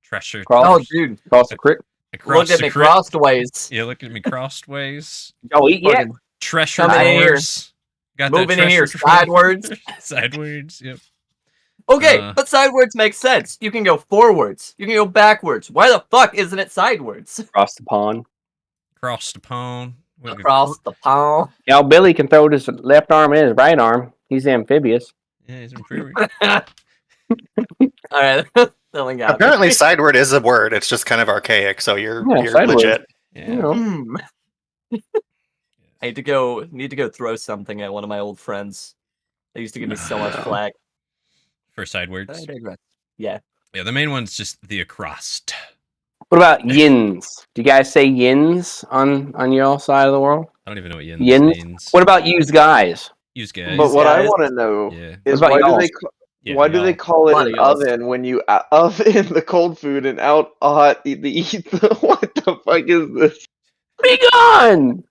Treasure. Oh, dude. Cross the creek. Look at me crossways. Yeah, look at me crossways. Oh, yeah. Treasure Come in here. drawers. Got Move that in here. treasure Sidewards. Sidewards, yep. Okay, but sidewards makes sense. You can go forwards. You can go backwards. Why the fuck isn't it sidewards? Across the pond. Across the pond. Across the pond. Yeah, Billy can throw his left arm and his right arm. He's amphibious. Yeah, he's amphibious. Alright. Apparently, sideward is a word. It's just kind of archaic, so you're legit. Yeah. You know. I need to go throw something at one of my old friends. They used to give me so much flack. For sidewards? Yeah. Yeah, the main one's just the acrost. What about yins? Do you guys say yins on your side of the world? I don't even know what yins means. What about yous guys? Use guys. But what I want to know is why do they call it an oven when you oven the cold food and out hot the eat the what the fuck is this? Be gone!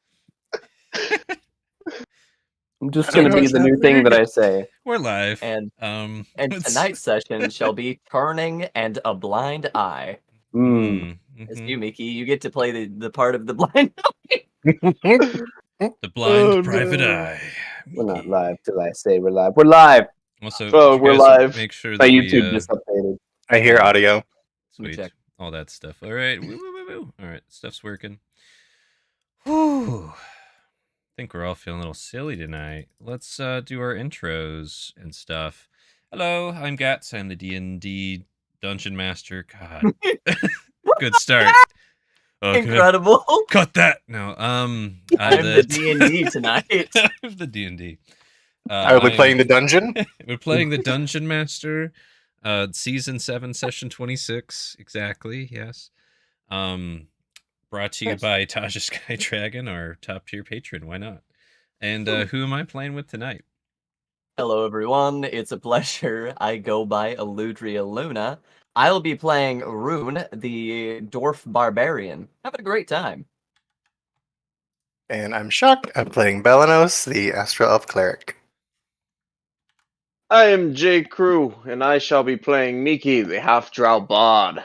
I'm just gonna be the new thing that I say. We're live. And tonight's session shall be turning and a blind eye. As you, Mickey, you get to play the part of the blind eye. The blind private eye. We're not live till I say we're live. We're live. Also, we're live. Make sure my that YouTube just updated. I hear audio. Sweet. All that stuff. All right. All right. Stuff's working. Whew. I think we're all feeling a little silly tonight. Let's do our intros and stuff. Hello, I'm Gats. I'm the D&D Dungeon Master. God. Good start. Incredible. Cut that. No, I'm the D&D tonight. I'm the D&D. Are we playing the dungeon? We're playing the Dungeon Master. Season 7, Session 26. Exactly, yes. Brought to you by Tasha Sky Dragon, our top tier patron. Why not? And who am I playing with tonight? Hello, everyone. It's a pleasure. I go by Aludriea Luna. I'll be playing Rune, the dwarf barbarian. Having a great time. And I'm Shock. I'm playing Belanos, the Astral Elf Cleric. I am J. Crew, and I shall be playing Miki, the half-drow bard.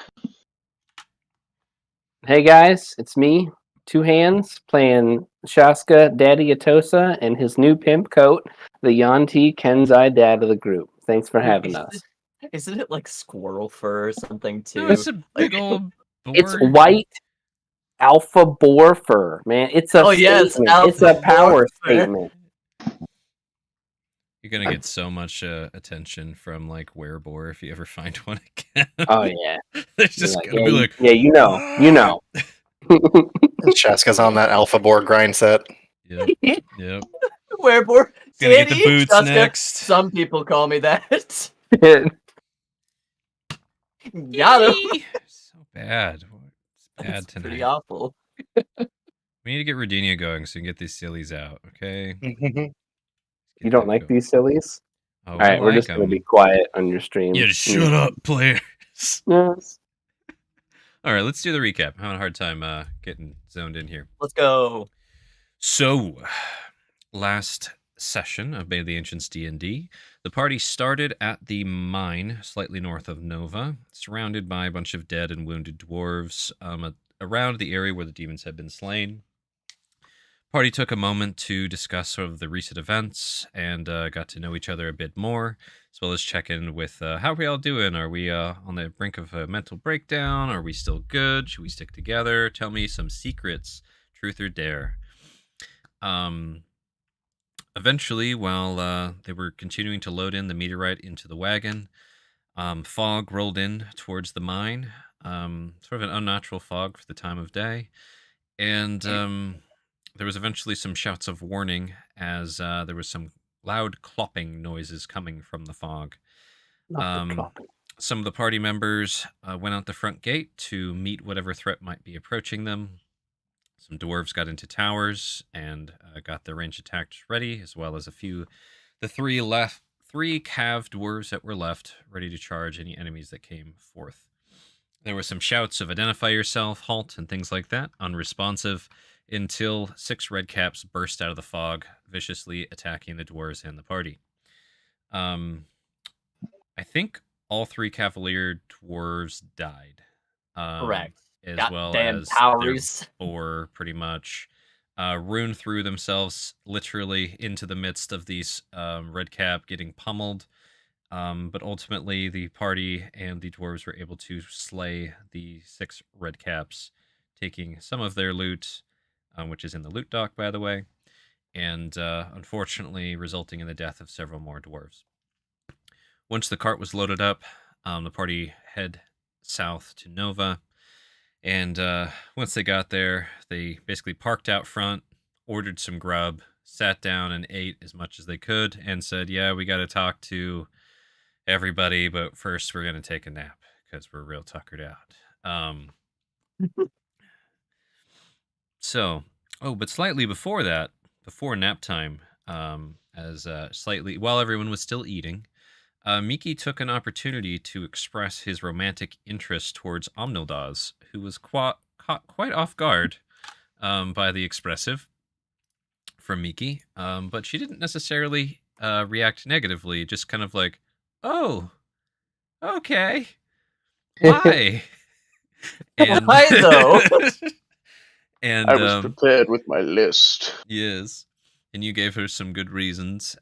Hey guys, it's me, Two Hands, playing Shaska Daddy Atosa and his new pimp coat, the Yanti Kenzai dad of the group. Thanks for having us. Isn't it like squirrel fur or something too? No, it's a big old boar. It's white alpha boar fur, man. It's a statement. It's a power statement. You're gonna get so much attention from like Werebore if you ever find one again. Oh yeah, it's just gonna be like, yeah, you know. Shaska's on that alpha board grind set. Yep. Werebore. Gonna get the boots Shaska. next. Some people call me that. Got him. So bad. It's bad That's tonight. pretty awful. We need to get Rodinia going so we can get these sillies out, okay? You don't like these sillies? Oh, all right, we're just gonna be quiet on your stream. Yeah, just shut up, players. Yes. All right, let's do the recap. I'm having a hard time getting zoned in here. Let's go. So, last session of Bane of the Ancients D&D, the party started at the mine slightly north of Nova, surrounded by a bunch of dead and wounded dwarves around the area where the demons had been slain. Party took a moment to discuss sort of the recent events and got to know each other a bit more, as well as check in with how are we all doing? Are we on the brink of a mental breakdown? Are we still good? Should we stick together? Tell me some secrets, truth or dare. Eventually, while they were continuing to load in the meteorite into the wagon, fog rolled in towards the mine, sort of an unnatural fog for the time of day, and there was eventually some shouts of warning as there was some loud clopping noises coming from the fog. Some of the party members went out the front gate to meet whatever threat might be approaching them. Some dwarves got into towers and got their ranged attacks ready, as well as the three cav dwarves that were left, ready to charge any enemies that came forth. There were some shouts of identify yourself, halt, and things like that, unresponsive, until 6 redcaps burst out of the fog, viciously attacking the dwarves and the party. I think all 3 cavalier dwarves died. Correct. As well as Towers. boar, pretty much. Rune threw themselves literally into the midst of these redcap getting pummeled. But ultimately, the party and the dwarves were able to slay the 6 redcaps, taking some of their loot, which is in the loot dock, by the way, and unfortunately resulting in the death of several more dwarves. Once the cart was loaded up, the party head south to Nova, and once they got there, they basically parked out front, ordered some grub, sat down and ate as much as they could, and said, yeah, we got to talk to everybody, but first we're going to take a nap because we're real tuckered out. But slightly before that, before nap time, while everyone was still eating, Miki took an opportunity to express his romantic interest towards Omnildaz, who was caught quite off guard by the expressive from Miki, but she didn't necessarily react negatively, just kind of like, oh, okay, why? And, why though? And I was prepared with my list. Yes, and you gave her some good reasons.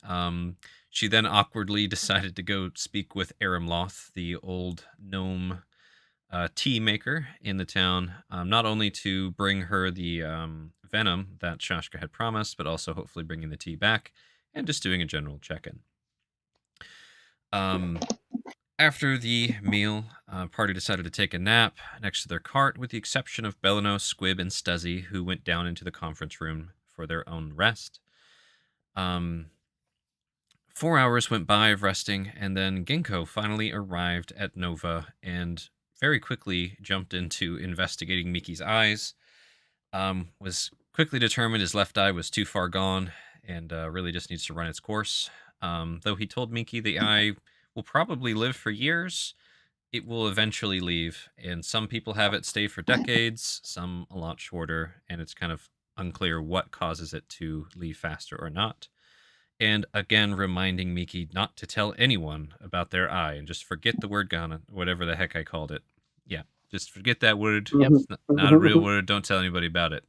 She then awkwardly decided to go speak with Aramloth, the old gnome tea maker in the town, not only to bring her the venom that Shashka had promised, but also hopefully bringing the tea back and just doing a general check-in. After the meal, party decided to take a nap next to their cart, with the exception of Belanos, Squib, and Stuzzy, who went down into the conference room for their own rest. 4 hours went by of resting, and then Ginkgo finally arrived at Nova and very quickly jumped into investigating Miki's eyes. Was quickly determined his left eye was too far gone and really just needs to run its course. Though he told Miki the eye will probably live for years, it will eventually leave, and some people have it stay for decades, some a lot shorter, and it's kind of unclear what causes it to leave faster or not. And again, reminding Miki not to tell anyone about their eye and just forget the word Ghana, whatever the heck I called it. Yeah, just forget that word. Yep. It's not a real word. Don't tell anybody about it.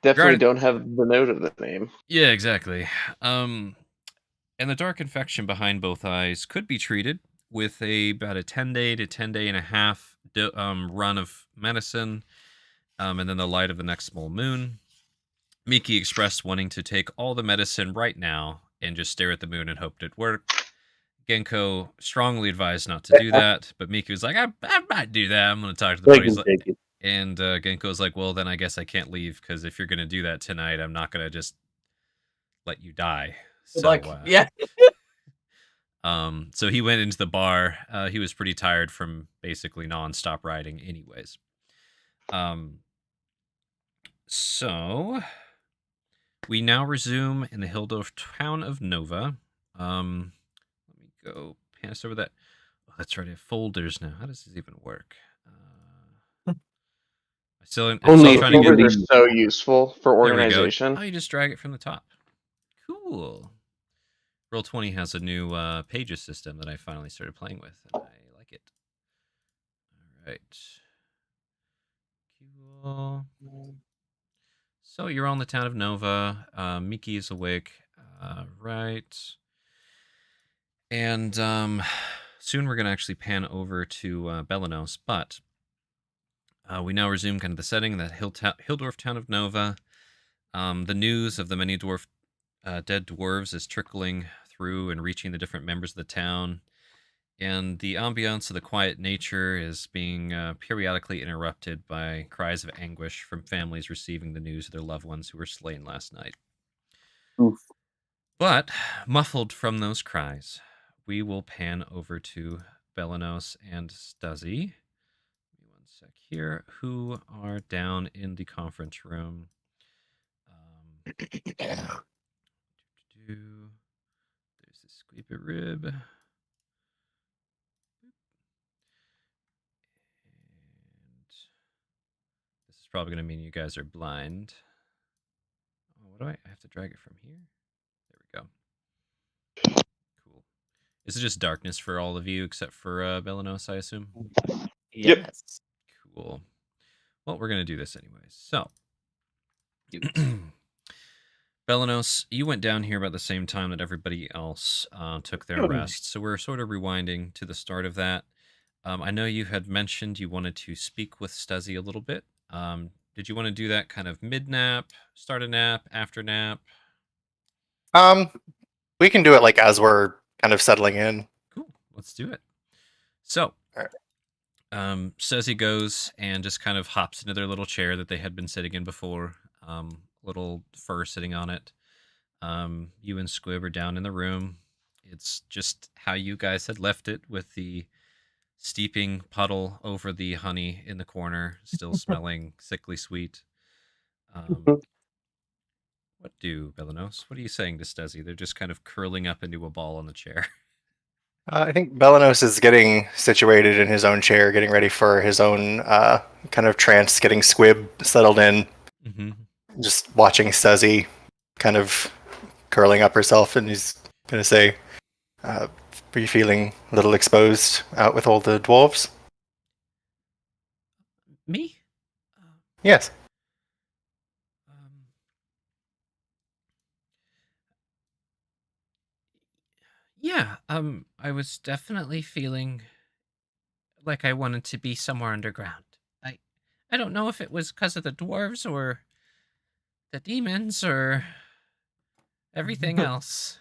Definitely don't have the note of the name. Yeah, exactly. And the dark infection behind both eyes could be treated with about a 10-day to 10-day and a half run of medicine, and then the light of the next full moon. Miki expressed wanting to take all the medicine right now and just stare at the moon and hoped it worked. Ginkgo strongly advised not to do that, but Miki was like, I might do that. I'm going to talk to the buddies. And Ginkgo was like, well, then I guess I can't leave, because if you're going to do that tonight, I'm not going to just let you die. So, yeah. So he went into the bar. He was pretty tired from basically non-stop riding anyways. So we now resume in the Hildorf town of Nova. Let me go pass over that. Oh, that's right. I have folders now. How does this even work? I'm still trying to get. They're so useful for organization. Oh, you just drag it from the top. Cool. Roll20 has a new pages system that I finally started playing with, and I like it. All right. Cool. So you're on the town of Nova. Miki is awake. Right. And soon we're going to actually pan over to Belanos, but we now resume kind of the setting, that Hildorf town of Nova. The news of the many dead dwarves is trickling through and reaching the different members of the town, and the ambiance of the quiet nature is being periodically interrupted by cries of anguish from families receiving the news of their loved ones who were slain last night. Oof. But muffled from those cries, we will pan over to Belanos and Stuzzy. Give me 1 sec here, who are down in the conference room. There's the squeaky rib. And this is probably going to mean you guys are blind. Oh, what do I have to drag it from here? There we go. Cool. Is it just darkness for all of you except for Belanos, I assume? Yes. Cool. Cool. Well, we're going to do this anyways. So, Belenos, you went down here about the same time that everybody else took their rest. So we're sort of rewinding to the start of that. I know you had mentioned you wanted to speak with Stuzzy a little bit. Did you want to do that kind of mid-nap, start a nap, after nap? We can do it like as we're kind of settling in. Cool. Let's do it. So, Stuzzy goes and just kind of hops into their little chair that they had been sitting in before. Little fur sitting on it. You and Squib are down in the room. It's just how you guys had left it, with the steeping puddle over the honey in the corner, still smelling sickly sweet. What do, Belenos? What are you saying to Stuzzy? They're just kind of curling up into a ball on the chair. I think Belenos is getting situated in his own chair, getting ready for his own kind of trance, getting Squib settled in, just watching Stuzzy kind of curling up herself, and he's going to say, are you feeling a little exposed out with all the dwarves? Me? Yes. Yeah, I was definitely feeling like I wanted to be somewhere underground. I don't know if it was because of the dwarves or the demons or everything else,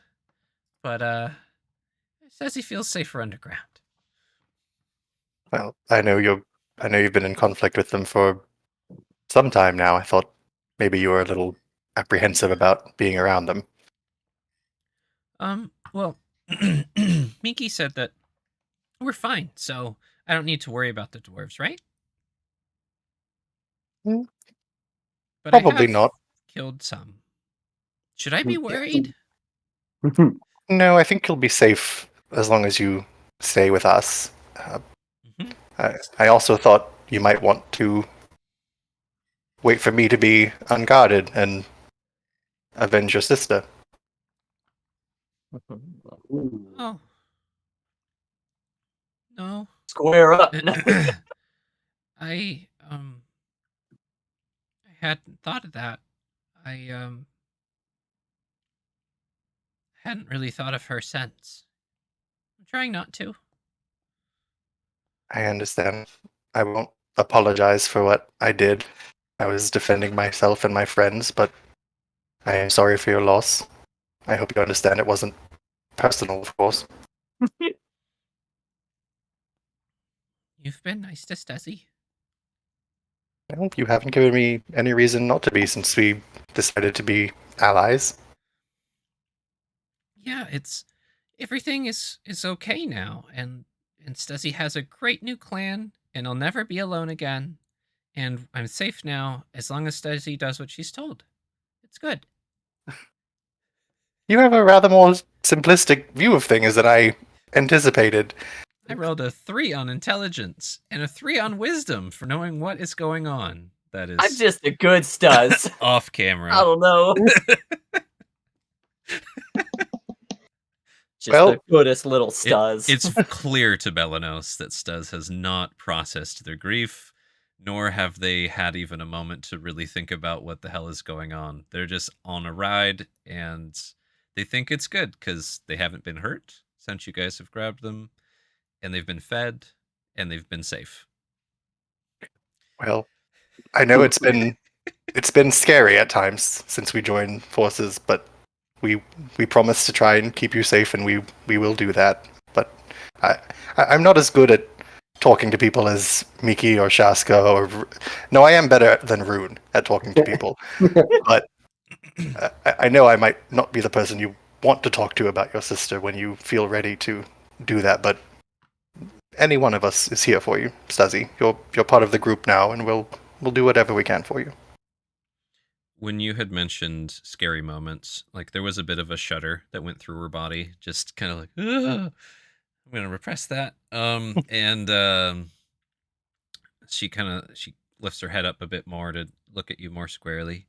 but it says he feels safer underground. Well, I know you've been in conflict with them for some time now. I thought maybe you were a little apprehensive about being around them. Well, Minky said that we're fine, so I don't need to worry about the dwarves, right? But Probably I have not. killed some. Should I be worried? No, I think you'll be safe as long as you stay with us. I also thought you might want to wait for me to be unguarded and avenge your sister. Oh. No. Square up. I hadn't thought of that. I hadn't really thought of her since. I'm trying not to. I understand. I won't apologize for what I did. I was defending myself and my friends, but I am sorry for your loss. I hope you understand it wasn't personal, of course. You've been nice to Stuzzy. Well, you haven't given me any reason not to be since we decided to be allies. Yeah, everything is okay now, and Stuzzy has a great new clan, and I'll never be alone again. And I'm safe now as long as Stuzzy does what she's told. It's good. You have a rather more simplistic view of things than I anticipated. I rolled a 3 on intelligence and a 3 on wisdom for knowing what is going on. That is, I'm just a good Stuz. off camera. I don't know. Just Well, the goodest little Stuz. It's clear to Belenos that Stuz has not processed their grief, nor have they had even a moment to really think about what the hell is going on. They're just on a ride, and they think it's good because they haven't been hurt since you guys have grabbed them, and they've been fed, and they've been safe. Well, I know it's been scary at times since we joined forces, but we promise to try and keep you safe, and we will do that. But I'm not as good at talking to people as Miki or Shaska or no, I am better than Rune at talking to people. But I know I might not be the person you want to talk to about your sister when you feel ready to do that, but any one of us is here for you, Stuzzy. You're part of the group now, and we'll do whatever we can for you. When you had mentioned scary moments, like there was a bit of a shudder that went through her body, just kind of like, ugh, I'm gonna repress that. And she lifts her head up a bit more to look at you more squarely.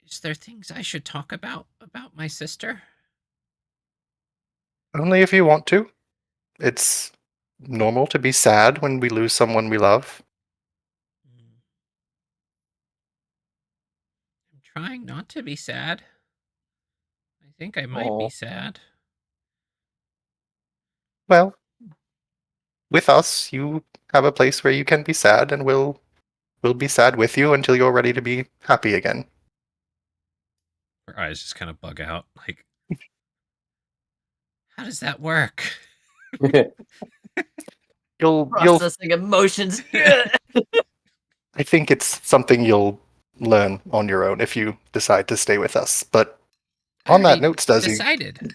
Is there things I should talk about my sister? Only if you want to. It's normal to be sad when we lose someone we love? I'm trying not to be sad. I think I might be sad. Well, with us, you have a place where you can be sad, and we'll be sad with you until you're ready to be happy again. Her eyes just kind of bug out. Like, how does that work? You'll Processing emotions. I think it's something you'll learn on your own if you decide to stay with us. But on that note, Stuzzy. Decided.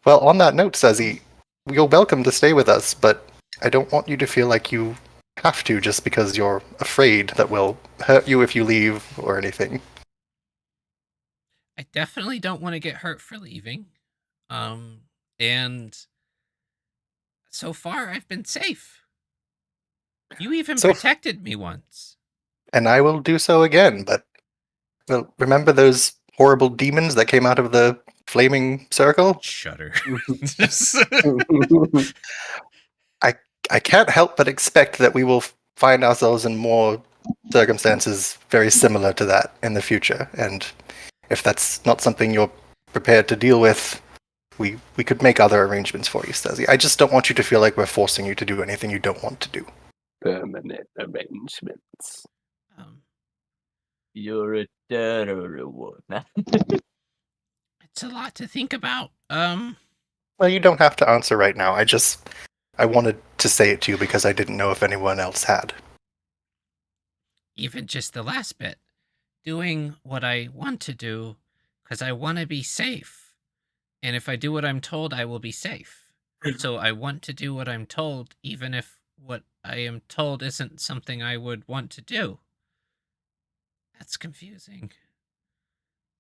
Well, on that note, Stuzzy, you're welcome to stay with us, but I don't want you to feel like you have to just because you're afraid that we'll hurt you if you leave or anything. I definitely don't want to get hurt for leaving. And so far I've been safe. You even protected me once. And I will do so again, but well, remember those horrible demons that came out of the flaming circle? Shudder. I can't help but expect that we will find ourselves in more circumstances very similar to that in the future. And if that's not something you're prepared to deal with, we could make other arrangements for you, Stuzzy. I just don't want you to feel like we're forcing you to do anything you don't want to do. Permanent arrangements. You're a terror one. It's a lot to think about. Well, you don't have to answer right now. I wanted to say it to you because I didn't know if anyone else had. Even just the last bit. Doing what I want to do because I want to be safe. And if I do what I'm told, I will be safe. So I want to do what I'm told, even if what I am told isn't something I would want to do. That's confusing.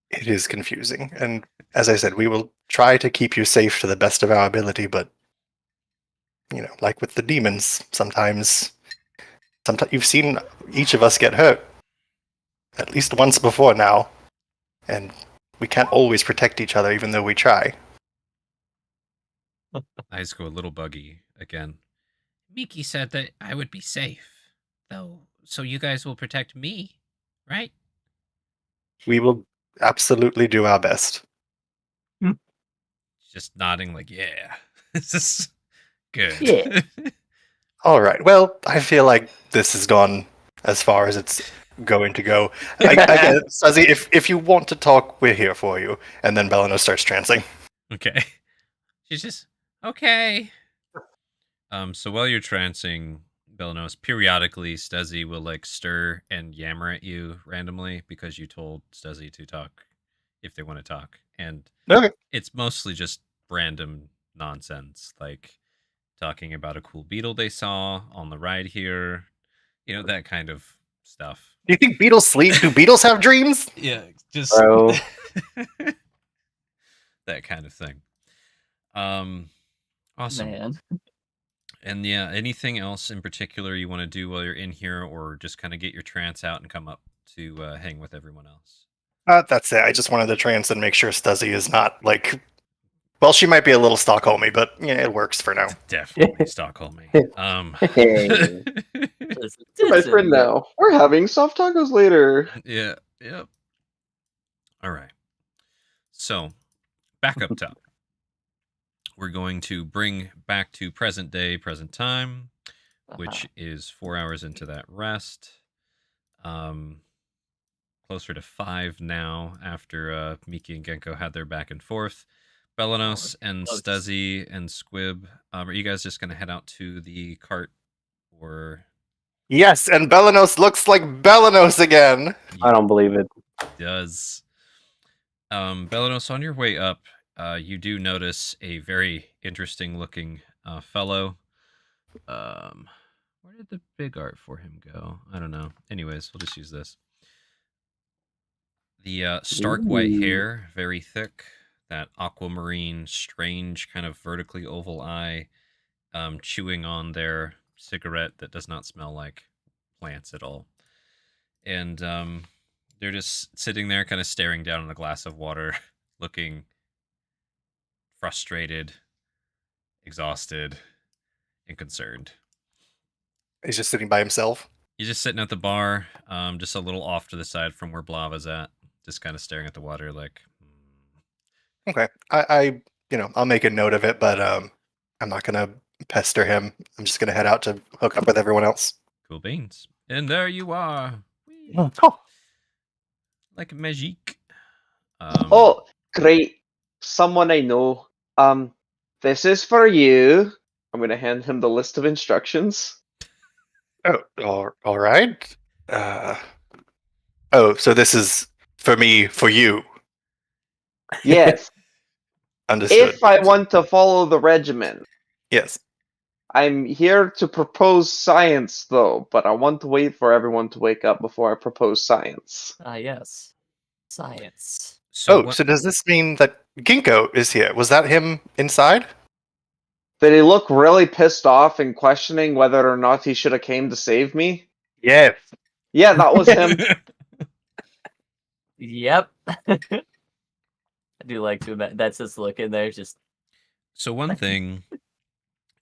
It is confusing. And as I said, we will try to keep you safe to the best of our ability, but like with the demons, sometimes you've seen each of us get hurt at least once before now, and we can't always protect each other even though we try. Eyes go a little buggy again. Miki said that I would be safe, though, so you guys will protect me, right? We will absolutely do our best. Just nodding like, yeah. This is good. Yeah. All right. Well, I feel like this has gone as far as it's going to go. Again, Stuzzy, if you want to talk, we're here for you. And then Belano starts trancing. Okay. She's just, okay. So while you're trancing, Belanos, periodically Stuzzy will stir and yammer at you randomly because you told Stuzzy to talk if they want to talk. And it's mostly just random nonsense, like talking about a cool beetle they saw on the ride here, that kind of stuff. Do you think beetles sleep? Do beetles have dreams? Yeah, just that kind of thing. Awesome. Man. And yeah, anything else in particular you want to do while you're in here, or just kind of get your trance out and come up to hang with everyone else? That's it. I just wanted to trance and make sure Stuzzy is not well, she might be a little Stockholmy, but it works for now. Definitely Stockholmy. You're my friend now. We're having soft tacos later. Yeah. Yep. All right. So, back up top. We're going to bring back to present day, present time, which is 4 hours into that rest. Closer to 5 now after Miki and Genko had their back and forth. Belanos and Stuzzy and Squib, are you guys just going to head out to the cart? Or yes, and Belanos looks like Belanos again. I don't believe it. Does. Belanos, on your way up, you do notice a very interesting looking fellow. Where did the big art for him go? I don't know. Anyways, we'll just use this. The stark white hair, very thick. That aquamarine, strange kind of vertically oval eye, chewing on their cigarette that does not smell like plants at all. And they're just sitting there kind of staring down on a glass of water, looking frustrated exhausted and concerned. He's just sitting by himself. He's just sitting at the bar, just a little off to the side from where Blava's at, just kind of staring at the water like. Okay, I'll make a note of it, but I'm not gonna pester him. I'm just gonna head out to hook up with everyone else. Cool beans. And there you are. Like magic. Oh, great. Someone I know. This is for you. I'm gonna hand him the list of instructions. Oh, all right. So this is for me, for you. Yes. Understood. If I want to follow the regimen. Yes. I'm here to propose science, though, but I want to wait for everyone to wake up before I propose science. Yes. Science. So does this mean that Ginkgo is here? Was that him inside? Did he look really pissed off and questioning whether or not he should have came to save me? Yes. Yeah, that was him. Yep. I do like to imagine that's just look in there, just. So one thing,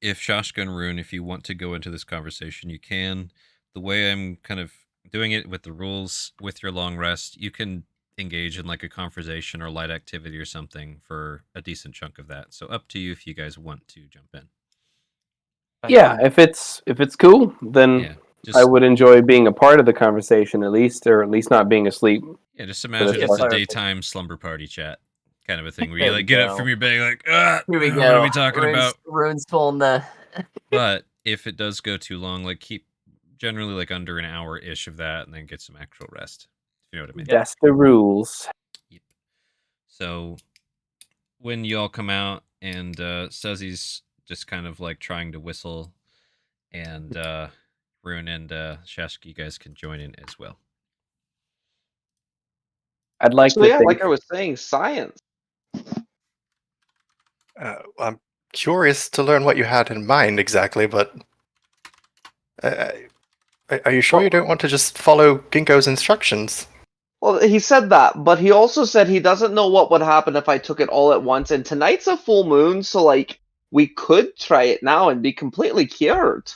if Shashka and Rune, if you want to go into this conversation, you can. The way I'm kind of doing it with the rules, with your long rest, you can engage in like a conversation or light activity or something for a decent chunk of that. So up to you if you guys want to jump in. Yeah, if it's cool, then I would enjoy being a part of the conversation at least, or at least not being asleep. Yeah, just imagine it's a daytime slumber party chat kind of a thing where you like get up from your bed like, here we go. What are we talking about? Rune's pulling the. But if it does go too long, like keep generally like under an hour-ish of that and then get some actual rest. If you know what I mean. That's the rules. Yep. So when y'all come out and Suzzy's just kind of like trying to whistle and Rune and Shashka, you guys can join in as well. I'd like to think... like I was saying, science. I'm curious to learn what you had in mind exactly, but are you sure you don't want to just follow Ginkgo's instructions? Well, he said that, but he also said he doesn't know what would happen if I took it all at once, and tonight's a full moon, so, like, we could try it now and be completely cured.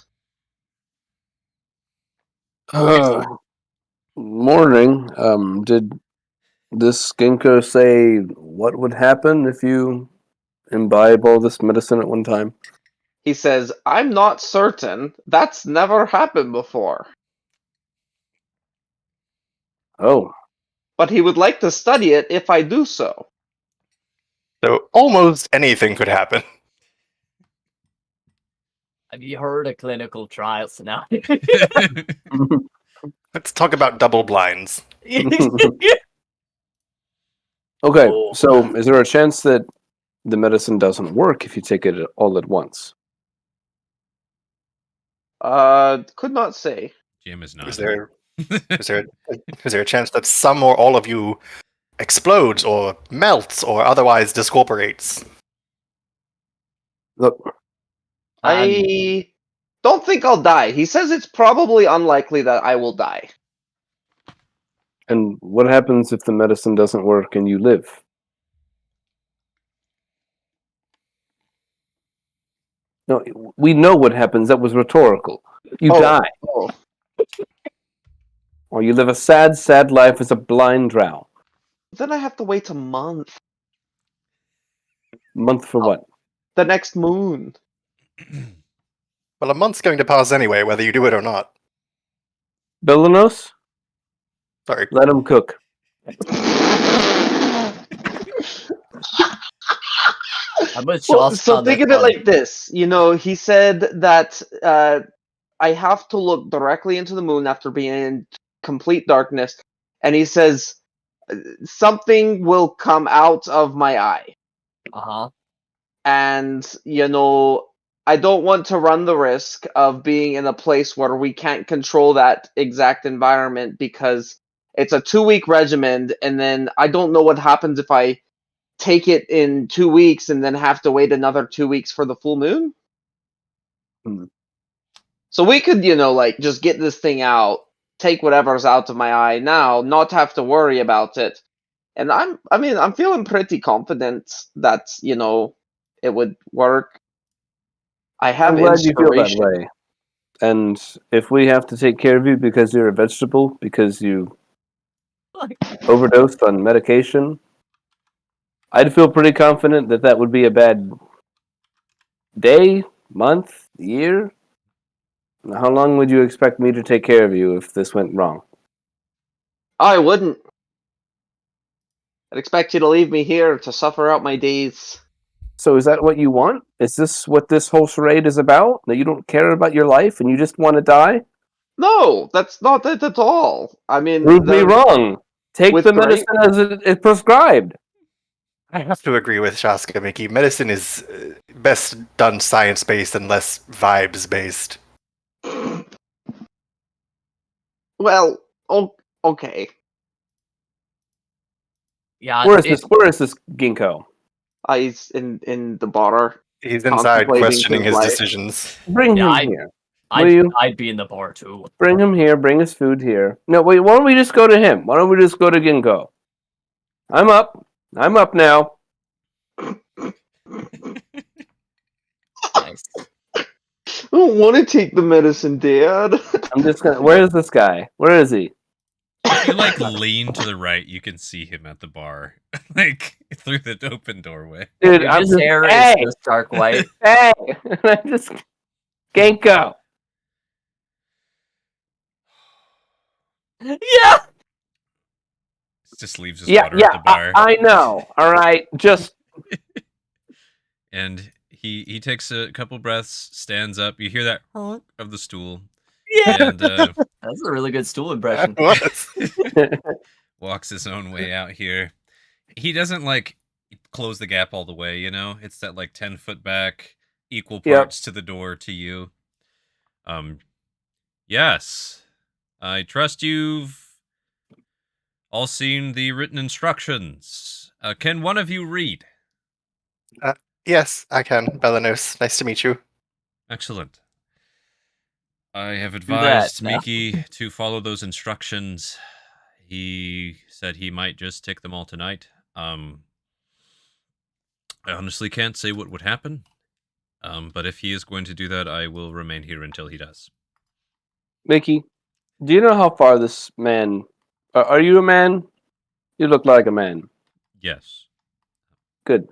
Morning. Did this Ginkgo say what would happen if you imbibe all this medicine at one time? He says, I'm not certain. That's never happened before. Oh. But he would like to study it if I do so. So almost anything could happen. Have you heard of clinical trials now? Let's talk about double blinds. Okay, so is there a chance that the medicine doesn't work if you take it all at once? Could not say. Jim is not. Is there a chance that some or all of you explodes or melts or otherwise discorporates? Look, I don't think I'll die. He says it's probably unlikely that I will die. And what happens if the medicine doesn't work and you live? No, we know what happens. That was rhetorical. You die. Oh. Or you live a sad, sad life as a blind drow. Then I have to wait a month. Month for what? The next moon. Well, a month's going to pass anyway, whether you do it or not. Belanos? Sorry. Let him cook. So think of it like this. You know, he said that I have to look directly into the moon after being in complete darkness. And he says, something will come out of my eye. Uh-huh. And, you know, I don't want to run the risk of being in a place where we can't control that exact environment because it's a 2-week regimen, and then I don't know what happens if I take it in 2 weeks and then have to wait another 2 weeks for the full moon. So we could, you know, like, just get this thing out, take whatever's out of my eye now, not have to worry about it. And I'm feeling pretty confident that, you know, it would work. I have I'm glad you feel that inspiration. way. And if we have to take care of you because you're a vegetable, because you overdosed on medication, I'd feel pretty confident that that would be a bad day, month, year. How long would you expect me to take care of you if this went wrong? I wouldn't. I'd expect you to leave me here to suffer out my days. So is that what you want? Is this what this whole charade is about? That you don't care about your life and you just want to die? No, that's not it at all. I mean, Prove me wrong. Take with the great medicine as it is prescribed. I have to agree with Shaska, Mickey. Medicine is best done science-based and less vibes-based. Well, okay. Yeah, Where is this ginkgo? He's in the bar. He's inside Contemplating questioning his his life. decisions. Bring Yeah, him here. Will you? I'd be in the bar too. Bring him here. Bring his food here. No, wait. Why don't we just go to him? Why don't we just go to Ginkgo? I'm up. I'm up now. Nice. I don't want to take the medicine, Dad. I'm just gonna. Where is this guy? Where is he? If you like lean to the right, you can see him at the bar, like through the open doorway. Dude, Dude, I'm his just. hair Hey, is just dark white. hey. I'm just. Ginkgo. Yeah. Just leaves his Yeah, water yeah. at the bar, I know. All right. Just. and he takes a couple breaths, stands up. You hear that honk of the stool, Yeah. and That's a really good stool impression. walks his own way out here. He doesn't like close the gap all the way, you know. It's that like 10 foot back, equal Yep. parts to the door to you. Yes, I trust you've all seen the written instructions. Can one of you read? Yes, I can. Belanos, nice to meet you. Excellent. I have that advised now. Miki to follow those instructions. He said he might just take them all tonight. I honestly can't say what would happen. But if he is going to do that, I will remain here until he does. Mickey, do you know how far this man? Are you a man? You look like a man. Yes. Good.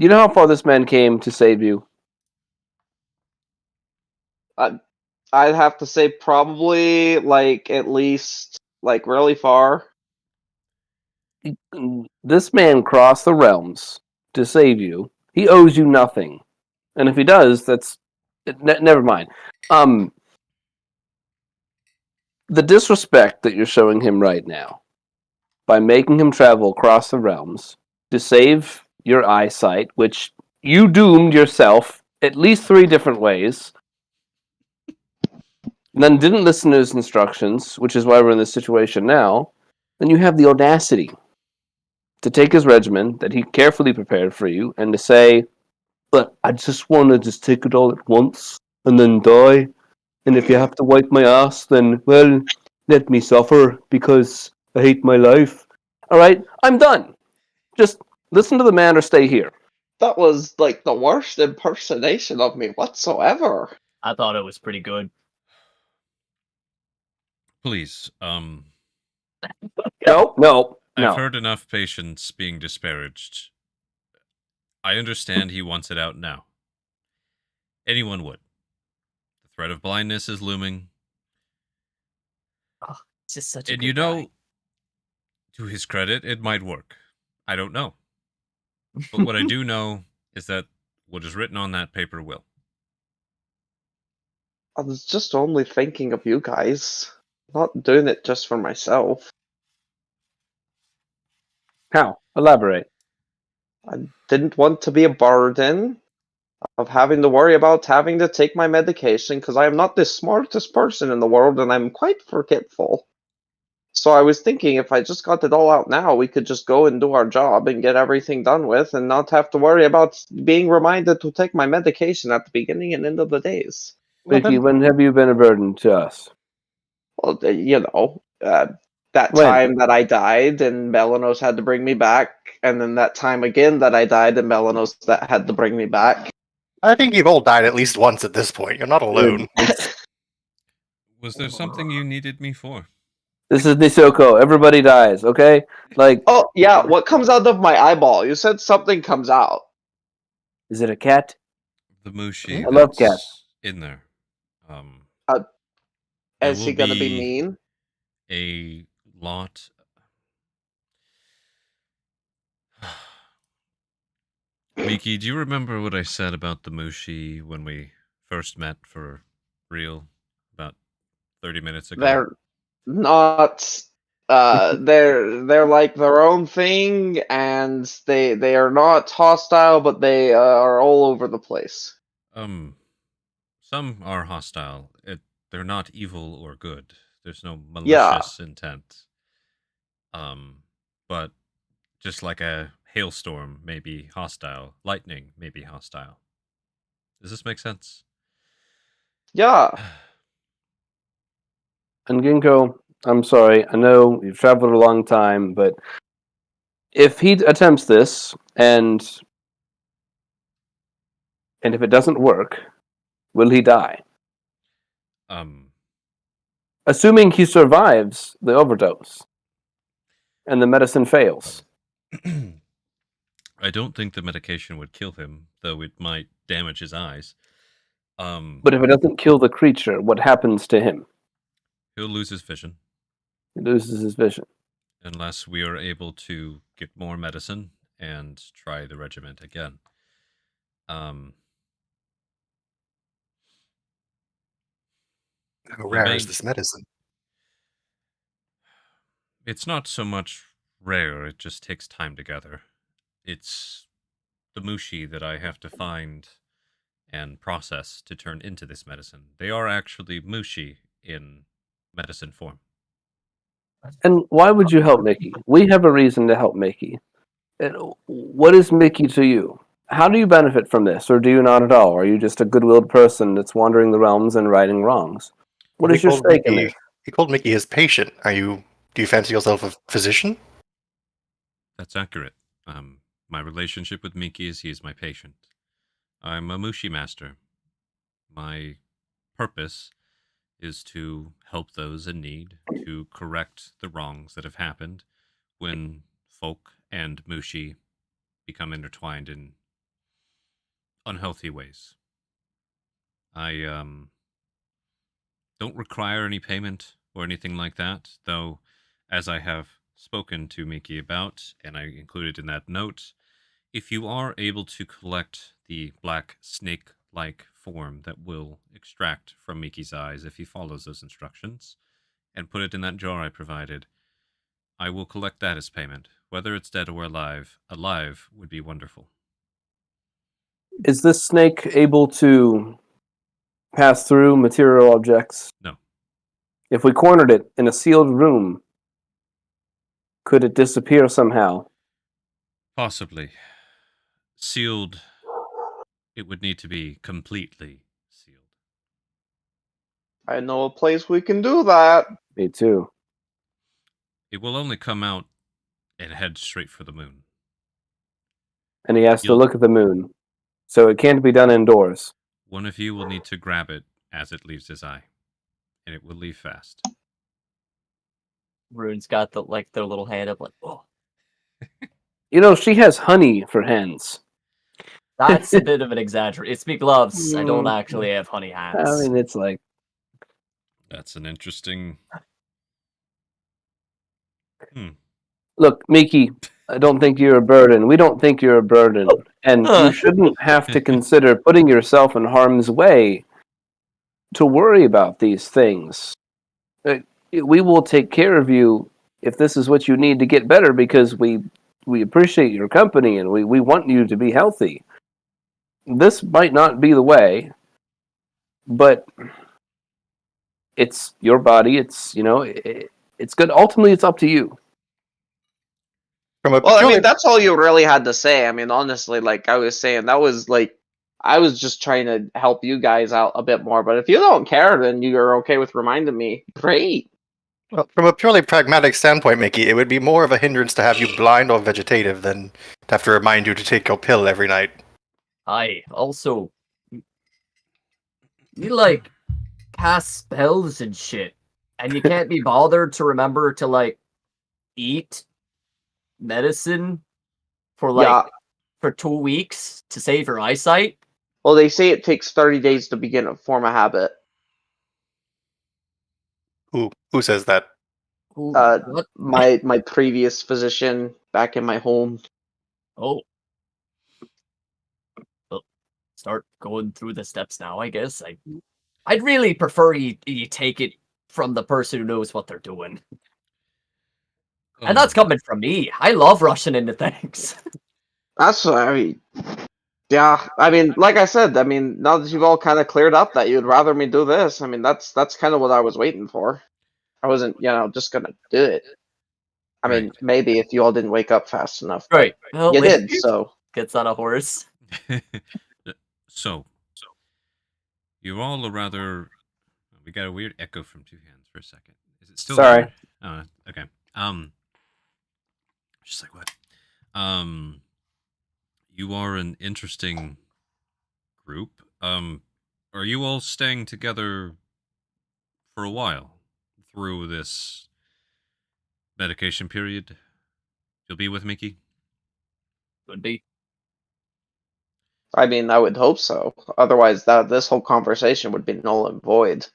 You know how far this man came to save you? I'd have to say probably like at least like really far. This man crossed the realms to save you. He owes you nothing, and if he does, that's never mind. The disrespect that you're showing him right now by making him travel across the realms to save your eyesight, which you doomed yourself at least 3 different ways, and then didn't listen to his instructions, which is why we're in this situation now, then you have the audacity to take his regimen that he carefully prepared for you and to say, but I just want to just take it all at once and then die. And if you have to wipe my ass, then, well, let me suffer because I hate my life. All right, I'm done. Just listen to the man or stay here. That was like the worst impersonation of me whatsoever. I thought it was pretty good. Please, No. I've heard enough patients being disparaged. I understand he wants it out now. Anyone would. The threat of blindness is looming. It's just such a And good you know, guy. to his credit, it might work. I don't know. But what I do know is that what is written on that paper will. I was just only thinking of you guys, not doing it just for myself. How? Elaborate. I didn't want to be a burden of having to worry about having to take my medication because I am not the smartest person in the world and I'm quite forgetful. So I was thinking if I just got it all out now, we could just go and do our job and get everything done with and not have to worry about being reminded to take my medication at the beginning and end of the days. Mickey, when have you been a burden to us? Well, you know, that When? time that I died and Melanos had to bring me back, and then that time again that I died and Melanos that had to bring me back. I think you've all died at least once at this point. You're not alone. Was there something you needed me for? This is Nisoko. Everybody dies, okay? Like, Oh, yeah, what comes out of my eyeball? You said something comes out. is it a cat? The Mushi I love that's cats. in there. There Is will he gonna be be mean? a lot. Miki, do you remember what I said about the Mushi when we first met for real about 30 minutes ago? They're not they're like their own thing, and they are not hostile, but they are all over the place. Some are hostile. They're not evil or good. There's no Yeah. malicious intent. But just like a hailstorm may be hostile, lightning may be hostile. Does this make sense? Yeah. And Ginkgo, I'm sorry. I know you've traveled a long time, but if he attempts this and if it doesn't work, will he die? Assuming he survives the overdose and the medicine fails. I don't think the medication would kill him, though it might damage his eyes. But if it doesn't kill the creature, what happens to him? He'll lose his vision. He loses his vision. Unless we are able to get more medicine and try the regiment again. How rare is this medicine? It's not so much rare, it just takes time to gather. It's the mushi that I have to find and process to turn into this medicine. They are actually mushi in medicine form. And why would you help Mickey? We have a reason to help Mickey. And what is Mickey to you? How do you benefit from this, or do you not at all? Are you just a good-willed person that's wandering the realms and righting wrongs? What is your stake in this? He called Mickey his patient. Do you fancy yourself a physician? That's accurate. My relationship with Miki is he is my patient. I'm a mushi master. My purpose is to help those in need, to correct the wrongs that have happened when folk and mushi become intertwined in unhealthy ways. I don't require any payment or anything like that, though, as I have spoken to Miki about, and I included in that note, if you are able to collect the black snake-like form that will extract from Miki's eyes if he follows those instructions, and put it in that jar I provided, I will collect that as payment. Whether it's dead or alive would be wonderful. Is this snake able to pass through material objects? No. If we cornered it in a sealed room, could it disappear somehow? Possibly. Sealed, it would need to be completely sealed. I know a place we can do that. Me too. It will only come out and head straight for the moon. And he has to look at the moon. So it can't be done indoors. One of you will need to grab it as it leaves his eye. And it will leave fast. Rune's got their little hand up, like, oh. You know, she has honey for hands. That's a bit of an exaggeration. It's me gloves. I don't actually have honey hands. I mean, it's like... That's an interesting... Look, Miki, I don't think you're a burden. We don't think you're a burden. And you shouldn't have to consider putting yourself in harm's way to worry about these things. We will take care of you if this is what you need to get better, because we appreciate your company and we want you to be healthy. This might not be the way, but it's your body. It's, it's good. Ultimately, it's up to you. Well, I mean, that's all you really had to say. I mean, honestly, like I was saying, that was like, I was just trying to help you guys out a bit more. But if you don't care, then you're okay with reminding me. Great. Well, from a purely pragmatic standpoint, Mickey, it would be more of a hindrance to have you blind or vegetative than to have to remind you to take your pill every night. Aye. Also, You like cast spells and shit, and you can't be bothered to remember to like eat medicine for Yeah. for 2 weeks to save your eyesight. Well, they say it takes 30 days to begin to form a habit. Who says that? Ooh, Uh, what? My previous physician back in my home. Oh. Well, start going through the steps now, I guess. I'd really prefer you take it from the person who knows what they're doing. And that's coming from me. I love rushing into things. That's I mean, yeah. I mean, like I said, I mean, now that you've all kind of cleared up that you'd rather me do this, I mean, that's kind of what I was waiting for. I wasn't, just gonna do it. I mean, Right. maybe if you all didn't wake up fast enough, but Right. Well, you wait. did. So Gets on a horse. So, you all are rather. We got a weird echo from Two Hands for a second. Is it still Sorry. there? Oh, okay. Just like what? You are an interesting group. Are you all staying together for a while through this medication period? You'll be with Mickey? Would be. I mean, I would hope so. Otherwise, this whole conversation would be null and void.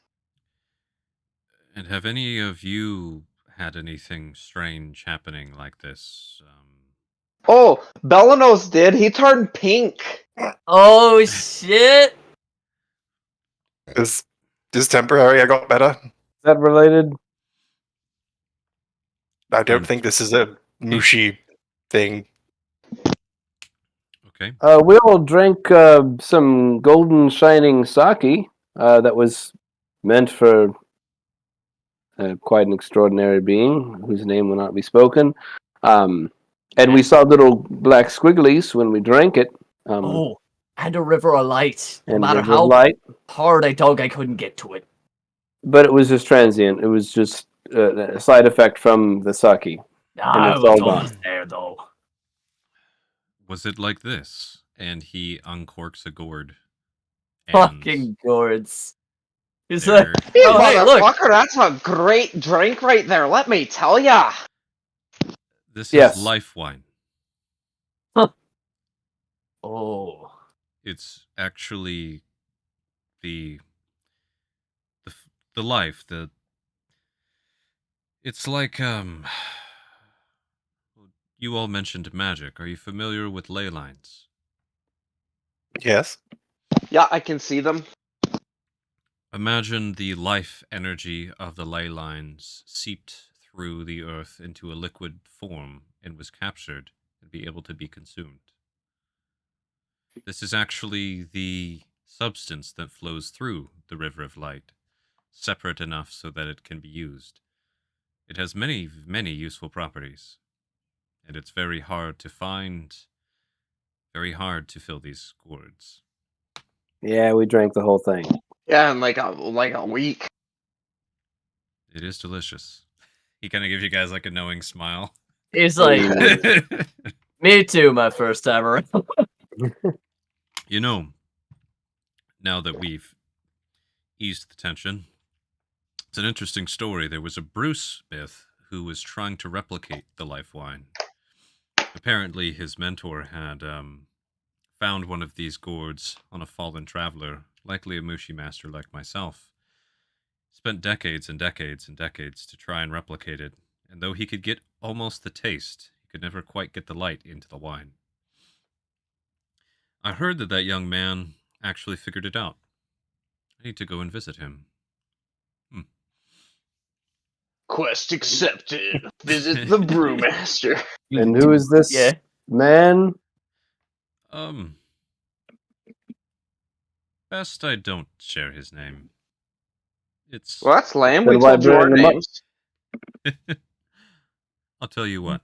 And have any of you had anything strange happening like this? Oh, Belanos did. He turned pink. Oh shit! Is temporary? I got better. Is that related? I don't think this is a Mushi thing. Okay. We all drank some golden shining sake that was meant for quite an extraordinary being whose name will not be spoken. And we saw little black squigglies when we drank it. Oh, and a river of light. No and matter river of how light. hard I dug, I couldn't get to it. But it was just transient. It was just a side effect from the sake. I it's was all almost gone. there, though. Was it like this? And he uncorks a gourd. And Fucking gourds. He's there- like, Hey, oh, hey, look. motherfucker, that's a great drink right there. Let me tell ya. this Yes. is life wine. Oh. It's actually the life. It's like you all mentioned magic. Are you familiar with ley lines? Yes. Yeah, I can see them. Imagine the life energy of the ley lines seeped through the earth into a liquid form and was captured and be able to be consumed. This is actually the substance that flows through the river of light, separate enough so that it can be used. It has many, many useful properties, and it's very hard to find, very hard to fill these gourds. Yeah, we drank the whole thing. Yeah, in like a week. It is delicious. He kind of gives you guys like a knowing smile. He's like, me too, my first time around. You know, now that we've eased the tension, it's an interesting story. There was a Bruce Smith who was trying to replicate the life wine. Apparently, his mentor had found one of these gourds on a fallen traveler, likely a Mushi master like myself. Spent decades and decades and decades to try and replicate it, and though he could get almost the taste, he could never quite get the light into the wine. I heard that young man actually figured it out. I need to go and visit him. Quest accepted. Visit the brewmaster. And who is this Yeah. man? Best I don't share his name. It's. Well, that's lame. Then We why told you our bring him up? names. I'll tell you what.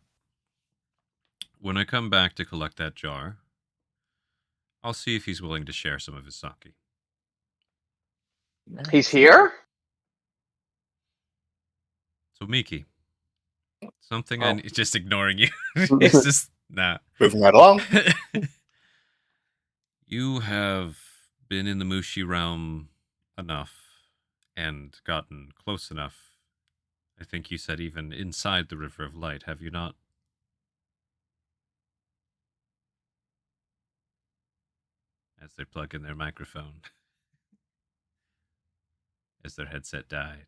When I come back to collect that jar, I'll see if he's willing to share some of his sake. He's here? So, Miki, something Oh. just ignoring you. It's just nah. Moving right along. You have been in the Mushi realm enough and gotten close enough. I think you said even inside the River of Light, have you not? As they plug in their microphone, as their headset died.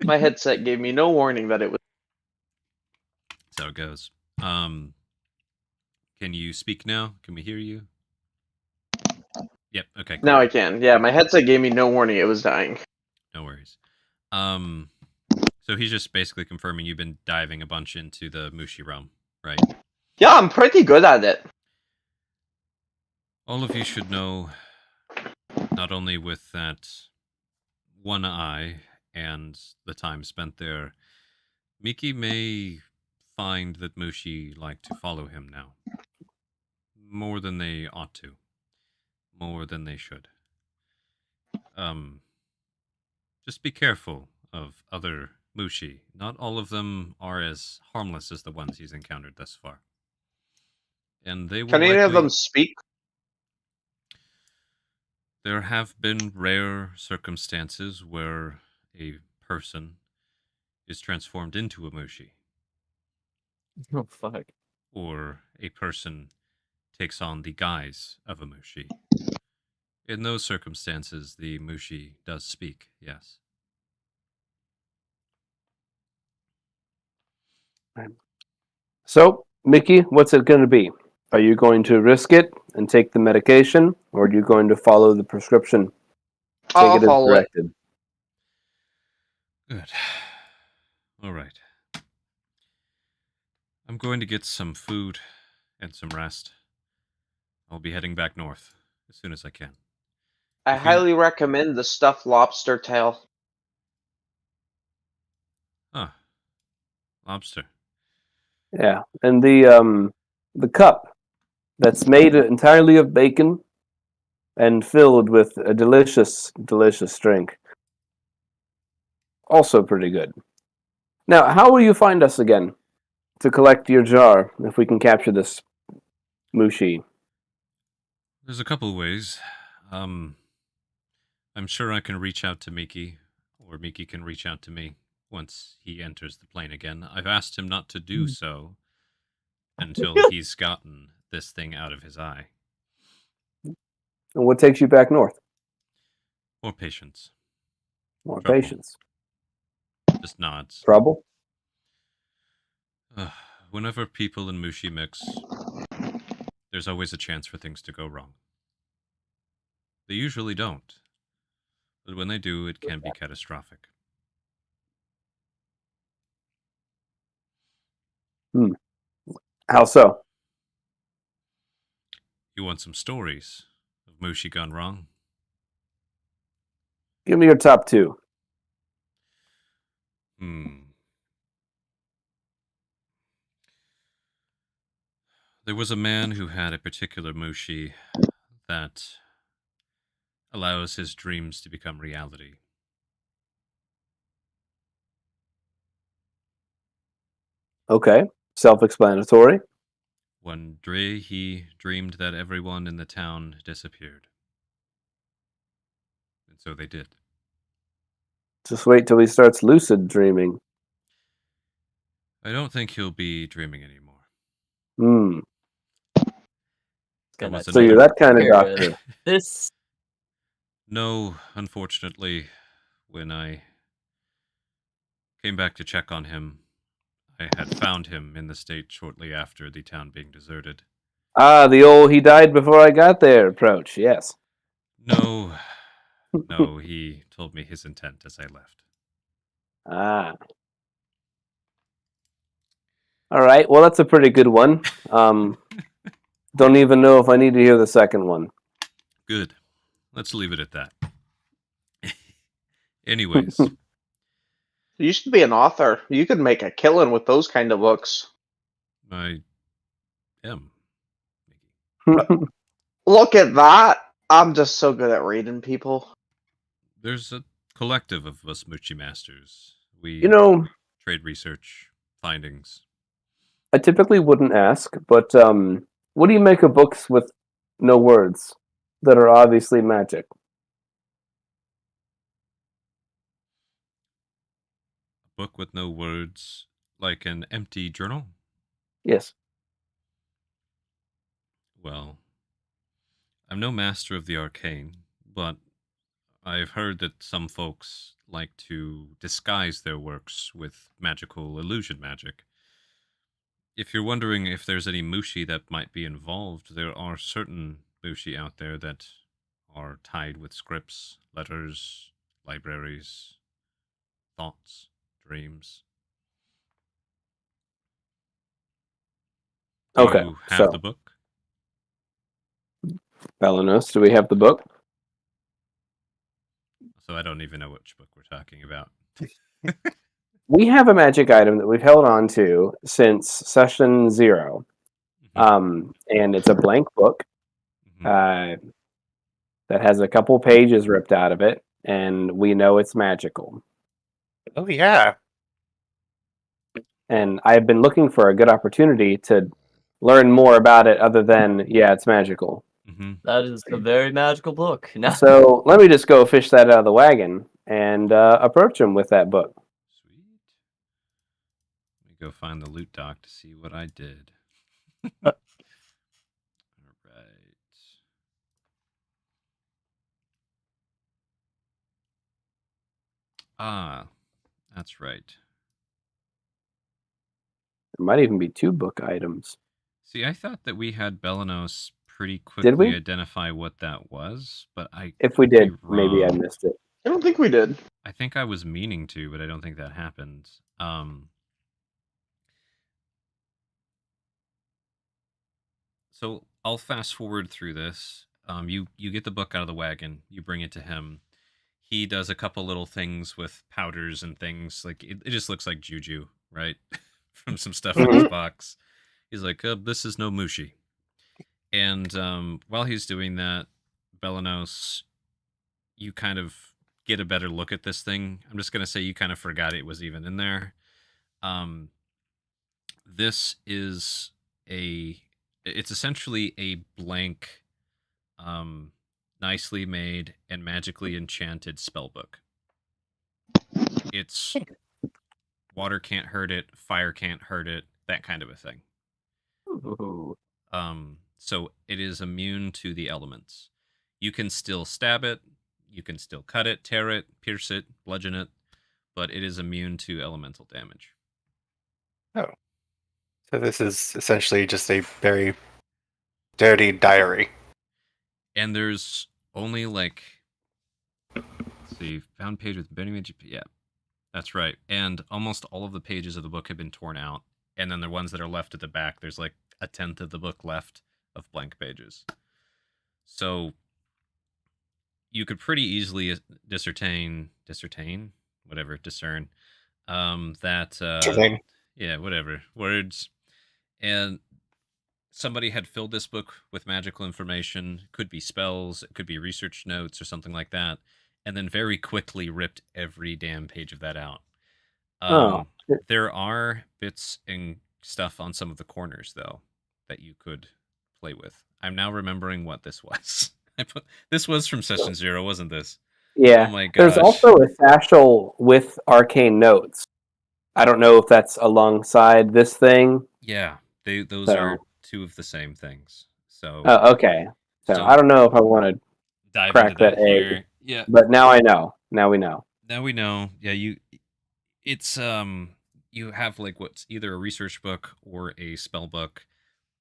My headset gave me no warning that it was. That's how it goes. Can you speak now? Can we hear you? Yep. Okay. Cool. Now I can. Yeah, my headset gave me no warning it was dying. No worries. So he's just basically confirming you've been diving a bunch into the Mushi realm, right? Yeah, I'm pretty good at it. All of you should know, not only with that one eye and the time spent there, Miki may find that Mushi like to follow him now. More than they ought to. More than they should. Just be careful of other Mushi. Not all of them are as harmless as the ones he's encountered thus far. And they will Can any of likely... them speak? There have been rare circumstances where a person is transformed into a Mushi, Oh, fuck. or a person takes on the guise of a Mushi. In those circumstances, the Mushi does speak, yes. So, Mickey, what's it going to be? Are you going to risk it and take the medication, or are you going to follow the prescription? I'll Take it as follow it. directed. Good. All right. I'm going to get some food and some rest. I'll be heading back north as soon as I can. I If you- highly recommend the stuffed lobster tail. Huh. Lobster. Yeah, and the cup that's made entirely of bacon and filled with a delicious, delicious drink. Also pretty good. Now, how will you find us again to collect your jar if we can capture this Mushi? There's a couple ways. I'm sure I can reach out to Miki, or Miki can reach out to me once he enters the plane again. I've asked him not to do so until he's gotten this thing out of his eye. And what takes you back north? More patience. More Trouble. patience. Just nods. Trouble? Whenever people in Mushi mix, there's always a chance for things to go wrong. They usually don't. But when they do, it can be catastrophic. How so? You want some stories of Mushi gone wrong? Give me your top two. There was a man who had a particular Mushi that allows his dreams to become reality. Okay, self-explanatory. One day he dreamed that everyone in the town disappeared. And so they did. Just wait till he starts lucid dreaming. I don't think he'll be dreaming anymore. Hmm. There was So you're another- that kind of Here, doctor. This No, unfortunately, when I came back to check on him, I had found him in the state shortly after the town being deserted. Ah, the old "he died before I got there" approach. Yes. No, he told me his intent as I left. Ah. All right. Well, that's a pretty good one. Don't even know if I need to hear the second one. Good. Let's leave it at that. Anyways, You should be an author. You could make a killing with those kind of books. I am. Look at that. I'm just so good at reading people. There's a collective of us Muchi Masters. We You know, trade research, findings. I typically wouldn't ask, but what do you make of books with no words that are obviously magic? book with no words, like an empty journal? Yes. Well, I'm no master of the arcane, but I've heard that some folks like to disguise their works with magical illusion magic. If you're wondering if there's any mushi that might be involved, there are certain mushi out there that are tied with scripts, letters, libraries, thoughts, dreams. Do Okay, you have so the book? Balanos, do we have the book? So I don't even know which book we're talking about. We have a magic item that we've held on to since session 0. And it's a blank book that has a couple pages ripped out of it, and we know it's magical. Oh yeah. And I've been looking for a good opportunity to learn more about it other than, yeah, it's magical. That is a very magical book. No. So let me just go fish that out of the wagon and approach him with that book. Sweet. Let me go find the loot doc to see what I did. All right. Ah, that's right. There might even be 2 book items. See, I thought that we had Belanos pretty Did quickly we? identify what that was, but I If we could be did, maybe I wrong. missed it. I don't think we did. I think I was meaning to, but I don't think that happened. So I'll fast forward through this. You get the book out of the wagon. You bring it to him. He does a couple little things with powders and things. Like it just looks like juju, right? From some stuff in his box. He's like, "This is no mushi." And while he's doing that, Belanos, you kind of get a better look at this thing. I'm just gonna say you kind of forgot it was even in there. This is it's essentially a blank, nicely made and magically enchanted spell book. It's water can't hurt it, fire can't hurt it, that kind of a thing. Ooh. So it is immune to the elements. You can still stab it, you can still cut it, tear it, pierce it, bludgeon it, but it is immune to elemental damage. Oh. So this is essentially just a very dirty diary. And there's only like, let's see, found page with Benny Magic. Yeah, that's right. And almost all of the pages of the book have been torn out. And then the ones that are left at the back, there's like a tenth of the book left of blank pages. So you could pretty easily discern that yeah, whatever words, and somebody had filled this book with magical information. Could be spells, it could be research notes or something like that, and then very quickly ripped every damn page of that out. There are bits and stuff on some of the corners though that you could play with. I'm now remembering what this was. This was from session 0, wasn't this? Yeah. Oh my gosh. There's also a satchel with arcane notes. I don't know if that's alongside this thing. Yeah, those are 2 of the same things. So okay. So I don't know if I want to dive crack into that that egg. here. Yeah. But now I know. Now we know. Now we know. Yeah, it's you have like what's either a research book or a spell book.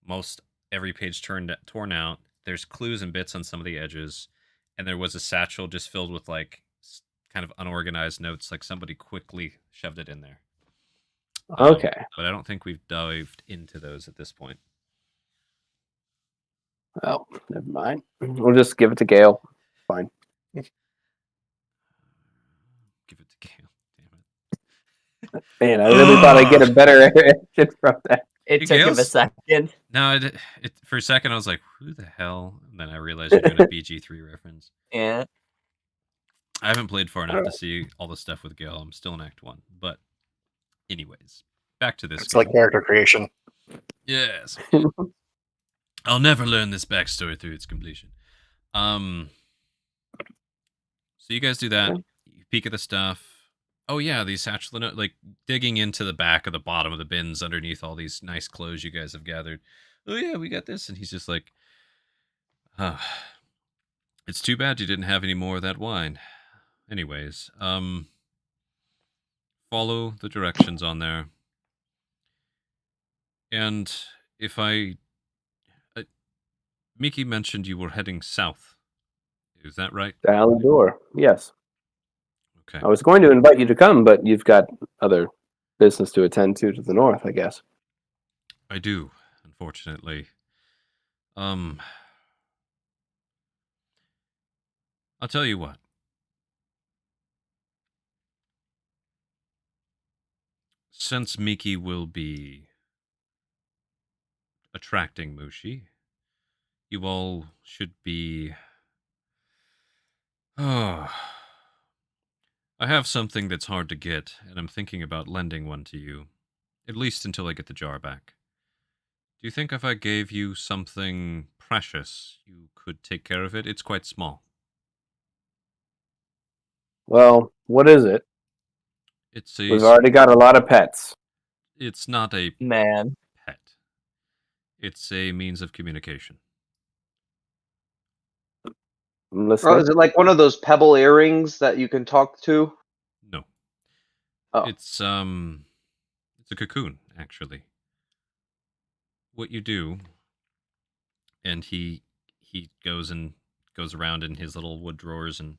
Most every page torn out. There's clues and bits on some of the edges, and there was a satchel just filled with like kind of unorganized notes, like somebody quickly shoved it in there. Okay. But I don't think we've dived into those at this point. Well, never mind. We'll just give it to Gale. Fine. Give it to Gale. Damn it. Man, I really thought I'd get a better reaction from that. It took him a second. No, for a second I was like, who the hell? And then I realized you're doing a BG3 reference. Yeah. I haven't played far enough to see all the stuff with Gale. I'm still in Act 1. But anyways, back to this. It's like character creation. Yes. I'll never learn this backstory through its completion. So you guys do that. You peek at the stuff. Oh yeah, these satchel like digging into the back of the bottom of the bins underneath all these nice clothes you guys have gathered. Oh yeah, we got this, and he's just like, ah, it's too bad you didn't have any more of that wine. Anyways, follow the directions on there, and if uh, Miki mentioned you were heading south. Is that right? To Aludriea, yes. Okay. I was going to invite you to come, but you've got other business to attend to the north, I guess. I do, unfortunately. I'll tell you what. Since Miki will be attracting Mushi, you all should be. Oh, I have something that's hard to get, and I'm thinking about lending one to you, at least until I get the jar back. Do you think if I gave you something precious, you could take care of it? It's quite small. Well, what is it? It's We've already got a lot of pets. It's not a Man. pet. It's a means of communication. I'm Oh, listening. is it like one of those pebble earrings that you can talk to? No. Oh. It's a cocoon, actually. What you do, and he goes around in his little wood drawers and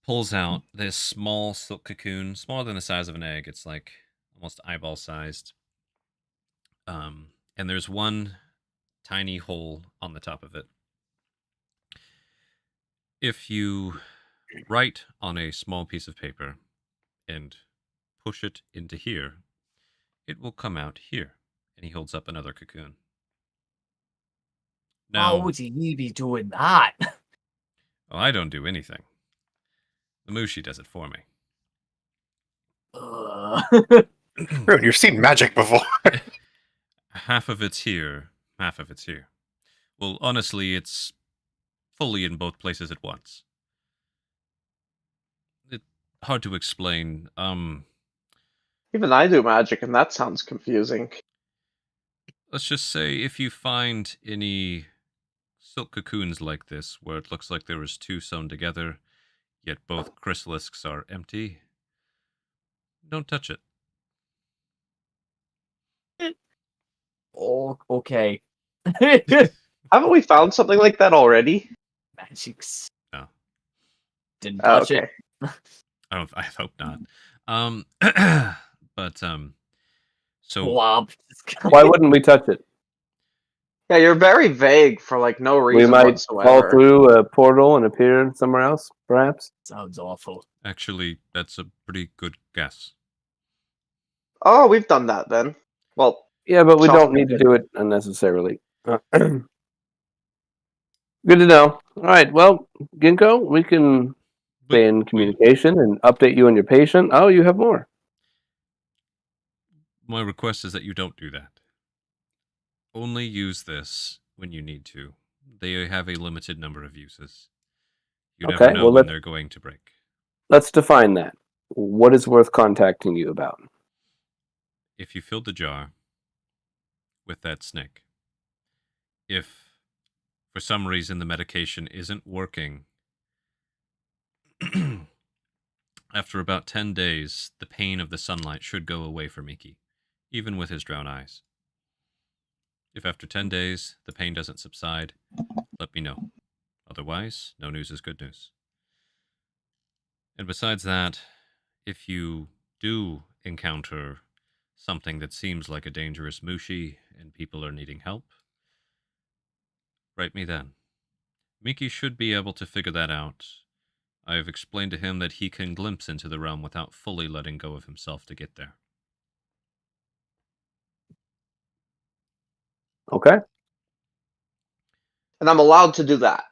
pulls out this small silk cocoon, smaller than the size of an egg. It's like almost eyeball sized. And there's one tiny hole on the top of it. If you write on a small piece of paper and push it into here, it will come out here. And he holds up another cocoon. How Now, would he be doing that? well, I don't do anything. The Mushi does it for me. Rune, you've seen magic before. Half of it's here, half of it's here. Well, honestly, it's fully in both places at once. It's hard to explain. Even I do magic, and that sounds confusing. Let's just say if you find any silk cocoons like this, where it looks like there was two sewn together, yet both chrysalisks are empty, don't touch it. Oh, okay. Haven't we found something like that already? Magics. No. Didn't Oh, touch okay. it. I hope not. But so Blob. Why wouldn't we touch it? Yeah, you're very vague for like no We reason might whatsoever. fall through a portal and appear somewhere else, perhaps. Sounds awful. actually, that's a pretty good guess. Oh, we've done that then. Well, Yeah, but we don't Chocolate need to did. do it unnecessarily. Good to know. All right, well, Ginkgo, we can stay in communication and update you on your patient. Oh, you have more. My request is that you don't do that. Only use this when you need to. They have a limited number of uses. You never Okay, know well, when they're going to break. Let's define that. What is worth contacting you about? If you filled the jar with that snake, if for some reason the medication isn't working, after about 10 days, the pain of the sunlight should go away for Miki, even with his drowned eyes. If after 10 days the pain doesn't subside, let me know. Otherwise, no news is good news. And besides that, if you do encounter something that seems like a dangerous Mushi and people are needing help, write me then. Miki should be able to figure that out. I have explained to him that he can glimpse into the realm without fully letting go of himself to get there. Okay. and I'm allowed to do that.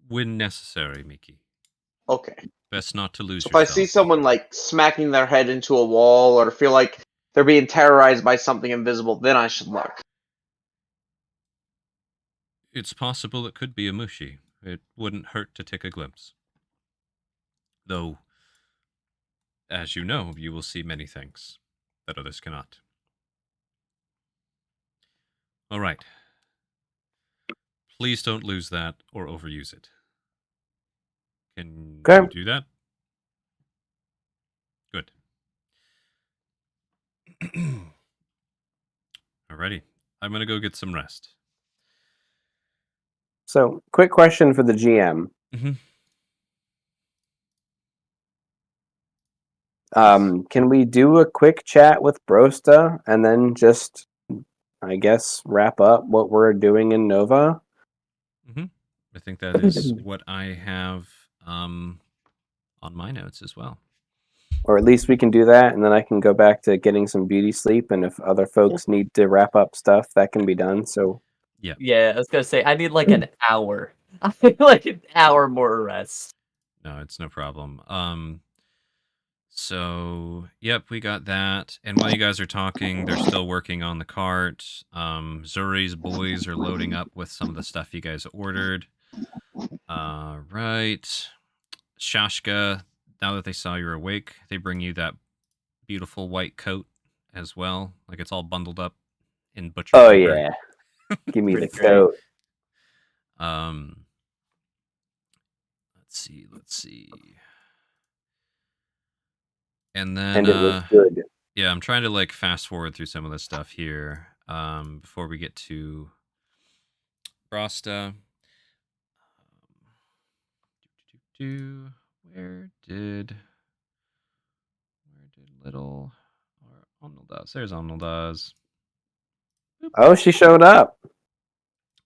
When necessary, Miki. Okay. Best not to lose So if I yourself. see someone like smacking their head into a wall or feel like they're being terrorized by something invisible, then I should look. It's possible it could be a Mushi. It wouldn't hurt to take a glimpse. Though, as you know, you will see many things that others cannot. All right. Please don't lose that or overuse it. Can Okay. you do that? Good. Alrighty. I'm going to go get some rest. So, quick question for the GM. Mm-hmm. Can we do a quick chat with Brosta and then just, I guess, wrap up what we're doing in Nova? Mm-hmm. I think that is what I have on my notes as well. Or at least we can do that, and then I can go back to getting some beauty sleep, and if other folks need to wrap up stuff, that can be done. So, Yeah, I was gonna say I need like an hour. I need like an hour more rest. No, it's no problem. So, yep, we got that. And while you guys are talking, they're still working on the cart. Zuri's boys are loading up with some of the stuff you guys ordered. Right. Shashka, now that they saw you're awake, they bring you that beautiful white coat as well. Like it's all bundled up in butcher oh paper. yeah, give me the Pretty great. coat. Let's see. And then And it was good. yeah, I'm trying to like fast forward through some of the stuff here before we get to Brosta. Where did little or Omnildaz? There's Omnildaz. Oh, she showed up.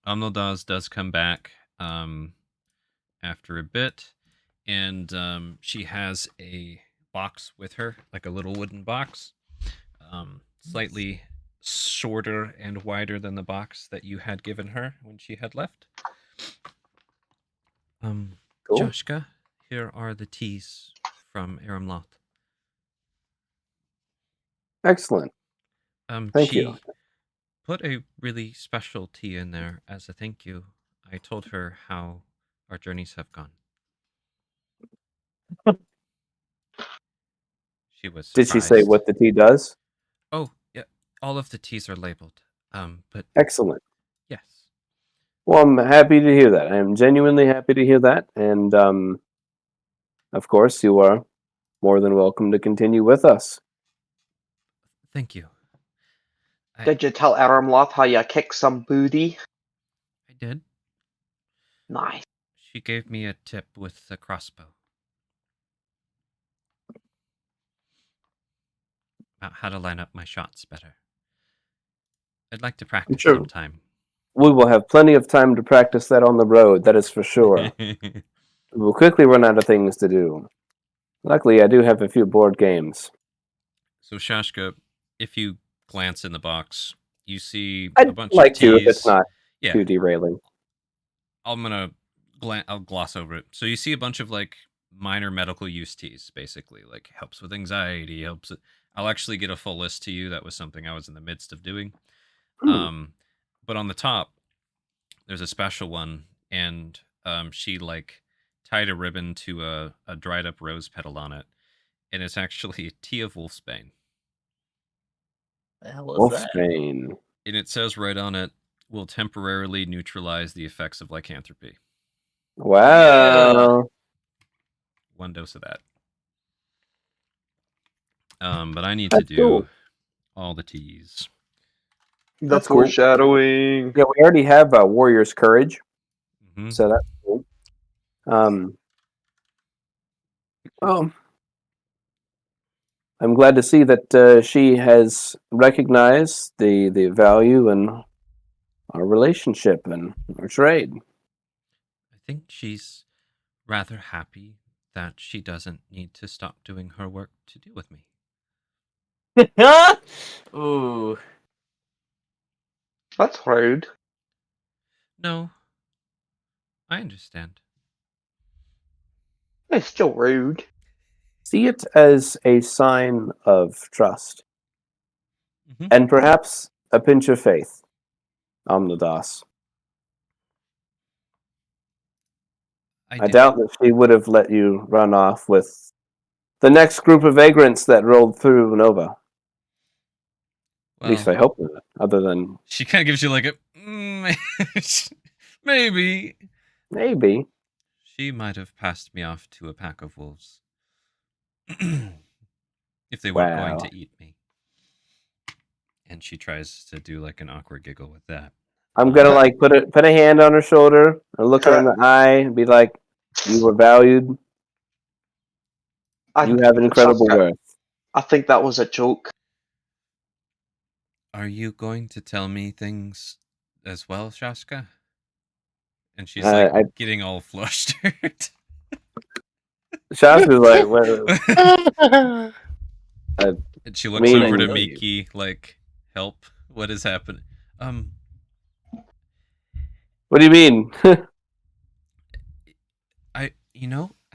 Omnildaz does come back after a bit, and she has a box with her, like a little wooden box, slightly shorter and wider than the box that you had given her when she had left. Cool. Joshka, here are the teas from Aramlot. Excellent. Thank She you. put a really special tea in there as a thank you. I told her how our journeys have gone. She was Did surprised. she say what the tea does? Oh, yeah. All of the teas are labeled. But Excellent. yes. Well, I'm happy to hear that. I am genuinely happy to hear that. And, of course, you are more than welcome to continue with us. Thank you. Did you tell Aramloth how you kick some booty? I did. Nice. She gave me a tip with the crossbow. About how to line up my shots better. I'd like to practice Sure. sometime. We will have plenty of time to practice that on the road, that is for sure. We'll quickly run out of things to do. Luckily, I do have a few board games. So, Shashka, if you glance in the box, you see I'd a bunch like of to teas. if it's not Yeah, too derailing. I'll gloss over it. So you see a bunch of like minor medical use teas, basically, like helps with anxiety, helps. I'll actually get a full list to you. That was something I was in the midst of doing. But on the top, there's a special one, and she like tied a ribbon to a dried up rose petal on it, and it's actually a tea of Wolfsbane. The hell is that? Wolfsbane. And it says right on it, will temporarily neutralize the effects of lycanthropy. Wow. One dose of that. But I need That's to do cool. all the teas. The That's cool. foreshadowing. Yeah, we already have Warrior's Courage, Mm-hmm. so that's cool. Well, I'm glad to see that she has recognized the value in our relationship and our trade. I think she's rather happy that she doesn't need to stop doing her work to deal with me. Ooh. That's rude. No, I understand. It's still rude. See it as a sign of trust. Mhm. And perhaps a pinch of faith, Omnidas. I doubt that she would have let you run off with the next group of vagrants that rolled through Nova. Well, At least I hope not. Other than she kind of gives you like a maybe. Maybe. She might have passed me off to a pack of wolves. If they weren't going to eat me. And she tries to do like an awkward giggle with that. I'm gonna like put a hand on her shoulder and look her in the eye and be like, "You were valued. You have an incredible worth." I think that was a joke. Are you going to tell me things as well, Shaska? And she's like getting all flustered. Shaska's like, well, and she looks over to Miki, like, help. What is happening? What do you mean? I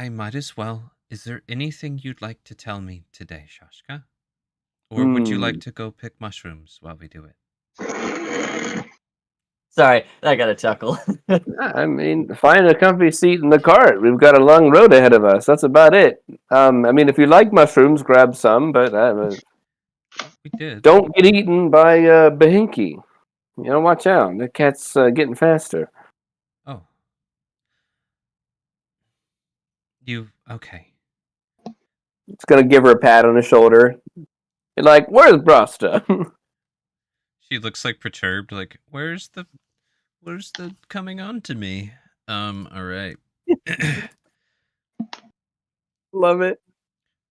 might as well. Is there anything you'd like to tell me today, Shaska? Or would you like to go pick mushrooms while we do it? Sorry, I got a chuckle. I mean, find a comfy seat in the cart. We've got a long road ahead of us. That's about it. I mean, if you like mushrooms, grab some, but we did. Don't get eaten by Bahinki. You know, watch out. The cat's getting faster. Oh. Okay. It's gonna give her a pat on the shoulder. You're like, where's Brasta? She looks like perturbed, like, where's the coming on to me? Alright. Love it.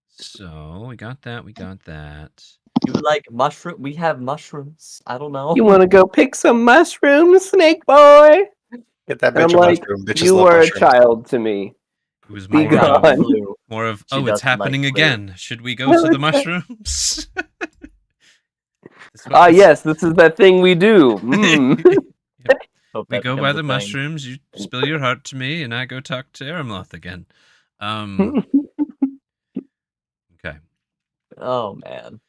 So we got that. You like mushroom? We have mushrooms. I don't know. You want to go pick some mushrooms, Snake Boy? Get that bitch a mushroom. Bitches you love were mushrooms. a child to me. It was Be gone. more of She it's happening like again. Should we go to the mushrooms? Yes, this is that thing we do. We go by the mushrooms, you spill your heart to me, and I go talk to Aramloth again. Okay. Oh, man.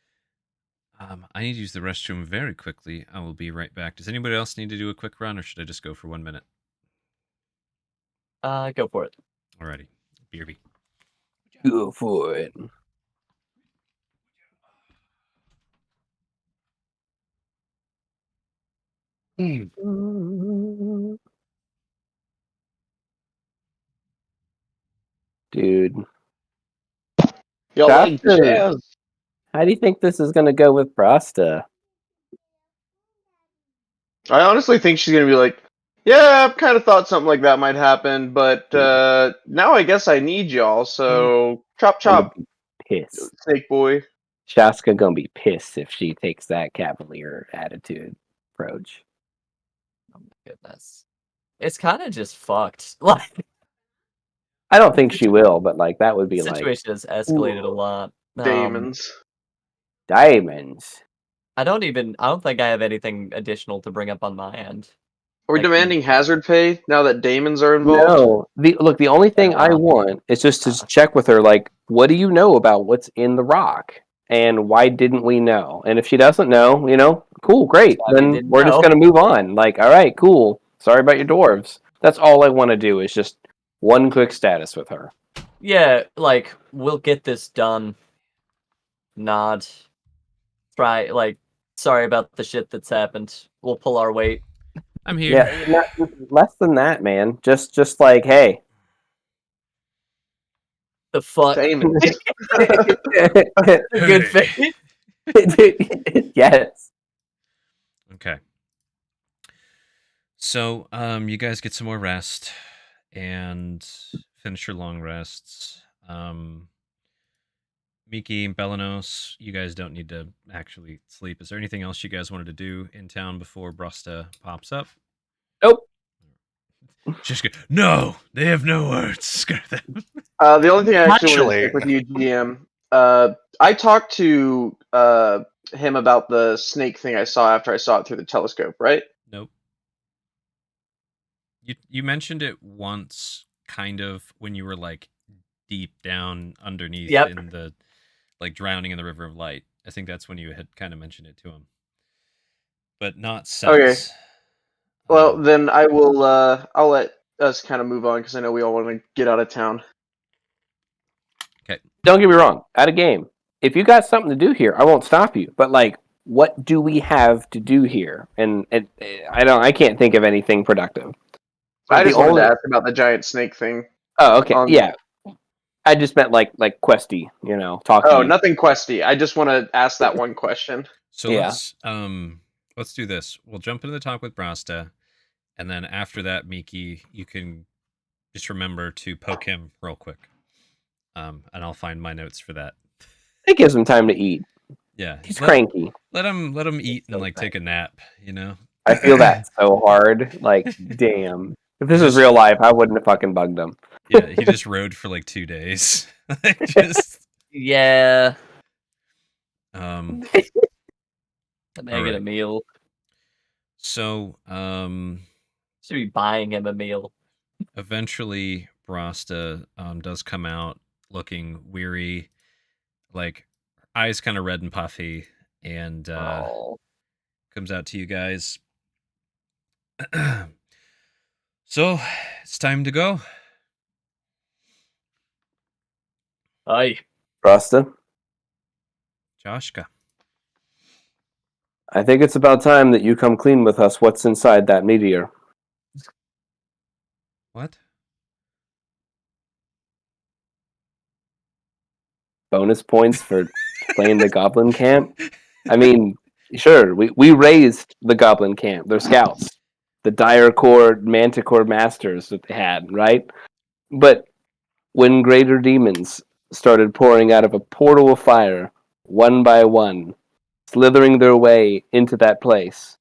I need to use the restroom very quickly. I will be right back. Does anybody else need to do a quick run, or should I just go for 1 minute? Go for it. Alrighty. BRB. Go for it. Dude. Yo, like jazz. How do you think this is going to go with Brasta? I honestly think she's going to be like, yeah, I kind of thought something like that might happen, but now I guess I need y'all, so chop chop. Pissed. Snake Boy. Shaska gonna be pissed if she takes that cavalier attitude approach. Oh my goodness. It's kind of just fucked. Like, I don't think she will, but like that would be the situation has escalated a lot. Diamonds. Diamonds. I don't think I have anything additional to bring up on my end. Are we demanding hazard pay now that Daemons are involved? No. The only thing I want is just to check with her, like, what do you know about what's in the rock? And why didn't we know? And if she doesn't know, cool, great. Then we're just going to move on. Like, all right, cool. Sorry about your dwarves. That's all I want to do is just one quick status with her. Yeah, like, we'll get this done. Nod. Try, like, sorry about the shit that's happened. We'll pull our weight. I'm here. Yeah, less than that, man. Just like, hey. The fuck? Good faith. Yes. Okay. So, you guys get some more rest and finish your long rests. Miki and Belanos, you guys don't need to actually sleep. Is there anything else you guys wanted to do in town before Brasta pops up? Nope. Just go, no, they have no words. Screw them. The only thing I actually want to check with you, GM, I talked to him about the snake thing I saw after I saw it through the telescope, right? Nope. You mentioned it once, kind of, when you were like deep down underneath in the like drowning in the river of light. I think that's when you had kind of mentioned it to him, but not since. Okay. Well, then I will. I'll let us kind of move on because I know we all want to get out of town. Don't get me wrong. At a game, if you got something to do here, I won't stop you. But like, what do we have to do here? And I can't think of anything productive. I The just wanted only- to ask about the giant snake thing. Oh, okay. on- Yeah. I just meant like questy, talking. Oh, nothing questy. I just want to ask that one question. So Yeah. let's do this. We'll jump into the talk with Brasta, and then after that, Miki, you can just remember to poke him real quick. And I'll find my notes for that. It gives him time to eat. Yeah, He's cranky. Let him eat and So like take a nap. I feel that so hard. Like, damn. If this was real life, I wouldn't have fucking bugged him. Yeah, he just rode for like 2 days. just Yeah. um. Let me get a Alright. meal. So Should be buying him a meal. eventually Brasta does come out looking weary, like eyes kind of red and puffy, and Oh. comes out to you guys. So it's time to go. Aye. Rasta, Joshka. I think it's about time that you come clean with us what's inside that meteor. What? Bonus points for playing the goblin camp? I mean, sure, we raised the goblin camp. They're scouts. The dire core manticore masters that they had, right? But when greater demons started pouring out of a portal of fire, one by one, slithering their way into that place,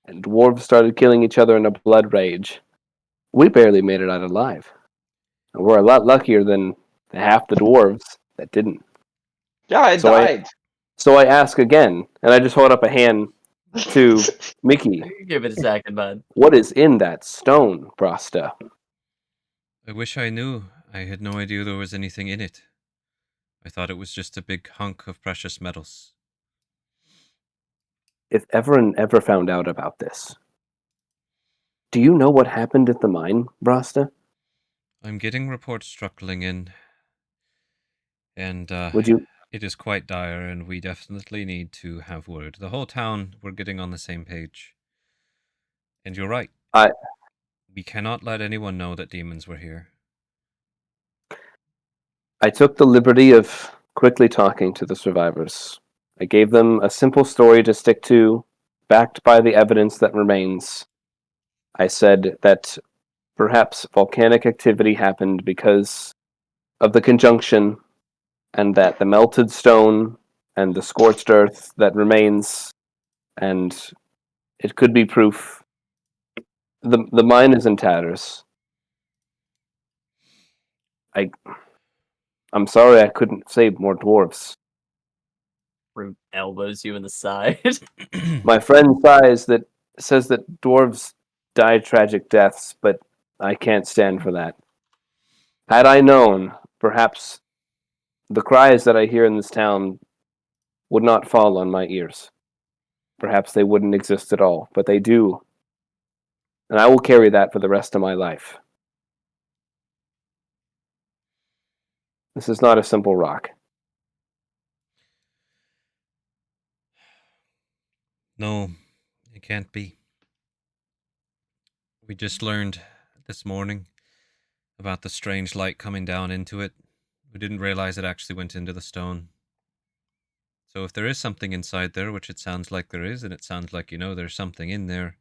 and dwarves started killing each other in a blood rage, we barely made it out alive. And we're a lot luckier than half the dwarves that didn't. Yeah, I So died. So I ask again, and I just hold up a hand to Mickey. Give it a second, man. What is in that stone, Brasta? I wish I knew. I had no idea there was anything in it. I thought it was just a big hunk of precious metals. If everyone ever found out about this, do you know what happened at the mine, Brasta? I'm getting reports trickling in, and Would you? it is quite dire, and we definitely need to have word. The whole town, we're getting on the same page. And you're right. We cannot let anyone know that demons were here. I took the liberty of quickly talking to the survivors. I gave them a simple story to stick to, backed by the evidence that remains. I said that perhaps volcanic activity happened because of the conjunction, and that the melted stone and the scorched earth that remains, and it could be proof. The mine is in tatters. I'm sorry I couldn't save more dwarves. Root elbows you in the side. My friend says that dwarves die tragic deaths, but I can't stand for that. Had I known, perhaps the cries that I hear in this town would not fall on my ears. Perhaps they wouldn't exist at all, but they do. And I will carry that for the rest of my life. This is not a simple rock. No, it can't be. We just learned this morning about the strange light coming down into it. We didn't realize it actually went into the stone. So if there is something inside there, which it sounds like there is, and it sounds like there's something in there,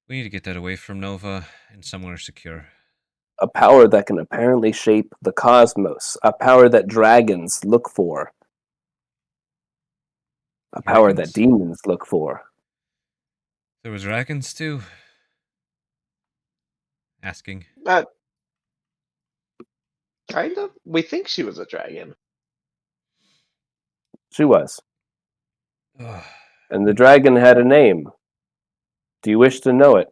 we need to get that away from Nova and somewhere secure. A power that can apparently shape the cosmos. A power that dragons look for. A power that Dragons? demons look for. There was dragons too. Asking. Kind of. We think she was a dragon. She was. Ugh. And the dragon had a name. Do you wish to know it,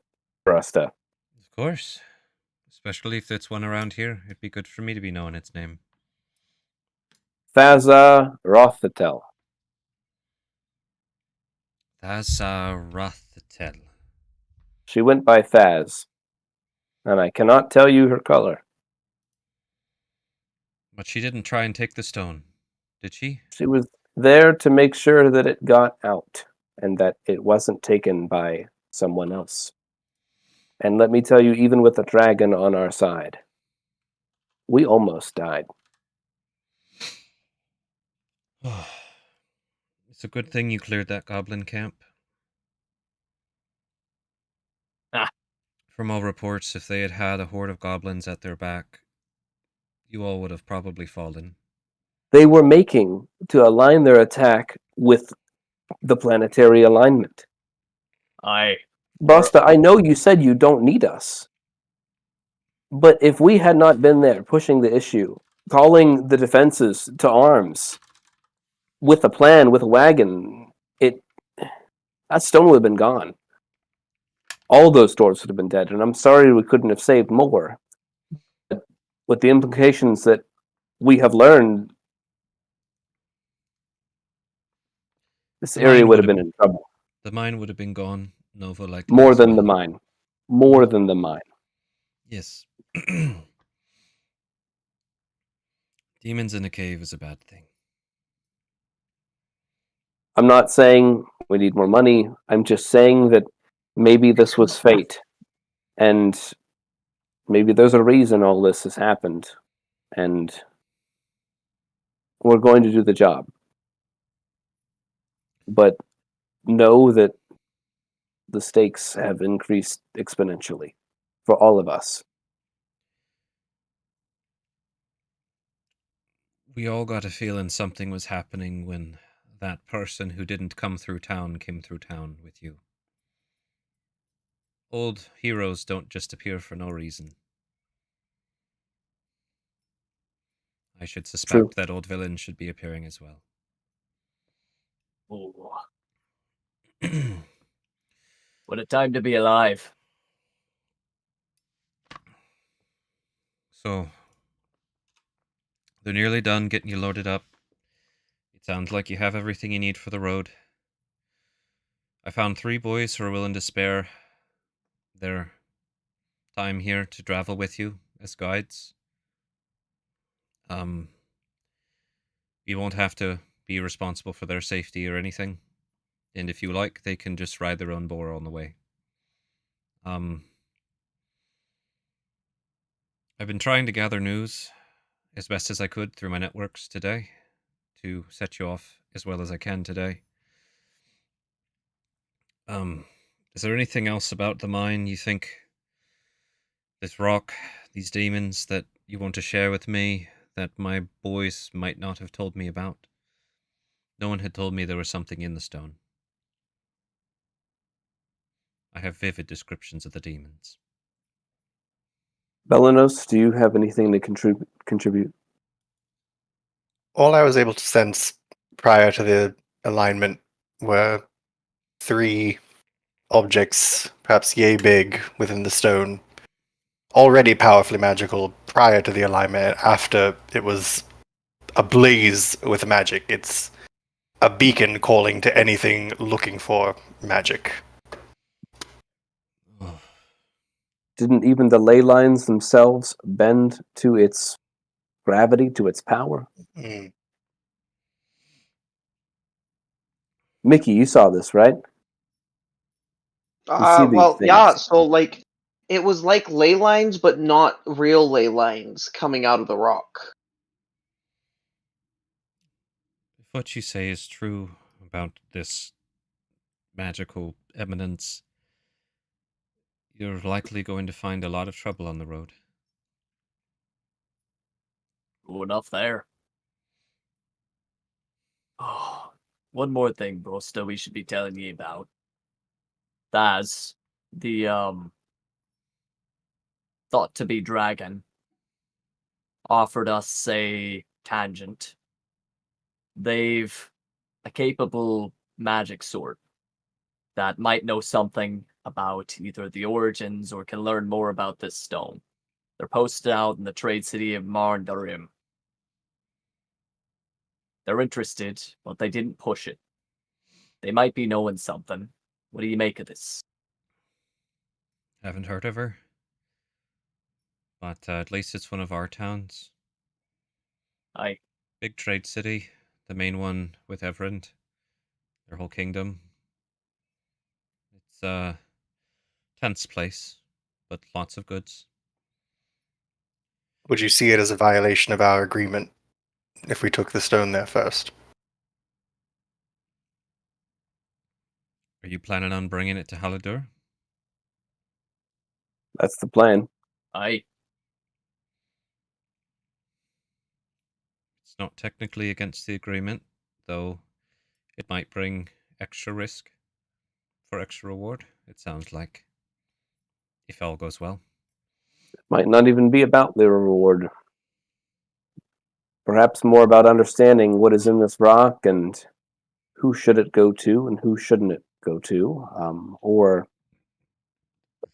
Brasta? Of course. Especially if it's one around here. It'd be good for me to be knowing its name. Thaza Rothatel. Thaza Rothatel. She went by Thaz. and I cannot tell you her color. But she didn't try and take the stone, did she? She was there to make sure that it got out and that it wasn't taken by someone else. And let me tell you, even with the dragon on our side, we almost died. It's a good thing you cleared that goblin camp. Ah. From all reports, if they had had a horde of goblins at their back, you all would have probably fallen. They were making to align their attack with the planetary alignment. Basta, I know you said you don't need us. But if we had not been there pushing the issue, calling the defenses to arms, with a plan, with a wagon, that stone would have been gone. All those doors would have been dead, and I'm sorry we couldn't have saved more. But with the implications that we have learned, this area would have been in trouble. The mine would have been gone, Nova, like More than the mine. More than the mine. Yes. Demons in a cave is a bad thing. I'm not saying we need more money. I'm just saying that maybe this was fate. And maybe there's a reason all this has happened. And we're going to do the job. But know that the stakes have increased exponentially for all of us. We all got a feeling something was happening when that person who didn't come through town came through town with you. Old heroes don't just appear for no reason. I should suspect that old villains should be appearing as well. Oh. What a time to be alive. So, they're nearly done getting you loaded up. It sounds like you have everything you need for the road. I found 3 boys who are willing to spare their time here to travel with you as guides. You won't have to be responsible for their safety or anything. And if you like, they can just ride their own boar on the way. I've been trying to gather news as best as I could through my networks today to set you off as well as I can today. Is there anything else about the mine you think, this rock, these demons, that you want to share with me that my boys might not have told me about? No one had told me there was something in the stone. I have vivid descriptions of the demons. Belenos, do you have anything to contribute? All I was able to sense prior to the alignment were 3 objects, perhaps yay big, within the stone, already powerfully magical prior to the alignment. After, it was ablaze with magic. It's a beacon calling to anything looking for magic. Didn't even the ley lines themselves bend to its gravity, to its power? Mm. Mickey, you saw this, right? Well, yeah, so, like, it was like ley lines, but not real ley lines coming out of the rock. If what you say is true about this magical eminence, you're likely going to find a lot of trouble on the road. Ooh, enough there. Oh, one more thing, Brosta, we should be telling you about. That's the thought to be dragon offered us a tangent. They've a capable magic sword that might know something about either the origins or can learn more about this stone. They're posted out in the trade city of Marndarim. They're interested, but they didn't push it. They might be knowing something. What do you make of this? Haven't heard of her? But at least it's one of our towns. Aye. Big trade city, the main one with Everend, their whole kingdom. It's a tense place, but lots of goods. Would you see it as a violation of our agreement if we took the stone there first? Are you planning on bringing it to Haladur? That's the plan. Aye. It's not technically against the agreement, though it might bring extra risk for extra reward, it sounds like. If all goes well. Might not even be about the reward. Perhaps more about understanding what is in this rock and who should it go to and who shouldn't it go to, or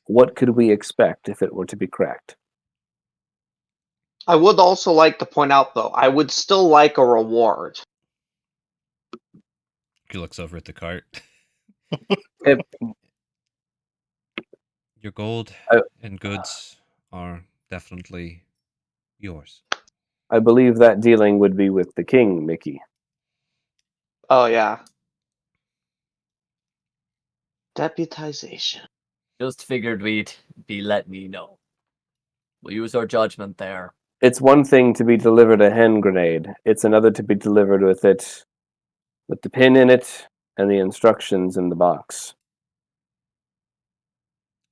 what could we expect if it were to be cracked. I would also like to point out, though, I would still like a reward. He looks over at the cart. If, Your gold and goods are definitely yours. I believe that dealing would be with the king, Mickey. Oh, yeah. Deputization. Just figured we'd be letting you know. We'll use our judgment there. It's one thing to be delivered a hand grenade. It's another to be delivered with it, with the pin in it and the instructions in the box.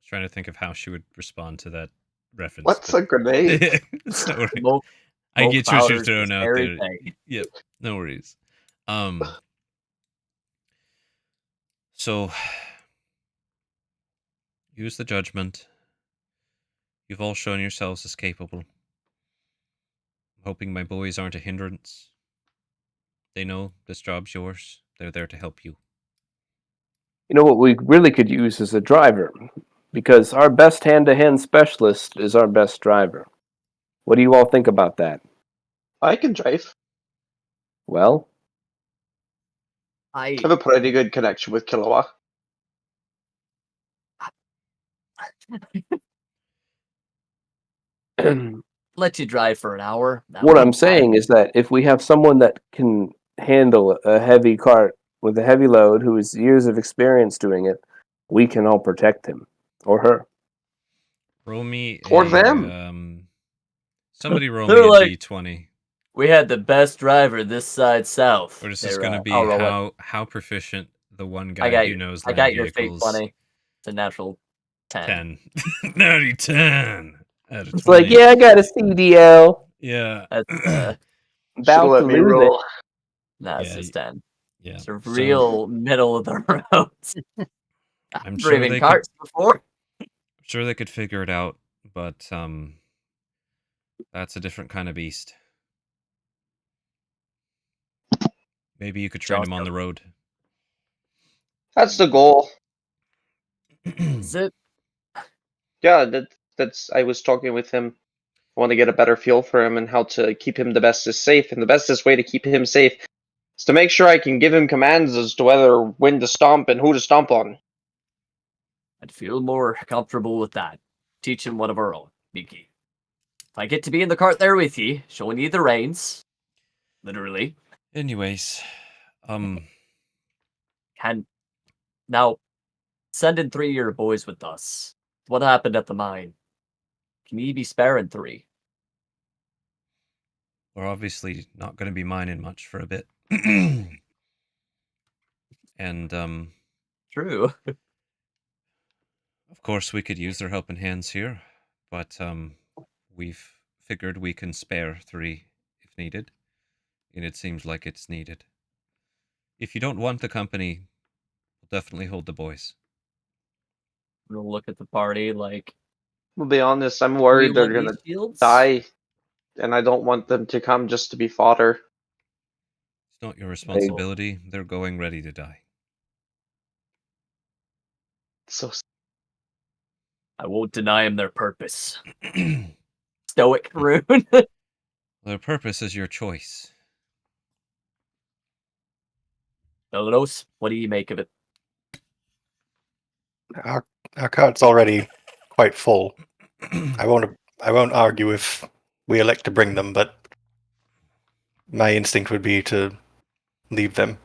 Trying to think of how she would respond to that reference. What's a grenade? It's no worries. Smoke I get what you're powders throwing is out very there. big. Yep, no worries. So use the judgment. You've all shown yourselves as capable. I'm hoping my boys aren't a hindrance. They know this job's yours. They're there to help you. You know what we really could use is a driver, because our best hand-to-hand specialist is our best driver. What do you all think about that? I can drive. Well, I have a pretty good connection with Killua. Let you drive for an hour. That what would I'm be saying is that if we have someone that can handle a heavy cart with a heavy load, who has years of experience doing it, we can all protect him or her. Roll me Or them. Somebody roll They're me a like- d20. We had the best driver this side south. Or is this going to be I'll roll it. how proficient the one guy I got who you. knows I land got your fate vehicles? 20. It's a natural 10. 10. Natty 10 out of It's 20. like, yeah, I got a CDL. Yeah. That's About to let me lose roll. no, it's Yeah, just 10. Yeah. It's a So, real middle of the road. I'm I've sure driven they carts before. sure they could figure it out, but that's a different kind of beast. Maybe you could train him on the road. That's the goal. Is it? Yeah, that's. I was talking with him. I want to get a better feel for him and how to keep him the bestest safe. And the bestest way to keep him safe is to make sure I can give him commands as to whether when to stomp and who to stomp on. I'd feel more comfortable with that. Teach him one of our own, Miki. If I get to be in the cart there with you, showing you the reins, literally, Anyways, can now send in 3 of your boys with us. What happened at the mine? Can you be sparing 3? we're obviously not going to be mining much for a bit. And True. of course we could use their helping hands here, but we've figured we can spare 3 if needed, and it seems like it's needed. If you don't want the company, we'll definitely hold the boys. We'll look at the party like, I'll be honest, I'm "Do worried you they're want gonna these shields?" die, and I don't want them to come just to be fodder. It's not your responsibility. They're going ready to die. So I won't deny them their purpose. Stoic rune. Their purpose is your choice. Belos, what do you make of it? Our cart's already quite full. I I won't argue if we elect to bring them, but my instinct would be to leave them.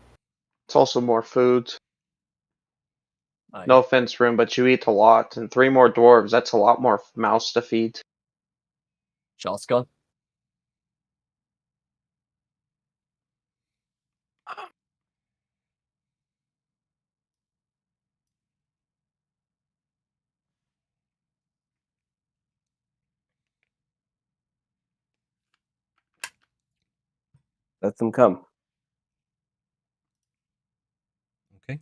It's also more food. Aye. No offense, Room, but you eat a lot, and 3 more dwarves, that's a lot more mouths to feed. Shaska? Let them come. Okay.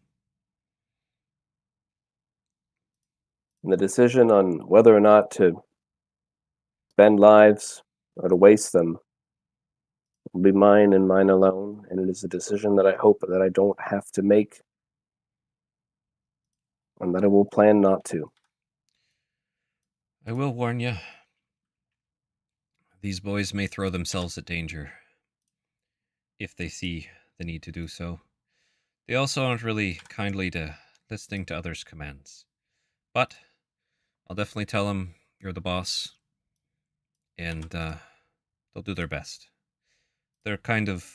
And the decision on whether or not to spend lives or to waste them will be mine and mine alone, and it is a decision that I hope that I don't have to make, and that I will plan not to. I will warn you. These boys may throw themselves at danger if they see the need to do so. They also aren't really kindly to listening to others' commands. But I'll definitely tell them you're the boss, and they'll do their best. They're kind of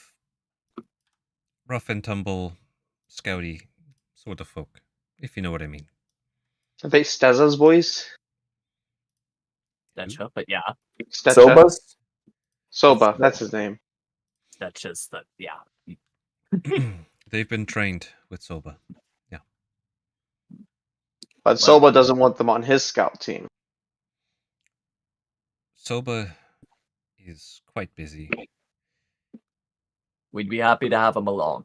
rough and tumble, scouty sort of folk, if you know what I mean. Are they Steza's boys? Stetcha, but yeah. Stecha? Sobas? Soba, that's his name. Stetcha's the, yeah. They've been trained with Soba. But Well- Soba doesn't want them on his scout team. Soba is quite busy. We'd be happy to have him along.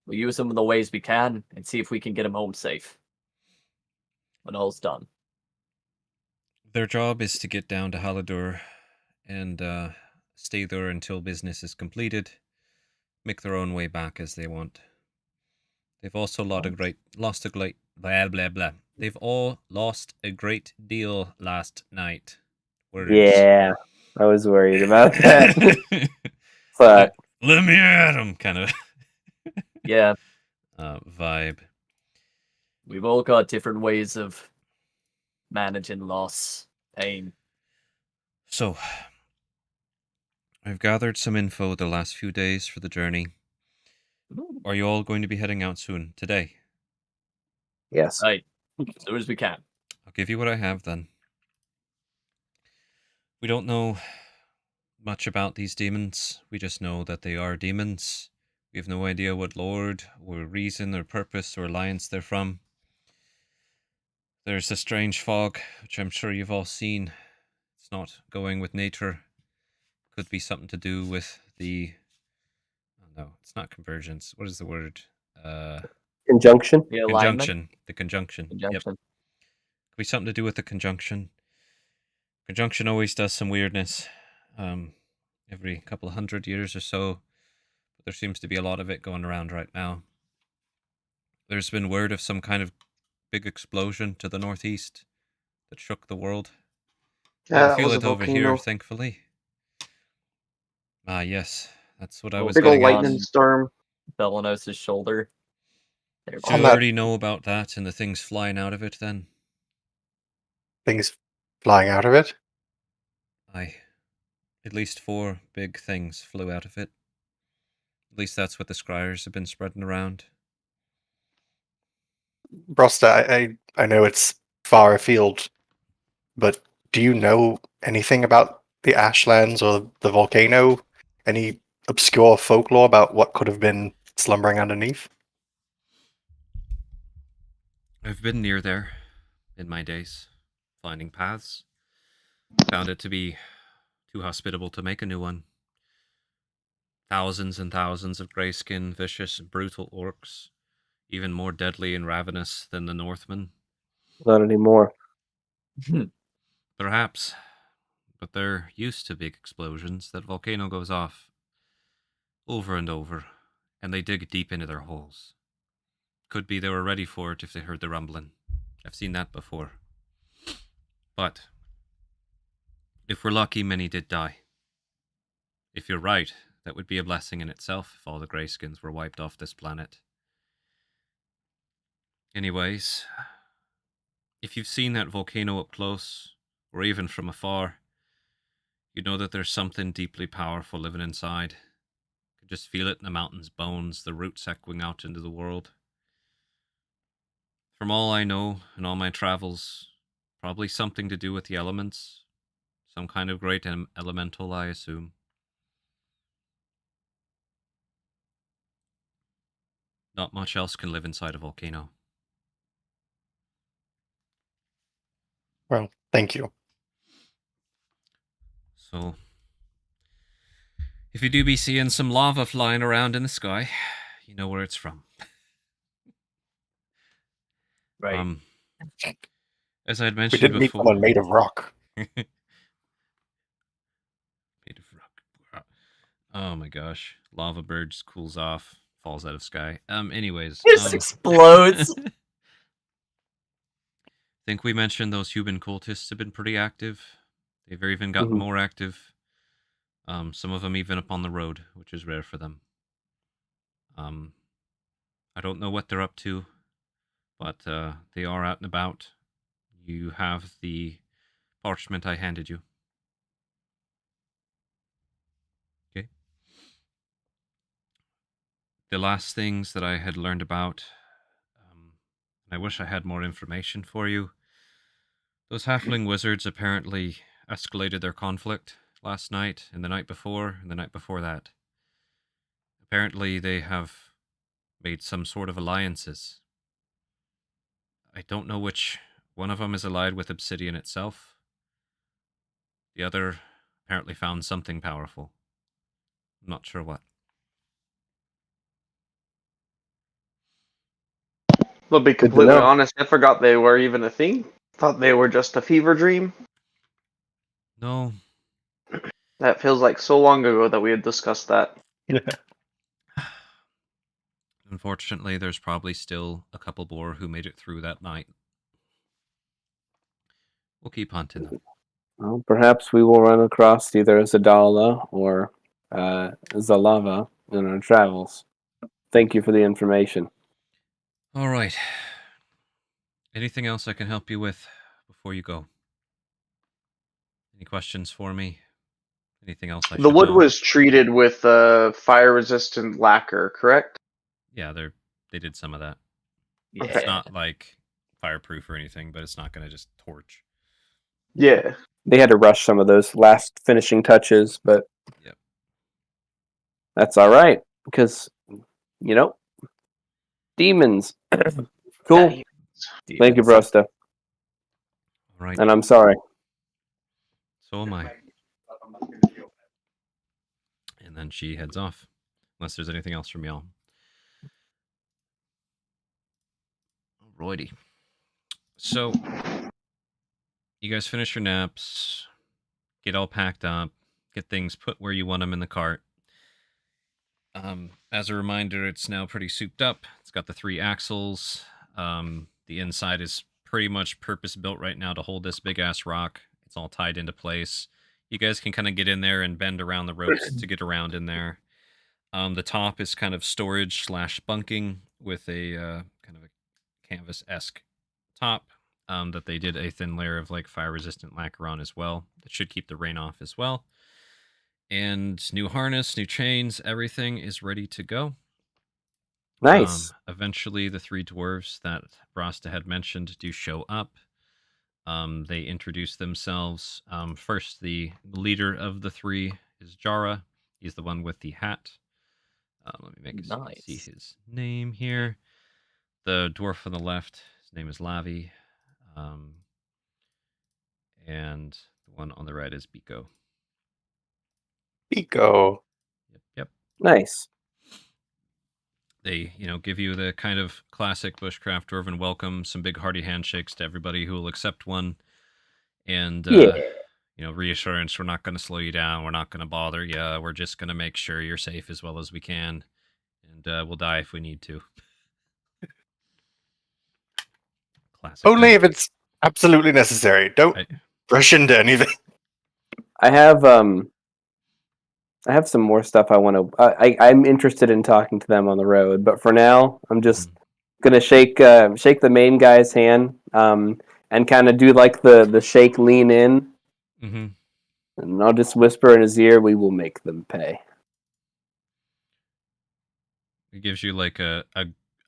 We'll use him in the ways we can and see if we can get him home safe. When all's done. Their job is to get down to Haladur and stay there until business is completed, make their own way back as they want. They've also lost a great blah blah blah. They've all lost a great deal last night. Words. Yeah, I was worried about that. But Let me at him, kind of Yeah, vibe. we've all got different ways of managing loss, pain. So, I've gathered some info the last few days for the journey. Are you all going to be heading out soon? Today? yes, Right. As soon as we can. I'll give you what I have then. We don't know much about these demons. We just know that they are demons. We have no idea what lord or reason or purpose or alliance they're from. There's a strange fog, which I'm sure you've all seen. It's not going with nature. Could be something to do with the... Oh, no, it's not convergence. What is the word? conjunction. The alignment. Conjunction. The conjunction. Yep. Conjunction. Could be something to do with the conjunction. Conjunction always does some weirdness. Every couple of 100 years or so. But there seems to be a lot of it going around right now. There's been word of some kind of big explosion to the northeast that shook the world. I Yeah, don't that feel was a it over volcano. here, thankfully. Ah, yes. That's what I was Big ol' getting at. lightning storm. Belanos' shoulder. There, Do you On that- already know about that and the things flying out of it then? Things flying out of it. Aye. At least 4 big things flew out of it. At least that's what the scryers have been spreading around. Brosta, I know it's far afield, but do you know anything about the Ashlands or the volcano? Any obscure folklore about what could have been slumbering underneath? I've been near there in my days, finding paths. Found it to be too hospitable to make a new one. Thousands and thousands of grey-skinned, vicious, brutal orcs, even more deadly and ravenous than the Northmen. Not anymore. Perhaps, but they're used to big explosions. That volcano goes off over and over, and they dig deep into their holes. Could be they were ready for it if they heard the rumbling. I've seen that before. But if we're lucky, many did die. If you're right, that would be a blessing in itself if all the greyskins were wiped off this planet. Anyways, if you've seen that volcano up close, or even from afar, you know that there's something deeply powerful living inside. You can just feel it in the mountain's bones, the roots echoing out into the world. From all I know in all my travels, probably something to do with the elements. Some kind of great elemental, I assume. Not much else can live inside a volcano. Well, thank you. So, if you do be seeing some lava flying around in the sky, you know where it's from. Right. As I had We mentioned did meet before, someone made of rock. made of rock. Oh my gosh, lava birds cools off, falls out of sky. Anyways, Just explodes. think we mentioned those human cultists have been pretty active. They've even gotten Mhm. more active. Some of them even up on the road, which is rare for them. I don't know what they're up to, but they are out and about. You have the parchment I handed you. Okay. The last things that I had learned about, I wish I had more information for you. Those halfling wizards apparently escalated their conflict last night, and the night before, and the night before that. Apparently, they have made some sort of alliances. I don't know which one of them is allied with Obsidian itself. The other apparently found something powerful. I'm not sure what. I'll be Good to completely know. honest, I forgot they were even a thing. Thought they were just a fever dream. No, That feels like so long ago that we had discussed that. unfortunately, there's probably still a couple more who made it through that night. We'll keep hunting them. Well, perhaps we will run across either Zadala or Zalava in our travels. Thank you for the information. All right. Anything else I can help you with before you go? Any questions for me? Anything else I The should wood know? was treated with fire-resistant lacquer, correct? Yeah, they did some of that. Yeah. It's not like fireproof or anything, but it's not going to just torch. Yeah. They had to rush some of those last finishing touches, but Yep. that's all right because, demons. Cool. Yeah, Thank you, Brosta. All right. And I'm sorry. So am I. And then she heads off. Unless there's anything else from y'all. Alrighty. So, you guys finish your naps, get all packed up, get things put where you want them in the cart. As a reminder, it's now pretty souped up. It's got the 3 axles. The inside is pretty much purpose-built right now to hold this big-ass rock. It's all tied into place. You guys can kind of get in there and bend around the ropes to get around in there. The top is kind of storage / bunking with a kind of a canvas-esque top that they did a thin layer of like fire-resistant lacquer on as well. That should keep the rain off as well. And new harness, new chains, everything is ready to go. Nice. Eventually, the 3 dwarves that Brosta had mentioned do show up. They introduce themselves. First, the leader of the 3 is Jara. He's the one with the hat. Let me make it so you can see his name here. The dwarf on the left, his name is Lavi. And the one on the right is Biko. Biko. Yep. Nice. They, give you the kind of classic bushcraft dwarven welcome, some big hearty handshakes to everybody who will accept one, and reassurance: we're not going to slow you down, we're not going to bother you, we're just going to make sure you're safe as well as we can, and we'll die if we need to. Classic. Only if it's absolutely necessary. Don't rush into anything. I have some more stuff I want to. I'm interested in talking to them on the road, but for now, I'm just gonna shake the main guy's hand, and and kind of do like the shake, lean in, Mm-hmm. and I'll just whisper in his ear, "We will make them pay." It gives you like a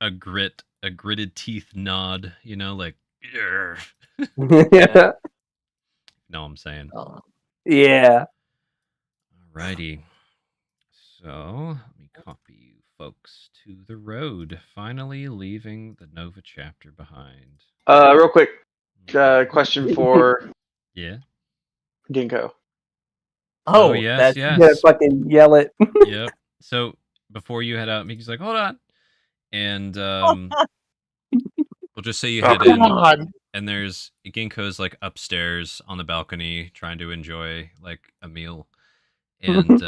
gritted teeth nod, you know, like "Grr." Yeah. No, I'm saying. Oh, Yeah. Alrighty. So let me copy you folks to the road, finally leaving the Nova chapter behind. Real quick, question for Yeah. Ginkgo. Oh oh, yes, that's Yeah, yes. fucking yell it. Yep. So before you head out, Mickey's like, hold on. And we'll just say you Oh, head come in, on. and there's Ginkgo's like upstairs on the balcony trying to enjoy like a meal. And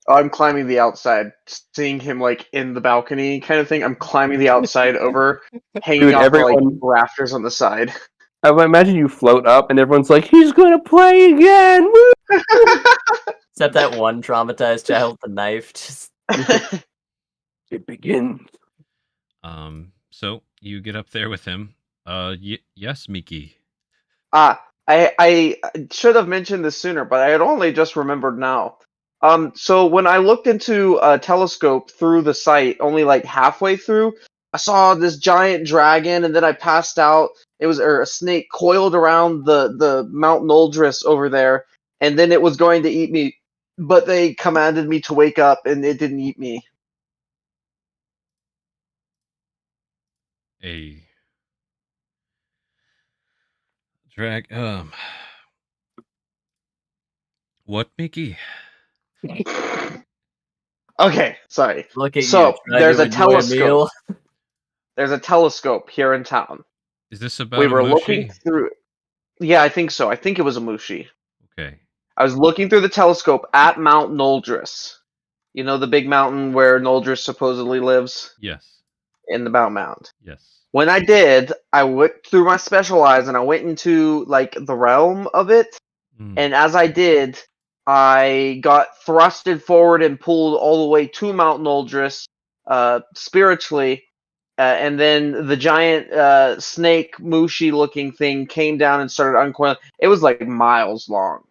I'm climbing the outside, seeing him like in the balcony kind of thing. I'm climbing the outside over, hanging Dude, off the like everyone. rafters on the side. I would imagine you float up, and everyone's like, "He's gonna play again!" Woo! except that one traumatized child with the knife. Just It begins. so you get up there with him. Yes, Mickey. I should have mentioned this sooner, but I had only just remembered now. So when I looked into a telescope through the site, only like halfway through, I saw this giant dragon, and then I passed out. It was a snake coiled around the Mount Noldris over there, and then it was going to eat me, but they commanded me to wake up, and it didn't eat me. A drag. What, Mickey? Okay, sorry. look at you So trying there's to a enjoy a telescope. meal. There's a telescope here in town. Is this We about a were looking Mushi? through. Yeah, I think so. I think it was a Mushi. Okay. I was looking through the telescope at Mount Noldris. You know the big mountain where Noldris supposedly lives Yes. in the Mound. Yes. When I did, I went through my special eyes and I went into like the realm of it. Mm. And as I did, I got thrusted forward and pulled all the way to Mount Noldris spiritually. And then the giant snake Mushi looking thing came down and started uncoiling. It was like miles long.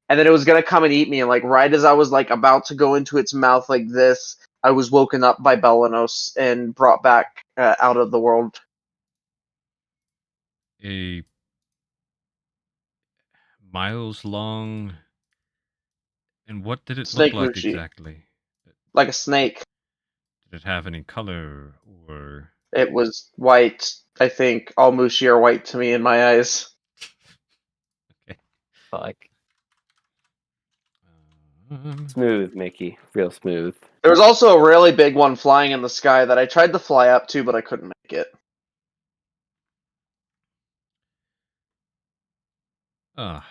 And then it was gonna come and eat me, and like right as I was like about to go into its mouth like this, I was woken up by Belenos and brought back out of the world. A miles long. And what did it look Snake like Mushi, exactly? like a snake. Did it have any color or? It was white. I think all Mushi are white to me in my eyes. Fuck. Smooth, Mickey. Real smooth. There was also a really big one flying in the sky that I tried to fly up to, but I couldn't make it. Ah.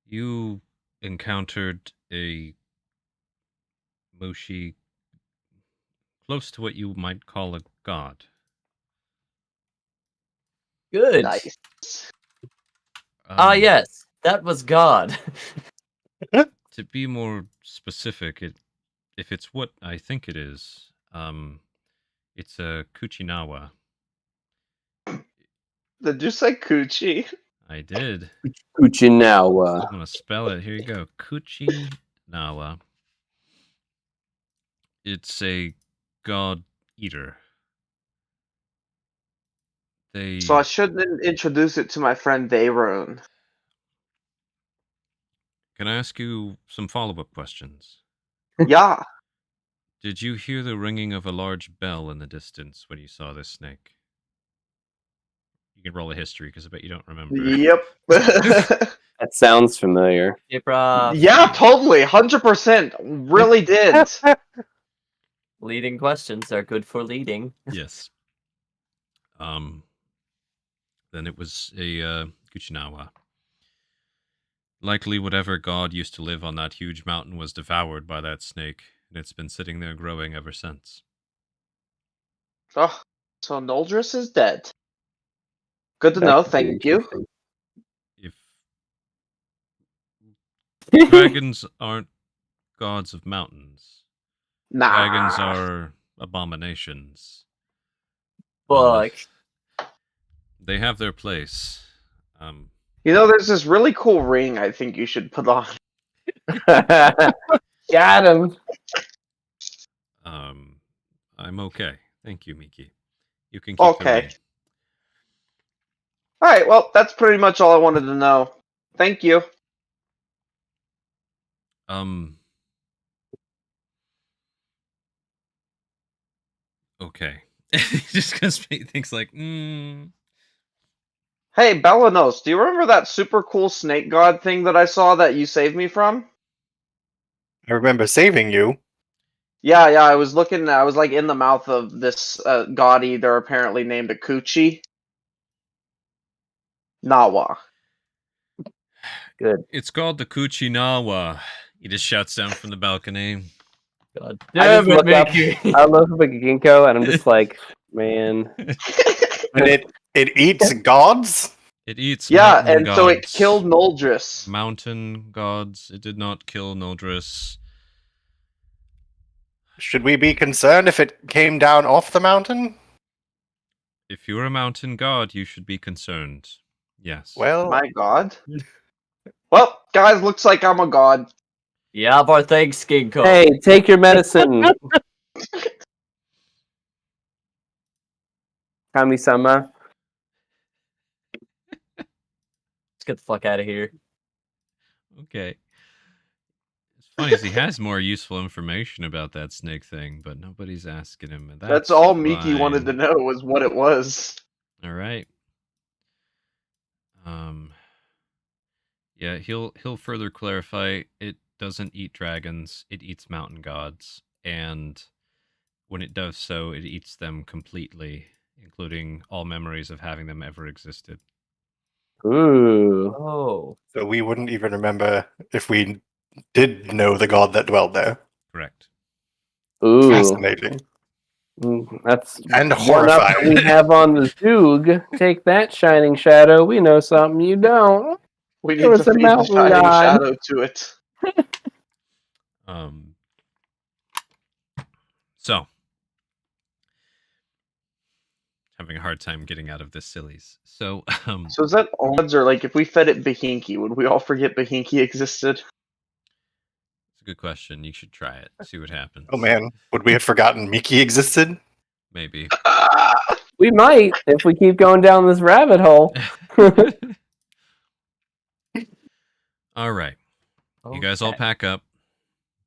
You encountered a Mushi close to what you might call a god. Good. Nice. Yes, that was God. To be more specific, if it's what I think it is, it's a Kuchinawa. Did you say coochie? I did. Uchinawa. I'm gonna spell it. Here you go. Kuchinawa. It's a god eater. They So I shouldn't introduce it to my friend Veyron. Can I ask you some follow-up questions? Yeah. Did you hear the ringing of a large bell in the distance when you saw this snake? You can roll a history because I bet you don't remember. Yep. That sounds familiar. Yeah, totally. 100%. Really did. Leading questions are good for leading. Yes. Then it was a Kuchinawa. Likely whatever god used to live on that huge mountain was devoured by that snake, and it's been sitting there growing ever since. Oh, so Noldris is dead. Good to That know. could be Thank you. If dragons aren't gods of mountains, dragons Nah. are abominations. Fuck. They have their place. You know, there's this really cool ring I think you should put on. Got him. I'm okay. Thank you, Miki. You can keep the Okay. ring. Alright, well, that's pretty much all I wanted to know. Thank you. Okay. Just because things like, Hey, Belanos, do you remember that super cool snake god thing that I saw that you saved me from? I remember saving you. Yeah, I was looking, I was like in the mouth of this gaudy, they're apparently named Akuchi. Nawa. Good. It's called the Kuchinawa. He just shouts down from the balcony. God I damn just it, look up. Mickey. I look up at Ginkgo and I'm just like, man. And it eats gods? It eats Yeah, mountain and gods. so it killed Noldris. Mountain gods. It did not kill Noldris. Should we be concerned if it came down off the mountain? If you're a mountain god, you should be concerned. Yes. Well, My god. Well, guys, looks like I'm a god. Yeah, our thanks, Skinko. Hey, take your medicine. Kami-sama. Let's get the fuck out of here. Okay. It's funny is he has more useful information about that snake thing, but nobody's asking him. And That's all Miki fine. wanted to know was what it was. All right. Yeah, he'll further clarify. It doesn't eat dragons. It eats mountain gods, and when it does so, it eats them completely, including all memories of having them ever existed. Ooh. Oh. so we wouldn't even remember if we did know the god that dwelled there. Correct. Ooh. Fascinating. That's And one up horrifying. we have on the Zoog. Take that, Shining Shadow. We know something you don't. We There need was to a feed the mountain shining god. shadow to it. So having a hard time getting out of this sillies. So So is that odds, or like if we fed it Bahinki, would we all forget Bahinki existed? it's a good question. You should try it. See what happens. Oh man, would we have forgotten Miki existed? Maybe. We might if we keep going down this rabbit hole. All right. You guys all Okay. pack up.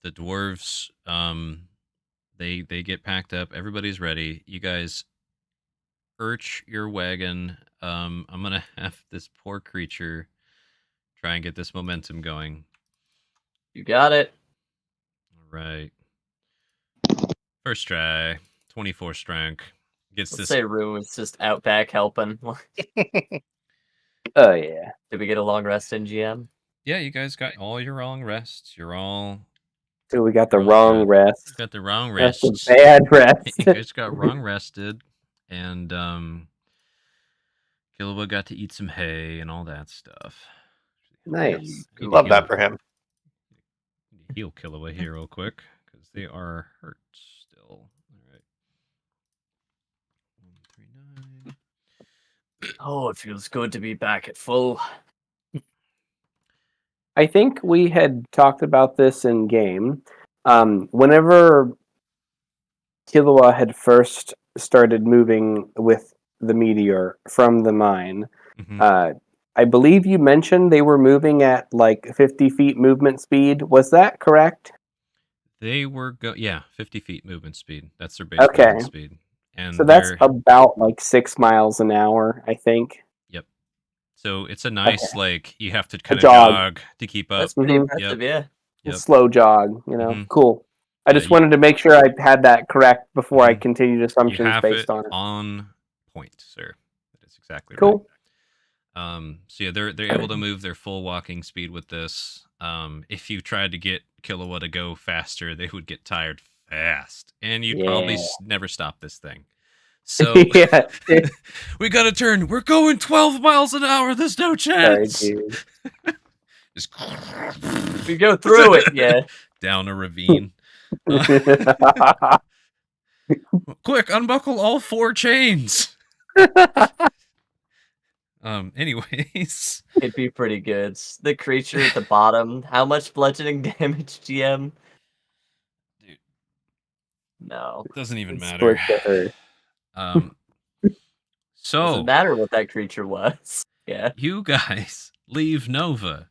The dwarves, they get packed up. Everybody's ready. You guys urge your wagon. I'm gonna have this poor creature try and get this momentum going. You got it. All right. First try. 24 strength. Gets Let's this. say Rue is just out back helping. Oh yeah. Did we get a long rest in GM? Yeah, you guys got all your wrong rests. You're all Dude, we got the You're all wrong good. rest. got the wrong That's rests. a bad rest. You guys got wrong rested, and Killua got to eat some hay and all that stuff. Nice. I need to Love heal- that for him. need to heal Killua here real quick because they are hurt still. All right. 139. Oh, it feels good to be back at full. I think we had talked about this in game. Whenever Killua had first started moving with the meteor from the mine, Mhm. I believe you mentioned they were moving at like 50 feet movement speed. Was that correct? They were 50 feet movement speed. That's their base Okay. movement speed. And So that's they're- about like 6 miles an hour, I think. so it's a nice like you have to kind of jog. jog to keep up. That's pretty Mhm. impressive, yeah. Yep. Slow jog, you know. Mhm. Cool. I Yeah, just wanted to make sure I had that correct before I Mhm. continued You assumptions have based it on it. on point, sir. That is exactly right. Cool. So yeah, they're able to move their full walking speed with this. If you tried to get Killua to go faster, they would get tired fast, and you'd probably Yeah. never stop this thing. So Yeah. we got to turn. We're going 12 miles an hour. There's no Sorry, chance. dude. Just We go through it, yeah. down a ravine. Quick, unbuckle all 4 chains. Anyways. It'd be pretty good. The creature at the bottom. How much bludgeoning damage, GM? Dude, No. it doesn't even It's matter. split to her. Um, Doesn't so, matter what that creature was. Yeah. you guys leave Nova.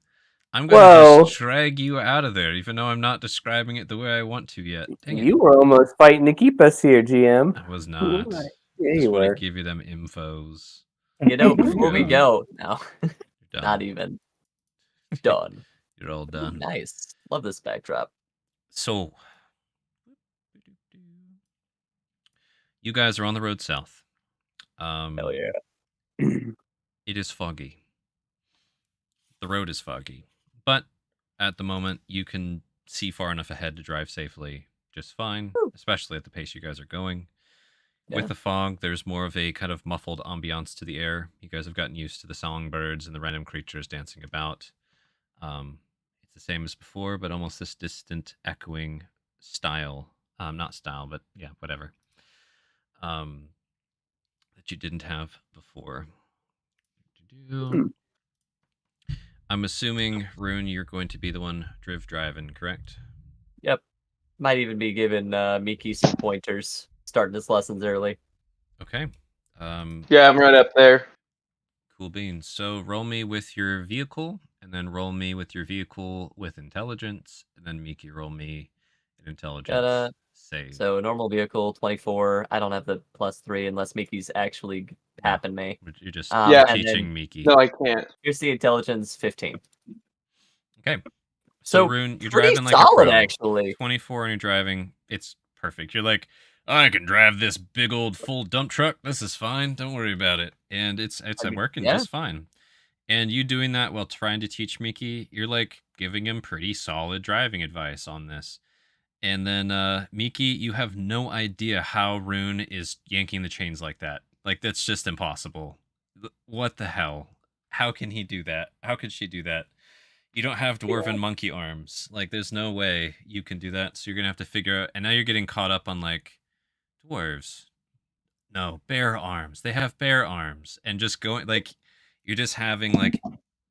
I'm gonna Whoa. just drag you out of there, even though I'm not describing it the way I want to yet. Dang it. You were almost fighting to keep us here, GM. I was not. Yeah, Just you want to were. give you them infos. Before we go, no, You're done. not even. Done. You're all Ooh, done. nice. Love this backdrop. So, you guys are on the road south. Hell yeah. It is foggy. The road is foggy. But at the moment, you can see far enough ahead to drive safely just fine, especially at the pace you guys are going. Yeah. With the fog, there's more of a kind of muffled ambiance to the air. You guys have gotten used to the songbirds and the random creatures dancing about. It's the same as before, but almost this distant, echoing style. Not style, but yeah, whatever. That you didn't have before. I'm assuming, Rune, you're going to be the one driving, correct? Yep. Might even be giving Miki some pointers. Starting his lessons early. Okay. Yeah, I'm right up there. Cool beans. So roll me with your vehicle, and then roll me with your vehicle with intelligence, and then Miki roll me an intelligence save. So normal vehicle 24. I don't have the +3 unless Miki's actually tapping me. You're just Yeah. teaching Miki. No, I can't. Here's the intelligence 15. Okay. So Rune, you're pretty driving like solid, a pro. actually. 24 and you're driving. It's perfect. You're like, I can drive this big old full dump truck. This is fine. Don't worry about it. And it's working just fine. And you doing that while trying to teach Miki, you're like giving him pretty solid driving advice on this. And then Miki, you have no idea how Rune is yanking the chains like that. Like, that's just impossible. What the hell? How can he do that? How could she do that? You don't have dwarven monkey arms. Like, there's no way you can do that. So you're gonna have to figure out. And now you're getting caught up on like dwarves. No, bear arms. They have bear arms, and just going like you're just having like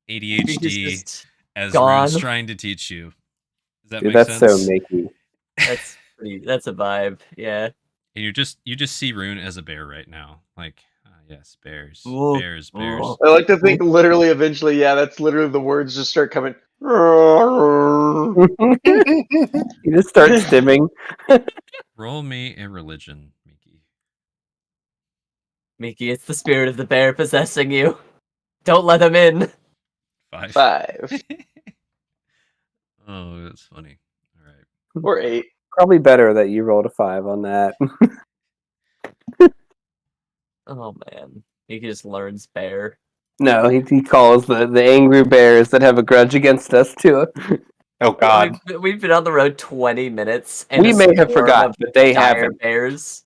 ADHD as Rune's trying to teach you. Does that Dude, make that's sense? so Mickey. That's a vibe. Yeah. And you just see Rune as a bear right now. Like, yes, bears, Ooh. bears. Ooh. I like to think literally eventually, yeah, that's literally the words just start coming. You just start stimming. Roll me a religion, Miki. Miki, it's the spirit of the bear possessing you. Don't let him in. 5. Oh, that's funny. All right. Or 8. Probably better that you rolled a 5 on that. Oh man, Miki just learns bear. No, he calls the angry bears that have a grudge against us too. Oh God. We've been on the road 20 minutes. And We may have forgotten, but they haven't. Bears.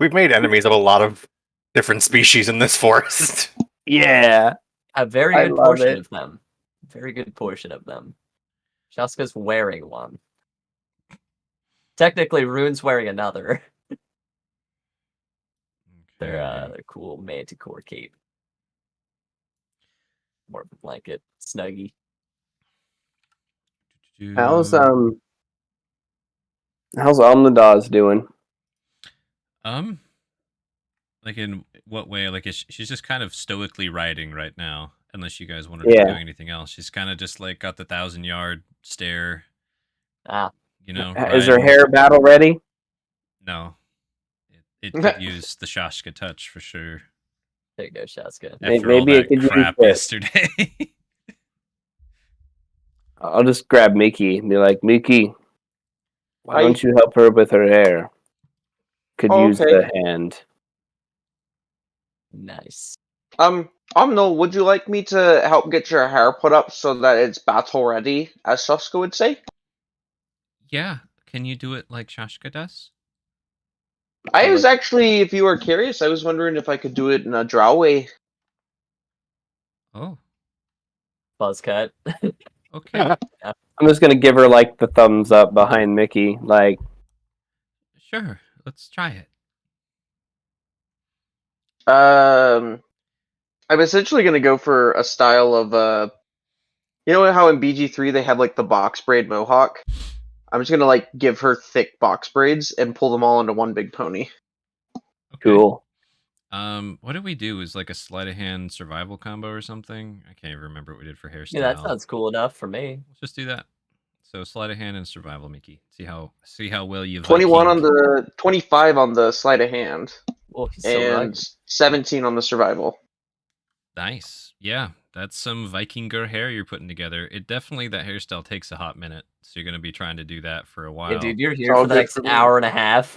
We've made enemies of a lot of different species in this forest. Yeah. A very I good love portion it. of them. Very good portion of them. Shaska's wearing one. Technically, Rune's wearing another. They're cool manticore cape. More of a blanket, snuggie. How's Omnidaz doing? Like in what way? Like she's just kind of stoically riding right now, unless you guys want her to be doing anything else. She's kind of just like got the 1,000-yard stare. You know, is her hair battle ready? No, it could use the Shashka touch for sure. There you go, Shaska. After Maybe all it could that crap use yesterday. I'll just grab Mickey and be like, Mickey, why don't you help her with her hair? Could use the hand. Nice. No, would you like me to help get your hair put up so that it's battle ready, as Shaska would say? Yeah, can you do it like Shashka does? I was actually, if you were curious, I was wondering if I could do it in a drow way. Oh. Buzz cut. Okay. Yeah. I'm just gonna give her like the thumbs up behind Mickey, like. Sure, let's try it. I'm essentially gonna go for a style of you know how in BG3 they have like the box braid mohawk? I'm just gonna like give her thick box braids and pull them all into one big pony. Okay. Cool. What did we do? Is like a sleight of hand survival combo or something? I can't even remember what we did for hairstyle. Yeah, that sounds cool enough for me. Let's just do that. So sleight of hand and survival, Mickey. See how well you 21 on Viking. the 25 on the sleight of hand, Oh, he's so right. and 17 on the survival. Nice. Yeah, that's some Vikinger hair you're putting together. It definitely, that hairstyle takes a hot minute, so you're gonna be trying to do that for a while. Yeah, dude, you're here all for the good next for me. hour and a half.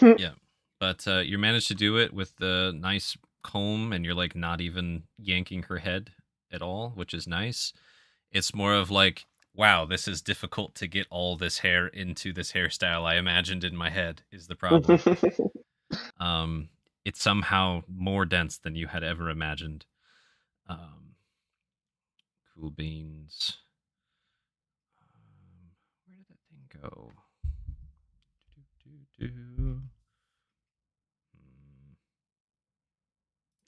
Yeah, but you managed to do it with the nice comb, and you're like not even yanking her head at all, which is nice. It's more of like, wow, this is difficult to get all this hair into this hairstyle I imagined in my head is the problem. It's somehow more dense than you had ever imagined. Cool beans. Where did that thing go?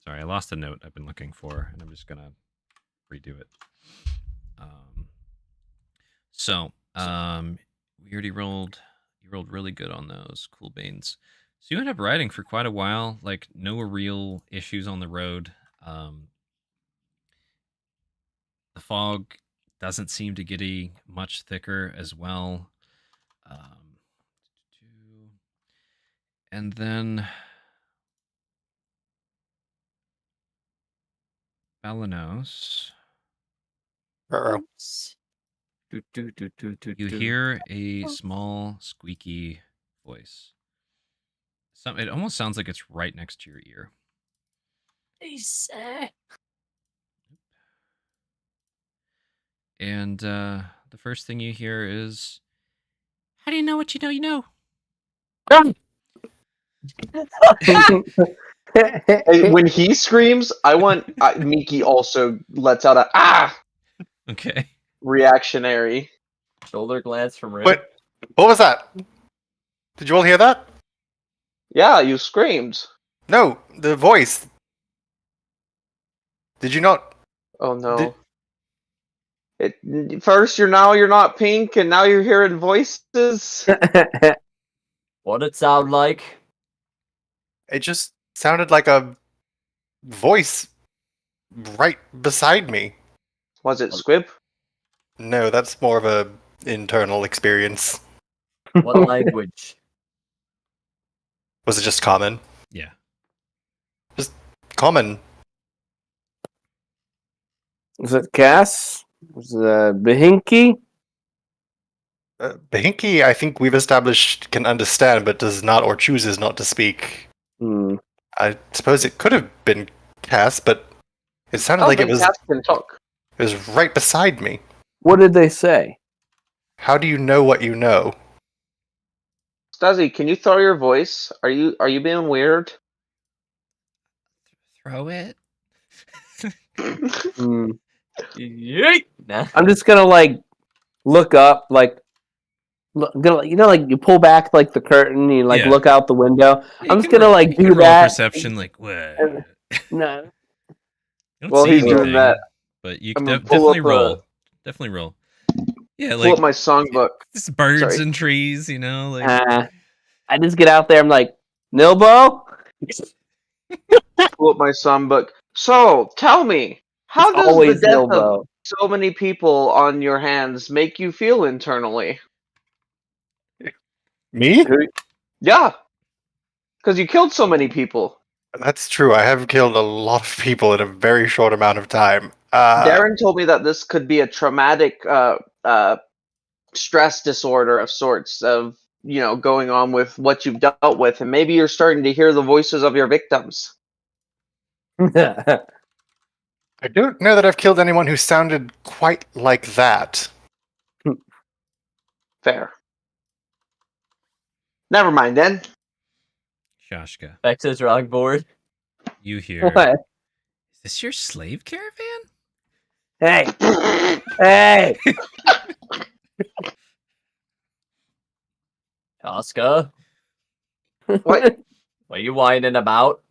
Sorry, I lost a note I've been looking for, and I'm just gonna redo it. We already rolled. You rolled really good on those cool beans. So you end up riding for quite a while, like no real issues on the road. The fog doesn't seem to get much thicker as well. And then Balanos, Uh-oh. you hear a small squeaky voice. It almost sounds like it's right next to your ear. And the first thing you hear is, "How do you know what you know you know?" And when he screams, I want Miki also lets out a ah Okay. reactionary. Shoulder glance from Rick. Wait, what was that? Did you all hear that? Yeah, you screamed. No, the voice. Did you not? Oh no. First you're not pink, and now you're hearing voices. What'd it sound like? It just sounded like a voice right beside me. Was it Squib? No, that's more of a internal experience. What language? Was it just common? Yeah. Just common. Is it Cass? Is it Behinky? Behinky, I think we've established can understand, but does not or chooses not to speak. I suppose it could have been Cass, but it sounded like it was. Cass can talk. It was right beside me. What did they say? How do you know what you know? Stuzzy, can you throw your voice? Are you being weird? Throw it. Yeet! Nah. I'm just gonna like look up, like like you pull back like the curtain, you like Yeah. look out the window. Yeah, I'm just gonna like do roll that. perception, like what? No. You don't While see he's doing anything, that, but you I'm can gonna pull definitely up, roll. Definitely roll. Yeah, pull like up my songbook. just birds Sorry. and trees, you know, like I just get out there. I'm like, Nilbo. Pull up my songbook. So, tell me, how It's does the always death of Nilbo. so many people on your hands make you feel internally? Me? Yeah, because you killed so many people. That's true. I have killed a lot of people in a very short amount of time. Darren told me that this could be a traumatic stress disorder of sorts of, going on with what you've dealt with, and maybe you're starting to hear the voices of your victims. I don't know that I've killed anyone who sounded quite like that. Fair. Never mind then. Shashka. Back to the drawing board. You hear? What? Is this your slave caravan? Hey, hey! Oscar, What? what are you whining about?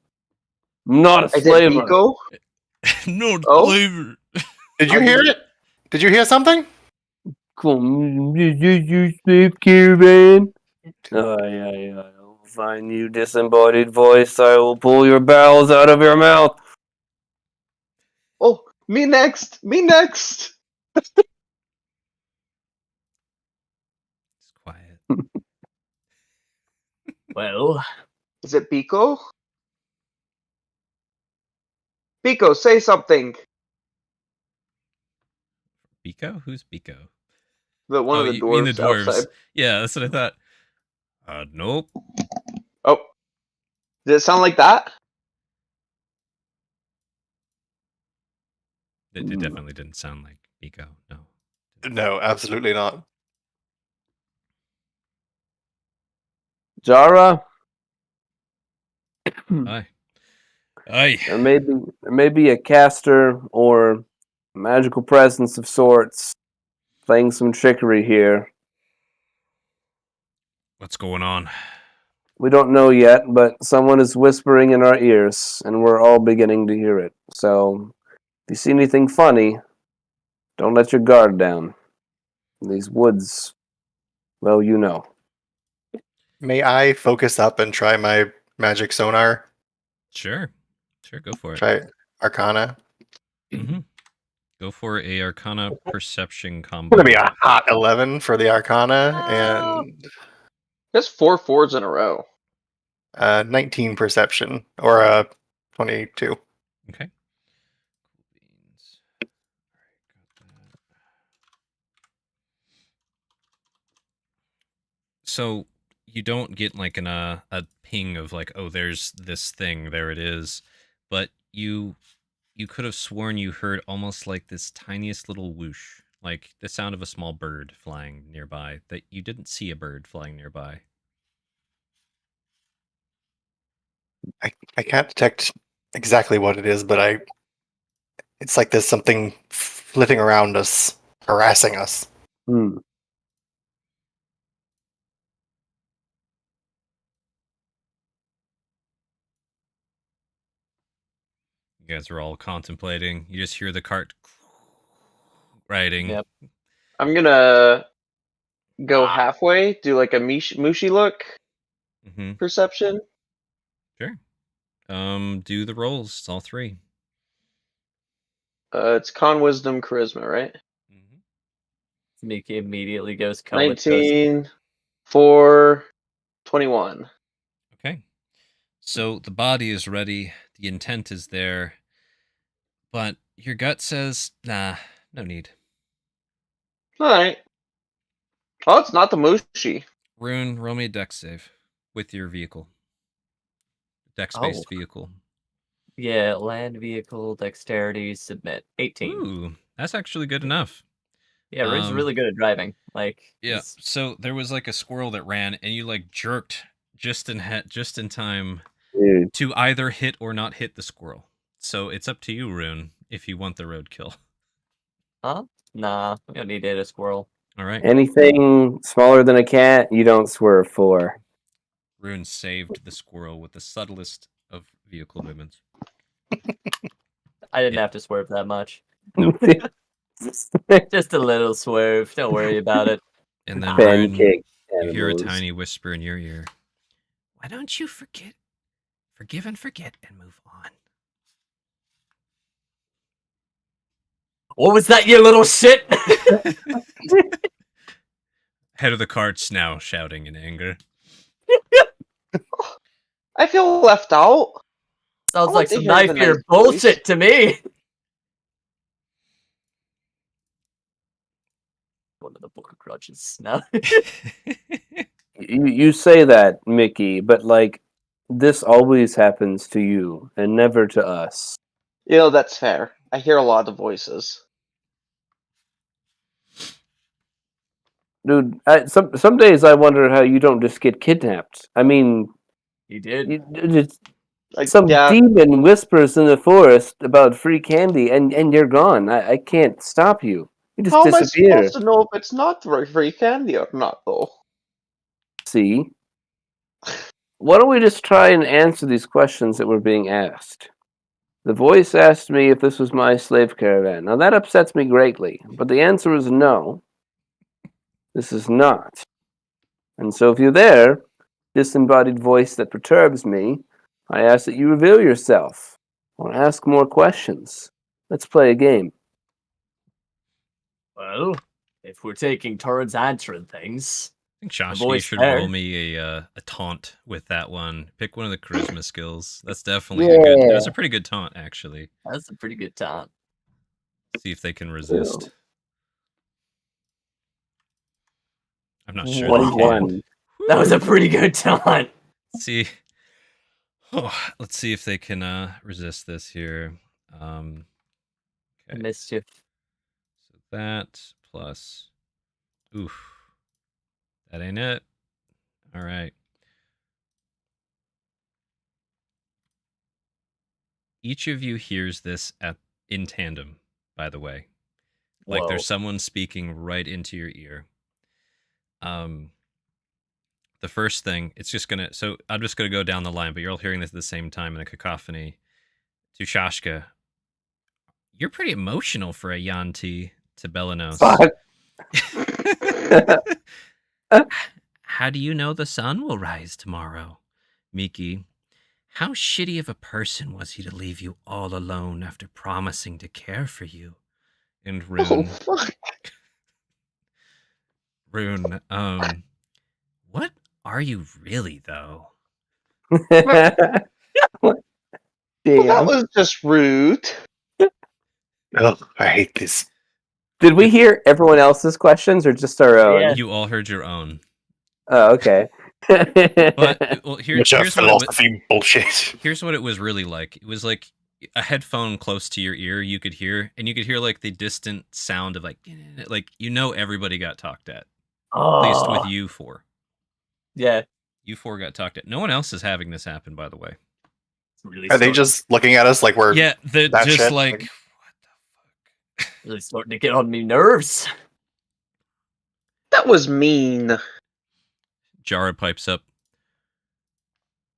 I'm not a Is it slave. Nico? No Oh? flavor. Did you hear it? Did you hear something? You sleep, caravan? I'll find you, disembodied voice. I will pull your bowels out of your mouth. Oh, me next! Me next! It's quiet. Well, Is it Pico? Pico, say something! Biko? Who's Biko? One Oh, of the you mean the dwarves outside. dwarves? Yeah, that's what I thought. Nope. Oh. Did it sound like that? It definitely didn't sound like Biko. No. No, absolutely not. Jara, Aye. Aye. there may be a caster or a magical presence of sorts playing some trickery here. What's going on? We don't know yet, but someone is whispering in our ears, and we're all beginning to hear it. So, if you see anything funny, don't let your guard down. These woods, well, you know. May I focus up and try my magic sonar? Sure. Sure, go for it. Try Arcana. Mm-hmm. Go for a Arcana perception combo. It's gonna be a hot 11 for the Arcana and That's 4 4s in a row. 19 perception or 22. Okay. Beans. All right, got that. So you don't get like a ping of like, oh, there's this thing, there it is, but you could have sworn you heard almost like this tiniest little whoosh, like the sound of a small bird flying nearby. That you didn't see a bird flying nearby. I can't detect exactly what it is, but it's like there's something flitting around us, harassing us. Hmm. You guys are all contemplating. You just hear the cart riding. Yep. I'm gonna go halfway, do like a mushy look Mm-hmm. perception. Sure. Do the rolls, all three. It's con, wisdom, charisma, right? Mm-hmm. Mickey immediately goes comatose. 19, 4, 21. Okay. So the body is ready, the intent is there, but your gut says, nah, no need. Alright. Oh, it's not the mushy. Rune, roll me a dex save with your vehicle. Dex-based vehicle. Yeah, land vehicle, dexterity, submit. 18. Ooh, that's actually good enough. Yeah, Rune's really good at driving. Like, Yeah, so there was like a squirrel that ran, and you like jerked just in time Dude. to either hit or not hit the squirrel. So it's up to you, Rune, if you want the roadkill. Huh? Nah, we don't need to hit a squirrel. All right. Anything smaller than a cat, you don't swerve for. Rune saved the squirrel with the subtlest of vehicle movements. I didn't Yeah. have to swerve that much. Nope. Just a little swerve. Don't worry about it. And then Rune, Pancake you hear a animals. tiny whisper in your ear. Why don't you forgive and forget and move on? What was that, you little shit? Head of the cart's now shouting in anger. I feel left out. Sounds I like want to some hear knife the here nice bullshit to me. One of the book of grudges. No. You say that, Mickey, but like this always happens to you and never to us. You know, that's fair. I hear a lot of voices. Dude, some days I wonder how you don't just get kidnapped. I mean, You did. some Yeah, demon whispers in the forest about free candy, and you're gone. I can't stop you. You just how am I disappear. supposed to know if it's not free candy or not, though? See? Why don't we just try and answer these questions that we're being asked? The voice asked me if this was my slave caravan. Now that upsets me greatly, but the answer is no. This is not. And so if you're there, disembodied voice that perturbs me, I ask that you reveal yourself. Or ask more questions. Let's play a game. Well, if we're taking turns answering things, I think Josh, you voice should there. roll me a taunt with that one. Pick one of the charisma skills. That's definitely a good. It was a pretty good taunt, actually. that's a pretty good taunt. See if they can resist. I'm not sure. Wow. They can. 21. That was a pretty good taunt. See. Oh, let's see if they can resist this here. Okay. Mischief. So that plus. Oof. That ain't it. All right. Each of you hears this in tandem, by the way. Like Whoa. there's someone speaking right into your ear. The first thing, I'm just gonna go down the line, but you're all hearing this at the same time in a cacophony. To Shashka, you're pretty emotional for a Yanti. To Belanos. Fuck. How do you know the sun will rise tomorrow? Miki, how shitty of a person was he to leave you all alone after promising to care for you? And Rune, Oh, fuck. Rune, what are you really, though? Well, that Damn. was just rude. Oh, I hate this. Did we hear everyone else's questions or just our own? Yeah. You all heard your own. Oh, okay. But well, Much of philosophy bullshit. Here's what it was really like. It was like a headphone close to your ear. You could hear, and you could hear like the distant sound of like everybody got talked at. At least with you four. Yeah. You four got talked at. No one else is having this happen, by the way. It's really Are they starting- just looking at us like we're they're that just shit? like, what the fuck? really starting to get on me nerves? That was mean. Jara pipes up.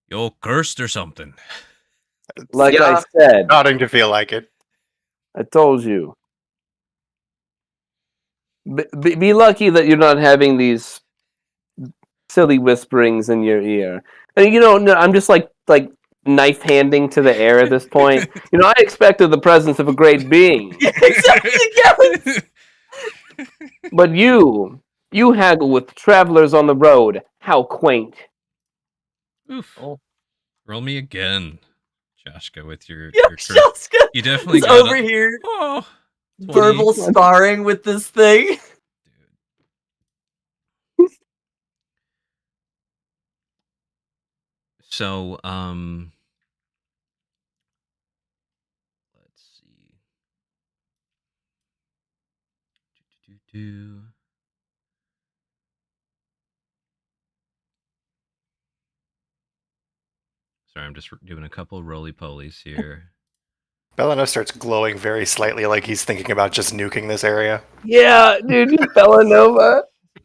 You all cursed or something? Like Yeah. I said, starting to feel like it? I told you. Be lucky that you're not having these silly whisperings in your ear. And no, I'm just like knife handing to the air at this point. I expected the presence of a great being, Yeah, exactly. Yes. but you haggle with travelers on the road. How quaint. Oof. Oh. Roll me again, Joshka, with your. Yeah, your Shaska you definitely is got over here Oh, 20. verbal sparring with this thing. So, let's see. Sorry, I'm just doing a couple roly-polies here. Belano starts glowing very slightly, like he's thinking about just nuking this area. Yeah, dude, you Bellanova.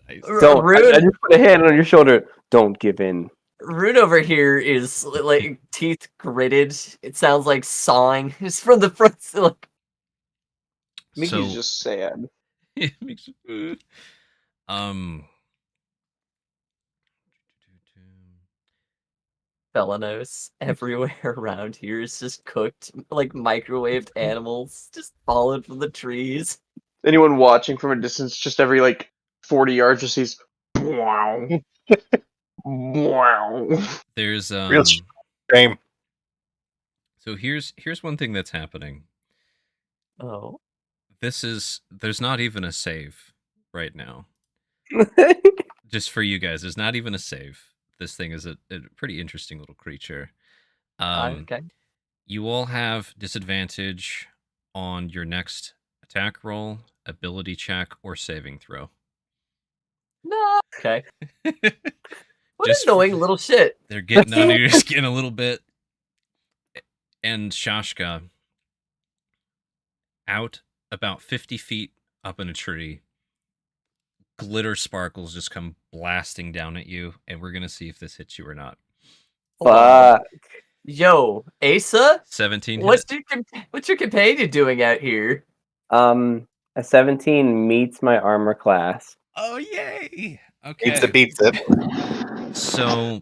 Nice. Don't. Rude. I just put a hand on your shoulder. Don't give in. Rune over here is like teeth gritted. It sounds like sawing. It's from the front. Like, Mickey's So, just sad. it makes Belanos everywhere around here is just cooked, like microwaved animals, just falling from the trees. Anyone watching from a distance, just every 40 yards, just sees. Wow. Wow. There's Real shame. So here's one thing that's happening. Oh. There's not even a save right now. Just for you guys, there's not even a save. This thing is a pretty interesting little creature. Okay. You all have disadvantage on your next attack roll, ability check, or saving throw. No. Okay. What Just annoying little shit. They're getting under your skin a little bit. And Shashka, out about 50 feet up in a tree, glitter sparkles just come blasting down at you, and we're going to see if this hits you or not. Hold on. Fuck. Yo, Asa, 17 hit. what's your companion doing out here? A 17 meets my armor class. Oh, yay! Beats Okay. it, beats it. So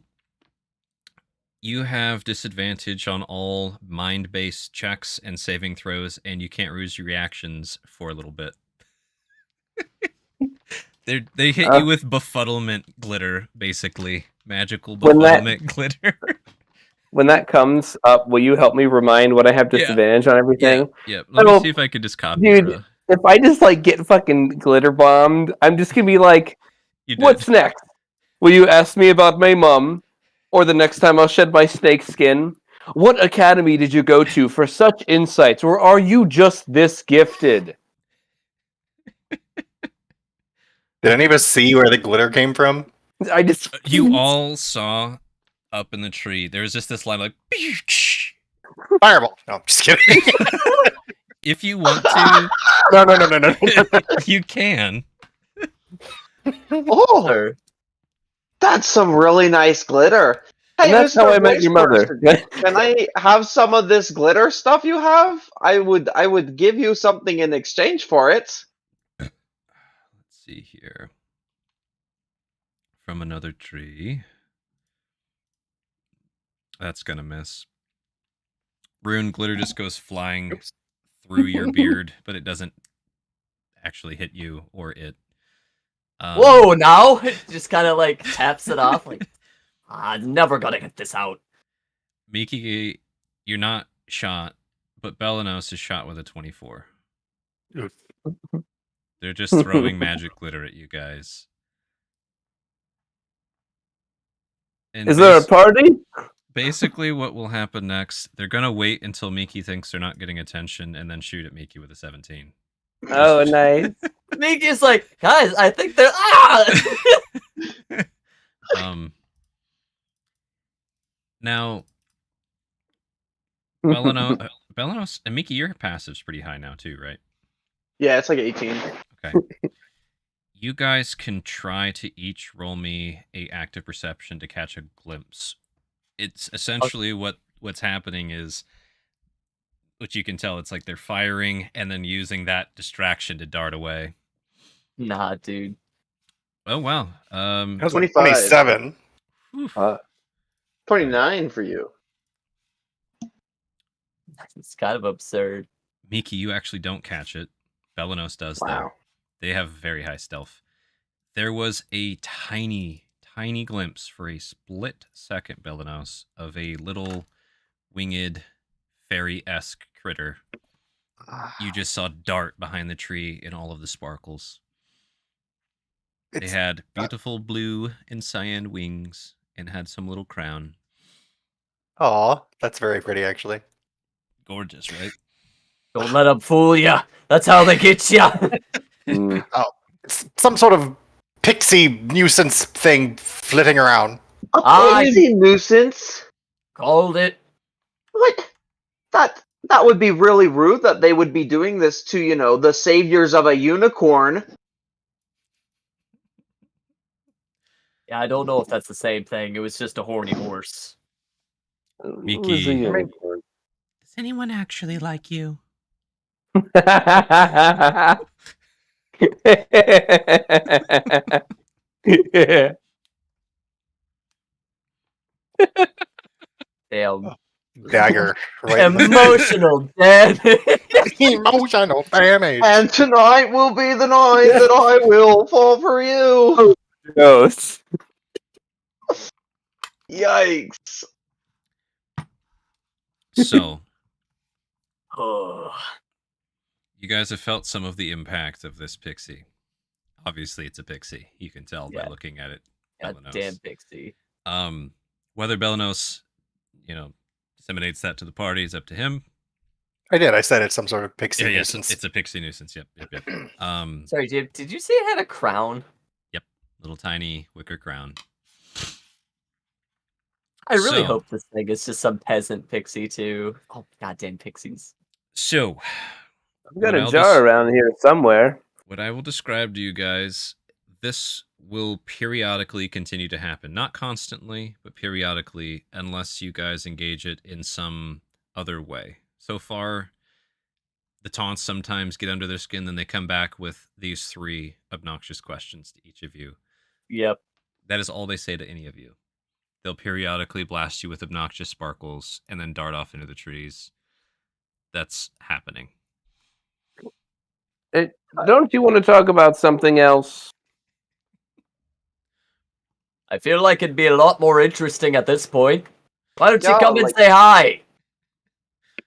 you have disadvantage on all mind-based checks and saving throws, and you can't use your reactions for a little bit. They hit you with befuddlement glitter, basically. Magical befuddlement glitter. When that comes up, will you help me remind what I have disadvantage on everything? Yeah. Let me see if I can just copy dude, if I just like get fucking glitter bombed, I'm just gonna be like, what's next? Will you ask me about my mom? Or the next time I'll shed my snake skin? What academy did you go to for such insights? Or are you just this gifted? Did any of us see where the glitter came from? I just You all saw up in the tree. There's just this line like Fireball. No, I'm just kidding. if you want to, No. you can. Oh, that's some really nice glitter. Hey, and that's Mr. how I met your mother. Person, can I have some of this glitter stuff you have? I would give you something in exchange for it. Let's see here. From another tree. That's gonna miss. Rune glitter just goes flying through your beard, but it doesn't actually hit you or it. Whoa, now? It just kind of like taps it off like, I'm never gonna get this out. Miki, you're not shot, but Belanos is shot with a 24. Oof. They're just throwing magic glitter at you guys. And Is there a party? Basically, what will happen next, they're going to wait until Miki thinks they're not getting attention and then shoot at Miki with a 17. Oh, nice. Miki's like, guys, I think they're... Now, Belanos, and Miki, your passive's pretty high now too, right? Yeah, it's like 18. Okay. You guys can try to each roll me a active perception to catch a glimpse. It's essentially what's happening is, which you can tell, it's like they're firing and then using that distraction to dart away. Nah, dude. Oh wow. That was 25. 27. 29 for you. It's kind of absurd. Miki, you actually don't catch it. Belanos does though. They have very high stealth. There was a tiny glimpse for a split second, Belanos, of a little winged fairy-esque critter. You just saw dart behind the tree in all of the sparkles. They had beautiful blue and cyan wings and had some little crown. Aw, that's very pretty, actually. Gorgeous, right? Don't let them fool ya. That's how they get ya. Oh, it's some sort of pixie nuisance thing flitting around. A crazy nuisance. Called it. What? That would be really rude that they would be doing this to, you know, the saviors of a unicorn. Yeah, I don't know if that's the same thing. It was just a horny horse. Miki, does anyone actually like you? Damn. Dagger. Right. Emotional damage. Emotional damage. And tonight will be the night that I will fall for you. Gross. Yikes. So, Oh. you guys have felt some of the impact of this pixie. Obviously, it's a pixie. You can tell by looking at it. Damn pixie. Whether Belanos, disseminates that to the party is up to him. I did. I said it's some sort of pixie nuisance. It's a pixie nuisance. Yep. Sorry, did you say it had a crown? Yep. Little tiny wicker crown. I really hope this thing is just some peasant pixie too. Oh, goddamn pixies. So, I've got a jar around here somewhere. What I will describe to you guys, this will periodically continue to happen. Not constantly, but periodically, unless you guys engage it in some other way. So far, the taunts sometimes get under their skin, then they come back with these 3 obnoxious questions to each of you. Yep. That is all they say to any of you. They'll periodically blast you with obnoxious sparkles and then dart off into the trees. That's happening. Don't you want to talk about something else? I feel like it'd be a lot more interesting at this point. Why don't you Yeah, come and like- say hi?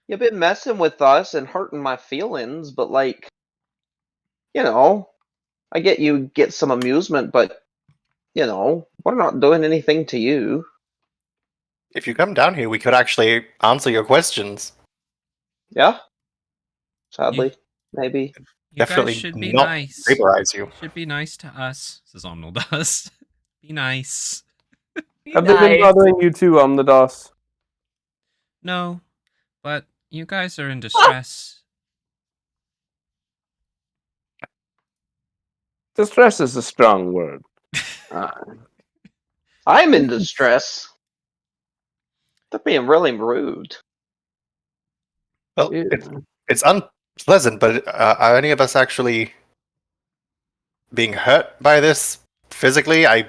You've been messing with us and hurting my feelings, but like, you know, I get you get some amusement, but you know, we're not doing anything to you. If you come down here, we could actually answer your questions. Yeah. Sadly, maybe. You Definitely guys should be not nice. vaporize you. Should be nice to us, says Omnildos. Be nice. Have they been bothering you too, Omnidos? No, but you guys are in distress. Distress is a strong word. I'm in distress. They're being really rude. Well, Yeah. it's unpleasant, but are any of us actually being hurt by this physically? Oh.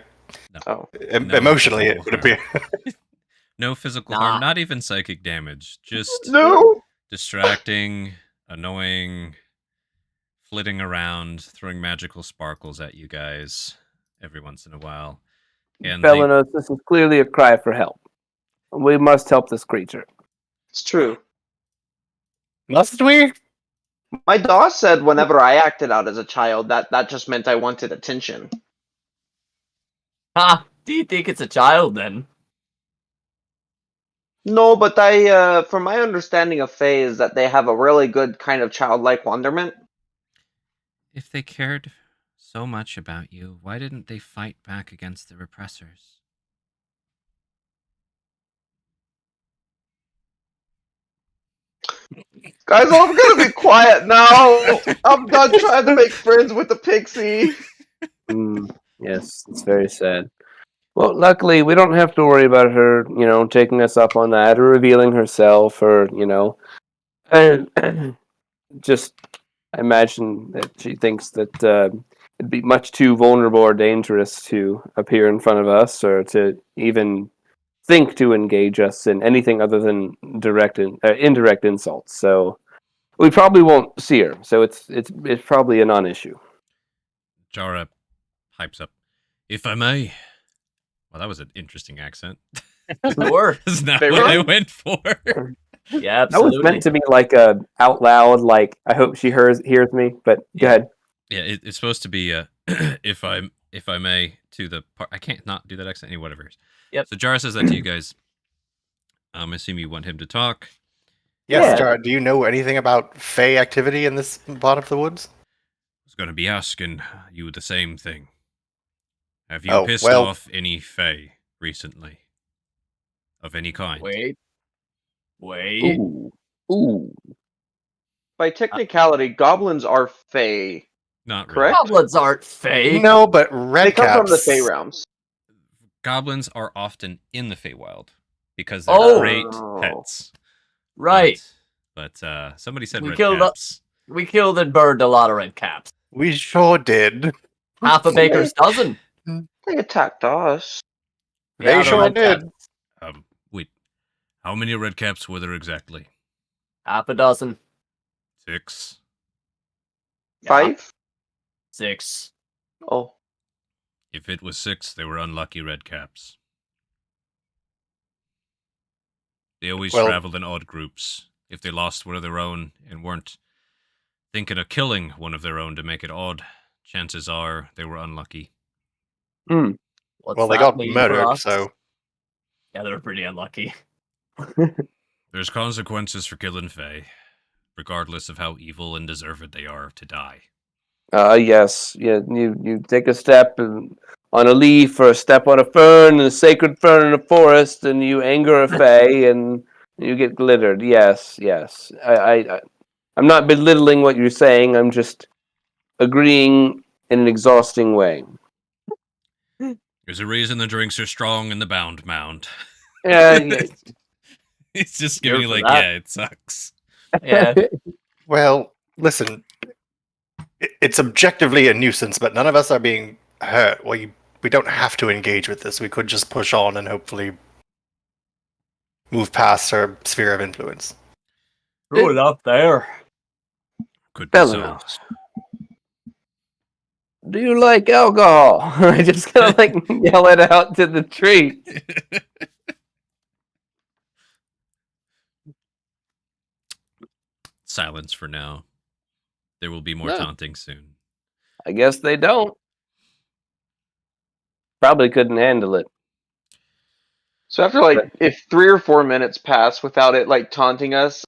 No Emotionally, it physical would appear. No physical Nah. harm, not even psychic damage. Just No. distracting, annoying, flitting around, throwing magical sparkles at you guys every once in a while. And they, Belenos, this is clearly a cry for help. We must help this creature. It's true. Must we? My DOS said whenever I acted out as a child, that just meant I wanted attention. Ha! Do you think it's a child then? No, but I, from my understanding of Fae, is that they have a really good kind of childlike wonderment. if they cared so much about you, why didn't they fight back against the repressors? Guys, I'm gonna be quiet now. I'm done trying to make friends with the pixie. Yes, it's very sad. Well, luckily, we don't have to worry about her, taking us up on that or revealing herself or, and just I imagine that she thinks that it'd be much too vulnerable or dangerous to appear in front of us or to even think to engage us in anything other than indirect insults. So we probably won't see her. So it's probably a non-issue. Jara pipes up. If I may. Well, that was an interesting accent. Sure. That's not Favorite? what I went for. Yeah, That was absolutely. meant to be like a out loud, like I hope she hears me. But go ahead. Yeah, it's supposed to be if I may to the part. I can't not do that accent. Anyway, whatever. Yep. So Jara says that to you guys. I assume you want him to talk. Yes, Yeah. Jared, do you know anything about Fey activity in this part of the woods? I was going to be asking you the same thing. Have you Oh, pissed well- off any Fae recently? Of any kind? Wait. Ooh. By technicality, goblins are Fae. Not really. Correct? Goblins aren't fake. No, but They red come from the caps. Fae realms. Goblins are often in the Feywild because they're Oh. great pets. Right. But somebody said We red killed caps. We killed and burned a lot of red caps. We sure did. Half a baker's dozen. They attacked us. They Yeah, the sure red did. caps. Wait. How many red caps were there exactly? Half a dozen. 6. Yeah, 5? 6. Oh. If it was 6, they were unlucky red caps. They always Well- traveled in odd groups. If they lost one of their own and weren't thinking of killing one of their own to make it odd, chances are they were unlucky. What's Well, they that got mean for murdered, us? so Yeah, they were pretty unlucky. There's consequences for killing Fae, regardless of how evil and deserved they are to die. Yes. Yeah. You take a step on a leaf or a step on a fern, a sacred fern in a forest, and you anger a fae, and you get glittered. Yes. I'm not belittling what you're saying. I'm just agreeing in an exhausting way. There's a reason the drinks are strong in the bound mound. Yeah. He's just giving you Cheers like, for that. yeah, it sucks. Yeah. Well, listen, it's objectively a nuisance, but none of us are being hurt. We don't have to engage with this. We could just push on and hopefully move past our sphere of influence. Throw it up there. Could be so. Belenos, do you like alcohol? I just kind of like yell it out to the tree. Silence for now. There will be more No. taunting soon. I guess they don't. Probably couldn't handle it. So after like if 3 or 4 minutes pass without it like taunting us,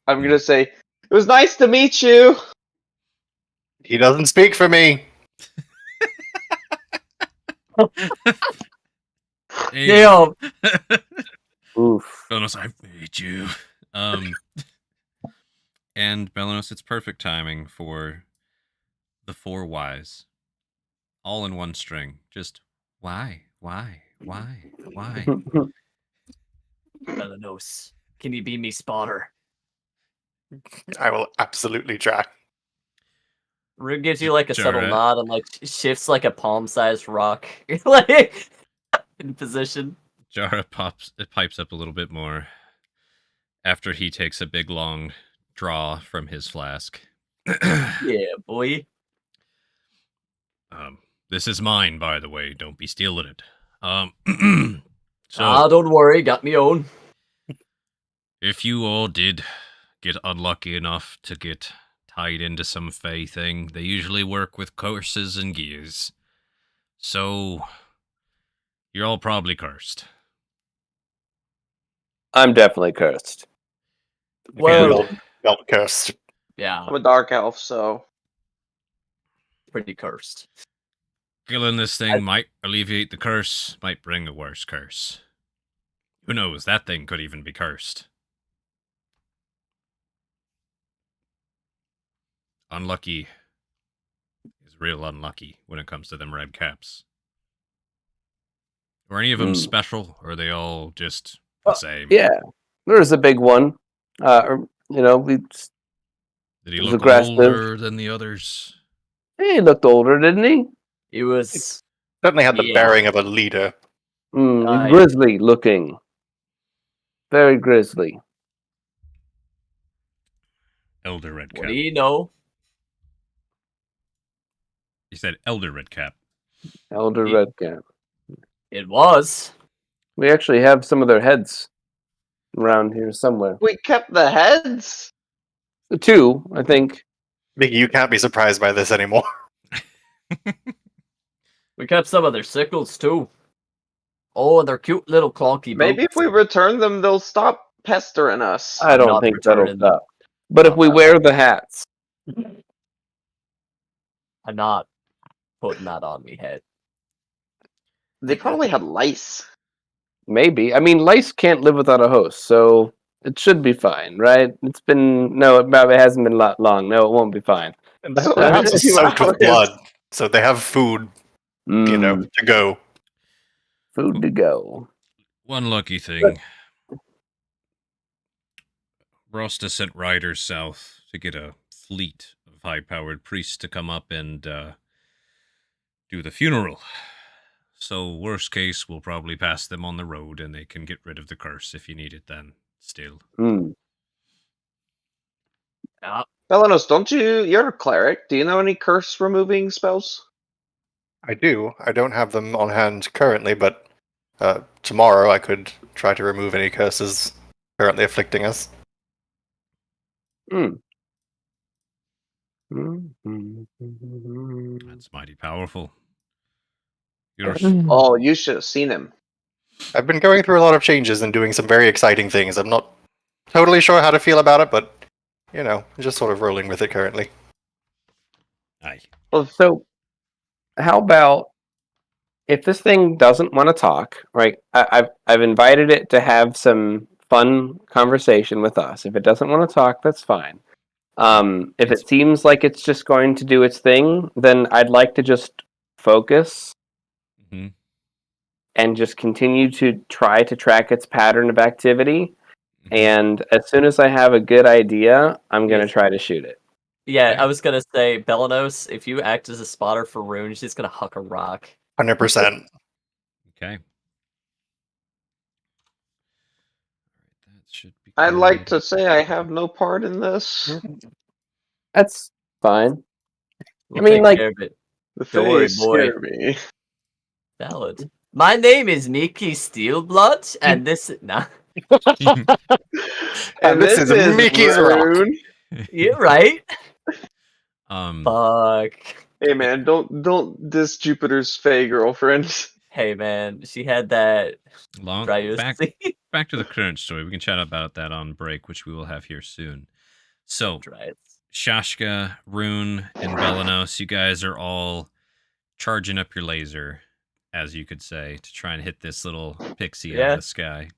I'm gonna say, "It was nice to meet you." He doesn't speak for me. Hey, Damn. Oof. Belenos, I hate you. And Belenos, it's perfect timing for the 4 whys. All in one string. Just why? Belenos, can you be me spotter? I will absolutely try. Rube gives you like a subtle Jarrett. nod and like shifts like a palm-sized rock, like in position. Jara pipes up a little bit more after he takes a big long draw from his flask. Yeah, boy. This is mine, by the way. Don't be stealing it. Don't worry, got me own. If you all did get unlucky enough to get tied into some fey thing, they usually work with curses and gears. So, you're all probably cursed. I'm definitely cursed. Well, Felt cursed. yeah, I'm a dark elf, so pretty cursed. Killing this thing might alleviate the curse, might bring a worse curse. Who knows, that thing could even be cursed. Unlucky is real unlucky when it comes to them red caps. Are any of them special, or are they all just the same? Yeah, there's a big one. Did Did he was look aggressive. older than the others? He looked older, didn't he? He was Certainly had the Yeah. bearing of a leader. Aye. Grizzly looking. Very grizzly. Elder red cap. what do you know? He said elder red cap. Elder Yeah. red cap. It was. We actually have some of their heads around here somewhere. we kept the heads. 2, I think. Mickey, you can't be surprised by this anymore. We kept some of their sickles too. Oh, and their cute little clonky Maybe if boots. we return them, they'll stop pestering us. I don't not think that'll returning them. stop. But if we wear the hats, I'm not putting that on me head. They probably had lice. maybe. I mean, lice can't live without a host, so it should be fine, right? It probably hasn't been long. No, it won't be fine. And the So boots are after you soaked with hours- blood, so they have food, to go. Food to go. One lucky thing. Rosta sent riders south to get a fleet of high-powered priests to come up and do the funeral. So, worst case, we'll probably pass them on the road and they can get rid of the curse if you need it then, still. Yeah. Belenos, you're a cleric. Do you know any curse removing spells? I do. I don't have them on hand currently, but tomorrow I could try to remove any curses currently afflicting us. That's mighty powerful. Oh, you should have seen him. I've been going through a lot of changes and doing some very exciting things. I'm not totally sure how to feel about it, but, just sort of rolling with it currently. Aye. Well, so how about if this thing doesn't want to talk, right? I've invited it to have some fun conversation with us. If it doesn't want to talk, that's fine. If it seems like it's just going to do its thing, then I'd like to just focus and just continue to try to track its pattern of activity. And as soon as I have a good idea, I'm going to try to shoot it. Yeah, Okay. I was gonna say, Belanos, if you act as a spotter for Rune, she's gonna huck a rock. 100%. Okay. That should be I'd good. like to say I have no part in this. That's fine. We'll mean, take like- care of it. The Don't worry, face boy. scared me. Valid. My name is Mickey Steelblood, and this nah. And this this is Mickey's rock. Rune. You're right. Um, Fuck. Hey man, don't diss Jupiter's Fae girlfriend. Hey man, she had that long Dryus. back to the current story. We can chat about that on break, which we will have here soon. So, Dryus. Shashka, Rune, and Belanos, you guys are all charging up your laser, as you could say, to try and hit this little pixie out Yeah. of the sky.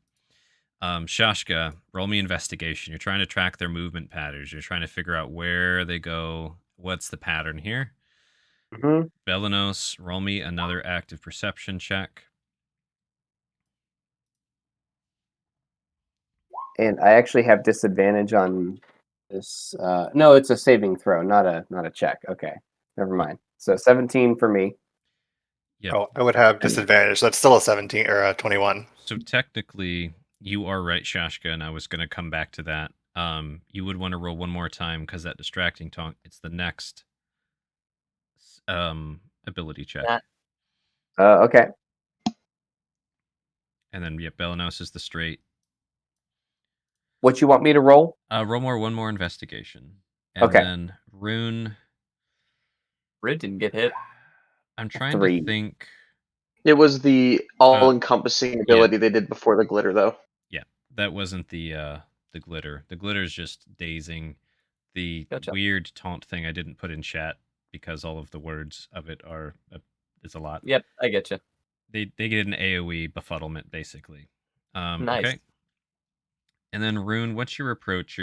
Shashka, roll me investigation. You're trying to track their movement patterns. You're trying to figure out where they go. What's the pattern here? Mhm. Belanos, roll me another active perception check. And I actually have disadvantage on this. No, it's a saving throw, not a check. Okay, never mind. So 17 for me. Yep. Oh, I would have disadvantage. That's still a 17 or a 21. So technically, you are right, Shashka, and I was going to come back to that. You would want to roll one more time because that distracting taunt. It's the next ability check, Yeah. Okay. and then Belanos is the straight. What you want me to roll? Roll one more investigation, and Okay. then Rune. Rune didn't get hit. I'm trying 3. to think. It was the all-encompassing ability they did before the glitter, though. Yeah, that wasn't the glitter. The glitter is just dazing. The Gotcha. weird taunt thing I didn't put in chat because all of the words of it are is a lot. Yep, I get you. They get an AOE befuddlement basically. Nice. Okay. And then Rune, what's your approach? Are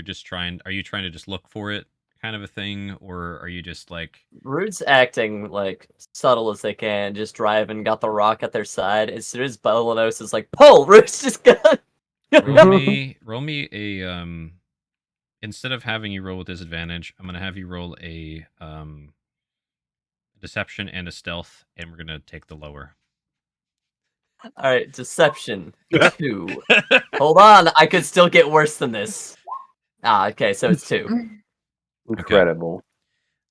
you trying to just look for it kind of a thing, or are you just like Rude's acting like subtle as they can, just driving, got the rock at their side. As soon as Belanos is like, pull, Rude's just gonna roll me a instead of having you roll with disadvantage, I'm gonna have you roll a deception and a stealth, and we're gonna take the lower. Alright, deception 2. Hold on, I could still get worse than this. Okay, so it's 2. Incredible.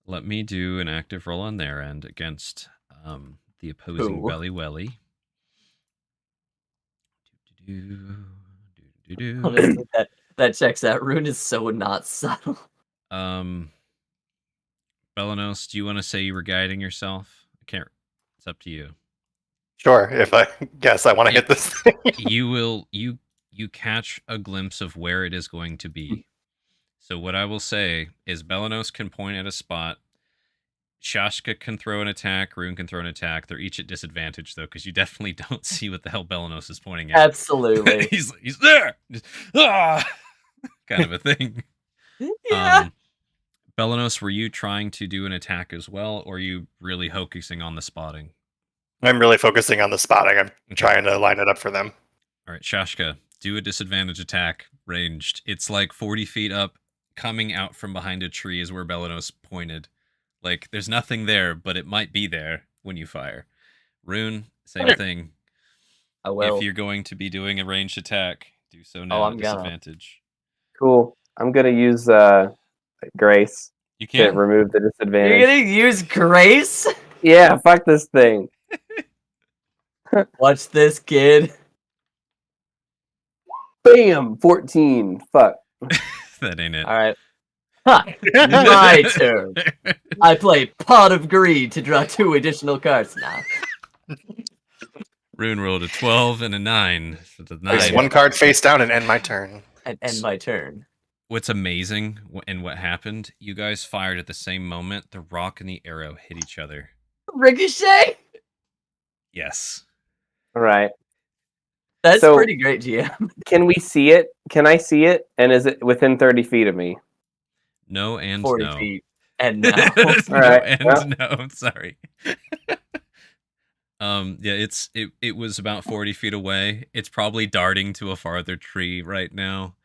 Let me do an active roll on their end against the opposing Ooh. Belly Welly. Honestly, that checks out. Rune is so not subtle. Belanos, do you want to say you were guiding yourself? I can't. It's up to you. Sure, if I guess I want to hit this thing. You catch a glimpse of where it is going to be. So what I will say is Belanos can point at a spot. Shashka can throw an attack. Rune can throw an attack. They're each at disadvantage though, because you definitely don't see what the hell Belanos is pointing at. Absolutely. he's there. Kind of a thing. Yeah. Belanos, were you trying to do an attack as well, or are you really focusing on the spotting? I'm really focusing on the spotting. I'm trying to line it up for them. All right, Shashka, do a disadvantage attack, ranged. It's like 40 feet up, coming out from behind a tree is where Belanos pointed. Like, there's nothing there, but it might be there when you fire. Rune, same thing. I will. If you're going to be doing a ranged attack, do so now I'm at gonna. disadvantage. Cool. I'm gonna use Grace You to can. remove the disadvantage. You're gonna use Grace? Yeah, fuck this thing. Watch this, kid. Bam! 14. Fuck. That ain't it. Alright. Ha! My turn. I play Pot of Greed to draw 2 additional cards now. Rune rolled a 12 and a 9. So the 9. Place one card face down and end my turn. And end my turn. What's amazing and what happened, you guys fired at the same moment. The rock and the arrow hit each other. Ricochet? Yes. All right. That's So- pretty great, GM. Can we see it? Can I see it? And is it within 30 feet of me? No and 40 no. feet. And now. No All right, and well. no. Sorry. Yeah, it was about 40 feet away. It's probably darting to a farther tree right now.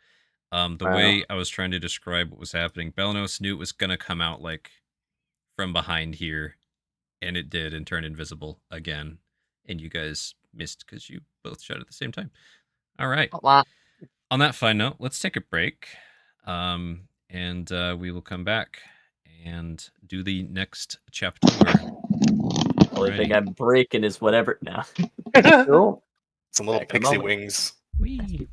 The Wow. way I was trying to describe what was happening, Belnos knew it was gonna come out like from behind here, and it did, and turn invisible again. And you guys missed because you both shot at the same time. All right. Wow. On that fine note, let's take a break, and we will come back and do the next chapter. Only thing Alrighty. I'm breaking is whatever now. Cool. Some little Back in a pixie moment. wings. Whee.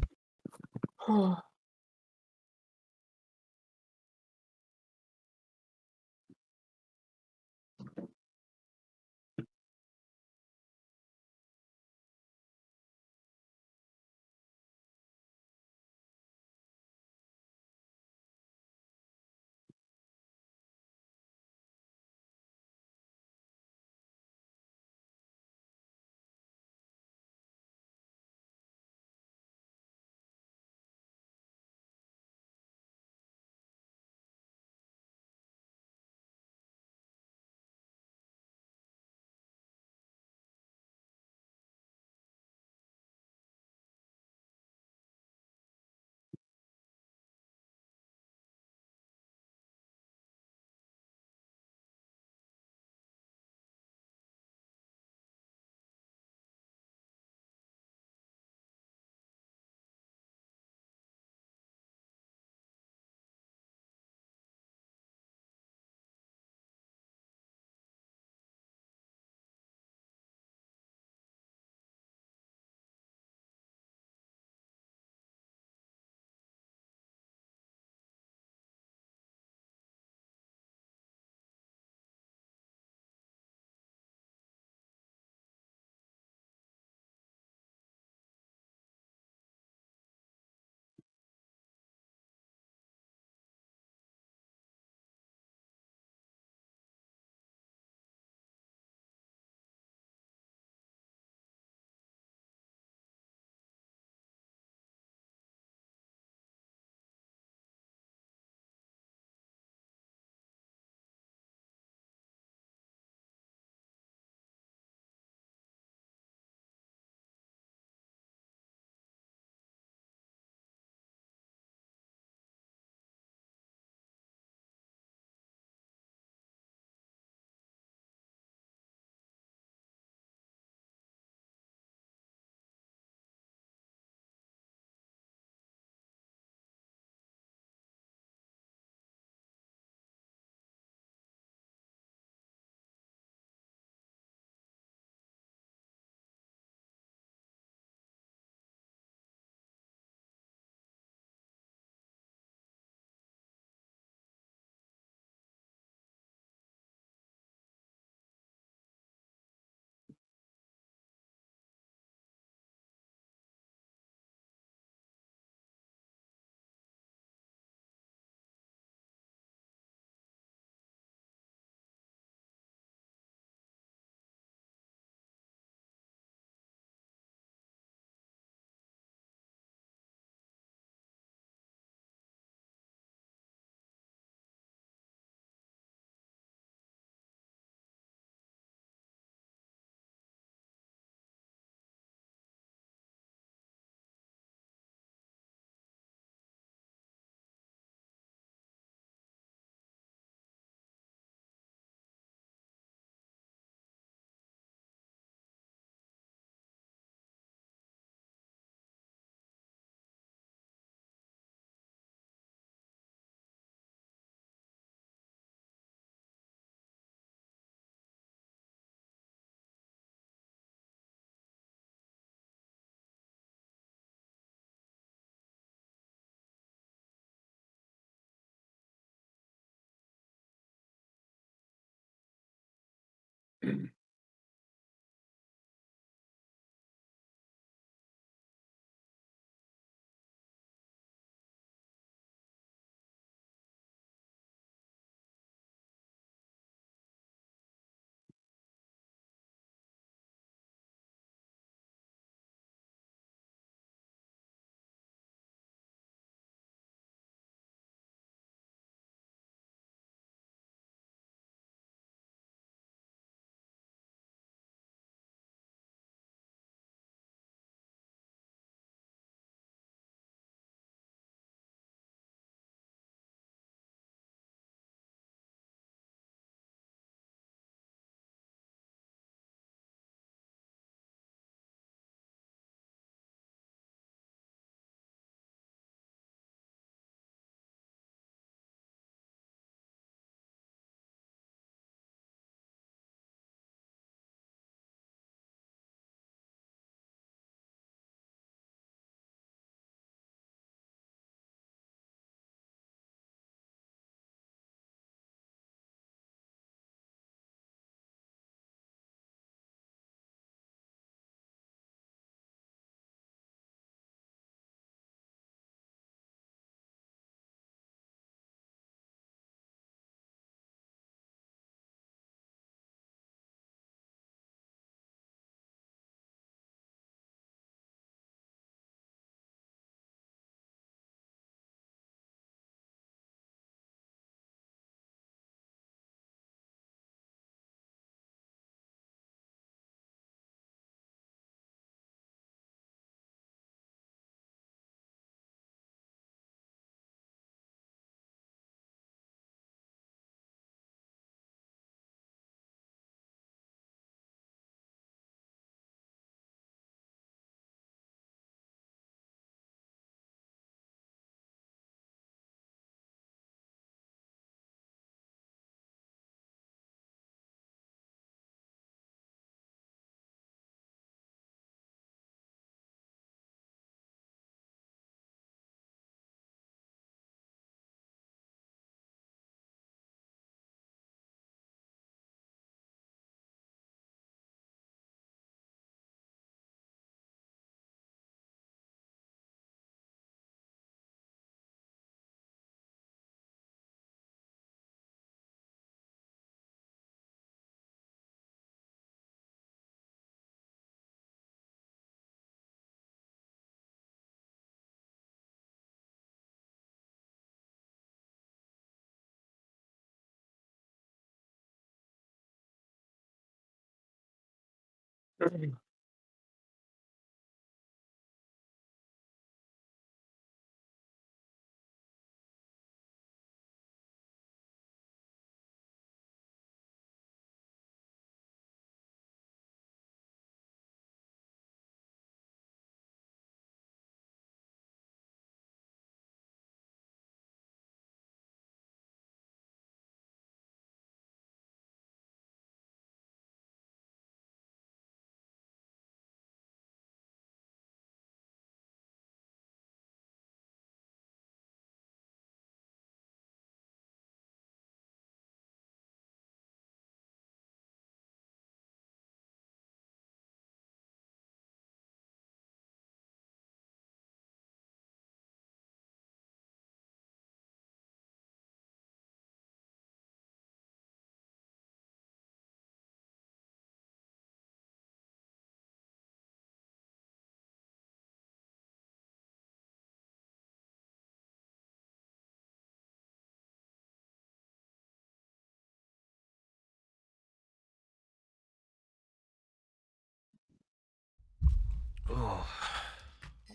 Oh,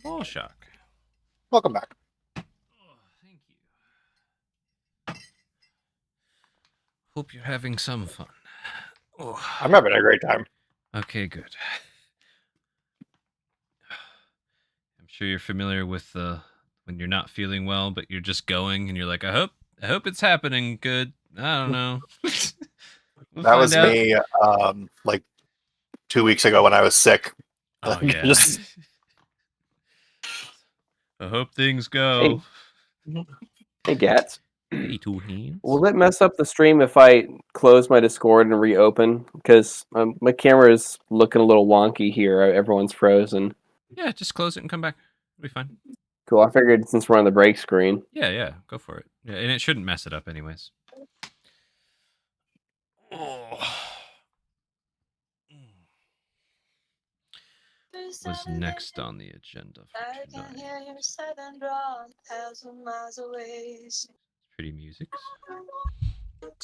ball shock. Welcome back. Oh, thank you. Hope you're having some fun. Oh. I'm having a great time. Okay, good. I'm sure you're familiar with when you're not feeling well, but you're just going, and you're like, I hope it's happening good. I don't know. We'll That find was out. me, like 2 weeks ago when I was sick. Oh yeah. Just I hope things Hey, go. hey, Gats. Hey, two hands. Will it mess up the stream if I close my Discord and reopen? Because my camera is looking a little wonky here. Everyone's frozen. Yeah, just close it and come back. It'll be fine. Cool. I figured since we're on the break screen. Yeah, go for it. Yeah, and it shouldn't mess it up anyways. Oh. Was next on the agenda for tonight. Pretty music. Cool. Okay,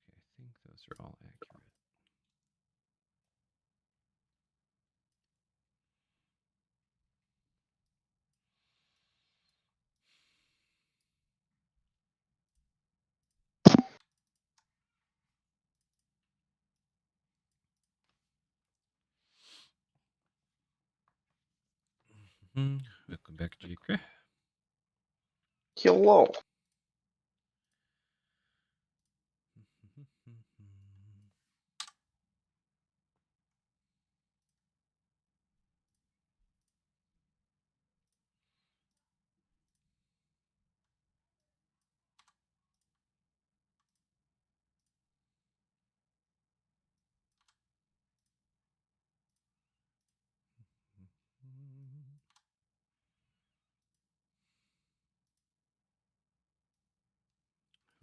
I think those are all accurate. Welcome back, Jake. Hello.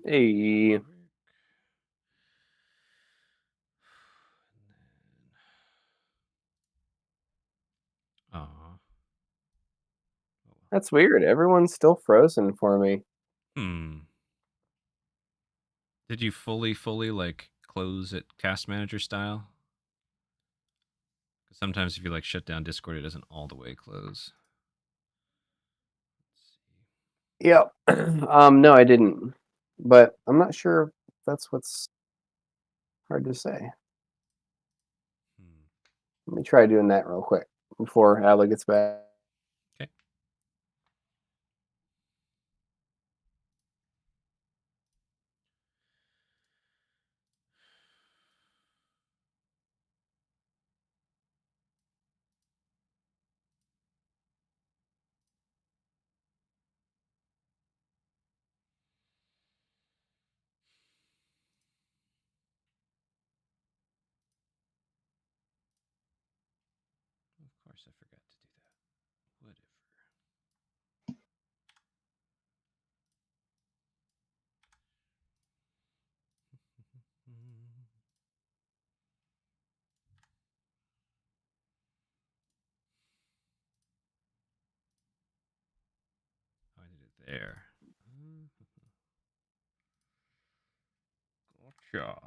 Hey. Aw. That's weird. Everyone's still frozen for me. Did you fully like close it cast manager style? Because sometimes if you like shut down Discord, it doesn't all the way close. Yep. No, I didn't. But I'm not sure if that's what's hard to say. Let me try doing that real quick before Allie gets back. Okay. Of course, I forgot to do that. Whatever. Oh, I did it there. Gotcha.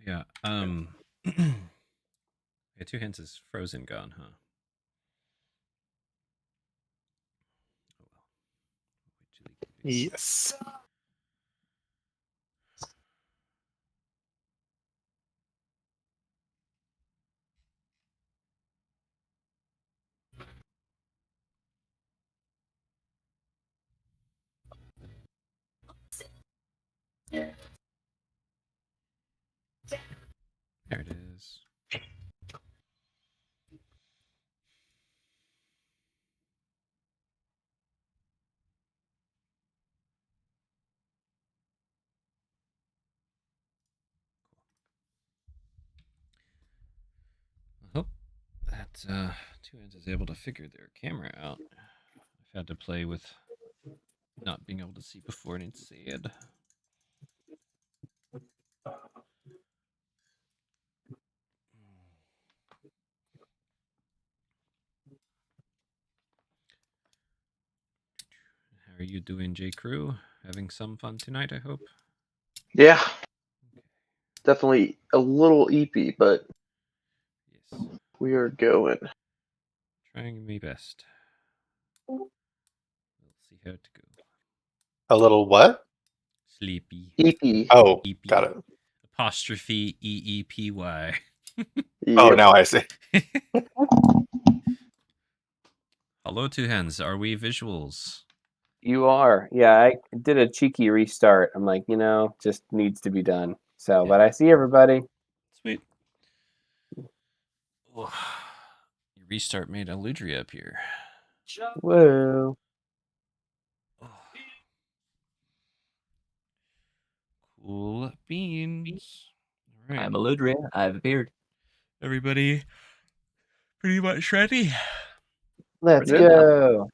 Yeah. Yeah, Two Hands is frozen gone, huh? Oh well. Wait till he Yes. There it is. I hope that Two Hands is able to figure their camera out. I've had to play with not being able to see before, and it's sad. How are you doing, J. Crew? Having some fun tonight, I hope. Yeah, Okay. definitely a little eepy, but Yes. we are going. Trying my best. We'll see how it goes. A little what? Sleepy. Eepy. Oh, Eepy. got it. Apostrophe EEPY. Oh, Yep. now I see. Hello, Two Hands. Are we visuals? You are. Yeah, I did a cheeky restart. I'm like, just needs to be done. So, Yeah. but I see everybody. Sweet. Oh, your restart made Aludriea appear. Whoa. Oh. Cool beans. All right. I'm Aludriea. I've appeared. Everybody pretty much ready? Let's Pretty enough. go.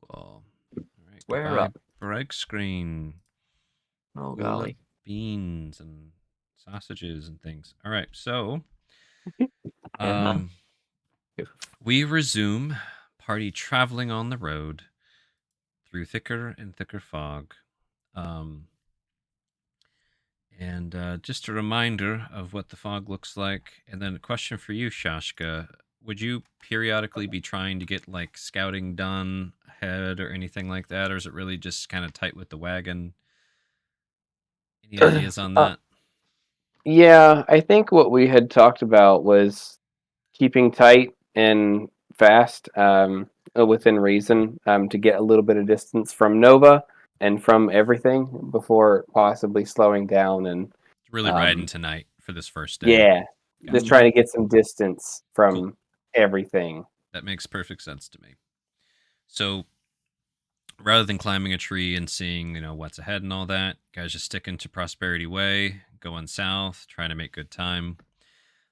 Cool. All right. Square Goodbye, up. break screen. Oh, Cool golly. beans and sausages and things. All right. So, And we resume party traveling on the road through thicker and thicker fog. And just a reminder of what the fog looks like. And then a question for you, Shashka. Would you periodically be trying to get like scouting done ahead or anything like that? Or is it really just kind of tight with the wagon? Any ideas on that? Yeah, I think what we had talked about was keeping tight and fast within reason to get a little bit of distance from Nova and from everything before possibly slowing down and Really riding tonight for this first day. yeah, Gotcha. just trying to get some distance from Cool. everything. That makes perfect sense to me. So rather than climbing a tree and seeing, what's ahead and all that, guys just sticking to Prosperity Way, going south, trying to make good time.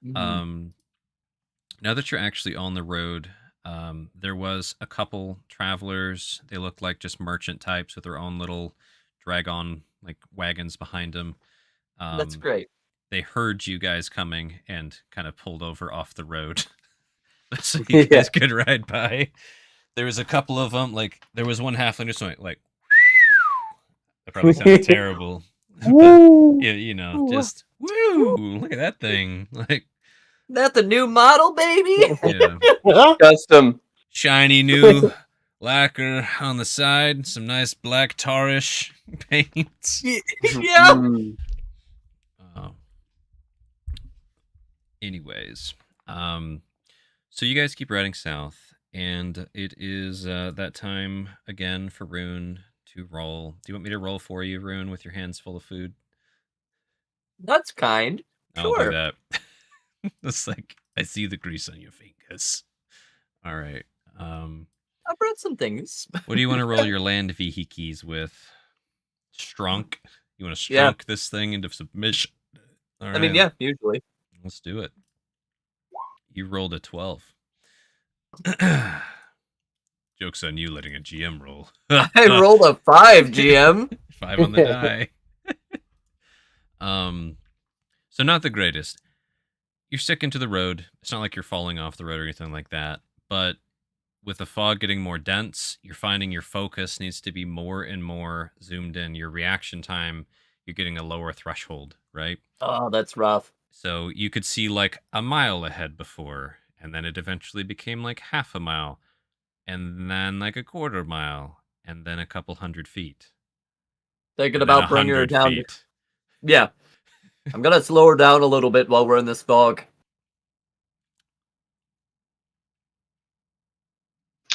Now that you're actually on the road, there was a couple travelers. They looked like just merchant types with their own little drag-on like wagons behind them. that's great. They heard you guys coming and kind of pulled over off the road so you guys could ride by. There was a couple of them. Like there was one halfling just went like. That probably sounded terrible. But yeah, just woo! Look at that thing. Like That the new model, baby? yeah. Custom. Shiny new lacquer on the side, some nice black tarish paints. Yeah. Anyways, so you guys keep riding south, and it is that time again for Rune to roll. Do you want me to roll for you, Rune, with your hands full of food? That's kind. I'll Sure. do that. It's like, I see the grease on your fingers. All right. I brought some things. What do you want to roll your land vehicles with? Strunk? You want to Yeah. strunk this thing into submission? All I mean, right, yeah, usually. let's do it. You rolled a 12. Joke's on you letting a GM roll. I rolled a 5, GM. 5 on the die. So not the greatest. You're sticking to the road. It's not like you're falling off the road or anything like that. But with the fog getting more dense, you're finding your focus needs to be more and more zoomed in. Your reaction time, you're getting a lower threshold, right? Oh, that's rough. So you could see like a mile ahead before, and then it eventually became like half a mile, and then like a quarter mile, and then a couple 100 feet. Thinking And then about bringing her 100 down. feet. Yeah. I'm gonna slow her down a little bit while we're in this fog.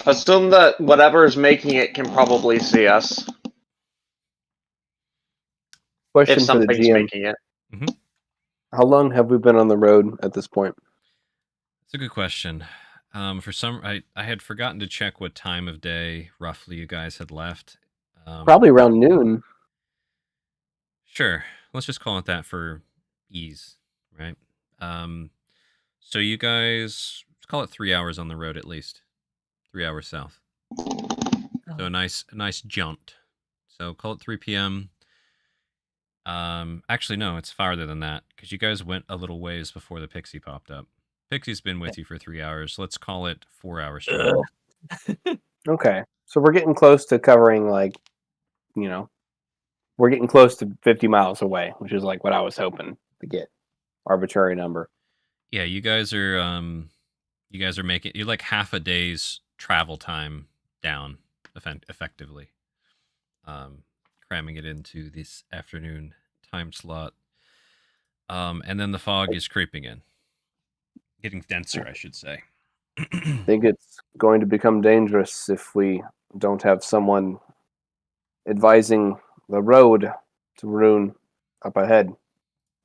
Assume that whatever's making it can probably see us Question if for the something's GM: making it. How long have we been on the road at this point? It's a good question. For some, I had forgotten to check what time of day roughly you guys had left. Probably around noon. Sure. Let's just call it that for ease, right? So you guys, let's call it 3 hours on the road at least. 3 hours south. So a nice jaunt. So call it 3 p.m. Actually, no, it's farther than that because you guys went a little ways before the pixie popped up. Pixie's been with you for 3 hours. Let's call it 4 hours straight. Okay, so we're getting close to covering, like, we're getting close to 50 miles away, which is like what I was hoping to get. Arbitrary number. Yeah, you guys are making, you're like half a day's travel time down effectively. Cramming it into this afternoon time slot. And then the fog is creeping in. Getting denser, I should say. I think it's going to become dangerous if we don't have someone advising the road to Rune up ahead.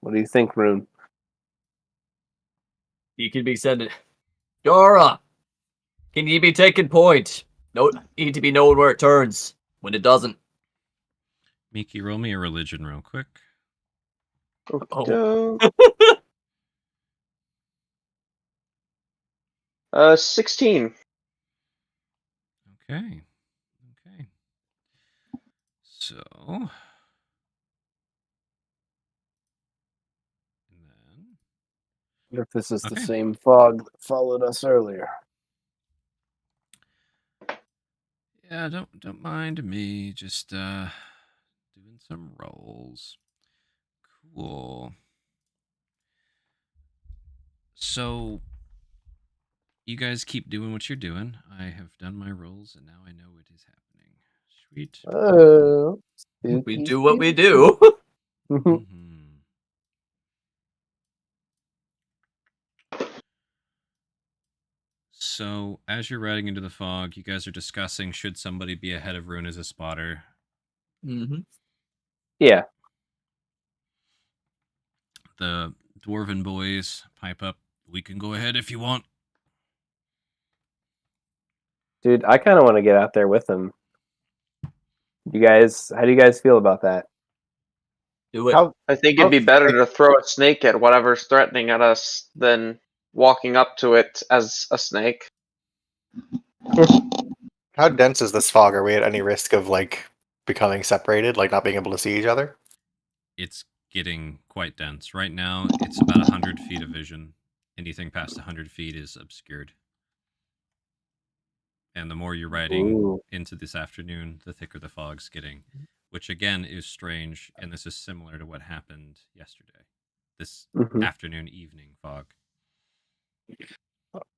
What do you think, Rune? You can be sending. Dora! Can you be taking point? No, need to be knowing where it turns when it doesn't. Miki, roll me a religion real quick. Oh. 16. Okay. So, and then I wonder if this is the Okay. same fog that followed us earlier. yeah, don't mind me. Just doing some rolls. Cool. So you guys keep doing what you're doing. I have done my rolls, and now I know it is happening. Sweet. Oh, We do what we do. Mhm. So, as you're riding into the fog, you guys are discussing should somebody be ahead of Rune as a spotter. Mm-hmm. Yeah. The dwarven boys pipe up. We can go ahead if you want. Dude, I kind of want to get out there with them. You guys, how do you guys feel about that? Do it. I think it'd be better to throw a snake at whatever's threatening at us than walking up to it as a snake. How dense is this fog? Are we at any risk of like becoming separated, like not being able to see each other? It's getting quite dense. Right now, it's about 100 feet of vision. Anything past 100 feet is obscured. And the more you're riding into this afternoon, the thicker the fog's getting, which again is strange. And this is similar to what happened yesterday. This afternoon, evening fog.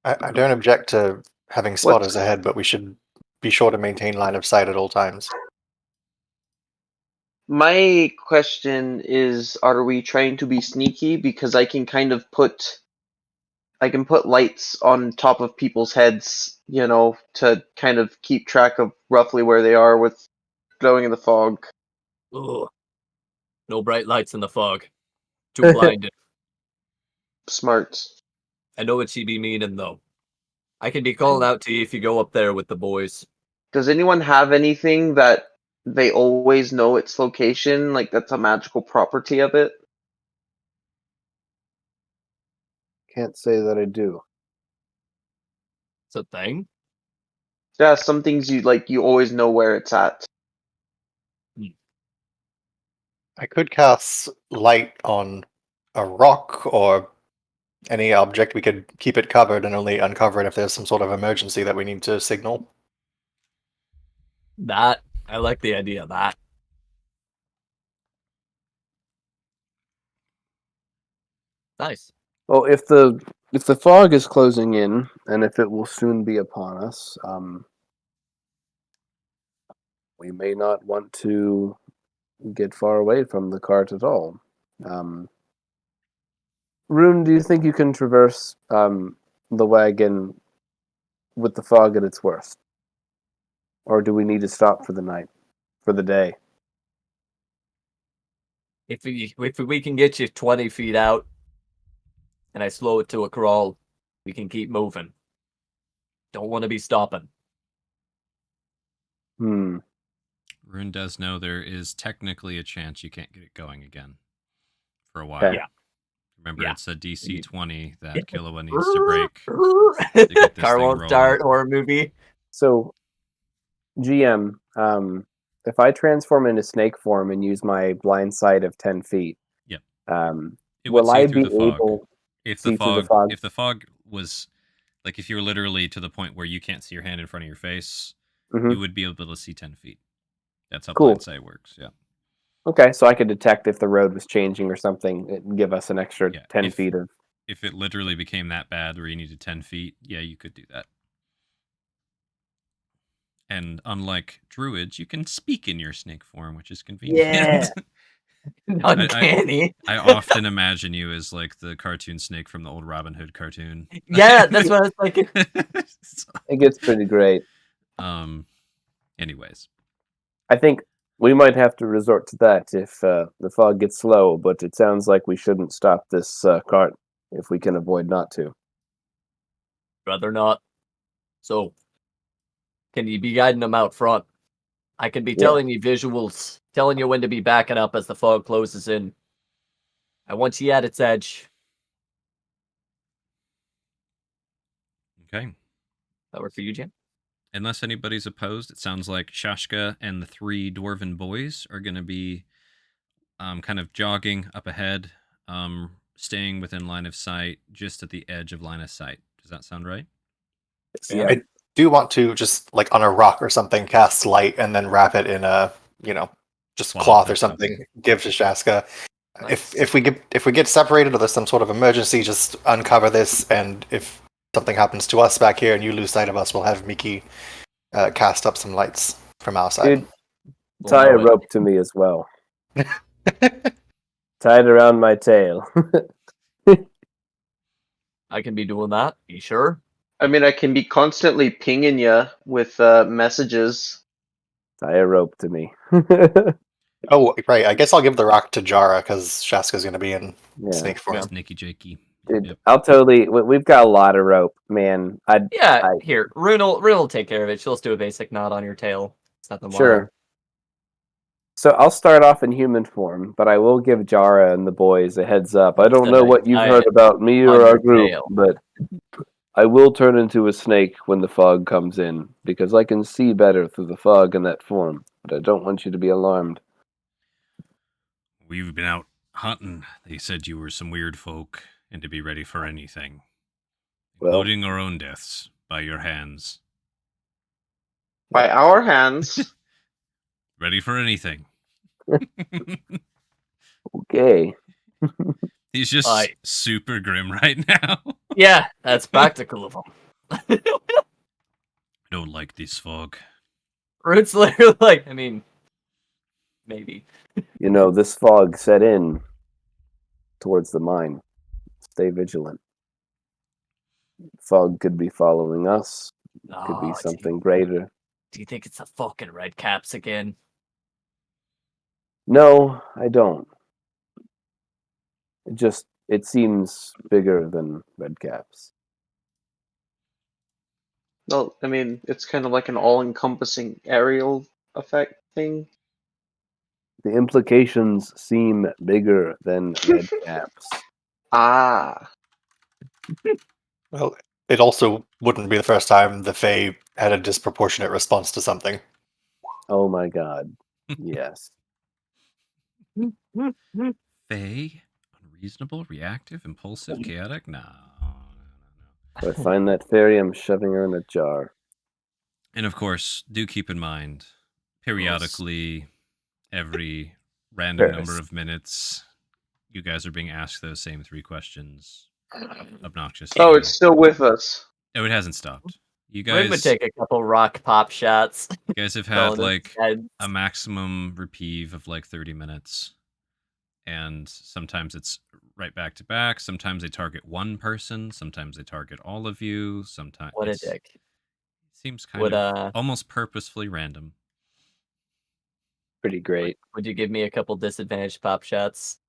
I don't object to having spotters ahead, but we should be sure to maintain line of sight at all times. My question is, are we trying to be sneaky? Because I can kind of put lights on top of people's heads, to kind of keep track of roughly where they are with glowing in the fog. Ugh. No bright lights in the fog. Too blinded. Smart. I know what she be meaning, though. I can be calling out to you if you go up there with the boys. Does anyone have anything that they always know its location? Like that's a magical property of it? Can't say that I do. It's a thing. Yeah, some things you always know where it's at. I could cast light on a rock or any object. We could keep it covered and only uncover it if there's some sort of emergency that we need to signal. That I like the idea of that. Nice. Well, if the fog is closing in, and if it will soon be upon us, we may not want to get far away from the cart at all. Rune, do you think you can traverse the wagon with the fog at its worst? Or do we need to stop for the night, for the day? If we can get you 20 feet out, and I slow it to a crawl, we can keep moving. Don't want to be stopping. Hmm. Rune does know there is technically a chance you can't get it going again for a while. Okay. Yeah. Remember, Yeah. it's a DC 20 that Killua needs to break. get this Car thing won't rolling. start. Horror movie. So, GM, if I transform into snake form and use my blind sight of 10 feet, Yep. It will would see I through be the fog. able If see the through the fog, fog? if the fog was like, if you were literally to the point where you can't see your hand in front of your face, Mhm. you would be able to see 10 feet. That's how Cool. blind sight works. Yeah. Okay, so I could detect if the road was changing or something and give us an extra Yeah, 10 if- feet of... If it literally became that bad where you needed 10 feet, yeah, you could do that. And unlike druids, you can speak in your snake form, which is convenient. Uncanny. I often imagine you as like the cartoon snake from the old Robin Hood cartoon. Yeah, that's what I was thinking. So, It gets pretty great. anyways, I think we might have to resort to that if the fog gets slow, but it sounds like we shouldn't stop this cart if we can avoid not to. Rather not. So, can you be guiding them out front? I can be Yeah. telling you visuals, telling you when to be backing up as the fog closes in. I want you at its edge. okay. That work for you, Jim? Unless anybody's opposed, it sounds like Shashka and the three dwarven boys are going to be kind of jogging up ahead, staying within line of sight, just at the edge of line of sight. Does that sound right? Yeah. I do want to just like on a rock or something cast light and then wrap it in a just cloth or something. Give to Shaska. Nice. If we get separated or there's some sort of emergency, just uncover this, and if something happens to us back here and you lose sight of us, we'll have Miki cast up some lights from our side. Dude, tie a rope to me as well. Tie it around my tail. I can be doing that. You sure? I mean, I can be constantly pinging you with messages. Tie a rope to me. Oh, right. I guess I'll give the rock to Jara because Shaska's going to be in Yeah. snake form. Sneaky Jakey. Dude, Yep. I'll totally... We've got a lot of rope, man. Here. Rune will take care of it. She'll just do a basic knot on your tail. It's nothing Sure. wild. So I'll start off in human form, but I will give Jara and the boys a heads up. I don't know what you've heard about me or on our your group, tail. but I will turn into a snake when the fog comes in, because I can see better through the fog in that form, but I don't want you to be alarmed. We've been out hunting. They said you were some weird folk and to be ready for anything, Well, including our own deaths by your hands. By our hands. Ready for anything. okay. He's just super grim right now. Yeah, that's practical of him. I don't like this fog. Rune's literally like, I mean, maybe. You know, this fog set in towards the mine. Stay vigilant. Fog could be following us. Could be something greater. Do you think it's the fucking red caps again? No, I don't. It seems bigger than Redcaps. Well, I mean, it's kind of like an all-encompassing aerial effect thing. The implications seem bigger than Redcaps. Ah. Well, it also wouldn't be the first time the Fae had a disproportionate response to something. Oh my god. Yes. Fae? Unreasonable, reactive, impulsive, chaotic? No. So I find that fairy, I'm shoving her in a jar. And of course, do keep in mind, periodically, every random number of minutes, you guys are being asked those same 3 questions. Obnoxiously. Oh, it's still with us. Oh, it hasn't stopped. You Rin would guys, take a couple rock pop shots. you guys have Throwing had his like head. a maximum reprieve of like 30 minutes. And sometimes it's right back to back. Sometimes they target one person. Sometimes they target all of you. Sometimes What a it dick. seems kind Would of almost purposefully random. Pretty great. would you give me a couple disadvantaged pop shots?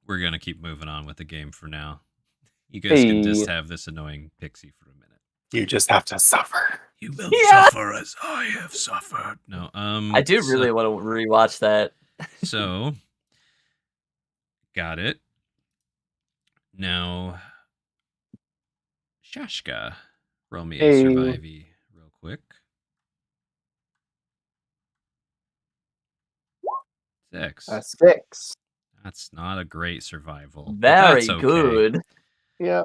We're gonna keep moving on with the game for now. You guys can just have this annoying pixie for a minute. You just have to suffer. You will Yeah. suffer as I have suffered. No, I do really want to rewatch that. So, got it. Now, Shashka, roll me a Hey. survivey real quick. 6. A 6. That's not a great survival. but Very that's okay. good. Yeah.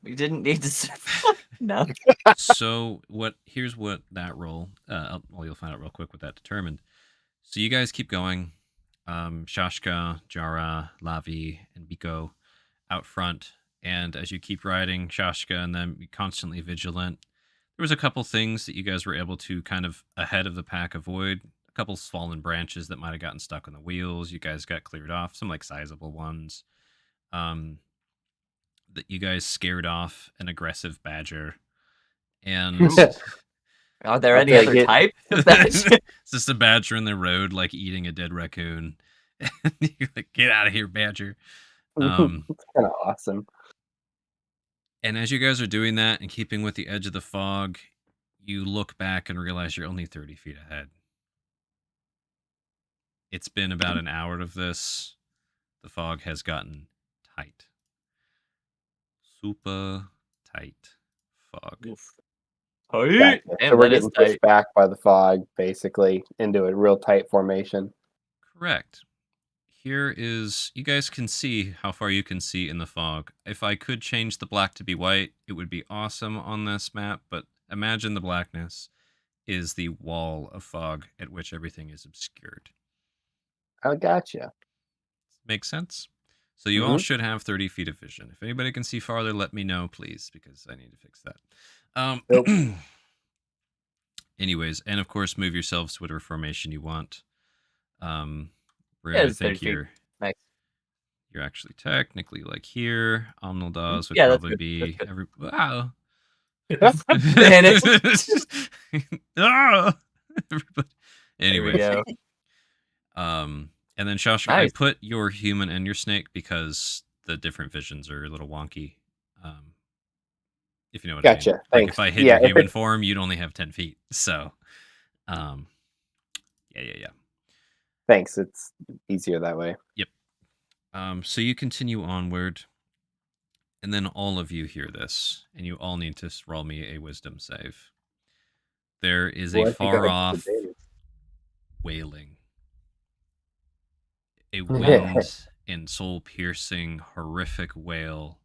We didn't need to survive. No. So here's what that roll. Well, you'll find out real quick what that determined. So you guys keep going. Shashka, Jara, Lavi, and Biko out front. And as you keep riding, Shashka and them constantly vigilant. There was a couple things that you guys were able to kind of ahead of the pack avoid. A couple fallen branches that might have gotten stuck on the wheels. You guys got cleared off. Some like sizable ones. That you guys scared off an aggressive badger. And Are there any other type of badger? it's just a badger in the road, like eating a dead raccoon. And you're like, get out of here, badger. It's kind of awesome. And as you guys are doing that and keeping with the edge of the fog, you look back and realize you're only 30 feet ahead. It's been about an hour of this. The fog has gotten tight. Super tight fog. Gotcha. So we're getting pushed back by the fog, basically, into a real tight formation. Correct. Here is, you guys can see how far you can see in the fog. If I could change the black to be white, it would be awesome on this map, but imagine the blackness is the wall of fog at which everything is obscured. I gotcha. Makes sense? So you all should have 30 feet of vision. If anybody can see farther, let me know, please, because I need to fix that. Nope. Anyways, and of course, move yourselves to whatever formation you want. Yeah, I think 30 feet. Nice. you're actually technically like here. Omnildas would Yeah, that's probably good. be That's good. every. Wow. Bane. Ah! Everybody. There we Anyway, go. and then Shashka, Nice. I put your human and your snake because the different visions are a little wonky. If you know what I mean. Gotcha. Like Thanks. if I hid Yeah, your if human it- form, you'd only have 10 feet. So, yeah. Thanks. It's easier that way. Yep. So you continue onward, and then all of you hear this, and you all need to roll me a wisdom save. There is Well, I a think I far have off disadvantage. wailing, a wind and soul-piercing, horrific wail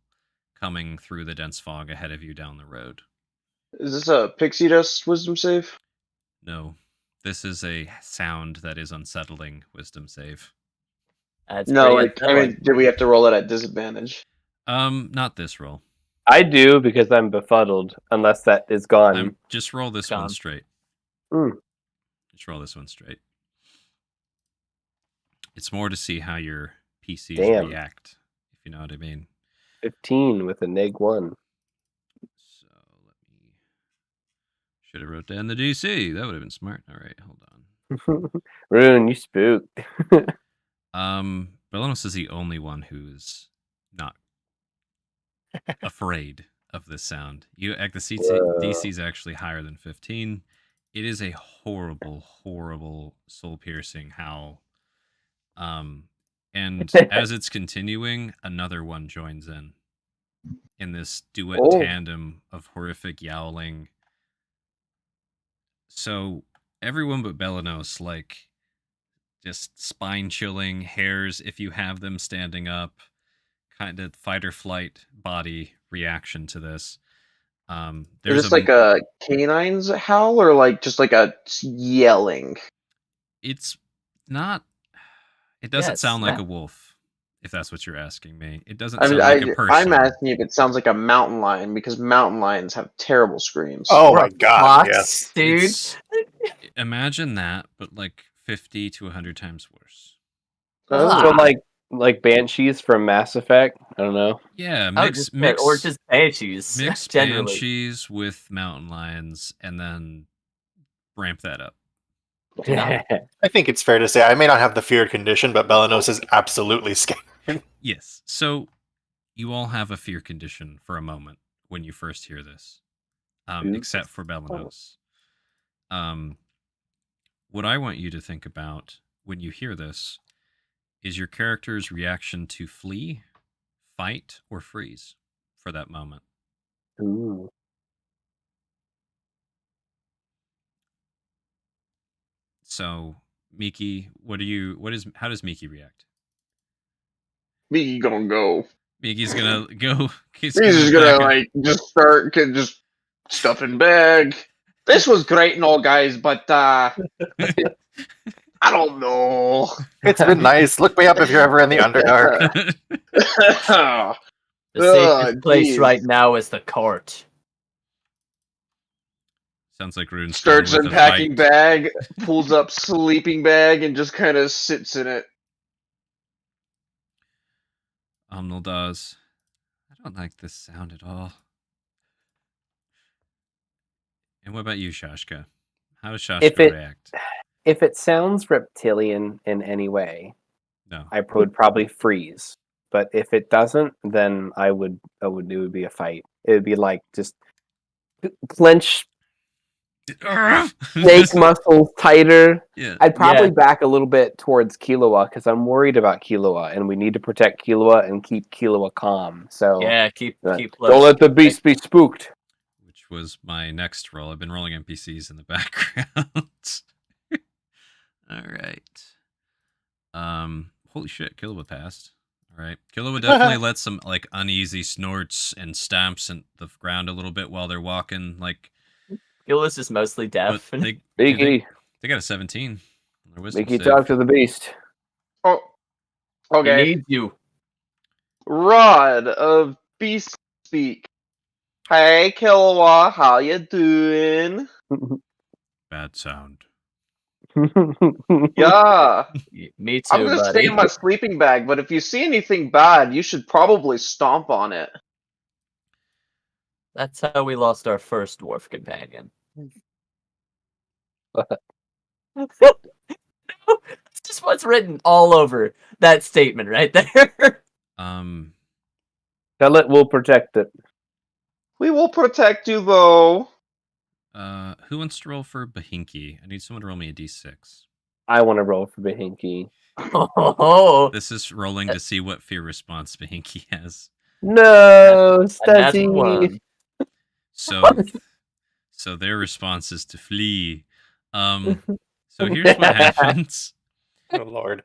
coming through the dense fog ahead of you down the road. Is this a pixie dust wisdom save? No, this is a sound that is unsettling wisdom save. That's No, pretty like, I mean, did we have to roll it at disadvantage? Not this roll. I do because I'm befuddled, unless that is gone. Just roll this one Gone. straight. Mm. Just roll this one straight. It's more to see how your PCs Damn. react, if you know what I mean. 15 with a -1. So let me. Should have wrote down the DC. That would have been smart. All right, hold on. Rune, you spooked. Belenos is the only one who's not afraid of this sound. The DC is actually higher than 15. It is a horrible, horrible, soul-piercing howl. And as it's continuing, another one joins in this duet tandem of horrific yowling. So everyone but Belenos, like, just spine-chilling hairs if you have them standing up, kind of fight or flight body reaction to this. Is There's this like a canine's howl or like just like a yelling? It's not. It doesn't Yes, sound like yeah. a wolf, if that's what you're asking me. It doesn't I mean, sound like a person. I'm asking if it sounds like a mountain lion because mountain lions have terrible screams. Oh Or my a god, fox, yes. dude. It's- imagine that, but like 50 to 100 times worse. So like banshees from Mass Effect. I don't know. Yeah, or just banshees. mix generally. banshees with mountain lions, and then ramp that up. Yeah. I think it's fair to say I may not have the feared condition, but Belenos is absolutely scared. Yes. So you all have a fear condition for a moment when you first hear this, except for Belenos. What I want you to think about when you hear this is your character's reaction to flee, fight, or freeze for that moment. Ooh. So, Miki, how does Miki react? Me gonna go. Miki's gonna go. He's just gonna like just start just stuffing bag. This was great and all, guys, but I don't know. It's been nice. Look me up if you're ever in the Underdark. The safest place geez. right now is the court. Sounds like Rune's Starts going with a unpacking fight. bag, pulls up sleeping bag, and just kind of sits in it. Omnil does. I don't like this sound at all. And what about you, Shashka? How does Shashka react? If it sounds reptilian in any way, No. I would probably freeze. But if it doesn't, then it would be a fight. It would be like just clench snake muscles tighter. Yeah. I'd probably back a little bit towards Killua because I'm worried about Killua, and we need to protect Killua and keep Killua calm. So Yeah, keep don't close. let the beast be spooked. Which was my next roll. I've been rolling NPCs in the background. All right. Holy shit, Killua passed. All right. Killua definitely let some like uneasy snorts and stamps in the ground a little bit while they're walking. Like Gillis is mostly deaf. but they got a 17. on their wisdom Mickey, save. talk to the beast. Oh, He okay. needs you. Rod of Beast Speak. Hey, Killua, how you doing? Bad sound. Yeah, Me too, I'm gonna buddy. stay in my sleeping bag, but if you see anything bad, you should probably stomp on it. That's how we lost our first dwarf companion. It's just what's written all over that statement right there. Tell it we'll protect it. We will protect you, though. Who wants to roll for Bahinki? I need someone to roll me a d6. I want to roll for Bahinki. Oh, This is rolling to see what fear response Bahinki has. No, that's Stuzzy. one. So their response is to flee. So here's what happens. Oh lord.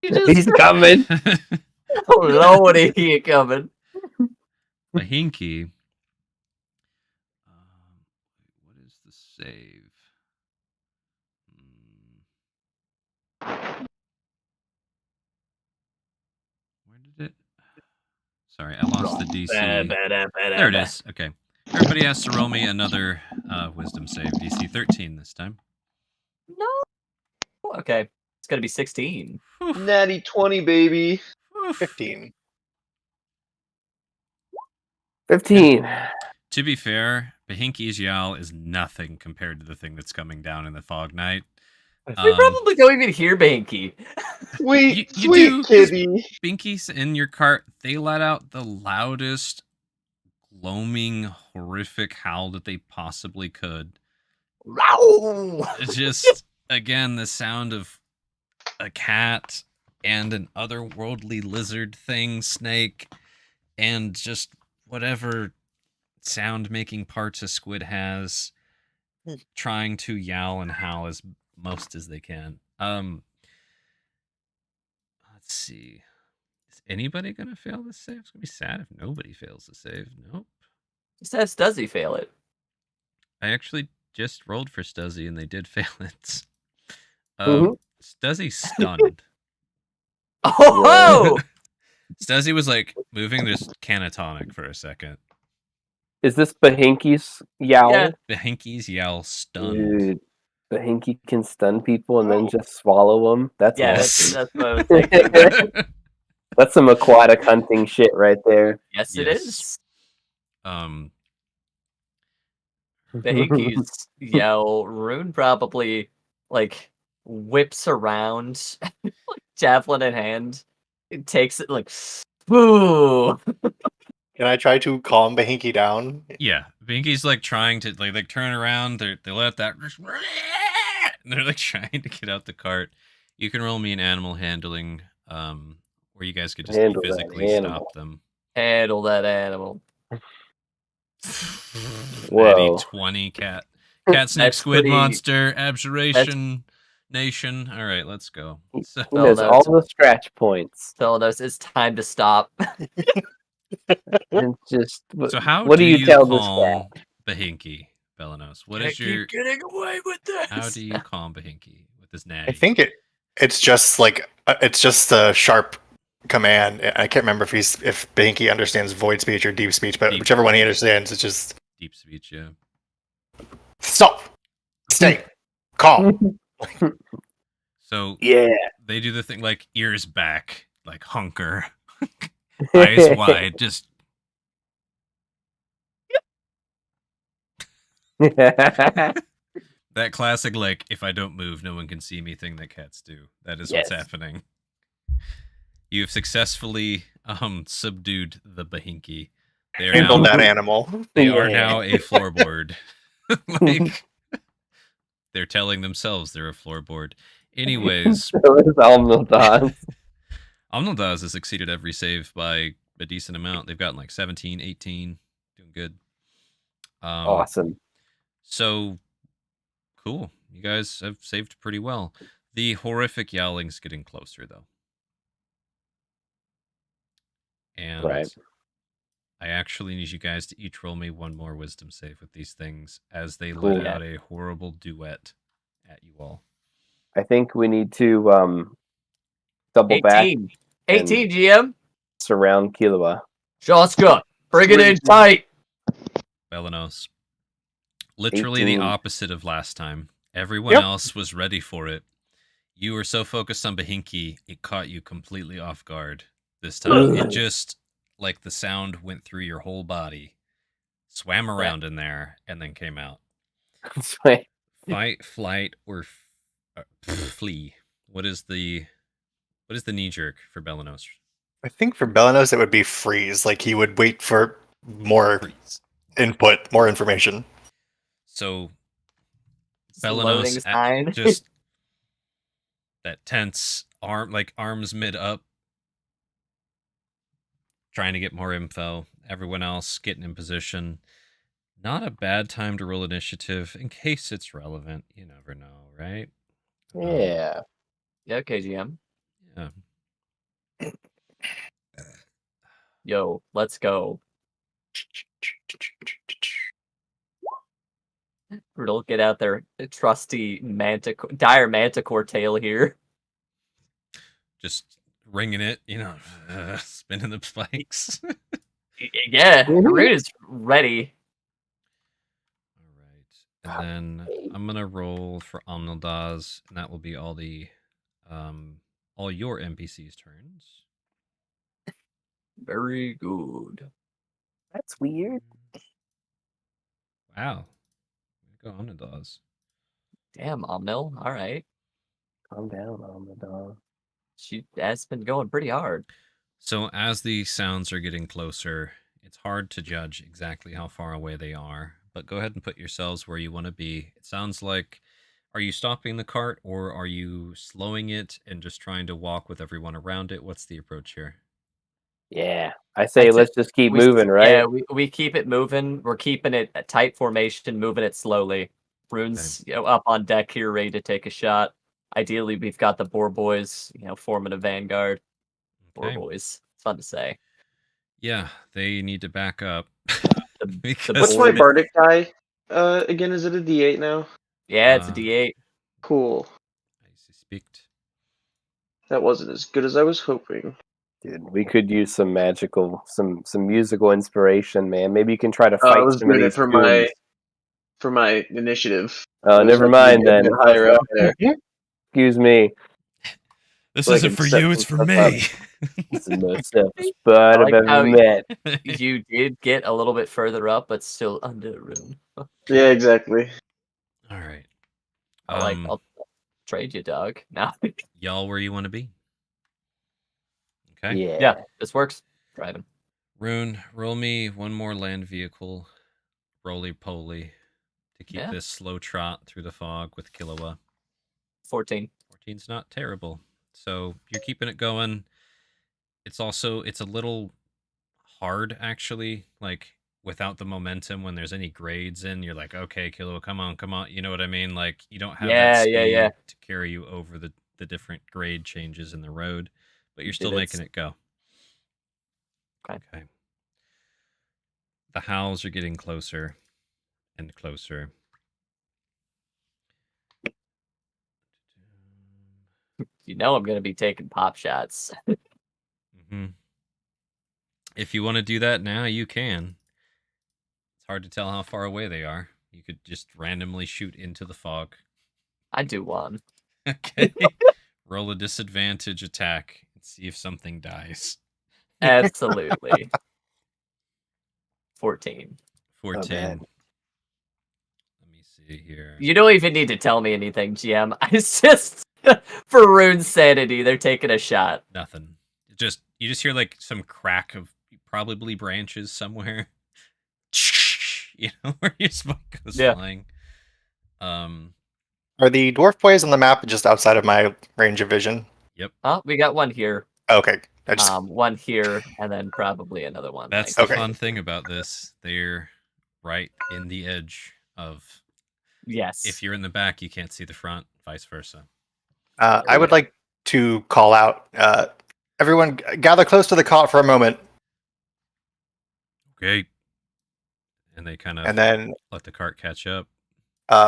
He's coming. Oh lordy, he coming. Bahinki. What is the save? Where did it? Sorry, I lost the DC. There it is. Okay. Everybody has to roll me another wisdom save. DC 13 this time. No. Okay, it's gonna be 16. Natty 20, baby. 15. 15. To be fair, Bahinki's yowl is nothing compared to the thing that's coming down in the fog night. We probably don't even hear Banky. Sweet, You sweet do, 'cause kitty. Binky's in your cart. They let out the loudest, gloaming, horrific howl that they possibly could. Row! It's just, again, the sound of a cat and an otherworldly lizard thing, snake, and just whatever sound-making parts a squid has, trying to yowl and howl as most as they can. Let's see. Is anybody gonna fail this save? It's gonna be sad if nobody fails the save. Nope. Says, does he fail it? I actually just rolled for Stuzzy and they did fail it. Mhm. Stuzzy's stunned. Oh! Stuzzy was like moving just catatonic for a second. Is this Bahinky's yowl? Yeah. The Hinkies yell stunned. Dude, Bahinky can stun people and then just swallow them. That's Yeah, awesome. that's what I was thinking. That's some aquatic hunting shit right there. Yes, it Yes. is. Banky's yell. Rune probably like whips around, like, javelin in hand. It takes it like, boo. Can I try to calm Bahinky down? Yeah, Binky's like trying to like turn around. They let that. And they're like trying to get out the cart. You can roll me an animal handling, where you guys could just Handle that physically animal. stop them. Handle that animal. Natty Whoa. 20 cat snake That's squid pretty- monster abjuration nation. All right, let's go. So, He knows all the scratch points. Telling us it's time to stop. And just so how what do you tell this calm cat? Bahinky, Belanos? What Can't is your keep getting away with this. how do you calm Bahinky with this nag? I think it's just like it's just a sharp command. I can't remember if Bahinky understands void speech or deep speech, but Deep whichever one he speech. understands, it's just Deep speech, yeah. stop, stay, calm. So Yeah. they do the thing like ears back, like hunker, eyes wide, just that classic like if I don't move, no one can see me thing that cats do. That is what's Yes. happening. You have successfully subdued the Bahinky. They are Handle now that animal. they are Yeah. now a floorboard. Like they're telling themselves they're a floorboard. Anyways, So is Almildaz. Omnildaz has exceeded every save by a decent amount. They've gotten like 17, 18, doing good. Awesome. So cool. You guys have saved pretty well. The horrific yowling's getting closer though. And Right. I actually need you guys to each roll me one more wisdom save with these things as they Cool. let out a horrible duet at you all. I think we need to double back 18. 18, GM. surround Killua. Joska, bring it in Sweet. tight. Belanos. Literally 18. the opposite of last time. Everyone Yep. else was ready for it. You were so focused on Bahinky, it caught you completely off guard this time. It just, like the sound went through your whole body, swam around in there, and then came out. Wait, Fight, flight, or flee. What is the knee jerk for Belanos? I think for Belanos it would be freeze. Like he would wait for more Freeze. input, more information. So Loading Belanos sign. just that tense arms mid up, trying to get more info. Everyone else getting in position. Not a bad time to roll initiative in case it's relevant. You never know, right? yeah. Yeah, okay, GM. Yeah. Yo, let's go. Brutal, get out their trusty dire manticore tail here. Just ringing it, spinning the spikes. Yeah, Mhm. Rune is ready. All right. And then I'm gonna roll for Omnildaz, and that will be all your NPCs' turns. Very good. That's weird. Wow. Go Omnildaz. Damn, Omnil. All right. Calm down, Amadon. She has been going pretty hard. So as the sounds are getting closer, it's hard to judge exactly how far away they are. But go ahead and put yourselves where you want to be. It sounds like, are you stopping the cart or are you slowing it and just trying to walk with everyone around it? What's the approach here? Yeah, I say I'd say let's just keep moving, right? Yeah, we keep it moving. We're keeping it a tight formation, moving it slowly. Rune's up on deck here, ready to take a shot. Ideally, we've got the boar boys, forming a vanguard. Boar Okay. boys, fun to say. Yeah, they need to back up. The What's my bardic die? Again, is it a D8 now? Yeah, it's a D8. Cool. I suspect. That wasn't as good as I was hoping. Dude, we could use some musical inspiration, man. Maybe you can try to I fight was some of doing it these for goons. my initiative. Oh, I was never hoping to mind get a then. bit higher up there. Excuse me. This So I isn't can for set you, it's some for stuff up. me. This is the most selfish bud I I've like how ever met. You did get a little bit further up, but still under Rune. Yeah, exactly. All right. I'll trade you, dog. Now, Y'all where you want to be. Okay. Yeah. this works. Driving. Rune, roll me one more land vehicle, roly-poly, to keep Yeah. this slow trot through the fog with Killua. 14. 14's not terrible. So you're keeping it going. It's a little hard, actually, like, without the momentum when there's any grades in. You're like, okay, Killua, come on. You know what I mean? Like, you don't have that speed to carry you over the different grade changes in the road, but you're still making it go. Okay. The howls are getting closer and closer. I'm going to be taking pop shots. Mm-hmm. If you want to do that now, you can. It's hard to tell how far away they are. You could just randomly shoot into the fog. I do one. Okay. Roll a disadvantage attack and see if something dies. Absolutely. 14. 14. bad. Let me see here. You don't even need to tell me anything, GM. It's just for Rune's sanity. They're taking a shot. Nothing. You just hear like some crack of probably branches somewhere. Where your smoke goes flying. Are the dwarf boys on the map just outside of my range of vision? Yep. We got one here. Okay. One here, and then probably another one. That's the fun thing about this. They're right in the edge of. Yes. If you're in the back, you can't see the front. Vice versa. I would like to call out. Everyone, gather close to the cart for a moment. Okay. And they kind of and then let the cart catch up.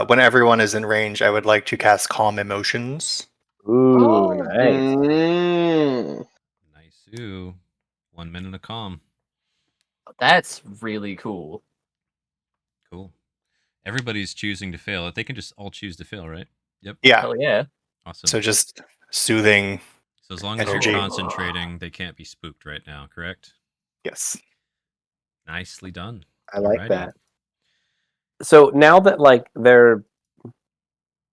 When everyone is in range, I would like to cast Calm Emotions. Ooh, nice. Nice. Ooh. 1 minute of calm. That's really cool. Cool. Everybody's choosing to fail. They can just all choose to fail, right? Yep. Yeah. Hell yeah. Awesome. So just soothing. So as long as energy. you're concentrating, they can't be spooked right now, correct? Yes. Nicely done. I like that. So now that like they're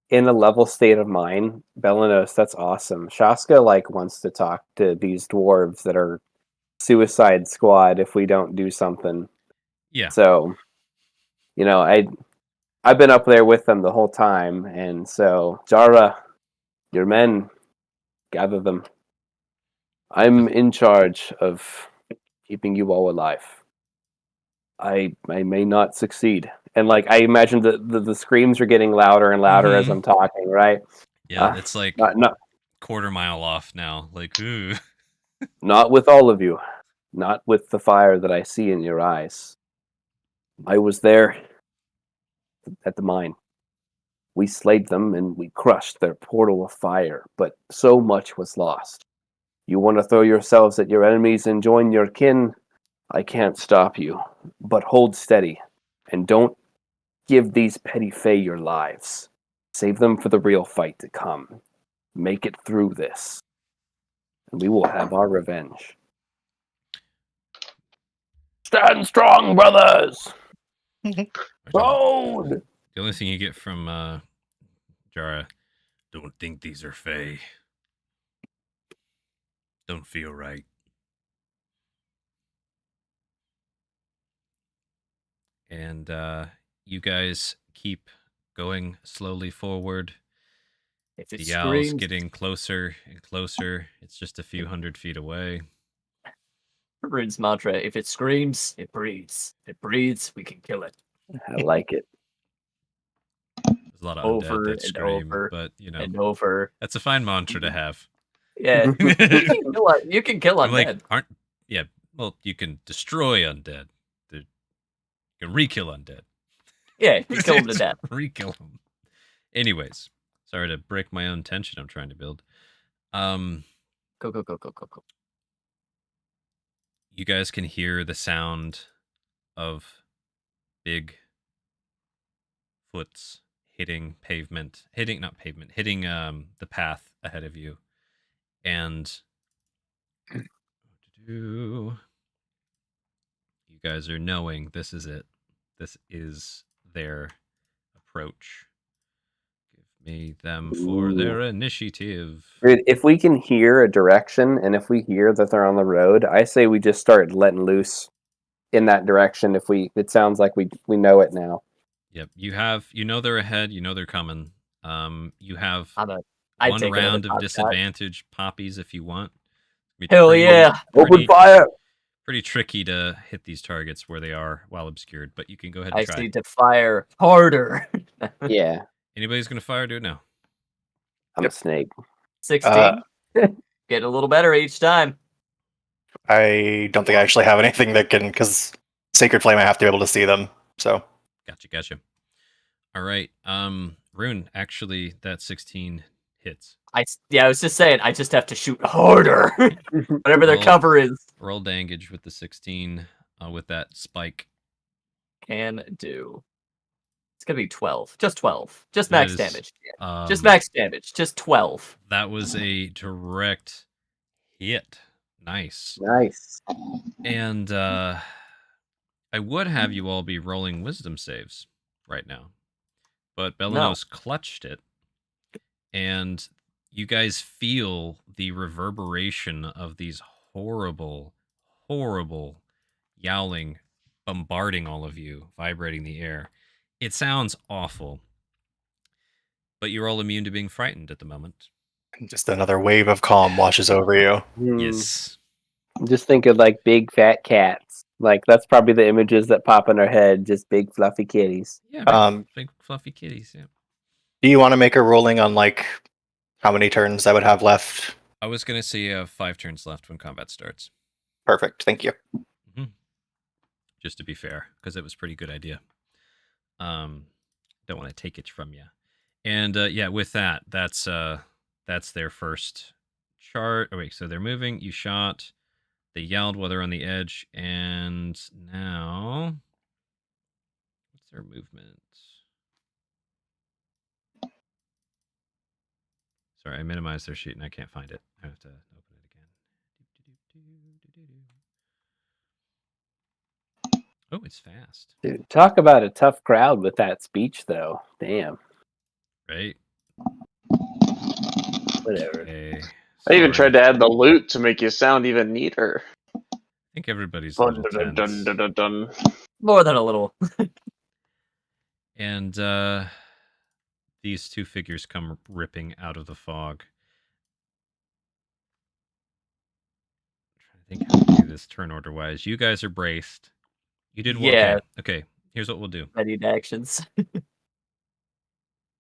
in a level state of mind, Belanos, that's awesome. Shaska like wants to talk to these dwarves that are Suicide Squad if we don't do something. Yeah. So, I've been up there with them the whole time, and so Jara, your men, gather them. I'm in charge of keeping you all alive. I may not succeed. And like I imagine the screams are getting louder and louder as I'm talking, right? Yeah, it's like not quarter mile off now. Like, ooh. Not with all of you. Not with the fire that I see in your eyes. I was there at the mine. We slayed them and we crushed their portal of fire, but so much was lost. You want to throw yourselves at your enemies and join your kin? I can't stop you, but hold steady and don't give these petty fae your lives. Save them for the real fight to come. Make it through this, and we will have our revenge. Stand strong, brothers! Road! The only thing you get from Jara, Don't think these are Fae. Don't feel right. And you guys keep going slowly forward. If it The owl's screams, getting closer and closer. It's just a few hundred feet away. Rune's mantra, if it screams, it breathes. If it breathes, we can kill it. I like it. There's a lot of undead Over that and scream, over but you know, and over. that's a fine mantra to have. Yeah, you can kill I'm undead. like, yeah, well, you can destroy undead. You can re-kill undead. Yeah, you kill them to death. Re-kill them. Anyways, sorry to break my own tension I'm trying to build. Go. You guys can hear the sound of big foots hitting the path ahead of you. And you guys are knowing this is it. This is their approach. Give me them for their initiative. Dude, if we can hear a direction and if we hear that they're on the road, I say we just start letting loose in that direction. It sounds like we know it now. Yep, you know they're ahead. You know they're coming. You have I'd one take another round of top shot. disadvantage poppies if you want. Hell yeah! Open fire! Pretty tricky to hit these targets where they are while obscured, but you can go ahead and I try. need to fire harder. Yeah. Anybody's gonna fire? Do it now. I'm a snake. 16. Getting a little better each time. I don't think I actually have anything that can, because Sacred Flame, I have to be able to see them. So Gotcha. All right. Rune, actually, that 16 hits. I was just saying, I just have to shoot harder. Whatever their cover is. Roll damage with the 16 with that spike. Can do. It's gonna be 12. Just 12. Just max damage. Just max damage. Just 12. That was a direct hit. Nice. And I would have you all be rolling wisdom saves right now. But Belanos clutched it. And you guys feel the reverberation of these horrible, horrible yowling bombarding all of you, vibrating the air. It sounds awful. But you're all immune to being frightened at the moment. just another wave of calm washes over you. Yes. Just think of like big fat cats. Like that's probably the images that pop in our head. Just big fluffy kitties. Yeah, big fluffy kitties. Yeah. Do you want to make a rolling on like how many turns I would have left? I was gonna say you have 5 turns left when combat starts. Perfect. Thank you. Mm-hmm. Just to be fair, because it was a pretty good idea. Don't want to take it from you. And yeah, with that, that's their first chart. Oh wait, so they're moving. You shot. They yelled while they're on the edge, and now what's their movement? Sorry, I minimized their sheet and I can't find it. I have to open it again. Oh, it's fast. Dude, talk about a tough crowd with that speech, though. Damn. Right? Whatever. Okay. I even tried to add the loot to make you sound even neater. I think everybody's a little tense. More than a little. And these two figures come ripping out of the fog. I'm trying to think how to do this turn order wise. You guys are braced. You did one. Yeah. Okay. Here's what we'll do. Ready actions.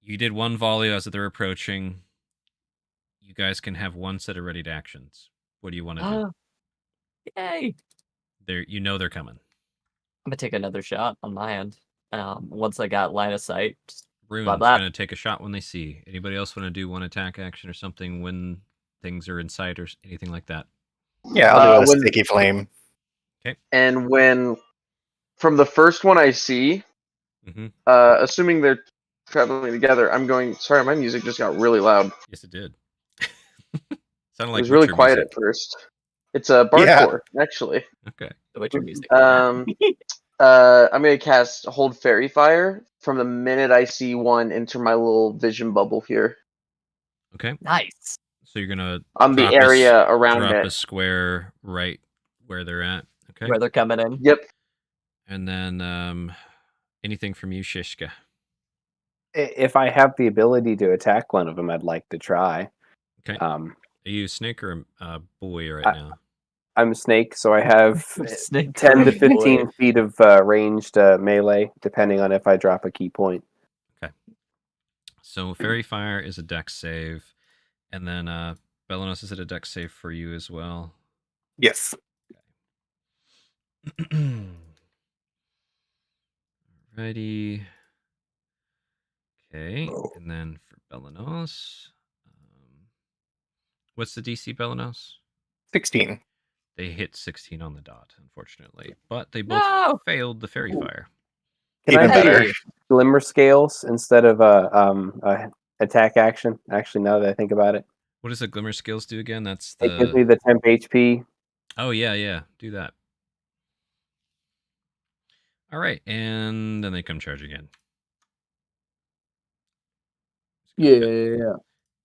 You did one volley as they're approaching. You guys can have one set of ready to actions. What do you want to do? Yay! They're coming. I'm gonna take another shot on my end. Once I got line of sight. Rune's gonna take a shot when they see. Anybody else want to do one attack action or something when things are in sight or anything like that? Yeah, I'll do a sticky flame. Okay. And when from the first one I see, assuming they're traveling together, I'm going. Sorry, my music just got really loud. Yes, it did. Sounded like it was really quiet music. at first. It's a bardcore, actually. Okay. The Witcher music. I'm gonna cast Hold Fairy Fire from the minute I see one enter my little vision bubble here. Okay. Nice. So you're gonna On the drop area around drop a it. square right where they're at. Okay. Where they're coming in. Yep. And then anything from you, Shishka? If I have the ability to attack one of them, I'd like to try. Okay. Are you a snake or a boy right now? I'm a snake, so I have Snake 10 to boy. 15 feet of ranged melee, depending on if I drop a key point. Okay. So Fairy Fire is a dex save, and then Belenos, is it a dex save for you as well? Yes. Alrighty. Okay, and then for Belenos, what's the DC, Belenos? 16. They hit 16 on the dot, unfortunately, but they both failed the Fairy Fire. Can Even I have better. glimmer scales instead of a attack action? Actually, now that I think about it, What does the Glimmer Skills do again? That's it gives me the temp HP. Oh, yeah, do that. All right, and then they come charge again. Yeah.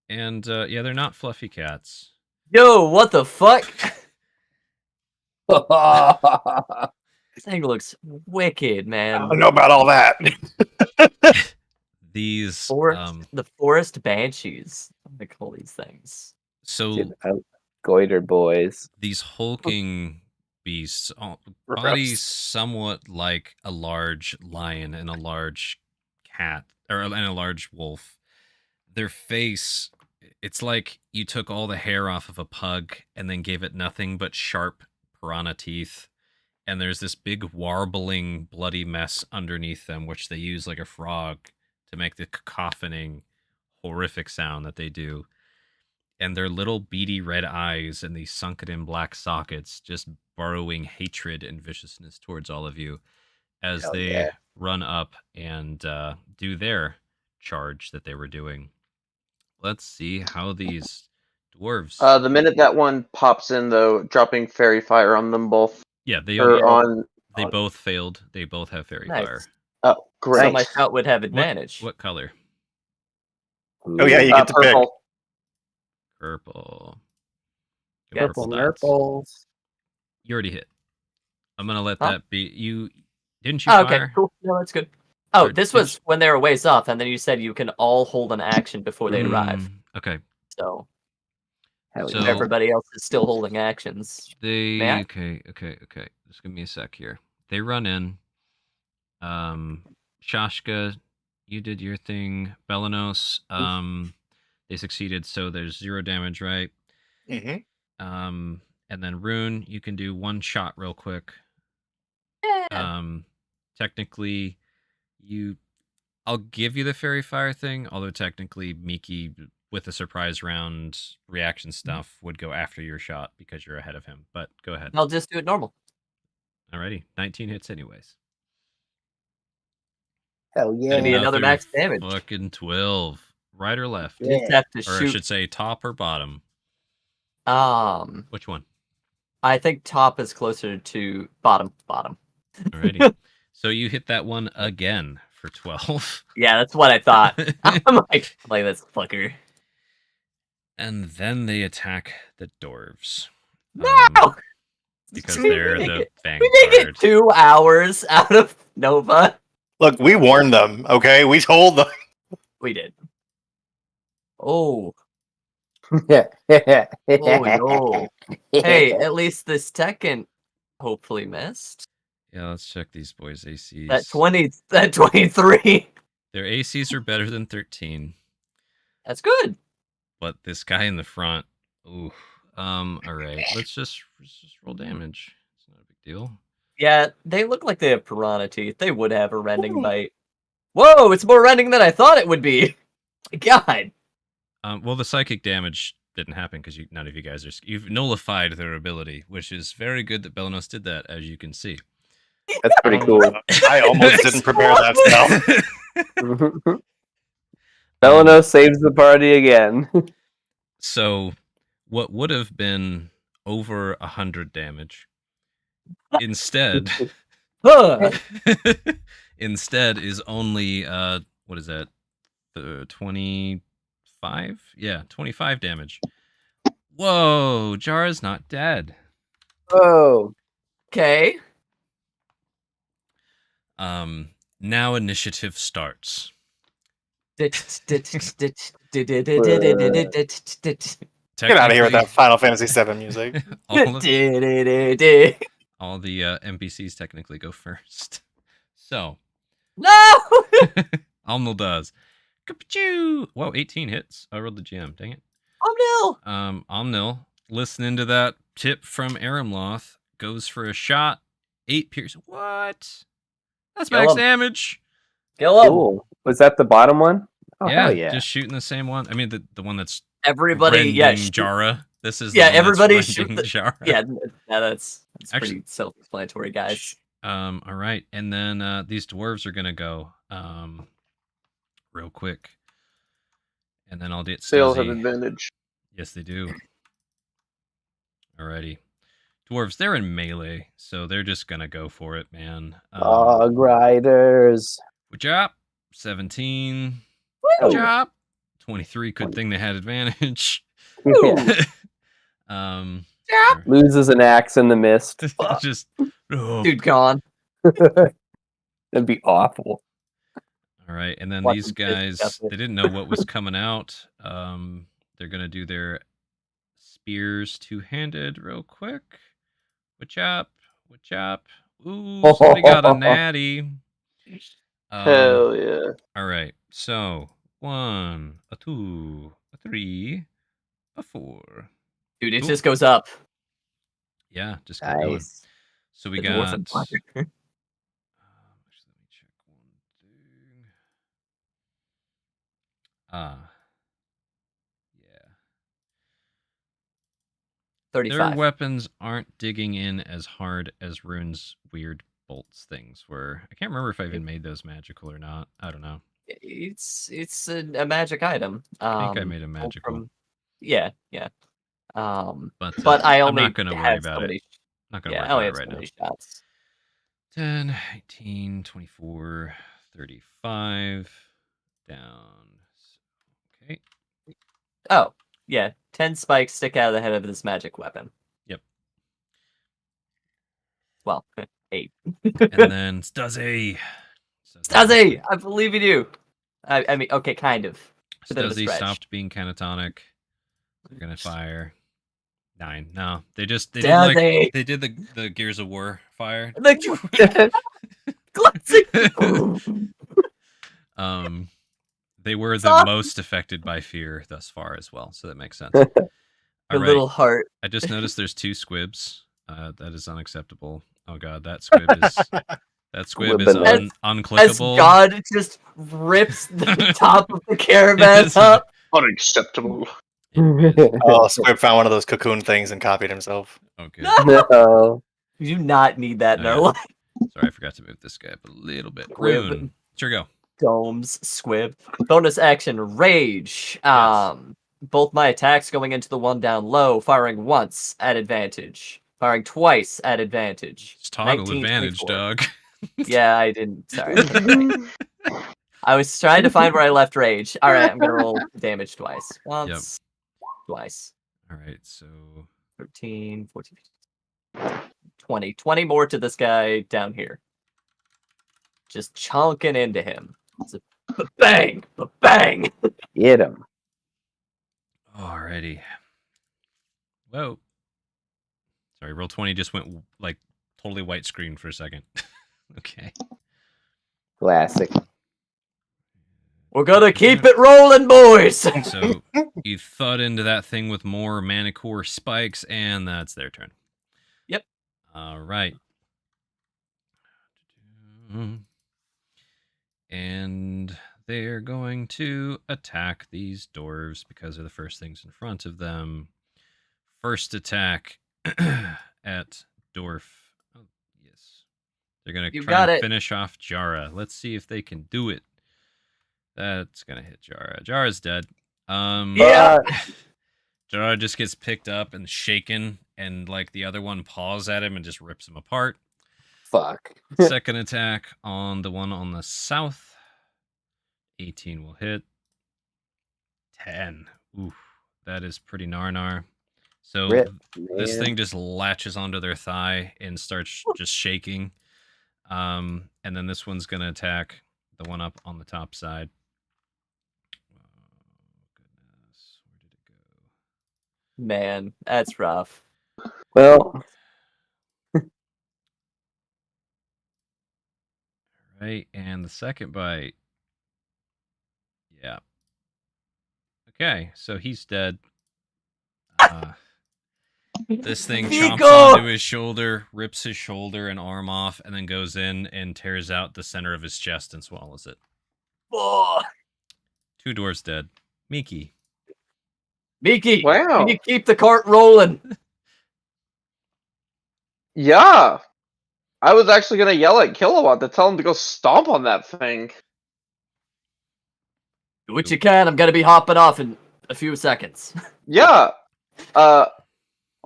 And yeah, they're not fluffy cats. Yo, what the fuck? This thing looks wicked, I man. don't know about all that. These The forest banshees. I call these things. so Goiter boys. these hulking beasts, bodies somewhat like a large lion and a large cat, and a large wolf. Their face, it's like you took all the hair off of a pug and then gave it nothing but sharp piranha teeth. And there's this big warbling bloody mess underneath them, which they use like a frog to make the cacophoning, horrific sound that they do. And their little beady red eyes and these sunken in black sockets just burrowing hatred and viciousness towards all of you as they run up and do their charge that they were doing. Let's see how these dwarves. The minute that one pops in, though, dropping Fairy Fire on them both. Yeah, they both failed. They both have Fairy Fire. Oh, great. So my shot would have advantage. What color? Oh yeah, you get to pick. Purple. Purple. Yeah, Purple dots. Purples. You already hit. I'm gonna let Huh? that be. You didn't you Oh, okay, fire? cool. No, that's good. Oh, Or this did was when they were ways off, and then you said you can all hold an action before they arrive. Okay. So Hell So- yeah. everybody else is still holding actions. They May I? okay. Just give me a sec here. They run in. Shashka, you did your thing. Belenos, they succeeded, so there's 0 damage, right? Mm-hmm. And then Rune, you can do one shot real quick. Technically, I'll give you the Fairy Fire thing, although technically Miki, with the surprise round reaction stuff, would go after your shot because you're ahead of him. But go ahead. I'll just do it normal. Alrighty, 19 hits anyways. Hell yeah. Gonna be another max damage. Fucking 12. Right or left? You just have to Or I shoot. should say top or bottom. Which one? I think top is closer to bottom. Alrighty. So you hit that one again for 12. Yeah, that's what I thought. I'm like this fucker. And then they attack the dwarves. No! Because they're the We did get vanguard. 2 hours out of Nova. Look, we warned them. Okay, we told them. We did. Oh. Yeah. Oh no. Hey, at least this Tekken hopefully missed. Yeah, let's check these boys' ACs. That 23. Their ACs are better than 13. That's good. But this guy in the front, ooh. Alright. Let's just roll damage. It's not a big deal. Yeah, they look like they have piranha teeth. They would have a rending bite. Whoa, it's more rending than I thought it would be. God. Well, the psychic damage didn't happen because none of you guys you've nullified their ability, which is very good that Belenos did that, as you can see. That's pretty cool. I almost didn't prepare that spell. Belenos saves the party again. So, what would have been over 100 damage, instead, Huh. instead is only what is that? 25 25? Yeah, 25 damage. Whoa, Jara's not dead. Oh. Okay. Now initiative starts. Get out of here with that Technically, Final Fantasy VII music. all the NPCs technically go first. So, No! Alnil does. Ka-pa-choo! Whoa, 18 hits. I rolled the GM. Dang it. Oh Alnil, listening to that tip from Aramloth, goes for a shot. 8 pierce. What? That's Kill max him. damage. Kill him. Cool. Was that the bottom one? Oh, Yeah, hell yeah. just shooting the same one. I mean, the one that's Everybody, rending Jara. This is the yeah, one everybody that's shoot rending the- Jara. Yeah, that's Actually- pretty self-explanatory, guys. All right, and then these dwarves are gonna go real quick, and then I'll get They all have Stuzzy. advantage. Yes, they do. Alrighty, dwarves. They're in melee, so they're just gonna go for it, man. Dog riders. Good job. 17. Oh, Good yeah. job. 23. Good thing they had advantage. Yeah. Yep. Loses an axe in the mist. Fuck. Just oh. Dude gone. That'd be awful. All right, and then Watch these them fish guys, up it. they didn't know what was coming out. They're gonna do their spears two-handed real quick. What's up? What's up? Ooh, somebody got a natty. Hell yeah. All right, so 1, a 2, a 3, a 4. Dude, it Cool. just goes up. Yeah, just keep going. Nice. So we The got. dwarf empire. Actually, let me check one thing. Yeah. 35. Their weapons aren't digging in as hard as Rune's weird bolts things were. I can't remember if I even made those magical or not. I don't know. It's a magic item. I think I made a pulled magical. from- yeah. But I I'm only not going to worry have about so it. many. Not going to Yeah, worry I only about have it so right many now. shots. 10, 18, 24, 35. Down. Okay. Oh, yeah. 10 spikes stick out of the head of this magic weapon. Yep. Well, 8. And then Stuzzy. Stuzzy! I believe in you. I mean, okay, kind of. It's a bit of a Stuzzy stretch. stopped being catatonic. They're gonna fire 9. No, they did Stuzzy! like they did the Gears of War fire. The classic. They were the Stop. most affected by fear thus far as well, so that makes sense. The All right, little heart. I just noticed there's 2 squibs. That is unacceptable. Oh god, that squib is Squibbing. As unclickable. God just rips the top of the caravan Yes. up. Unacceptable. It is. Oh, Squib found one of those cocoon things and copied himself. Oh good. No. We do not need that in our Okay. life. Sorry, I forgot to move this guy up a little bit. Squib. Rune. Sure go. Domes, squib. Bonus action, rage. Both my attacks going into the one down low, firing once at advantage. Firing twice at advantage. Just toggle 19, advantage, 24. Doug. Yeah, I didn't. Sorry. I was trying to find where I left rage. All right, I'm gonna roll damage twice. Once, twice. All right, so 13, 14, 20. 20 more to this guy down here. Just chunking into him. It's a bang, bang. Get him. alrighty. Whoa. Sorry, roll 20 just went like totally white screen for a second. Okay. Classic. We're gonna keep it rolling, boys. So you thud into that thing with more manicore spikes, and that's their turn. Yep. All right. And they're going to attack these dwarves because they're the first things in front of them. First attack at dwarf. Oh, yes. They're going to You try got and it. finish off Jara. Let's see if they can do it. That's going to hit Jara. Jara's dead. Yeah. Jara just gets picked up and shaken, and like the other one paws at him and just rips him apart. Fuck. Second attack on the one on the south. 18 will hit. 10. Ooh, that is pretty gnar. So Rip, this man. thing just latches onto their thigh and starts just shaking. And then this one's gonna attack the one up on the top side. Oh goodness, where did it go? Man, that's rough. Well, Right, and the second bite. Yeah. Okay, so he's dead. This thing chomps onto his shoulder, rips his shoulder and arm off, and then goes in and tears out the center of his chest and swallows it. Oh, 2 dwarves dead. Miki. Miki, Wow. can you keep the cart rolling? Yeah. I was actually gonna yell at Kilowatt to tell him to go stomp on that thing. Do what you can. I'm gonna be hopping off in a few seconds. Yeah.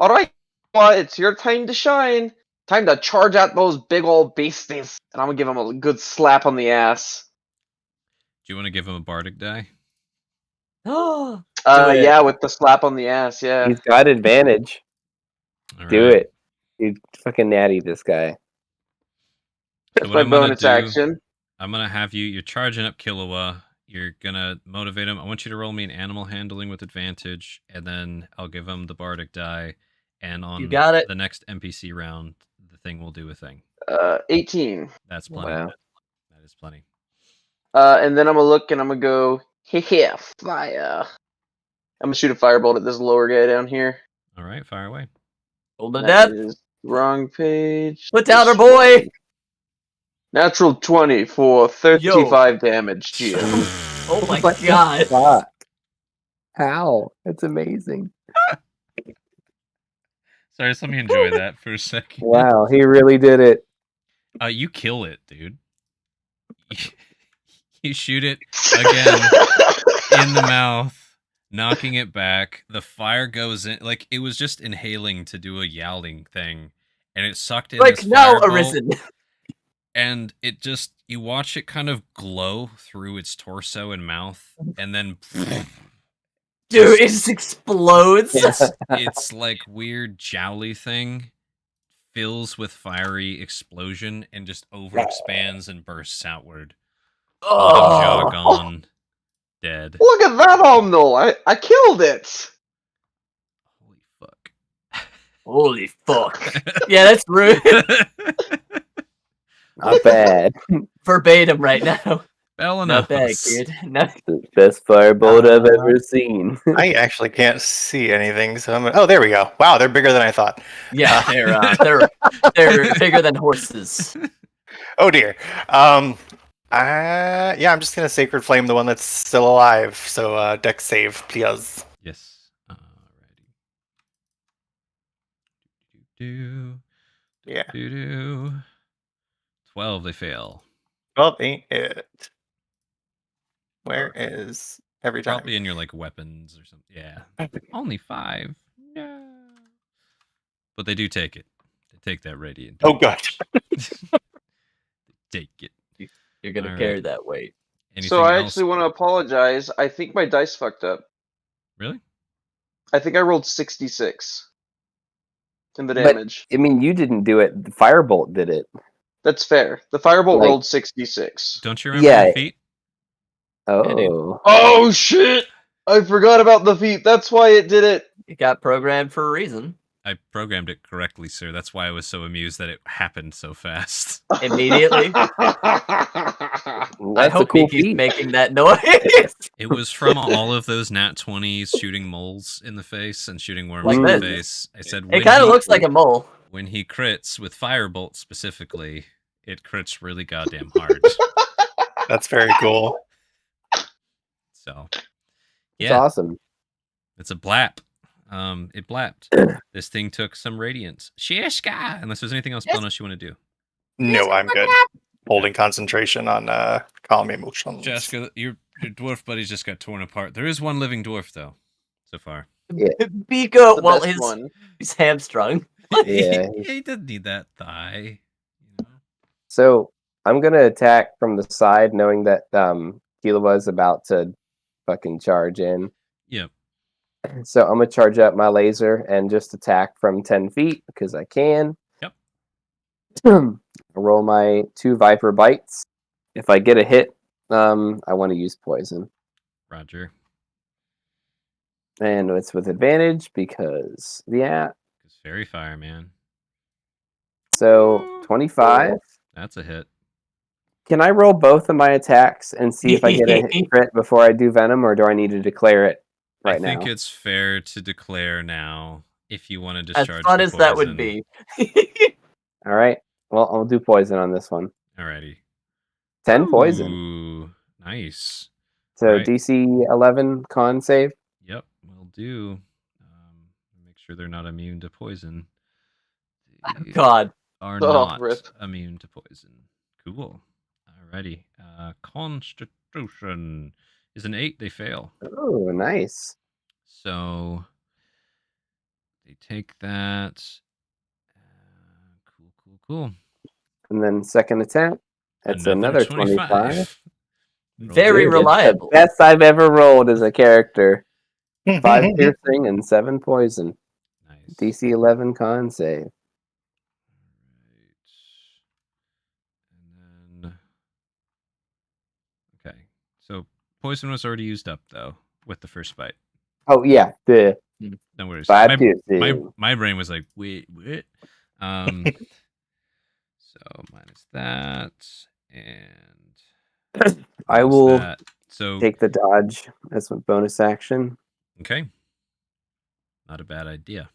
Alright, it's your time to shine. Time to charge at those big old beasties. And I'm gonna give him a good slap on the ass. Do you want to give him a bardic die? Oh, Do it. Yeah, with the slap on the ass, yeah. he's got advantage. All Do right. it. You fucking natty this guy. So That's what my I'm gonna bonus do, action. I'm gonna have you're charging up Killua. You're gonna motivate him. I want you to roll me an animal handling with advantage, and then I'll give him the bardic die. And on You got it. the next NPC round, the thing will do a thing. 18. That's plenty. Wow. That is plenty. And then I'm gonna look and I'm gonna go, yeah, fire. I'm gonna shoot a firebolt at this lower guy down here. All right, fire away. Hold the That death. is wrong page. Put down her boy. Natural 20 for 35 damage to you. Oh my What the god. fuck? How? That's amazing. Sorry, just let me enjoy that for a second. Wow, he really did it. You kill it, dude. You shoot it again in the mouth, knocking it back. The fire goes in, like it was just inhaling to do a yowling thing, and it sucked in Like this now firebolt, arisen. and it just you watch it kind of glow through its torso and mouth, and then Dude, it just explodes. it's like weird jowly thing fills with fiery explosion and just overexpands and bursts outward. Oh. Jog on, dead. Look at that Omnal! I killed it! Holy fuck. Holy fuck. Yeah, that's rude. Not bad. Verbatim right now. Bell Not bad, enough. kid. Not... Best firebolt I've ever seen. I actually can't see anything, so I'm. Oh, there we go. Wow, they're bigger than I thought. Yeah, they're bigger than horses. Oh dear. Yeah, I'm just gonna sacred flame the one that's still alive. So, deck save, please. Yes. Alrighty. Yeah. 12, they fail. 12 ain't it. Where is every time? Probably in your like weapons or something. Yeah. Only 5. No. But they do take it. They take that radiant. Oh god. Take it. You're gonna All carry right. that weight. Anything So I else? actually want to apologize. I think my dice fucked up. Really? I think I rolled 66 in the But- damage. I mean, you didn't do it. The firebolt did it. That's fair. The firebolt Like- rolled 66. Don't you remember Yeah. your feet? Oh. Oh shit! I forgot about the feet. That's why it did it. It got programmed for a reason. I programmed it correctly, sir. That's why I was so amused that it happened so fast. Immediately. I That's a hope cool Mickey's feat. making that noise. It was from all of those nat 20s shooting moles in the face and shooting worms Like in the this. face. I said It kind of looks like a mole. when he crits with firebolt specifically, it crits really goddamn hard. That's very cool. So, It's yeah, awesome. it's a blap. It blapped. This thing took some radiance. Shishka! Unless there's anything else Yes. bonus you want to do. No, I'm good. Holding concentration on calm emotions. Jessica, your dwarf buddy's just got torn apart. There is one living dwarf though, so far. Biko, The well, best one. he's hamstrung. Yeah. He didn't need that thigh. You know? So I'm gonna attack from the side, knowing that Killua is about to fucking charge in. Yep. So I'm gonna charge up my laser and just attack from 10 feet because I can. Yep. Roll my 2 Viper bites. If I get a hit, I want to use poison. Roger. And it's with advantage because Because Fairy Fire, man. So 25. That's a hit. Can I roll both of my attacks and see if I get a crit before I do Venom, or do I need to declare it right now? I think it's fair to declare now if you want to As discharge fun the as that would poison. be. All right. Well, I'll do poison on this one. Alrighty. 10 poison. Ooh, nice. So Right. DC 11 con save. Yep, will do. Make sure they're not immune to poison. They God. are Oh, not rip. immune to poison. Cool. Alrighty. Constitution is an 8. They fail. Oh, nice. So they take that. Cool. And then second attack. That's another 25. Very Dude, reliable. It's the best I've ever rolled as a character. 5 piercing and 7 poison. Nice. DC 11 con save. And then, okay. So poison was already used up though with the first bite. Oh yeah, the No worries. 5 piercing. My brain was like, wait, what? So minus that, and I will that. So take the dodge as a bonus action. okay, not a bad idea.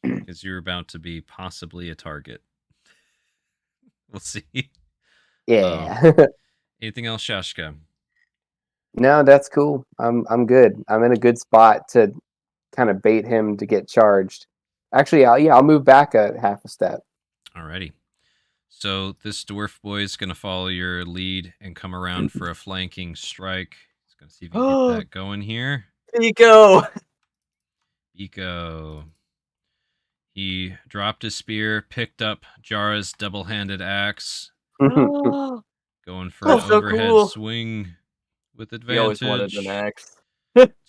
Because you're about to be possibly a target. We'll see. Yeah. Anything else, Shashka? No, that's cool. I'm good. I'm in a good spot to kind of bait him to get charged. Actually, I'll move back a half a step. Alrighty. So this dwarf boy is going to follow your lead and come around for a flanking strike. He's going to see if he can get that going here. Nico. Eco. He dropped his spear, picked up Jara's double-handed axe, going for an so overhead cool. swing with He advantage. always wanted an axe.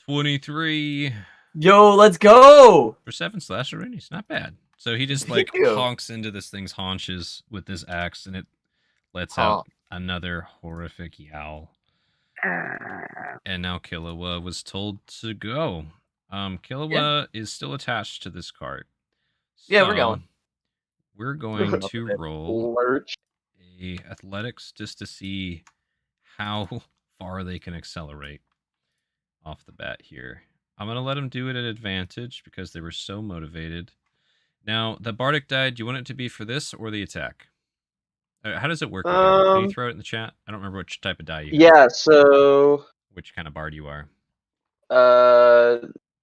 23 Yo, let's go. for 7 slasher range. It's not bad. So he just like Ew. honks into this thing's haunches with this axe, and it lets out another horrific yowl. And now Killua was told to go. Killua is still attached to this cart. Yeah, we're going. We're going to roll Lurch. a athletics just to see how far they can accelerate off the bat here. I'm going to let them do it at advantage because they were so motivated. Now, the Bardic die, do you want it to be for this or the attack? How does it work again? Can you throw it in the chat? I don't remember which type of die you have. Yeah, so Which kind of bard you are.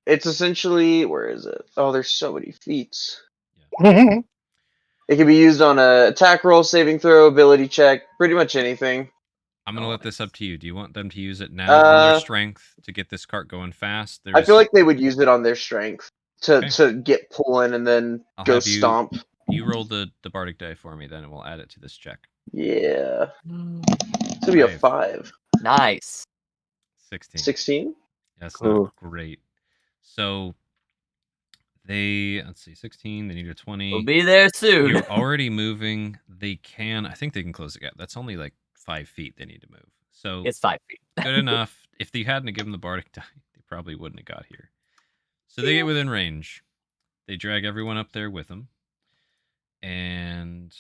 it's essentially, where is it? Oh, there's so many feats. Mhm. It can be used on a attack roll, saving throw, ability check, pretty much anything. I'm going to let this up to you. Do you want them to use it now on their strength to get this cart going fast? I feel like they would use it on their strength to get pulling and then I'll go have you- stomp. You roll the Bardic die for me, then, and we'll add it to this check. Yeah. It's gonna be a 5. Nice. 16. 16? That's Cool. not great. So let's see, 16, they need a 20. We'll be there soon. You're already moving. I think they can close the gap. That's only like 5 feet they need to move. So It's 5 feet. good enough. If they hadn't given the Bardic die, they probably wouldn't have got here. So they get within range. They drag everyone up there with them. And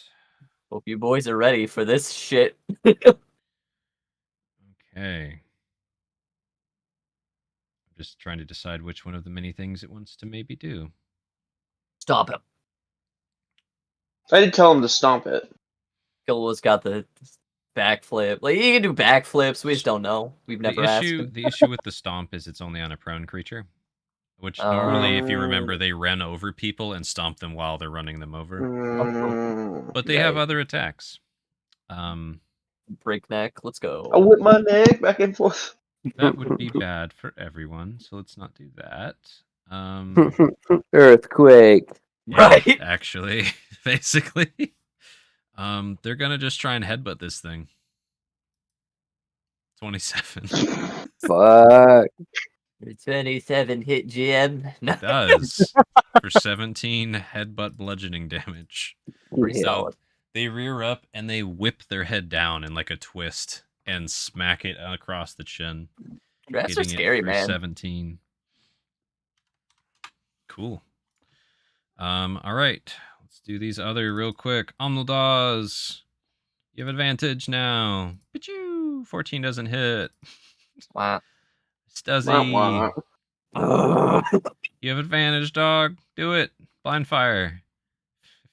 Hope you boys are ready for this shit. okay. I'm just trying to decide which one of the many things it wants to maybe do. Stop him. I did tell him to stomp it. Killua's got the backflip. Like, you can do backflips. We just don't know. We've never asked him. The issue with the stomp is it's only on a prone creature. Which normally, if you remember, they run over people and stomp them while they're running them over. But they have other attacks. Breakneck. Let's go. I whip my neck back and forth. That would be bad for everyone, so let's not do that. Earthquake. Yeah, Right. actually, basically. They're gonna just try and headbutt this thing. 27. Fuck. 27 hit GM. No. It does. For 17 headbutt bludgeoning damage. Pretty Yeah. solid. They rear up and they whip their head down in like a twist and smack it across the chin. Drafts are hitting it scary, for man. 17. Cool. All right. Let's do these other real quick. Omnildaws. You have advantage now. Pichu! 14 doesn't hit. Wow. Stuzzy. Wah, You have advantage, dog. Do it. Blind fire.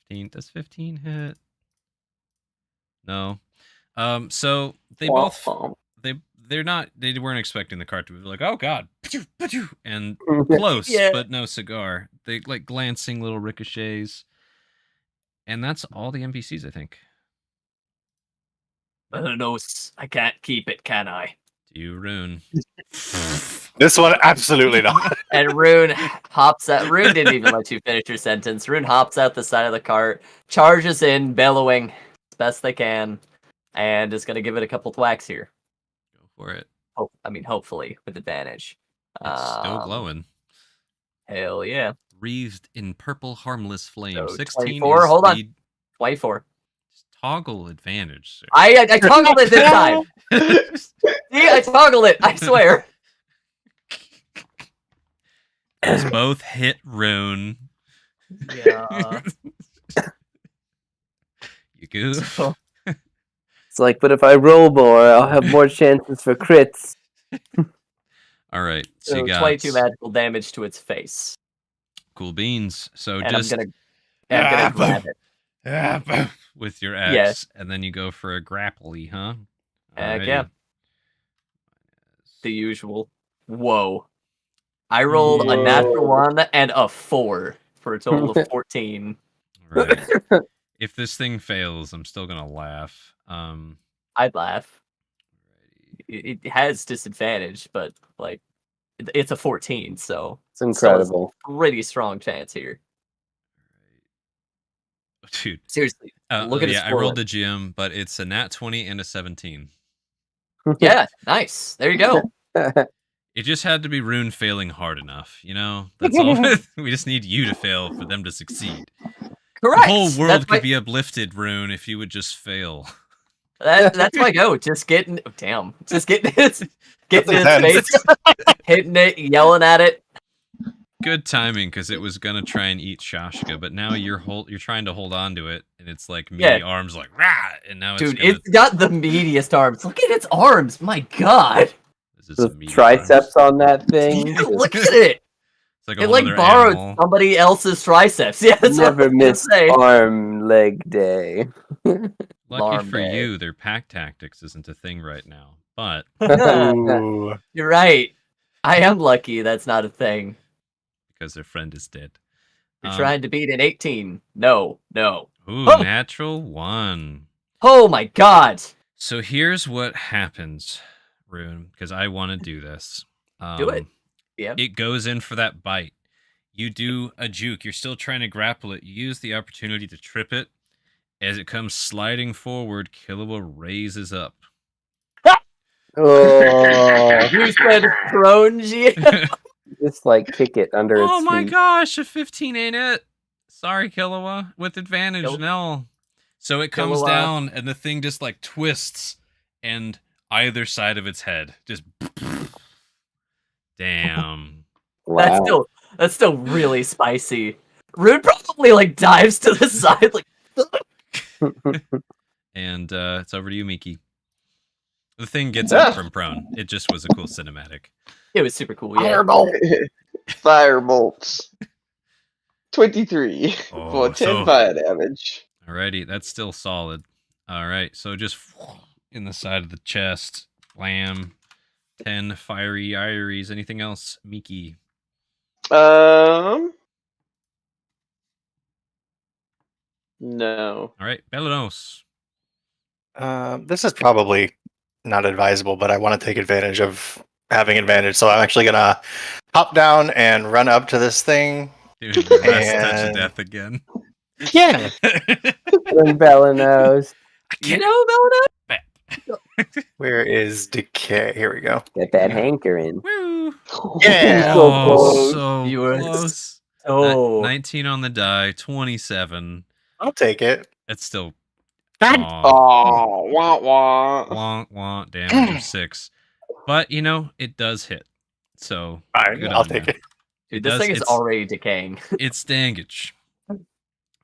15. Does 15 hit? No. So they wah. both they weren't expecting the cart to be like, oh god, and close, Yeah. but no cigar. They like glancing little ricochets, and that's all the NPCs, I think. I don't know. I can't keep it, can I? Do you, Rune? This one, absolutely not. And Rune hops out. Rune didn't even let you finish your sentence. Rune hops out the side of the cart, charges in, bellowing as best they can, and is going to give it a couple thwacks here. Go for it. Oh, I mean, hopefully with advantage. It's still glowing, Hell yeah. wreathed in purple, harmless flame. So 16. 24, Is hold on. the 24. toggle advantage. Sir. I toggled it this time. See, I toggled it. I swear. Those both hit Rune. Yeah. You goof. So, It's like, but if I roll more, I'll have more chances for crits. All right. So so you got 22 magical damage to its face. cool beans. So And just I'm gonna grab it. with your X, Yes. and then you go for a grappley, huh? Heck Alrighty. yeah. The usual. Whoa. I rolled a natural 1 and a 4 for a total of 14. All right. If this thing fails, I'm still gonna laugh. I'd laugh. It has disadvantage, but like it's a 14, so It's incredible. pretty strong chance here. Dude, Seriously, look at his I rolled the GM, but it's a nat 20 and a 17. Yeah, nice. There you go. It just had to be Rune failing hard enough, you know? That's all. We just need you to fail for them to succeed. Correct. The whole world That's could my, be uplifted, Rune, if you would just fail. that's my go. Just getting just getting his That's in his face, hitting it, yelling at it. Good timing, because it was gonna try and eat Shashka, but now you're trying to hold on to it, and it's like meaty arms, like rah, and now Dude, it's it's got the meatiest arms. Look at its arms. My God. this is The some meaty triceps arms. on that thing. Look at it. It's like a It whole like other borrowed animal. somebody else's triceps. Yeah, that's what I Never was gonna miss say. arm leg day. Lucky Alarm for day. you, their pack tactics isn't a thing right now, but Ooh. You're right. I am lucky that's not a thing. because their friend is dead. You're trying to beat an 18. No. Ooh, Oh! natural 1. Oh my God. So here's what happens, Rune, because I want to do this. Do it. Yeah. It goes in for that bite. You do a juke. You're still trying to grapple it. You use the opportunity to trip it. As it comes sliding forward, Killua raises up. Oh, You said prone, G. just like kick it under its Oh my feet. gosh, a 15 ain't it? Sorry, Killua. With advantage, Nope. no. So it comes Killua. down, and the thing just like twists, and either side of its head just. Damn. Wow. That's still really spicy. Rude probably like dives to the side like And it's over to you, Miki. The thing gets up from prone. It just was a cool cinematic. it was super cool. Yeah. Firebolts. 23 Oh, for 10 so- fire damage. Alrighty, that's still solid. Alright, so just in the side of the chest. Blam. 10 fiery iries. Anything else, Miki? No. Alright, Belanos. This is probably not advisable, but I want to take advantage of having advantage. So I'm actually gonna hop down and run up to this thing. Dude, last touch of And- death again. Yeah. And Bella knows. You know, Melina? Where is decay? Here we go. Get that hankering. Woo! Yeah. So Oh, close. so You were close. so 19 on the die, 27. I'll take it. It's still God. Oh, wah wah. wonk wonk damage of 6. But you know, it does hit. So Fine, good I'll on take ya. it. dude. This thing is already decaying. It's damage.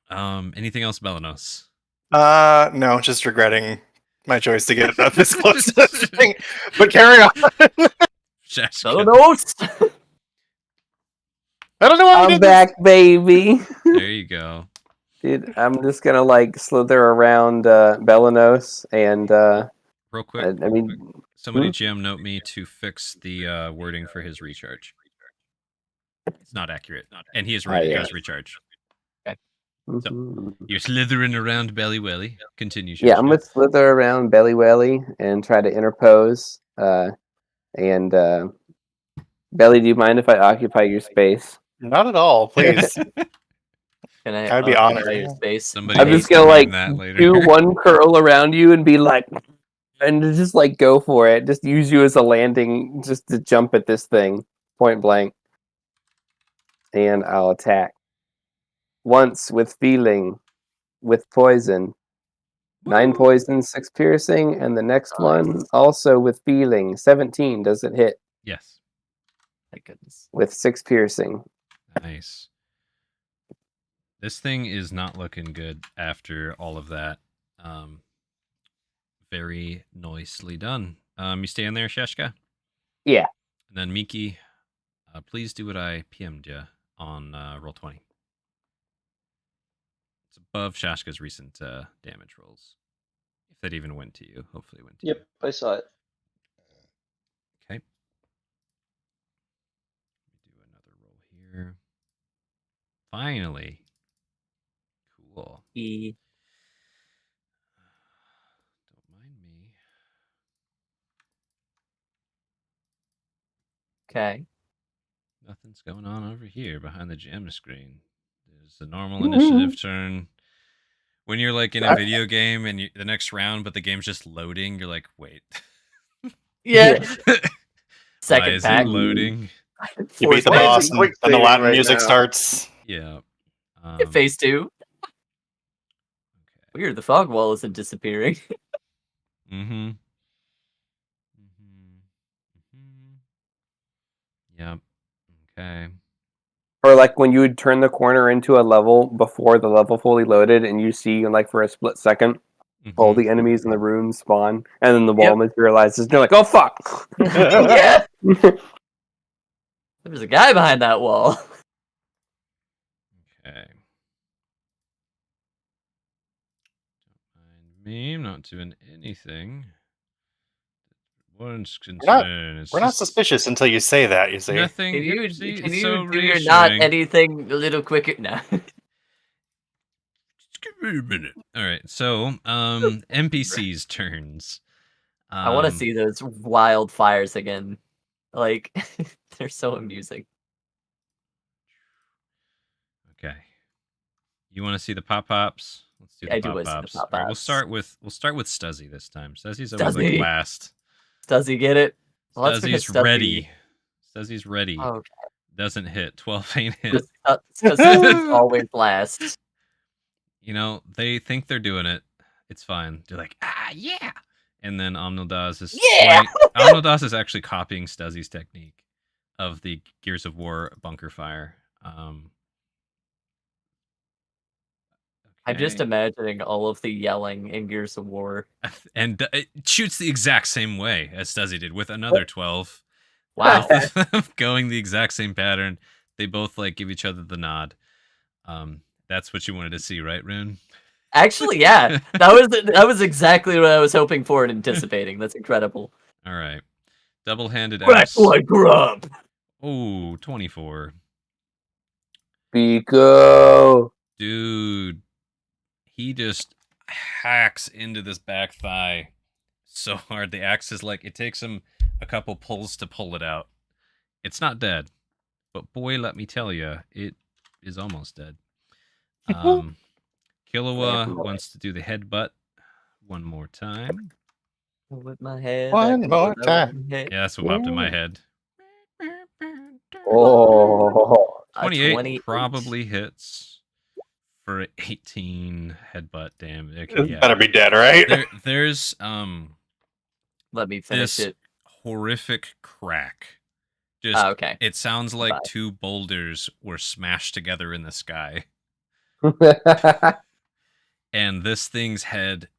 Anything else, Belenos? No, just regretting my choice to get up this close to this thing. But carry on. Shashka. Belenos! I don't know why I I'm did back, baby. There you go. Dude, I'm just gonna like slither around Belenos and Real quick, I mean, somebody GM note me to fix the wording for his recharge. It's not accurate. And he is ready. yeah. He has recharge. mhm. You're slithering around Belly Welly. Continue, Yeah, I'm Shashka. gonna slither around Belly Welly and try to interpose. And Belly, do you mind if I occupy your space? Not at all, please. Can I I'd be occupy honored. your space? Somebody I'm has just to gonna meme like that later. do one curl around you and be like, and just like go for it. Just use you as a landing, just to jump at this thing, point blank. And I'll attack once with feeling, with poison. 9 Woo! poison, 6 piercing, and the next one also with feeling. 17. Does it hit Yes. Thank goodness. with 6 piercing? Nice. This thing is not looking good after all of that. Very nicely done. You stay in there, Sheshka? Yeah. And then Miki, please do what I PM'd you on Roll20. It's above Shashka's recent damage rolls. If that even went to you. Hopefully it went to Yep, I saw it. you. Okay. Let me do another roll here. Finally. Cool. Don't mind me. Okay. Nothing's going on over here behind the gem screen. There's a normal initiative turn. When you're like in a video game and the next round, but the game's just loading, you're like, wait. Yeah. Why Second is pack. it loading? You beat the Why is boss, it and quick then the saving Latin right music now? starts. Yeah. Phase 2. Okay. Weird. The fog wall isn't disappearing. Mm-hmm. Mm-hmm. Mm-hmm. Yep. Okay. Or like when you would turn the corner into a level before the level fully loaded, and you see like for a split second all Mhm. the enemies in the room spawn, and then the wall materializes. And you're like, oh fuck! Yeah. There's a guy behind that wall. Okay. Don't mind me. I'm not doing anything. One's concern is We're not just suspicious until you say that, you see. nothing. Can you, See, can it's you so do your not reassuring. anything a little quicker? No. Just give me a minute. All right. So, NPCs turns. I want to see those wildfires again. Like, they're so amusing. Okay. You want to see the pop pops? Let's do the I do pop wanna see the pops. All right, we'll pop-pops. start with Stuzzy this time. Stuzzy's always like Stuzzy. last. Does he get it? Well, that's because Stuzzy's ready. Stuzzy's ready. Okay. Doesn't hit. 12 ain't hit. Stuzzy is always last. You know, they think they're doing it. It's fine. They're like, yeah. And then Omnildaz is Omnildaz is actually copying Stuzzy's technique of the Gears of War bunker fire. I'm just Okay. imagining all of the yelling in Gears of War. And it shoots the exact same way as Stuzzy did with another 12. Wow. Both of them going the exact same pattern. They both like give each other the nod. That's what you wanted to see, right, Rune? Actually, yeah. That was exactly what I was hoping for and anticipating. That's incredible. All right. Double-handed Crack axe. like grub. Oh, 24. Pico. Dude. He just hacks into this back thigh so hard. The axe is like, it takes him a couple pulls to pull it out. It's not dead, but boy, let me tell you, it is almost dead. Killua wants to do the headbutt one more time. With my head. One more time. Yeah, that's what popped in my head. Oh, 28 probably hits for 18 headbutt damage. Okay, It yeah. better be dead, right? There's Let me finish this it. horrific crack. Just Okay. it sounds like Bye. 2 boulders were smashed together in the sky, and this thing's head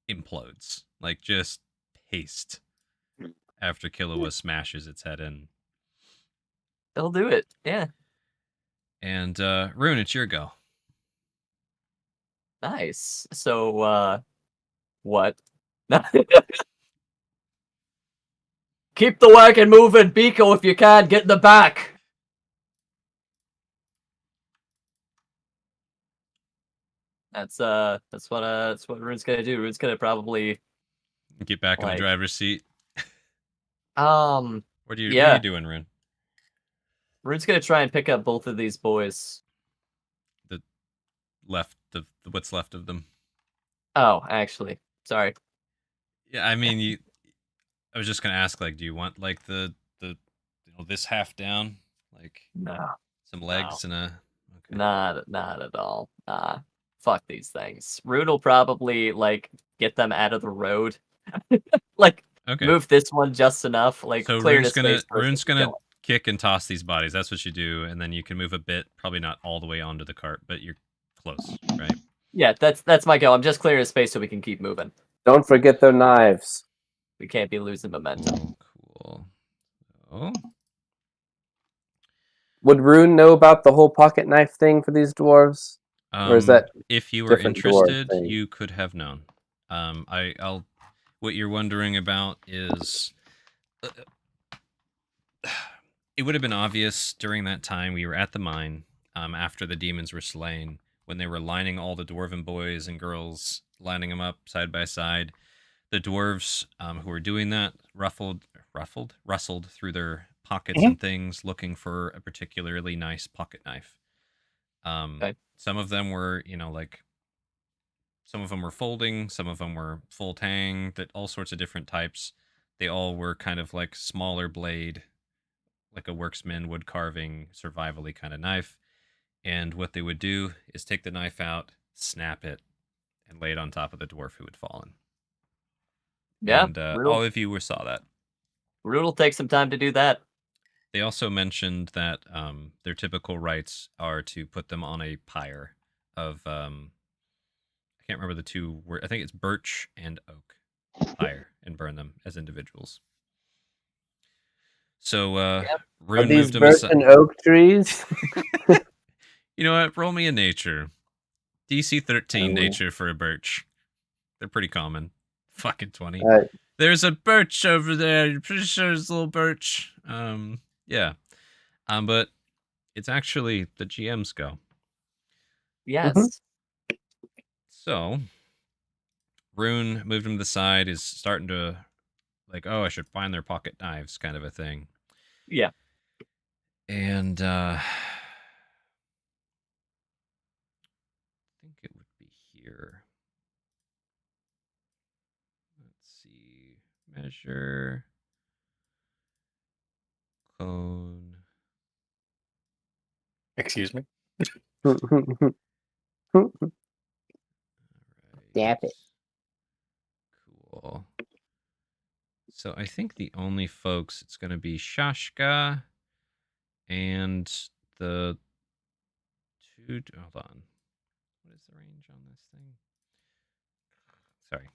implodes, like just paste after Killua smashes its head in. They'll do it. Yeah. And Rune, it's your go. Nice. So, what? Keep the wagon moving, Biko, if you can. Get in the back. That's what Rune's gonna do. Rune's gonna probably Get back in the Like- driver's seat. What What are Yeah. you doing, Rune? Rune's gonna try and pick up both of these boys. What's left of them? Oh, actually, sorry. Yeah, I mean, I was just gonna ask, like, do you want like the this half down, like No, some legs and a? Okay. not at all. Fuck these things. Rune will probably like get them out of the road, like Okay. move this one just enough, like So clear Rune's the space. Rune's gonna kick and toss these bodies. That's what you do, and then you can move a bit, probably not all the way onto the cart, but you're close, right? Yeah, that's my go. I'm just clearing the space so we can keep moving. Don't forget their knives. We can't be losing momentum. Cool. Oh, Would Rune know about the whole pocket knife thing for these dwarves? Or is that if you were different dwarf interested, thing? you could have known. I'll. What you're wondering about is, it would have been obvious during that time we were at the mine, after the demons were slain, when they were lining all the dwarven boys and girls, lining them up side by side. The dwarves who were doing that rustled through their pockets and things, looking for a particularly nice pocket knife. Okay. Some of them were, some of them were folding, some of them were full tang, that all sorts of different types. They all were kind of like smaller blade, like a worksman wood carving, survivally kind of knife. And what they would do is take the knife out, snap it, and lay it on top of the dwarf who had fallen. Yeah, And Rune all of you saw that. will take some time to do that. They also mentioned that their typical rites are to put them on a pyre of, I can't remember the two words. I think it's birch and oak pyre, and burn them as individuals. So Are Rune these moved them birch aside. and oak trees? You know what? Roll me a nature. DC 13 Oh. nature for a birch. They're pretty common. Fucking 20. Alright. There's a birch over there. You're pretty sure it's a little birch. Yeah. But it's actually the GM's go. Yes. So Rune moved him to the side, is starting to like, oh, I should find their pocket knives kind of a thing. Yeah. And I think it would be here. Let's see. Measure. Cone. Excuse me. Dap it. Cool. So I think the only folks, it's going to be Shashka and the two. Hold on. What is the range on this thing? Sorry.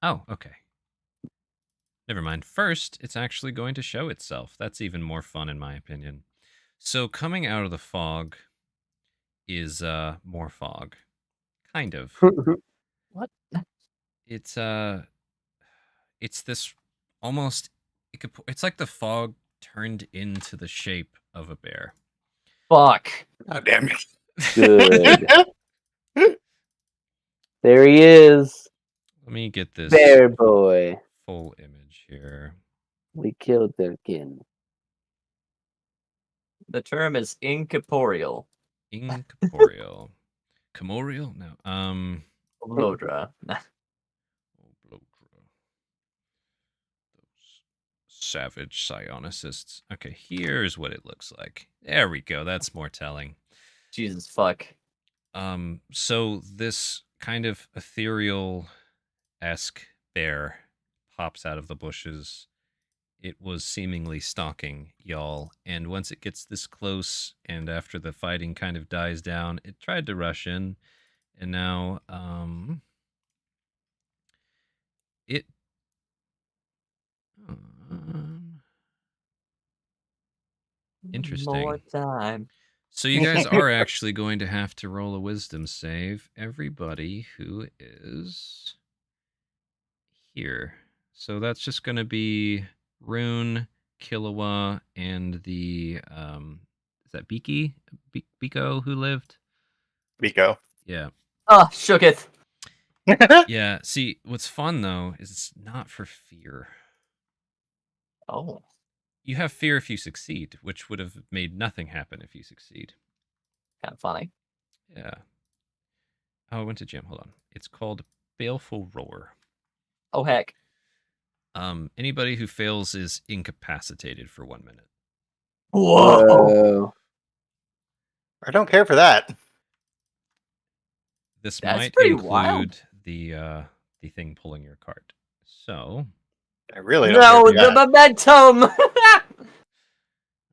Oh, okay. Never mind. First, it's actually going to show itself. That's even more fun, in my opinion. So coming out of the fog is more fog. Kind of. What? It's this almost, it's like the fog turned into the shape of a bear. Fuck. Oh, damn it. Good. There he is. Let me get this Bear boy. full image here. We killed their kin. The term is incorporeal. Incorporeal. Comorial? No. Lodra. Those savage psionicists. Okay, here's what it looks like. There we go. That's more telling. Jesus fuck. So this kind of ethereal-esque bear pops out of the bushes. It was seemingly stalking y'all, and once it gets this close, and after the fighting kind of dies down, it tried to rush in, and now, it... interesting. More time. So you guys are actually going to have to roll a wisdom save, everybody who is here. So that's just going to be Rune, Killua, and the is that Biko who lived? Biko. Yeah. Ah, shooketh. Yeah. See, what's fun though is it's not for fear. Oh, You have fear if you succeed, which would have made nothing happen if you succeed. kind of funny. Yeah. Oh, I went to gym. Hold on. It's called Baleful Roar. Oh heck. Anybody who fails is incapacitated for 1 minute. Whoa. I don't care for that. This That's might pretty include wild. the thing pulling your cart. So, I really don't No, care for the that. momentum.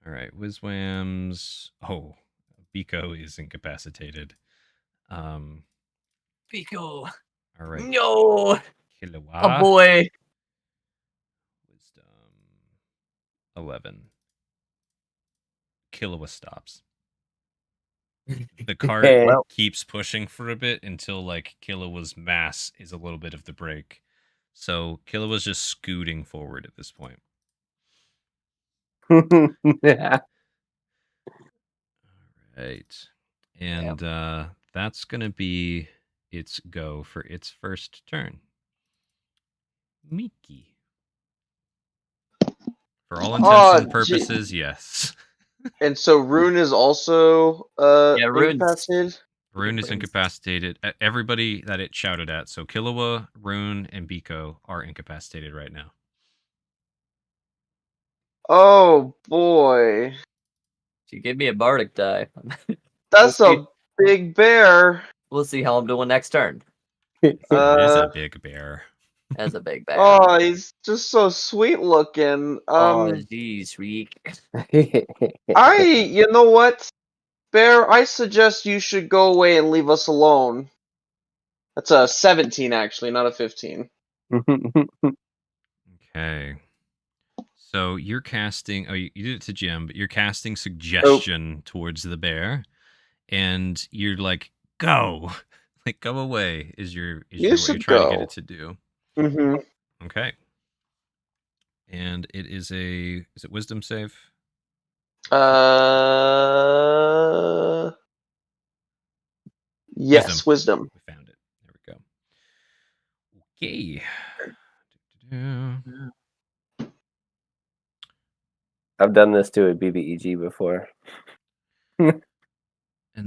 all right, Wizwams. Oh, Biko is incapacitated. Pico. All right, No. Killua. Oh boy. Wisdom 11. Killua stops. The cart Well- keeps pushing for a bit until like Killua's mass is a little bit of the brake. So Killua's just scooting forward at this point. Yeah. All right. And that's going to be its go for its first turn. Miki. For all intents and purposes, yes. And so Rune is also Yeah, Rune's- incapacitated. Rune is Rune's- incapacitated. Everybody that it shouted at, so Killua, Rune, and Biko are incapacitated right now. Oh boy, She gave me a bardic die. that's We'll a big bear. We'll see how I'm doing next turn. It is a Uh, big bear. As a big bear. oh, he's just so sweet looking. Oh, geez, Reek. You know what, Bear? I suggest you should go away and leave us alone. That's a 17, actually, not a 15. Okay. So you're casting. Oh, you did it to Jim, but you're casting suggestion towards the bear, and you're like, "Go, like go away." Is what you're should trying to get go. it to do? Mm-hmm. Okay. And it is it Wisdom save? Yes, wisdom. We found it. There we go. Okay. I've done this to a BBEG before. And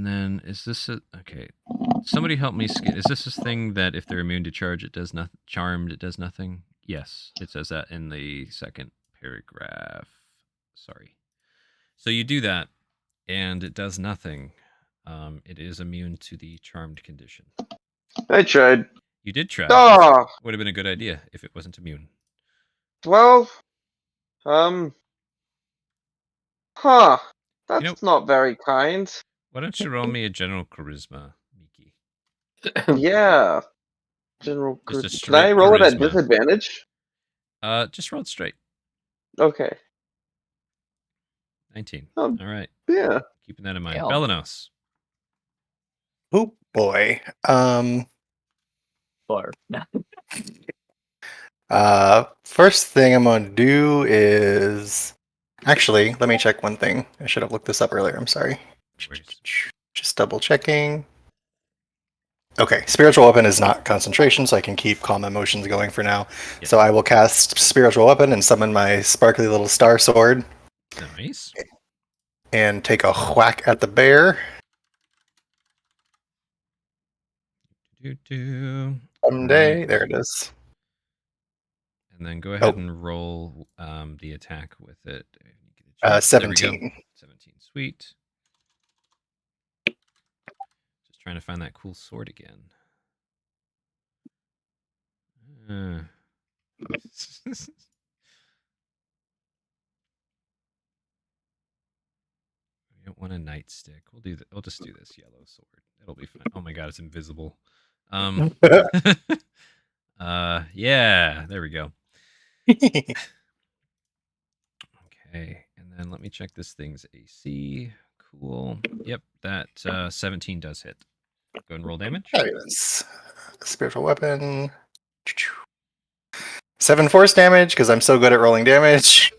then is this okay? Somebody help me. Is this thing that if they're immune to charge, it does nothing? Charmed, it does nothing. Yes, it says that in the second paragraph. Sorry. So you do that, and it does nothing. It is immune to the charmed condition. I tried. You did try. Oh, Would have been a good idea if it wasn't immune. well, huh. That's not very kind. Why don't you roll me a general charisma, Miki? Yeah. General Just a charisma. Can straight I roll it at charisma. disadvantage? Just roll it straight. Okay. 19. Oh, All right. yeah. Keeping that in mind. Yeah. Belanos. Oh boy. Bar. First thing I'm gonna do is actually let me check one thing. I should have looked this up earlier. I'm sorry. Worries. Just double checking. Okay, spiritual weapon is not concentration, so I can keep calm emotions going for now. Yes. So I will cast spiritual weapon and summon my sparkly little star sword Nice. and take a whack at the bear. Someday. Right. There it is. And then go ahead Oh. and roll the attack with it. There we go. 17. 17. Sweet. Just trying to find that cool sword again. We don't want a nightstick. We'll just do this yellow sword. It'll be fine. Oh my god, it's invisible. Yeah, there we go. Okay, and then let me check this thing's AC. Cool. Yep, that 17 does hit. Go ahead and roll damage. Fabulous. Spiritual weapon. 7 force damage because I'm so good at rolling damage.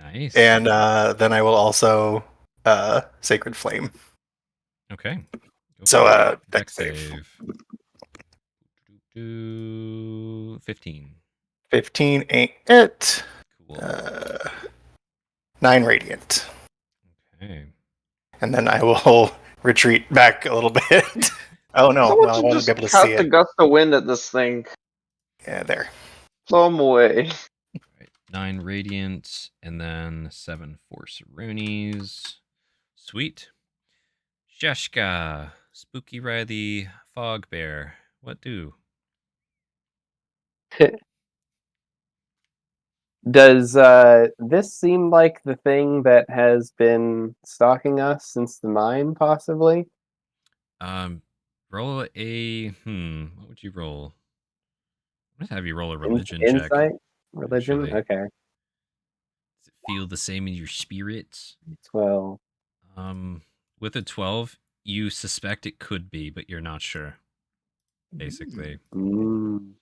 Nice. And then I will also Sacred Flame. Okay. So dex dex save. Do 15. 15 ain't it. Cool. 9 radiant. Okay. And then I will retreat back a little bit. Oh no, Someone well, I should won't just be able to cast see a it. gust of wind at this thing. Yeah, there. Blow him away. Right. 9 radiant, and then 7 force runes. Sweet. Sheshka, spooky writhy fog bear. What do? Does this seem like the thing that has been stalking us since the mine, possibly? Roll a what would you roll? I'm gonna have you roll a religion check. Insight? Religion? Actually. Okay. Does it feel the same in your spirits? 12. With a 12, you suspect it could be, but you're not sure. Basically. Mm.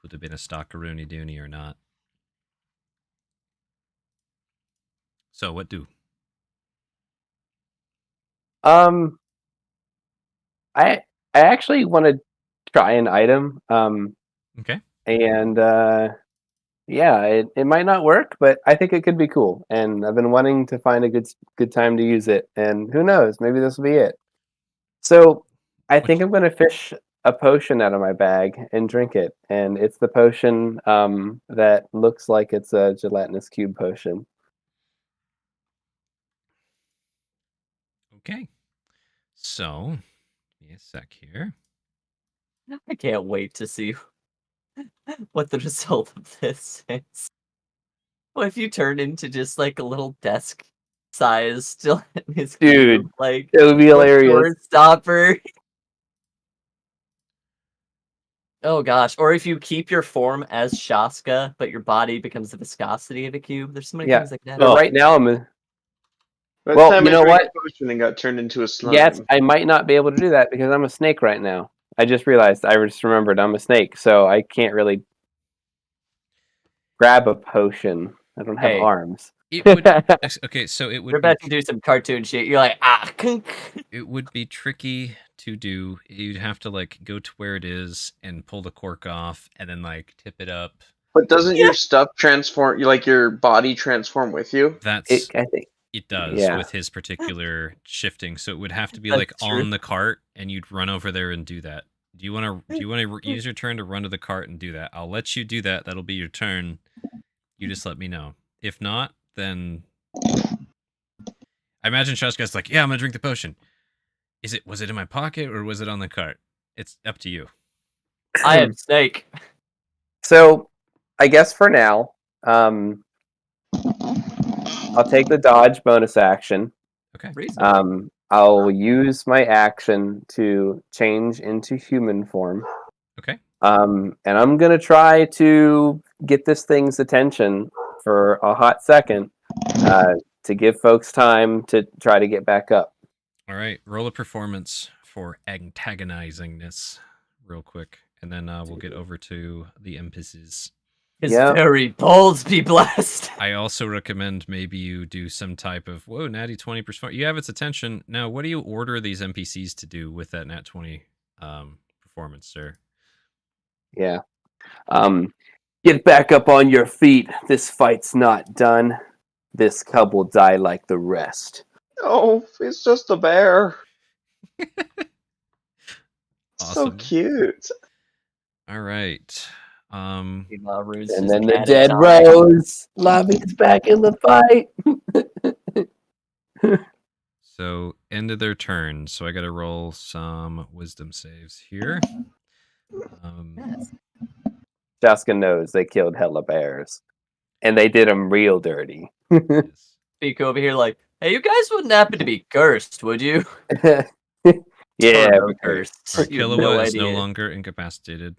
Could have been a Stockaroonie Dooney or not. So what do? I actually want to try an item. Okay. And yeah, it might not work, but I think it could be cool. And I've been wanting to find a good time to use it. And who knows, maybe this will be it. So I think I'm going to fish a potion out of my bag and drink it. And it's the potion that looks like it's a gelatinous cube potion. Okay. So, give me a sec here. I can't wait to see what the result of this is. What if you turn into just like a little desk size gelatinous Dude, cube, like it would be hilarious. sword stopper? Oh gosh. Or if you keep your form as Shaska, but your body becomes the viscosity of a cube. There's so many Yeah. things like that. But right now I'm a, By Well, the time you I know drank what? a potion and got turned into a slime. yes, I might not be able to do that because I'm a snake right now. I just realized, I just remembered I'm a snake, so I can't really grab a potion. I don't have Hey. arms. It would okay, so it would You're be about to do some cartoon shit. You're like, ah, kunk. it would be tricky to do. You'd have to like go to where it is and pull the cork off and then like tip it up. But doesn't your stuff transform? Like your body transform with you? That's I think. it does Yeah. with his particular shifting. So it would have to be That's like true. on the cart and you'd run over there and do that. Do you want to use your turn to run to the cart and do that? I'll let you do that. That'll be your turn. You just let me know. If not, then I imagine Shashka's like, yeah, I'm gonna drink the potion. Was it in my pocket or was it on the cart? It's up to you. I am Snake. So, I guess for now, I'll take the dodge bonus action. Okay. Reasonable. I'll use my action to change into human form. Okay. And I'm gonna try to get this thing's attention for a hot second, to give folks time to try to get back up. All right. Roll a performance for antagonizingness real quick. And then we'll get over to the NPCs. His Yep. very balls be blessed. I also recommend maybe you do some type of natty 20%. You have its attention. Now, what do you order these NPCs to do with that nat 20 performance, sir? Yeah. Get back up on your feet. This fight's not done. This cub will die like the rest. Oh, it's just a bear. So Awesome. cute. All right. Rue's And just then the mad at dead dying. rose. Lobby's back in the fight. So end of their turn. So I got to roll some wisdom saves here. Yes. Jaska knows they killed hella bears. And they did them real dirty. Yes. Speak over here like, hey, you guys wouldn't happen to be cursed, would you? Yeah, Turbo we're cursed. cursed. All right, You have Killua no is no idea. longer incapacitated.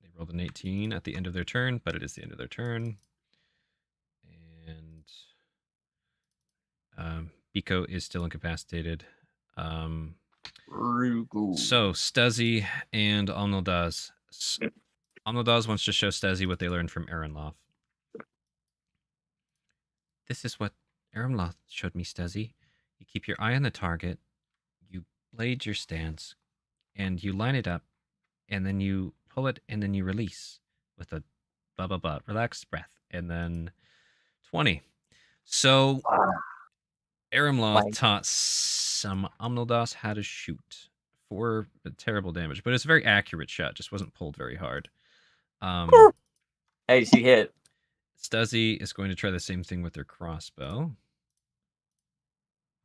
They rolled an 18 at the end of their turn, but it is the end of their turn. And Biko is still incapacitated. So Stuzzy and Omnildaz. Omnildaz wants to show Stuzzy what they learned from Aaronloth. This is what Aaronloth showed me, Stuzzy. You keep your eye on the target, you blade your stance, and you line it up, and then you pull it, and then you release with a blah blah blah relaxed breath, and then 20. So Aramloth taught some Omnildos how to shoot for terrible damage, but it's a very accurate shot. Just wasn't pulled very hard. Hey, she hit. Stuzzy is going to try the same thing with their crossbow.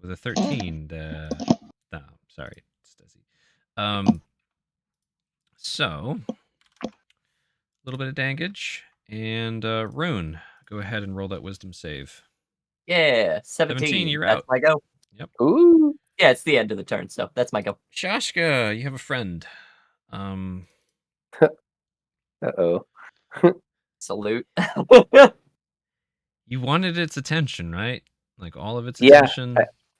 With a 13, no, sorry, Stuzzy. So a little bit of damage, and Rune, go ahead and roll that wisdom save. Yeah, 17. You're That's out. my go. Yep. Ooh. Yeah, it's the end of the turn, so that's my go. Shashka, you have a friend. Uh-oh. Salute. You wanted its attention, right? Like all of its Yeah, attention.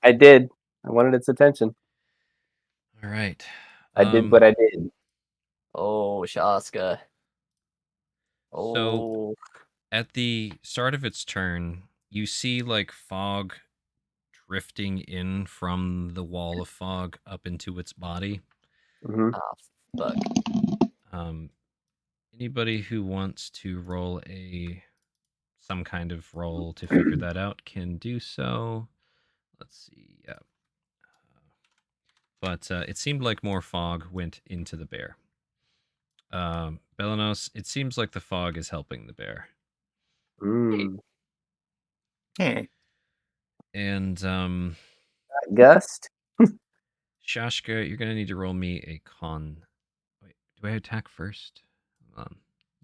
I did. I wanted its attention. All right. I did what I did. Oh, Shaska. Oh. So at the start of its turn, you see like fog drifting in from the wall of fog up into its body. Mm-hmm. Fuck. Anybody who wants to roll some kind of roll to figure that out can do so. Let's see. Yeah. But it seemed like more fog went into the bear. Belanos, it seems like the fog is helping the bear. Mm. And Gust? Shashka, you're gonna need to roll me a con. Wait, do I attack first?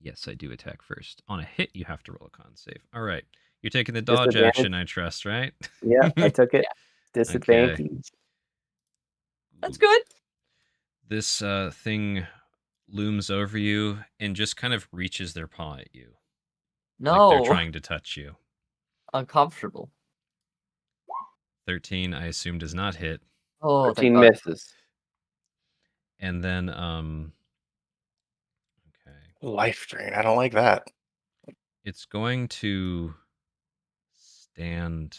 Yes, I do attack first. On a hit, you have to roll a con save. All right, you're taking the dodge action, I trust, right? Yeah, I took it. Disadvantage. Okay. That's good. This thing looms over you and just kind of reaches their paw at you. No. Like they're trying to touch you. Uncomfortable. 13, I assume, does not hit. Oh, 13 thank God. misses. And then, okay. Life drain. I don't like that. It's going to stand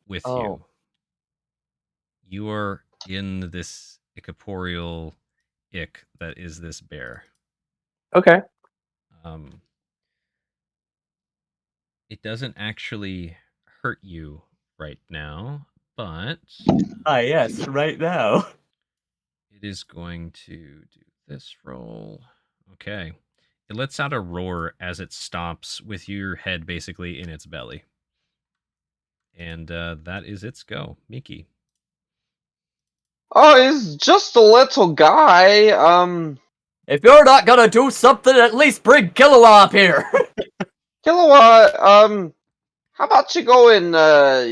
with you. Oh. You are in this incorporeal ick that is this bear. Okay. It doesn't actually hurt you right now, but Yes, right now. it is going to do this roll. Okay. It lets out a roar as it stops with your head basically in its belly. And that is its go. Miki. Oh, he's just a little guy. If you're not gonna do something, at least bring Killua up here. Killua, how about you go and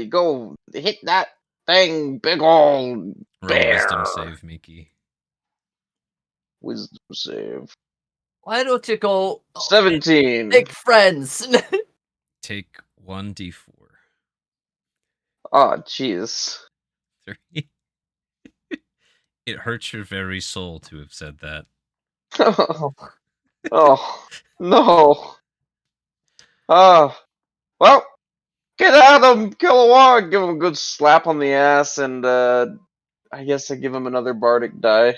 go hit that thing, big old Roll bear. wisdom save, Miki. Wisdom save. Why don't you go 17. make friends? Take 1d4. Oh, jeez. 3. It hurts your very soul to have said that. Oh, no. Well, get at him, Killua. Give him a good slap on the ass, and I guess I give him another bardic die.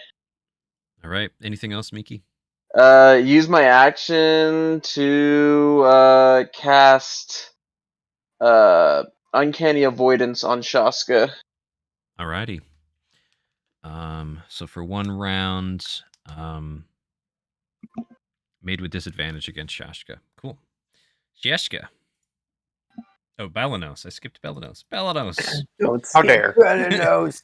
All right. Anything else, Miki? Use my action to cast uncanny avoidance on Shaska. Alrighty. So for 1 round, made with disadvantage against Shashka. Cool. Shashka. Oh, Balanos. I skipped Balanos. Balanos. Don't How skip dare. Balanos.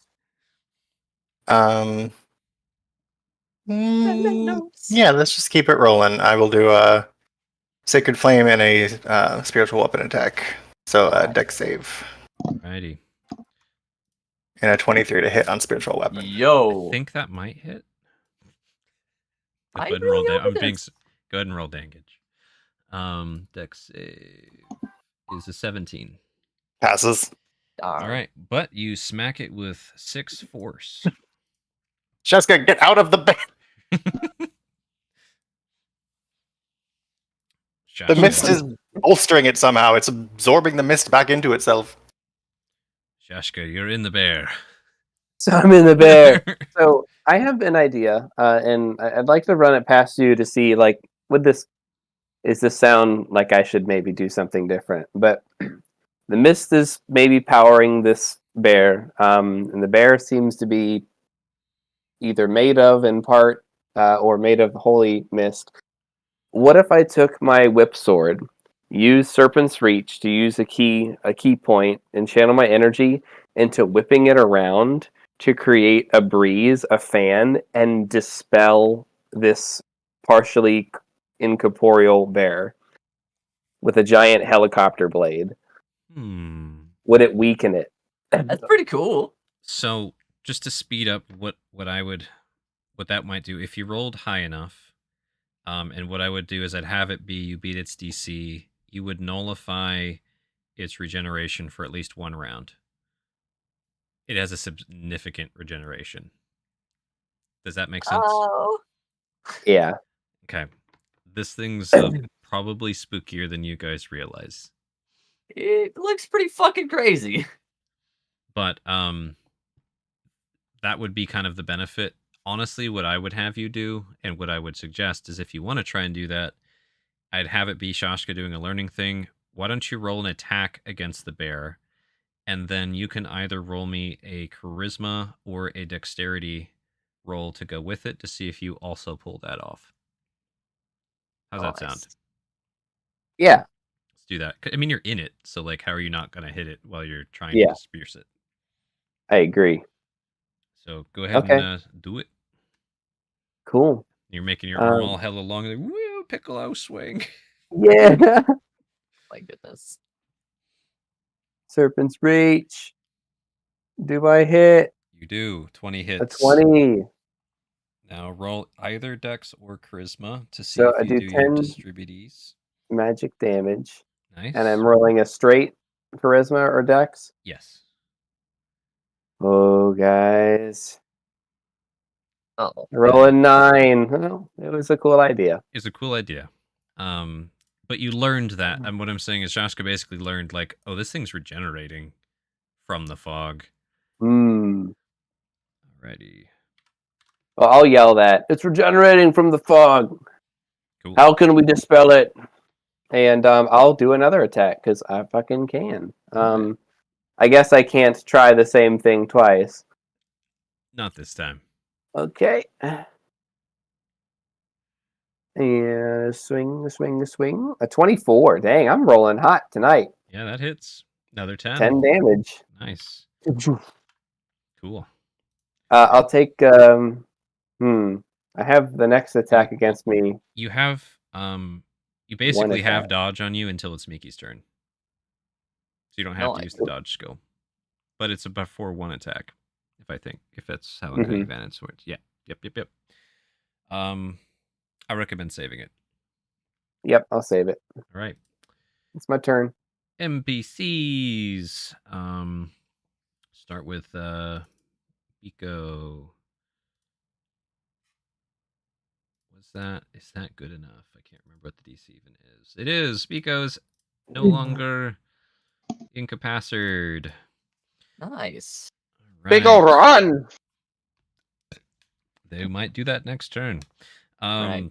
Yeah, let's just keep it rolling. I will do a Sacred Flame and a Spiritual Weapon attack. So a deck save. Alrighty. And a 23 to hit on Spiritual Weapon. I Yo. think that might hit. Go I ahead and really roll hope damage. it I'm being. does. Go ahead and roll damage. Dex save is a 17. Passes. All right, but you smack it with 6 force. Jessica, get out of the bed. The mist is bolstering it somehow. It's absorbing the mist back into itself. Shashka, you're in the bear. So I'm in the bear. So I have an idea, and I'd like to run it past you to see, like, is this sound like I should maybe do something different? But the mist is maybe powering this bear, and the bear seems to be either made of in part or made of holy mist. What if I took my whip sword, use Serpent's Reach to use a key point, and channel my energy into whipping it around to create a breeze, a fan, and dispel this partially incorporeal bear with a giant helicopter blade? Would it weaken it? That's pretty cool. So, just to speed up what that might do, if you rolled high enough, and what I would do is I'd have it be you beat its DC, you would nullify its regeneration for at least 1 round. It has a significant regeneration. Does that make sense? Oh. Yeah. Okay. This thing's probably spookier than you guys realize. It looks pretty fucking crazy. But that would be kind of the benefit. Honestly, what I would have you do and what I would suggest is if you want to try and do that, I'd have it be Shashka doing a learning thing. Why don't you roll an attack against the bear? And then you can either roll me a charisma or a dexterity roll to go with it to see if you also pull that off. How's that sound? Yeah. Let's do that. I mean, you're in it, so like, how are you not going to hit it while you're trying Yeah. to disperse it? I agree. So go ahead Okay. and do it. Cool. You're making your arm all hella long, like, woo, piccolo swing. Yeah. My goodness. Serpent's Reach. Do I hit? You do. 20 A hits. 20. Now roll either dex or charisma to see So if I you do do your 10 distributees. magic damage. Nice. And I'm rolling a straight charisma or dex. Yes. Oh, guys. Oh. Rolling 9. Well, it was a cool idea. It's a cool idea. But you learned that. And what I'm saying is Shashka basically learned, like, oh, this thing's regenerating from the fog. Hmm. Alrighty. Well, I'll yell that. It's regenerating from the fog. Cool. How can we dispel it? And I'll do another attack because I fucking can. Okay. I guess I can't try the same thing twice. Not this time. Okay. And swing. A 24. Dang, I'm rolling hot tonight. Yeah, that hits. Another 10. 10 damage. Nice. Cool. I'll take. I have the next attack against me. You have you basically attack. have dodge on you until it's Miki's turn. So you don't have to use the dodge skill. But it's a before 1 attack, if that's how it advantage works. Yeah. Yep. I recommend saving it. Yep, I'll save it. All right. It's my turn. NPCs. Start with Biko. Is that good enough? I can't remember what the DC even is. It is. Biko's no longer incapacitated. Nice. Right. Big ol' run. They might do that next turn. Right.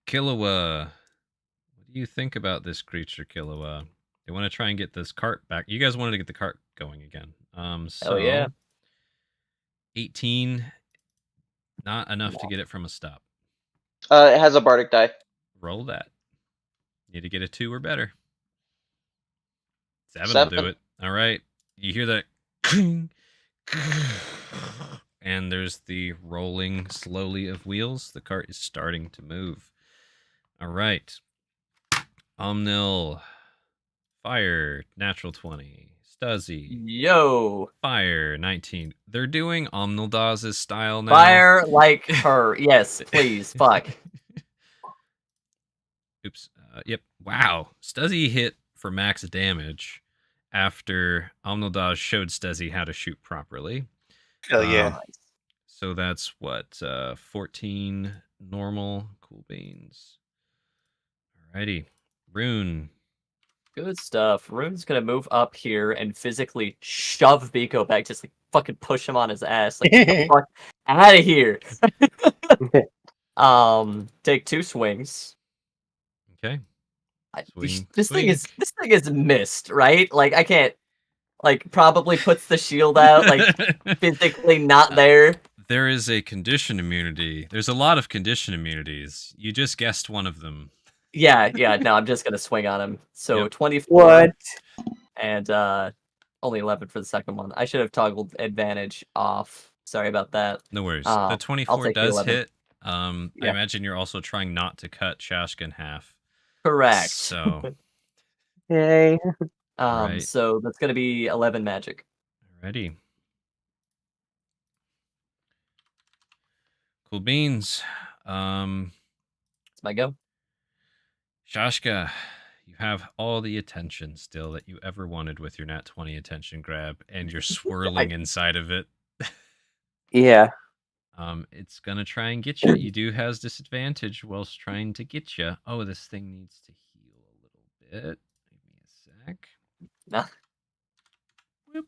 Killua. What do you think about this creature, Killua? They want to try and get this cart back. You guys wanted to get the cart going again. So yeah. 18, not enough to get it from a stop. It has a bardic die. Roll that. Need to get a 2 or better. 7 will do 7. it. All right. You hear that? And there's the rolling slowly of wheels. The cart is starting to move. All right. Omnil. Fire. Natural 20. Stuzzy. Yo. Fire. 19. They're doing Omnildaz's style now. Fire like her. Yes, please. Fuck. Oops. Yep. Wow. Stuzzy hit for max damage after Omnildaz showed Stuzzy how to shoot properly. Hell yeah. So that's what? 14 normal. Cool beans. Alrighty. Rune. Good stuff. Rune's gonna move up here and physically shove Biko back, just like fucking push him on his ass. Like, get the fuck out of here. Take 2 swings. Okay. This thing is missed, right? Like I can't, like, probably puts the shield out, like physically not there. There is a condition immunity. There's a lot of condition immunities. You just guessed one of them. Yeah. No, I'm just gonna swing on him. So Yep. 24. What? And only 11 for the second one. I should have toggled advantage off. Sorry about that. No worries. I'll The 24 take the does 11. hit. I Yeah. imagine you're also trying not to cut Shashka in half. Correct. So, Yay. right. So that's gonna be 11 magic. Alrighty. Cool beans. It's my go. Shashka, you have all the attention still that you ever wanted with your Nat 20 attention grab, and you're swirling inside of it. Yeah. It's gonna try and get you. You do has disadvantage whilst trying to get you. Oh, this thing needs to heal a little bit. Give me a sec. Nah. Whoop.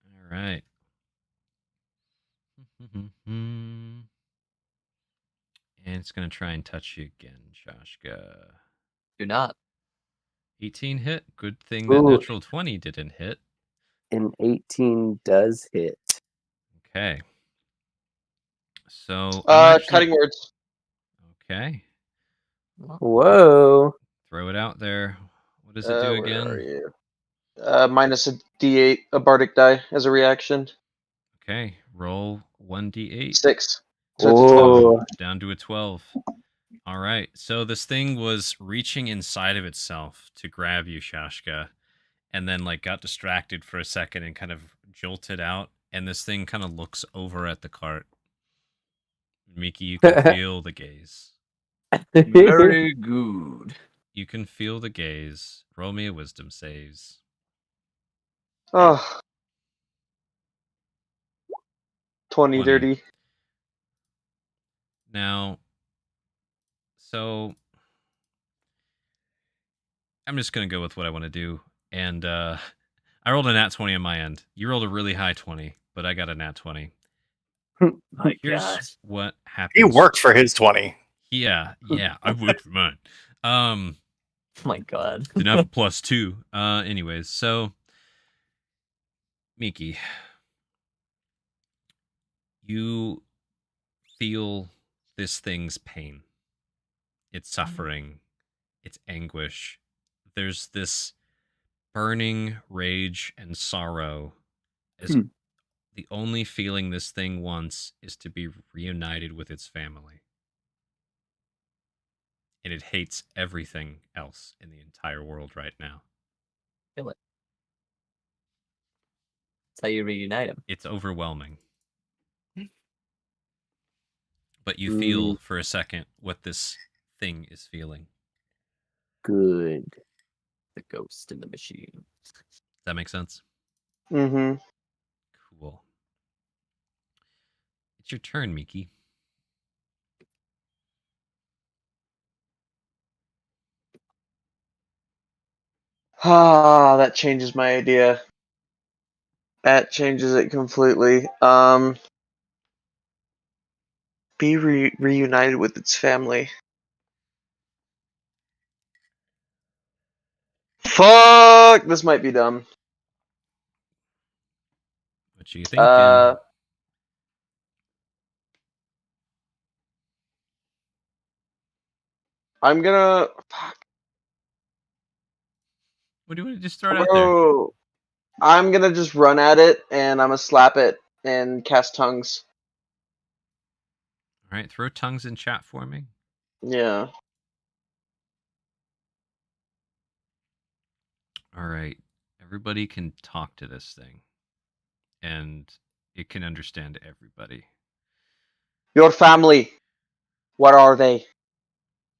All right. And it's gonna try and touch you again, Shashka. Do not. 18 hit. Good thing that Ooh. natural 20 didn't hit. An 18 does hit. Okay. So I'm actually... Cutting words. Okay. Whoa. Throw it out there. What does it do again? Where are you? Minus a D8, a bardic die as a reaction. Okay. Roll 1d8. 6. So it's a 12. Oh. Down to a 12. All right. So this thing was reaching inside of itself to grab you, Shashka, and then like got distracted for a second and kind of jolted out. And this thing kind of looks over at the cart. Miki, you can feel the gaze. Very good. You can feel the gaze. Roll me a wisdom saves. Oh. 20 20. dirty. Now, so I'm just going to go with what I want to do. And I rolled a nat 20 on my end. You rolled a really high 20, but I got a nat 20. My Here's God. what happens. He worked for his 20. Yeah, I worked for mine. Oh my God. Didn't have a +2. Anyways, so Miki, you feel this thing's pain, its suffering, its anguish. There's this burning rage and sorrow as the only feeling this thing wants is to be reunited with its family. And it hates everything else in the entire world right now. Feel it. That's how you reunite them. It's overwhelming. But you feel for a second what this thing is feeling. Good. The ghost in the machine. Does that make sense? Mm-hmm. Cool. It's your turn, Miki. Ah, that changes my idea. That changes it completely. Be reunited with its family. Fuck! This might be dumb. What you thinking? I'm gonna. Fuck. What do you want to just throw it out there? Oh, I'm gonna just run at it and I'm gonna slap it and cast tongues. All right, throw tongues in chat for me. Yeah. All right, everybody can talk to this thing, and it can understand everybody. Your family. What are they?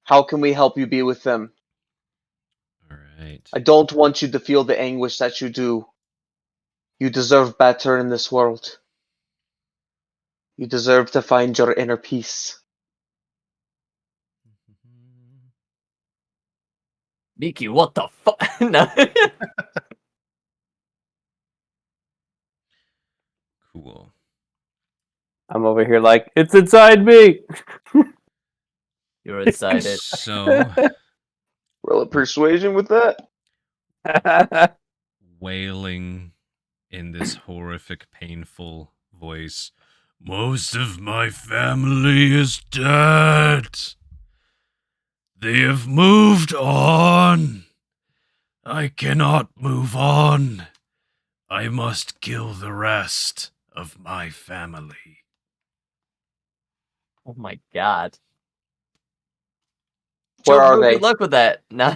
How can we help you be with them? All right. I don't want you to feel the anguish that you do. You deserve better in this world. You deserve to find your inner peace. Miki, what the fuck? No. Cool. I'm over here like, it's inside me. You're inside it. So, Roll a persuasion with that. wailing in this horrific, painful voice, most of my family is dead. They have moved on. I cannot move on. I must kill the rest of my family. Oh my god. Where Joe, are Bro, they? good luck with that. No.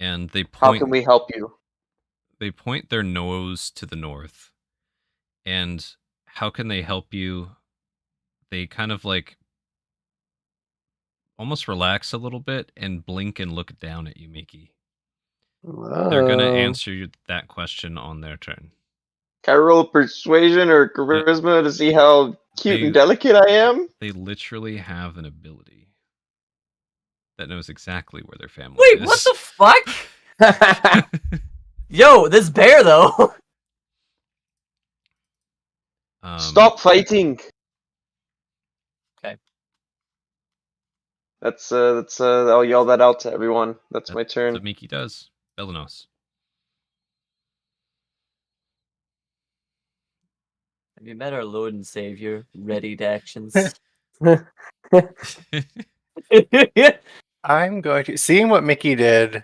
And they How point can we help you? they point their nose to the north. And how can they help you? They kind of like almost relax a little bit and blink and look down at you, Miki. They're going to answer that question on their turn. Can I roll persuasion or charisma to see how cute and delicate I am? They literally have an ability that knows exactly where their family Wait, is. what the fuck? Yo, this bear though. Stop fighting. Okay. That's I'll yell that out to everyone. That's my turn. That's what Miki does. Belanos. Have you met our Lord and Savior? Readied actions. I'm going to, seeing what Mickey did,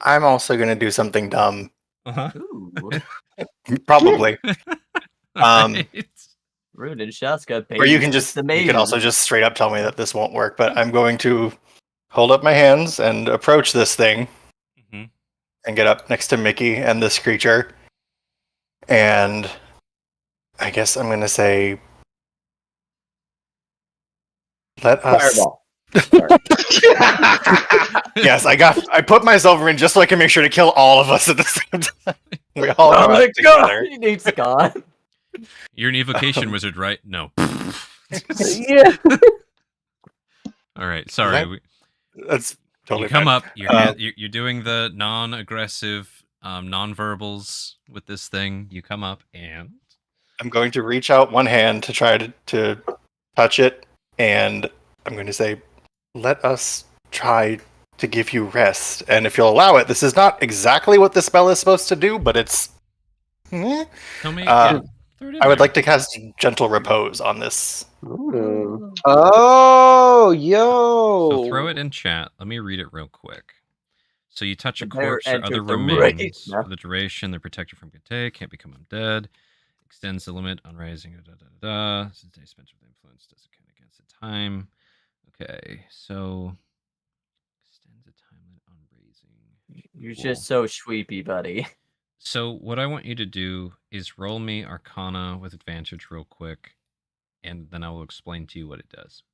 I'm also going to do something dumb. Ooh. Probably. Right. Rude and Shaska. Or you can also just straight up tell me that this won't work, but I'm going to hold up my hands and approach this thing and get up next to Mickey and this creature. And I guess I'm going to say, let us. Fireball. Yes, I put myself in just so I can make sure to kill all of us at the same time. We all Oh go my out together. He needs God. You're an evocation wizard, right? No. Yeah. All right. Sorry. That's totally you come fine. up. You're doing the non-aggressive non-verbals with this thing. You come up and I'm going to reach out one hand to try to touch it, and I'm going to say, let us try to give you rest. And if you'll allow it, this is not exactly what the spell is supposed to do, but it's... tell me. I would like to cast Gentle Repose on this. Ooh. Oh, yo. So throw it in chat. Let me read it real quick. So you touch a The bear corpse or other entered the remains raid. for the duration. They're protected from decay. Can't become undead. Extends the limit on rising. Since they spent with influence, doesn't count against the time. Okay, so extends the time limit on raising. You're Cool. just so sweepy, buddy. So what I want you to do is roll me Arcana with advantage real quick, and then I will explain to you what it does.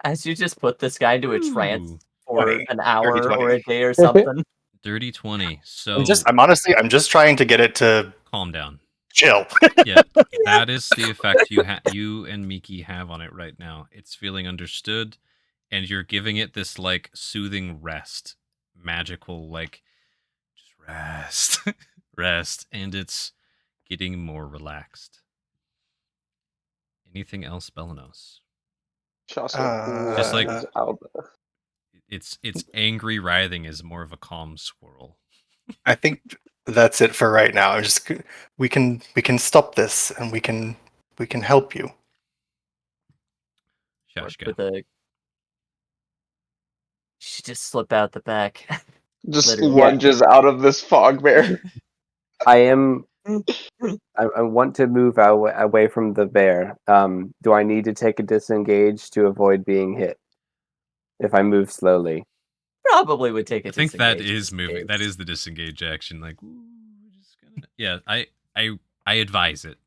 As you just put this guy into a trance Ooh. for 20. an hour 30, 20. or a day or something. Dirty 20. So I'm just trying to get it to calm down. chill. Yeah, that is the effect you and Miki have on it right now. It's feeling understood, and you're giving it this like soothing rest, magical like just rest, rest, and it's getting more relaxed. Anything else, Belanos? Just like its angry writhing is more of a calm swirl. I think that's it for right now. We can stop this, and we can help you. Shashka. With a... She just slip out the back. Just Literally. lunges out of this fog bear. I am. I want to move away from the bear. Do I need to take a disengage to avoid being hit? If I move slowly. Probably would take I it. think that is moving. That is the disengage action. Like, ooh, just gonna... yeah, I advise it.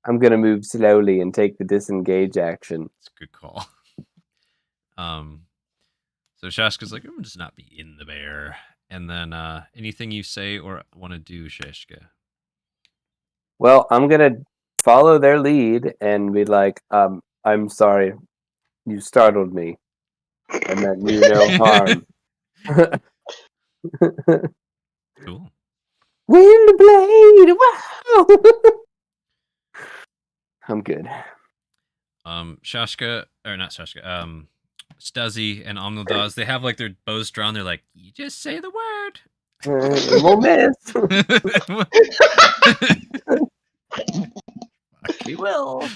I'm gonna move slowly and take the disengage action. It's a good call. So Shashka's like, I'm just not be in the bear. And then anything you say or want to do, Shashka? Well, I'm gonna follow their lead and be like, I'm sorry, you startled me. I meant you no harm. Cool. Wind blade! Wow! I'm good. Shashka, or not Shashka, Stuzzy and Omnildaz, they have like their bows drawn. They're like, you just say the word. We'll miss. We will.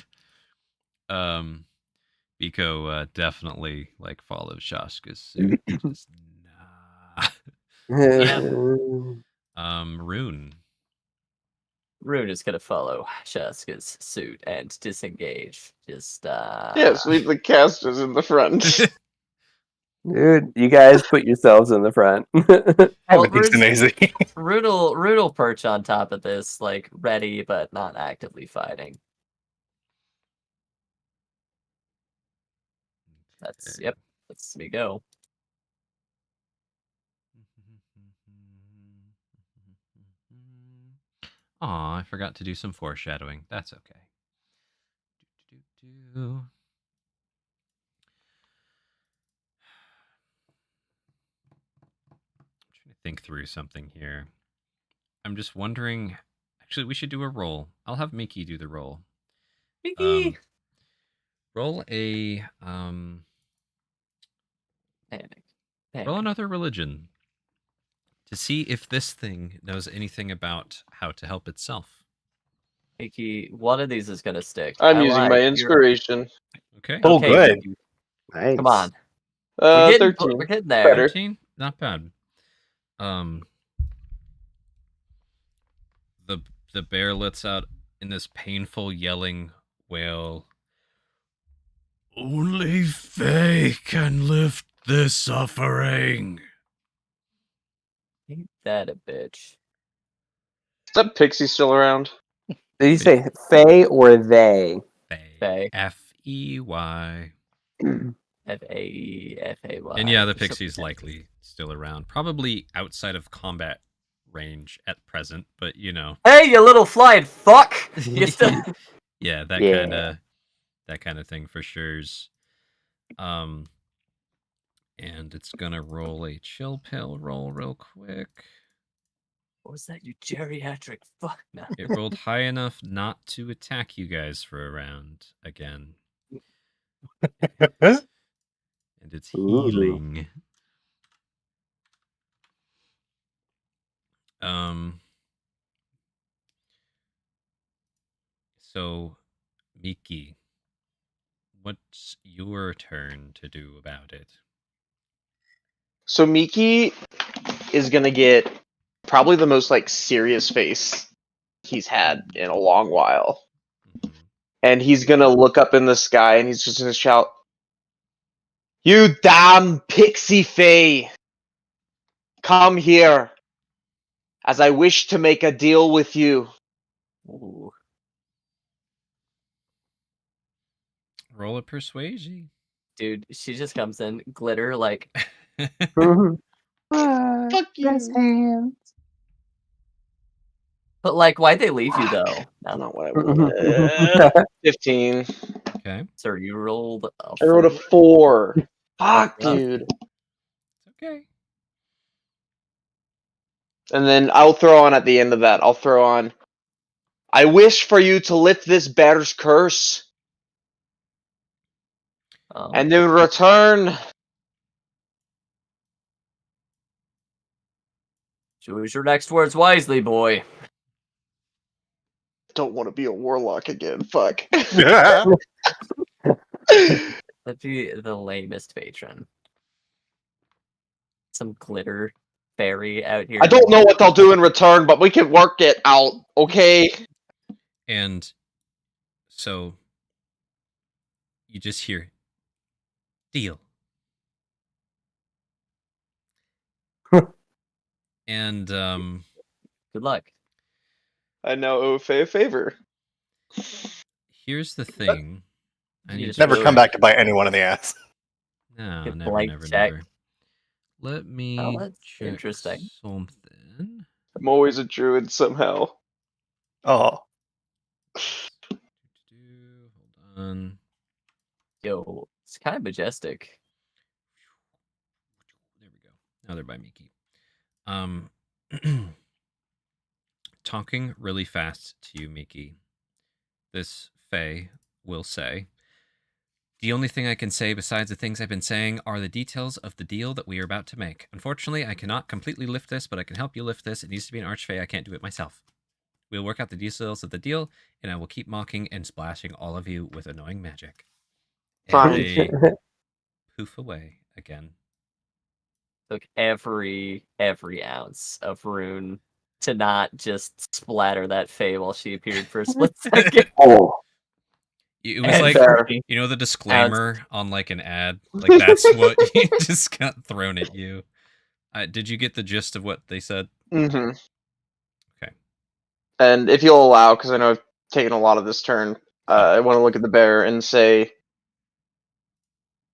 Biko definitely like follows Shashka's suit. Just, Rune. Rune is gonna follow Shaska's suit and disengage. Just Yes, leave the casters in the front. Dude, you guys put yourselves in the front. Everything's amazing. Rune will perch on top of this, like ready but not actively fighting. That's yep. Let's me go. Aw, I forgot to do some foreshadowing. That's okay. Trying to think through something here. I'm just wondering. Actually, we should do a roll. I'll have Mickey do the roll. Mickey! Roll a Panic. roll another religion to see if this thing knows anything about how to help itself. Mickey, one of these is gonna stick. I'm using my inspiration. Okay. Oh, Okay, good. Mickey, Nice. come on. 13. We're getting there. Better. 13? Not bad. The bear lets out in this painful yelling wail. Only Fae can lift this suffering. Ain't that a bitch? Is that pixie still around? Did you say Fae or they? Fae. F-E-Y. F-A-E-F-A-Y. And yeah, the pixie's likely still around. Probably outside of combat range at present, but you know. Hey, you little flying fuck! You still... Yeah, that kind of thing for sure's. And it's gonna roll a chill pill roll real quick. What was that, you geriatric fuck? No. It rolled high enough not to attack you guys for a round again. And it's healing. So, Miki, what's your turn to do about it? So Miki is gonna get probably the most like serious face he's had in a long while. Mhm. And he's gonna look up in the sky and he's just gonna shout, "You damn pixie fae! Come here, as I wish to make a deal with you." Ooh. Roll a persuasion. Dude, she just comes in, glitter, like... Fuck you. But, like, why'd they leave you, though? That's not what I wanted. 15. Okay. Sir, you rolled a I rolled a 4. Fuck, That's rough. dude. It's okay. And then I'll throw on at the end of that, I'll throw on, "I wish for you to lift this bear's curse, and in return, Choose your next words wisely, boy. Don't want to be a warlock again. Fuck. That'd be the lamest patron. Some glitter fairy out here. I don't know what they'll do in return, but we can work it out, okay? And so you just hear, deal. And Good luck. I now owe Faye a favor. here's the thing. I You need just to Never Really? come back to bite anyone in the ass. No, Get never, blank never, check. never. Let me Oh, that's check interesting. something. I'm always a druid somehow. Oh, Hold on. Yo, it's kind of majestic. There we go. Now they're by Miki. Talking really fast to you, Miki. This Fae will say, the only thing I can say besides the things I've been saying are the details of the deal that we are about to make. Unfortunately, I cannot completely lift this, but I can help you lift this. It needs to be an archfey. I can't do it myself. We'll work out the details of the deal, and I will keep mocking and splashing all of you with annoying magic. And Fine. they poof away again. Took every ounce of rune to not just splatter that Fae while she appeared for a split second. Oh, It was like, Fair. you know, the disclaimer on like an ad? Like that's what just got thrown at you. Did you get the gist of what they said? Mm-hmm. Okay. And if you'll allow, because I know I've taken a lot of this turn, I want to look at the bear and say,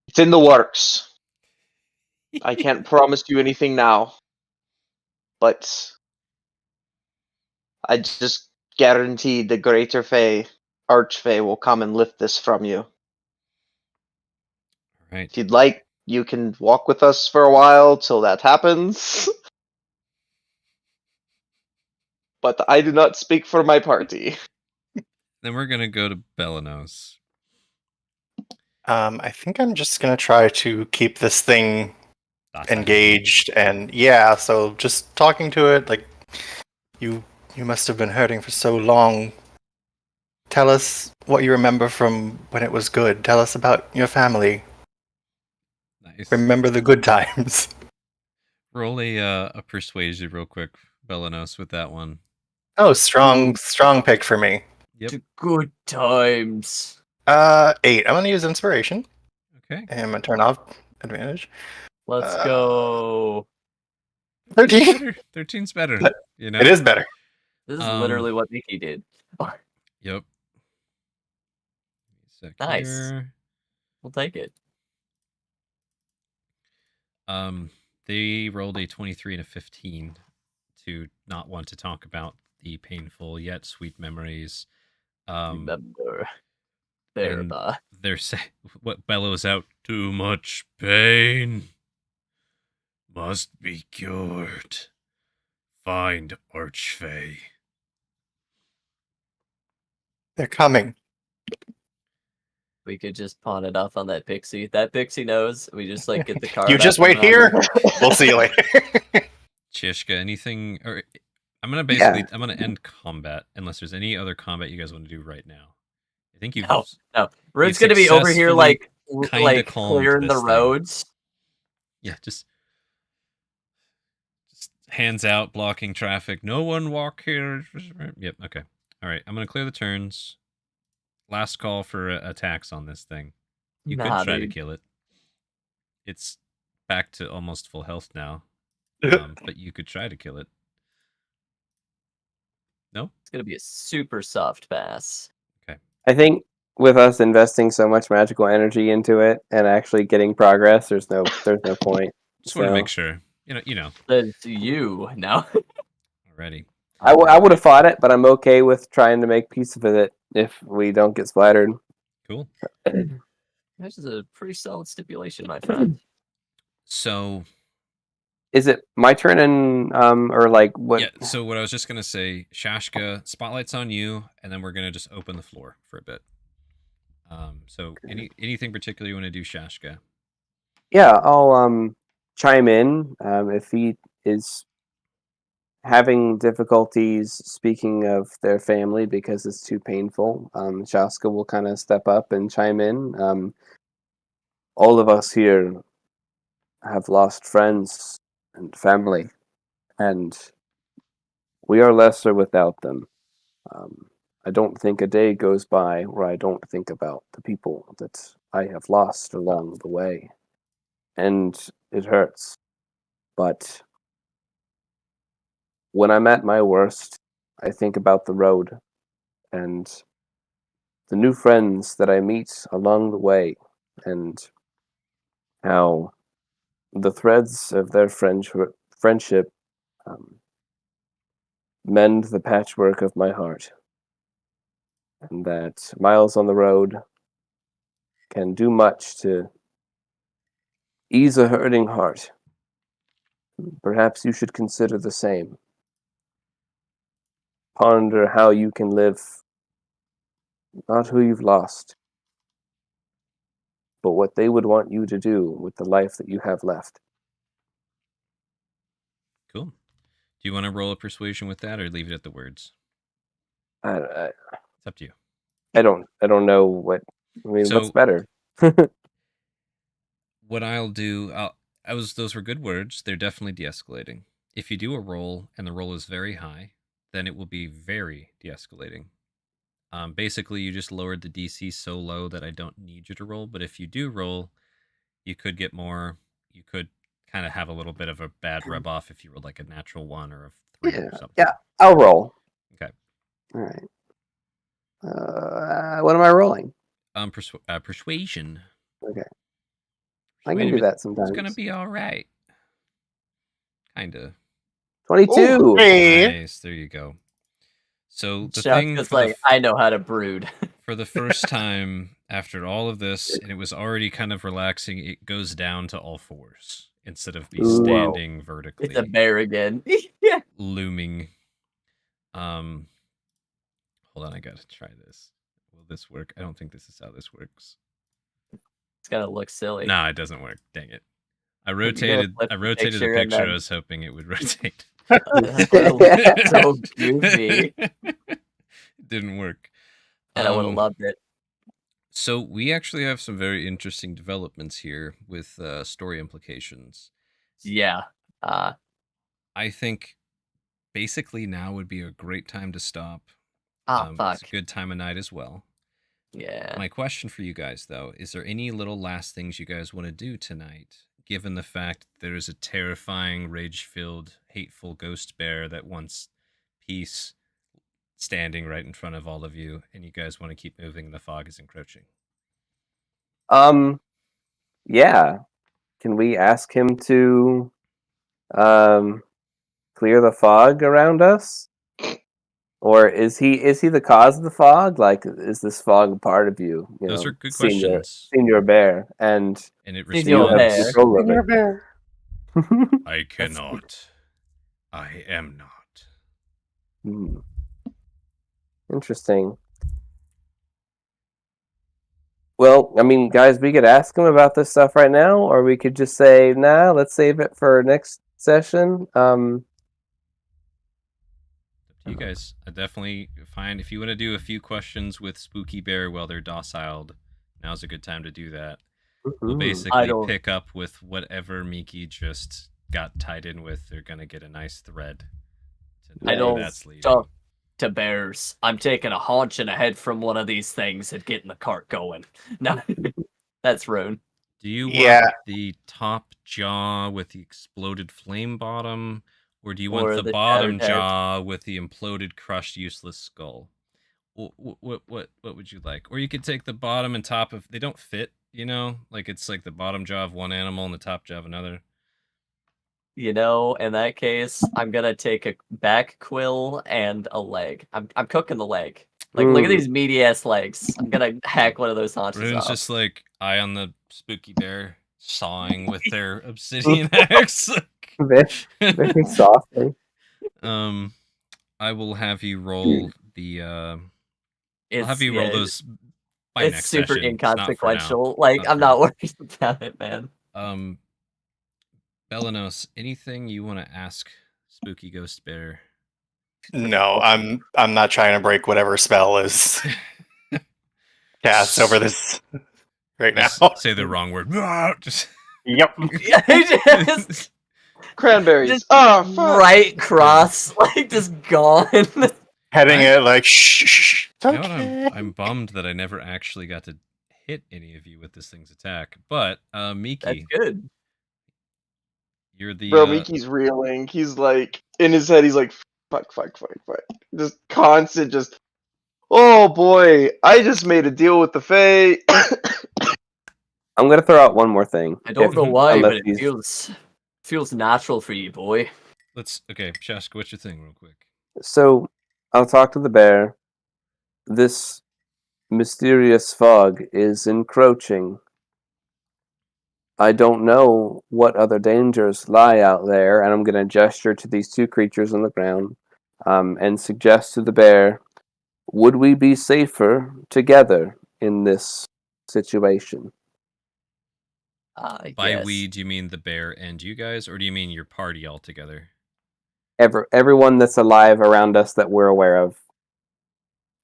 it's in the works. I can't promise you anything now, but I just guarantee the Greater Fae, Archfey, will come and lift this from you. Right. If you'd like, you can walk with us for a while till that happens. But I do not speak for my party. Then we're gonna go to Belanos. I think I'm just gonna try to keep this thing Dot, engaged, and yeah, so just talking to it, like, you must have been hurting for so long. Tell us what you remember from when it was good. Tell us about your family. Nice. Remember the good times. Roll a persuasion real quick, Belanos, with that one. Oh, strong pick for me. Yep. To good times. 8. I'm gonna use inspiration, Okay. and I'm gonna turn off advantage. Let's go. 13. Better. 13's better. You know. It is better. This is Um, literally what Mickey did. Yep. Sec Nice. here. We'll take it. They rolled a 23 and a 15 to not want to talk about the painful yet sweet memories. Remember. There, and the they're saying what bellows out, too much pain must be cured. Find Archfey. They're coming. we could just pawn it off on that pixie. That pixie knows. We just like get the card. You just up and wait here. run. We'll see you later. Chishka, anything? Or I'm gonna I'm gonna end combat unless there's any other combat you guys want to do right now. I think you've No. Rude's gonna be over here like kinda calmed clearing the this thing. roads. Yeah, just hands out, blocking traffic. No one walk here. Yep. Okay. All right. I'm gonna clear the turns. Last call for attacks on this thing. You could try to dude. kill it. It's back to almost full health now, but you could try to kill it. No. It's gonna be a super soft pass. I think with us investing so much magical energy into it and actually getting progress, there's no point. Just want to make sure. You know. That's you now. Already. I would have fought it, but I'm okay with trying to make peace with it if we don't get splattered. Cool. This is a pretty solid stipulation, my friend. So Is it my turn and or like what? yeah, so what I was just gonna say, Shashka, spotlight's on you, and then we're gonna just open the floor for a bit. So anything particular you want to do, Shashka? Yeah, I'll chime in if he is having difficulties speaking of their family because it's too painful. Shaska will kind of step up and chime in. All of us here have lost friends and family, and we are lesser without them. I don't think a day goes by where I don't think about the people that I have lost along the way. And it hurts. But when I'm at my worst, I think about the road and the new friends that I meet along the way, and how the threads of their friendship mend the patchwork of my heart. And that miles on the road can do much to ease a hurting heart. Perhaps you should consider the same. Ponder how you can live, not who you've lost, but what they would want you to do with the life that you have left. Cool. Do you want to roll a persuasion with that, or leave it at the words? It's up to you. I don't know what. I mean, So, what's better? What I'll do, those were good words. They're definitely de-escalating. If you do a roll and the roll is very high, then it will be very de-escalating. Basically, you just lowered the DC so low that I don't need you to roll. But if you do roll, you could get more. You could kind of have a little bit of a bad rub off if you rolled like a natural 1 or a 3 or something. Yeah, I'll roll. Okay. All right. What am I rolling? Persuasion. Okay. I can do that sometimes. It's gonna be all right. Kinda. 22. Hey. Nice. There you go. So the Chuck thing is for like, I know how to brood. for the first time after all of this, and it was already kind of relaxing, it goes down to all fours instead of be standing vertically. It's a bear again. Yeah. Looming. Hold on, I gotta try this. Will this work? I don't think this is how this works. It's gonna look silly. No, it doesn't work. Dang it. I rotated the picture. I was hoping it would rotate. So goofy. It didn't work. And I would have loved it. So we actually have some very interesting developments here with story implications. Yeah. I think basically now would be a great time to stop. Fuck. It's a good time of night as well. Yeah. My question for you guys, though, is there any little last things you guys want to do tonight, given the fact there is a terrifying, rage-filled, hateful ghost bear that wants peace standing right in front of all of you, and you guys want to keep moving and the fog is encroaching? Yeah. Can we ask him to clear the fog around us? Or is he the cause of the fog? Like, is this fog a part of you? Those are good questions. Senior bear, and it responds, Senior bear. I cannot. I am not. Interesting. Well, I mean, guys, we could ask him about this stuff right now, or we could just say, nah, let's save it for next session. You guys, I definitely find if you want to do a few questions with Spooky Bear while they're dociled, now's a good time to do that. We'll basically pick up with whatever Miki just got tied in with. They're gonna get a nice thread. I don't talk to bears. I'm taking a haunch and a head from one of these things and getting the cart going. No, that's rude. Do you want the top jaw with the exploded flame bottom? Or do you want the bottom jaw with the imploded, crushed, useless skull? What would you like? Or you could take the bottom and top of... They don't fit, you know? Like, it's like the bottom jaw of one animal and the top jaw of another. You know, in that case, I'm gonna take a back quill and a leg. I'm cooking the leg. Like, look at these meaty-ass legs. I'm gonna hack one of those haunches Rune's off. just like, eye on the Spooky Bear, sawing with their obsidian axe. Very softly. I will have you roll the. I'll have you roll those. By it's next super session. inconsequential. Like, I'm not worried about it, man. Belanos, anything you want to ask spooky ghost bear. No, I'm not trying to break whatever spell is cast over this right now. Just say the wrong word. Just Yep. Just Cranberries. Just Oh, fuck. right cross, like just gone. Heading it like shh. It's You know what, okay. I'm bummed that I never actually got to hit any of you with this thing's attack. But That's Miki, good. you're the Bro, Miki's reeling. He's like, in his head, he's like, fuck. Just constant, just, oh boy, I just made a deal with the Fae. I'm gonna throw out one more thing. I don't know Mhm. why, unless but it he's- feels natural for you, boy. okay, Shaska, what's your thing real quick? So I'll talk to the bear. This mysterious fog is encroaching. I don't know what other dangers lie out there, and I'm going to gesture to these two creatures on the ground and suggest to the bear, would we be safer together in this situation? By Yes. we, do you mean the bear and you guys, or do you mean your party altogether? Everyone that's alive around us that we're aware of.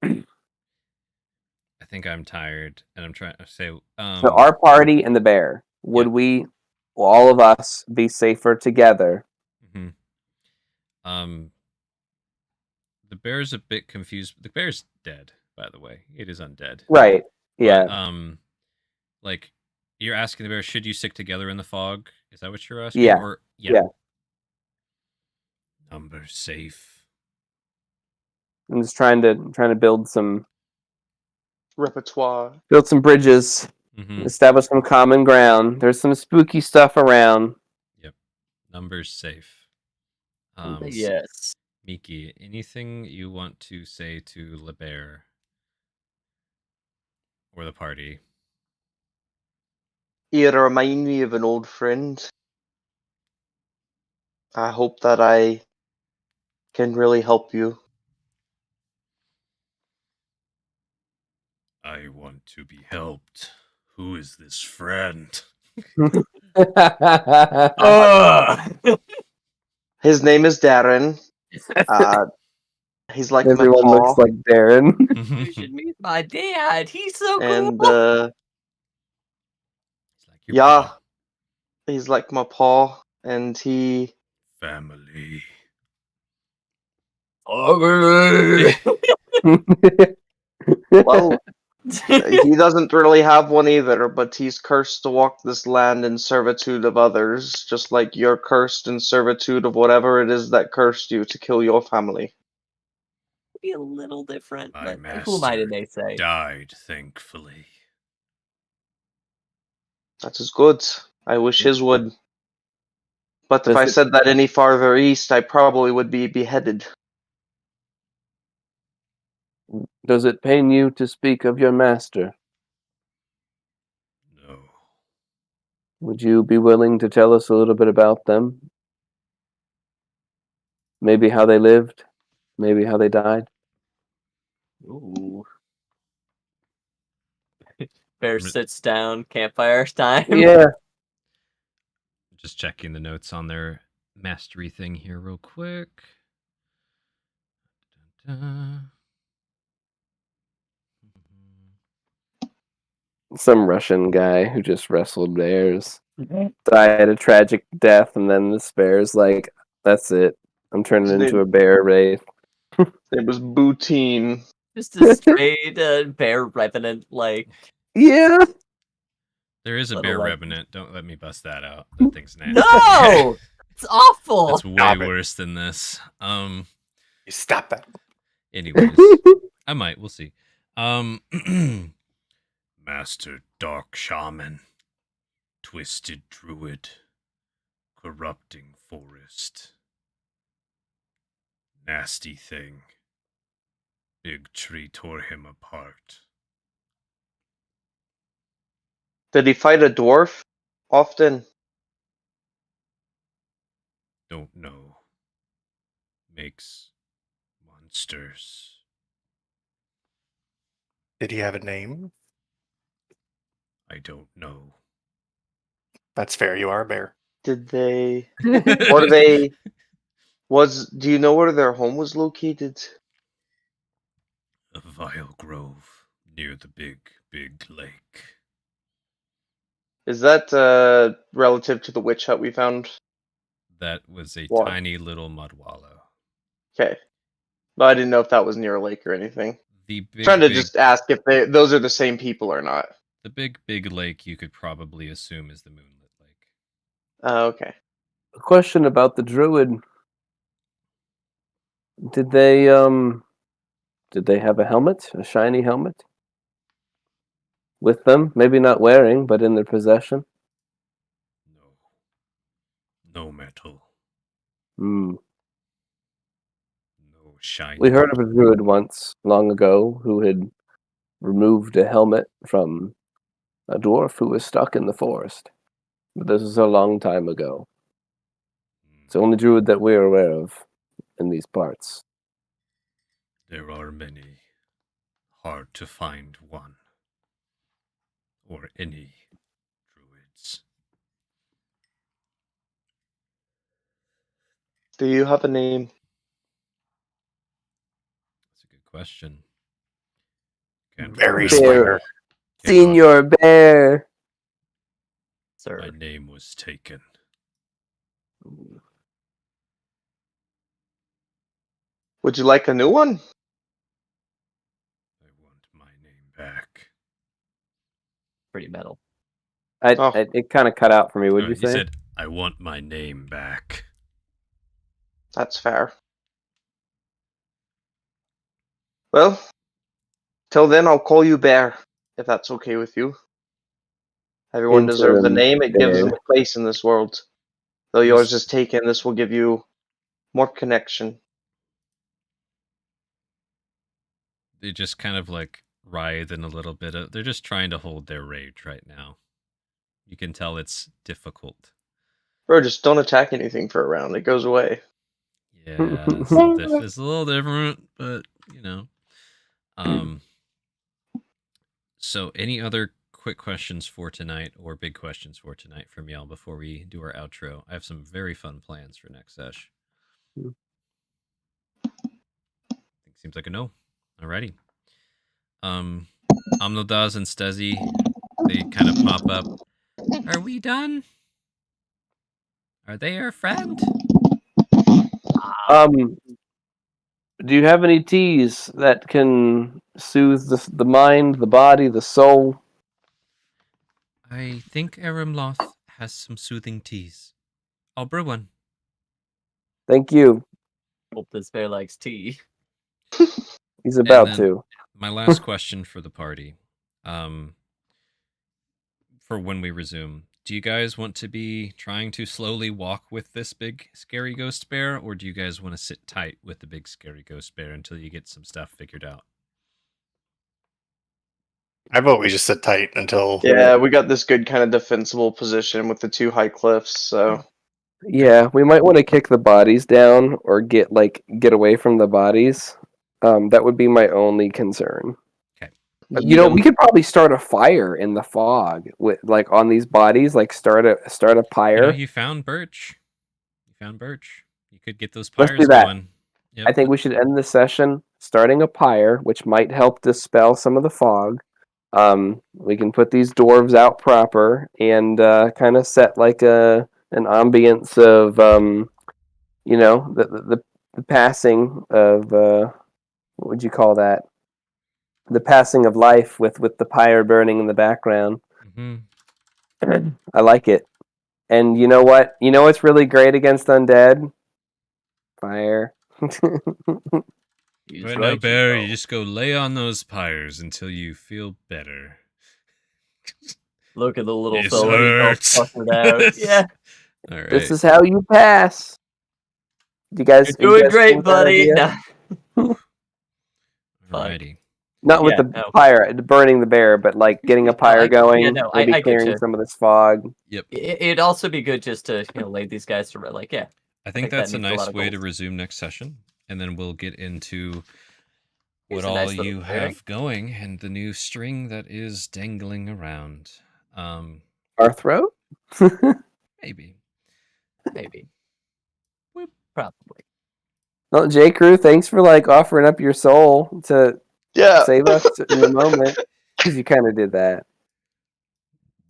I think I'm tired, and I'm trying to say. So our party and the bear, would we, all of us, be safer together? Mhm. The bear's a bit confused. The bear's dead, by the way. It is undead. Right. Yeah. But, like, you're asking the bear, should you stick together in the fog? Is that what you're asking? Yeah. Or Yeah. Number safe. I'm just trying to build some Repertoire. bridges, Mm-hmm. establish some common ground. There's some spooky stuff around. Yep. Numbers safe. Yes. Miki, anything you want to say to Le Bear or the party? You remind me of an old friend. I hope that I can really help you. I want to be helped. Who is this friend? His name is Darren. He's like Everyone my looks paw, like Darren. You should meet my dad. He's so and cool. It's like your yeah, paw. he's like my paw, and he. Family. Ugly. Well, he doesn't really have one either, but he's cursed to walk this land in servitude of others, just like you're cursed in servitude of whatever it is that cursed you to kill your family. Be a little different, My but who am I to master say? died, thankfully. That is good. I wish his would. But if Does I it- said that any farther east, I probably would be beheaded. Does it pain you to speak of your master? No. Would you be willing to tell us a little bit about them? Maybe how they lived? Maybe how they died? Ooh. Bear sits down, campfire time. Yeah. Just checking the notes on their mastery thing here real quick. Dun-dun-dun. Some Russian guy who just wrestled bears. Died a tragic death, and then this bear's like, that's it. I'm turning His into name- a bear wraith. It was Boutine. Just a straight bear revenant, like. Yeah. There is a Little bear like- revenant. Don't let me bust that out. That thing's nasty. No! It's awful! That's way Stop it. worse than this. You stop that. Anyways, I might. We'll see. Master Dark Shaman, Twisted Druid, Corrupting Forest, Nasty Thing. Big tree tore him apart. Did he fight a dwarf often? Don't know. Makes monsters. Did he have a name? I don't know. That's fair. You are a bear. Did they? What do they? Do you know where their home was located? A vile grove near the big lake. Is that relative to the witch hut we found? That was a What? tiny little mud wallow. Okay. But I didn't know if that was near a lake or anything. The big, Trying to big, just ask if those are the same people or not. the big lake you could probably assume is the Moonlit Lake. Okay. A question about the druid. Did they have a helmet, a shiny helmet, with them? Maybe not wearing, but in their possession. No metal. Hmm. No shiny. We heard of a druid once, long ago, who had removed a helmet from a dwarf who was stuck in the forest. But this is a long time ago. It's the only druid that we're aware of in these parts. There are many. Hard to find one. Or any druids. Do you have a name? That's a good question. Can't Very remember. slinger. Senior Bear! Sir. My name was taken. Would you like a new one? I want my name back. Pretty metal. It kind of cut out for me. What'd you He say? said, I want my name back. That's fair. Well, till then, I'll call you Bear, if that's okay with you. Everyone deserves a Interim name. It gives Bear. them a place in this world. Though yours is taken, this will give you more connection. They just kind of like writhe in a little bit. They're just trying to hold their rage right now. You can tell it's difficult. Bro, just don't attack anything for a round. It goes away. Yeah, it's a little different, but you know. So any other quick questions for tonight or big questions for tonight from y'all before we do our outro? I have some very fun plans for next sesh. Seems like a no. Alrighty. Omnodaz and Stezzy, they kind of pop up. Are we done? Are they our friend? Do you have any teas that can soothe the mind, the body, the soul? I think Aramloth has some soothing teas. I'll brew one. Thank you. Hope this bear likes tea. He's about then- to. My last question for the party, for when we resume. Do you guys want to be trying to slowly walk with this big scary ghost bear, or do you guys want to sit tight with the big scary ghost bear until you get some stuff figured out? I vote we just sit tight until. Yeah, we got this good kind of defensible position with the two high cliffs, so. Yeah, we might want to kick the bodies down or get away from the bodies. That would be my only concern. You know, we could probably start a fire in the fog with on these bodies. Start a pyre. You found birch. You could get those Let's pyres do that. going. Yep. I think we should end the session starting a pyre, which might help dispel some of the fog. We can put these dwarves out proper and kind of set an ambience of the passing of what would you call that? The passing of life with the pyre burning in the background. Mm-hmm. I like it. And you know what? You know what's really great against undead? Fire. He's Right right, now, Bear, know. you just go lay on those pyres until you feel better. Look at the little This fella. He's all hurts. puckered out. Yeah. All right. This is how you pass. You guys, You're doing great, think that buddy. idea? No. Alrighty. Not with Yeah, the no. pyre, burning the bear, but getting a pyre going, maybe I get clearing you. some of this fog. Yep. It'd also be good just to lay these guys to rest. Yeah. I think think that's that a needs a lot nice of way to gold. resume next session, and then we'll get into Here's what a all nice little you clearing. have going and the new string that is dangling around. Our throat? Maybe. Maybe. Probably. Well, J. Crew, thanks for like offering up your soul to Yeah. save us in the moment, because you kind of did that.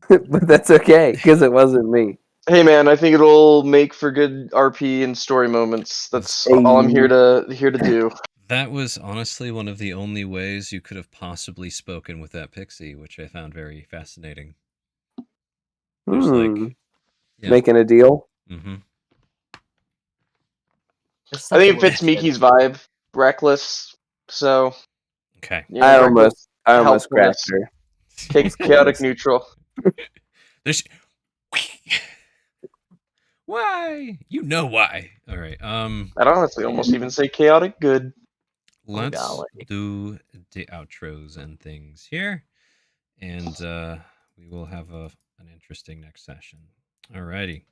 But that's okay, because it wasn't me. Hey man, I think it'll make for good RP and story moments. That's all I'm here to do. That was honestly one of the only ways you could have possibly spoken with that pixie, which I found very fascinating. There's like, yeah. Making a deal. Mm-hmm. I think it fits Miki's vibe. Reckless. So okay. You know, I almost helpfulness. cracked her. Chaotic neutral. There's why? You know why. All right. I'd honestly almost even say chaotic good. Let's do the outros and things here, and we will have an interesting next session. Alrighty.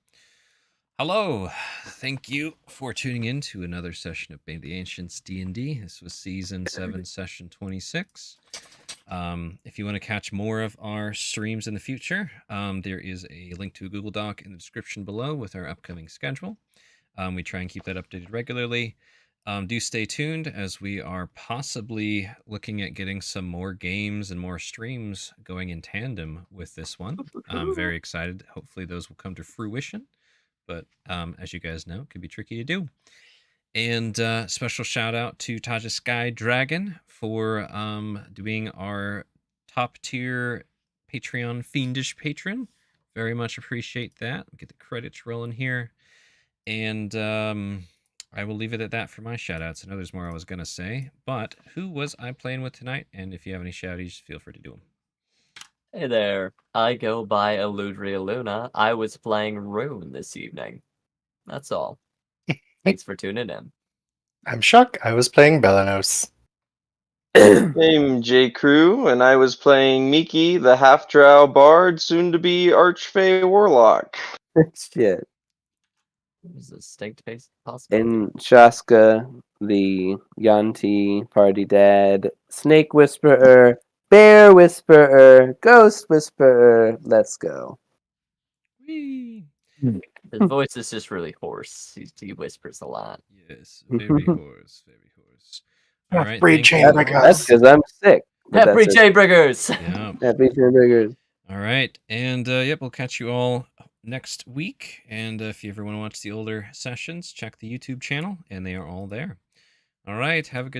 Hello. Thank you for tuning in to another session of Bane the Ancients D&D. This was Season 7, Session 26. If you want to catch more of our streams in the future, there is a link to a Google Doc in the description below with our upcoming schedule. We try and keep that updated regularly. Do stay tuned, as we are possibly looking at getting some more games and more streams going in tandem with this one. I'm very excited. Hopefully those will come to fruition. But as you guys know, it can be tricky to do. And special shout out to Taja Sky Dragon for doing our top tier Patreon fiendish patron. Very much appreciate that. Get the credits rolling here. And I will leave it at that for my shout outs. I know there's more I was going to say, but who was I playing with tonight? And if you have any shouties, feel free to do them. Hey there, I go by Aludriea Luna. I was playing Rune this evening. That's all. Thanks for tuning in. I'm Shuck. I was playing Belanos. I'm J. Crew, and I was playing Miki, the half-drow bard, soon-to-be Archfey warlock. Shit. There's a distinct possibility. And Shaska, the Yanti party dad, snake whisperer, bear whisperer, ghost whisperer. Let's go. Whee! His voice is just really hoarse. He whispers a lot. Yes, very hoarse, very hoarse. All right, Free thank you. That's because I'm sick. but Happy that's J-Briggers! Yeah. Happy J-Briggers. All right, and yep, we'll catch you all next week. And if you ever want to watch the older sessions, check the YouTube channel, and they are all there. All right, have a good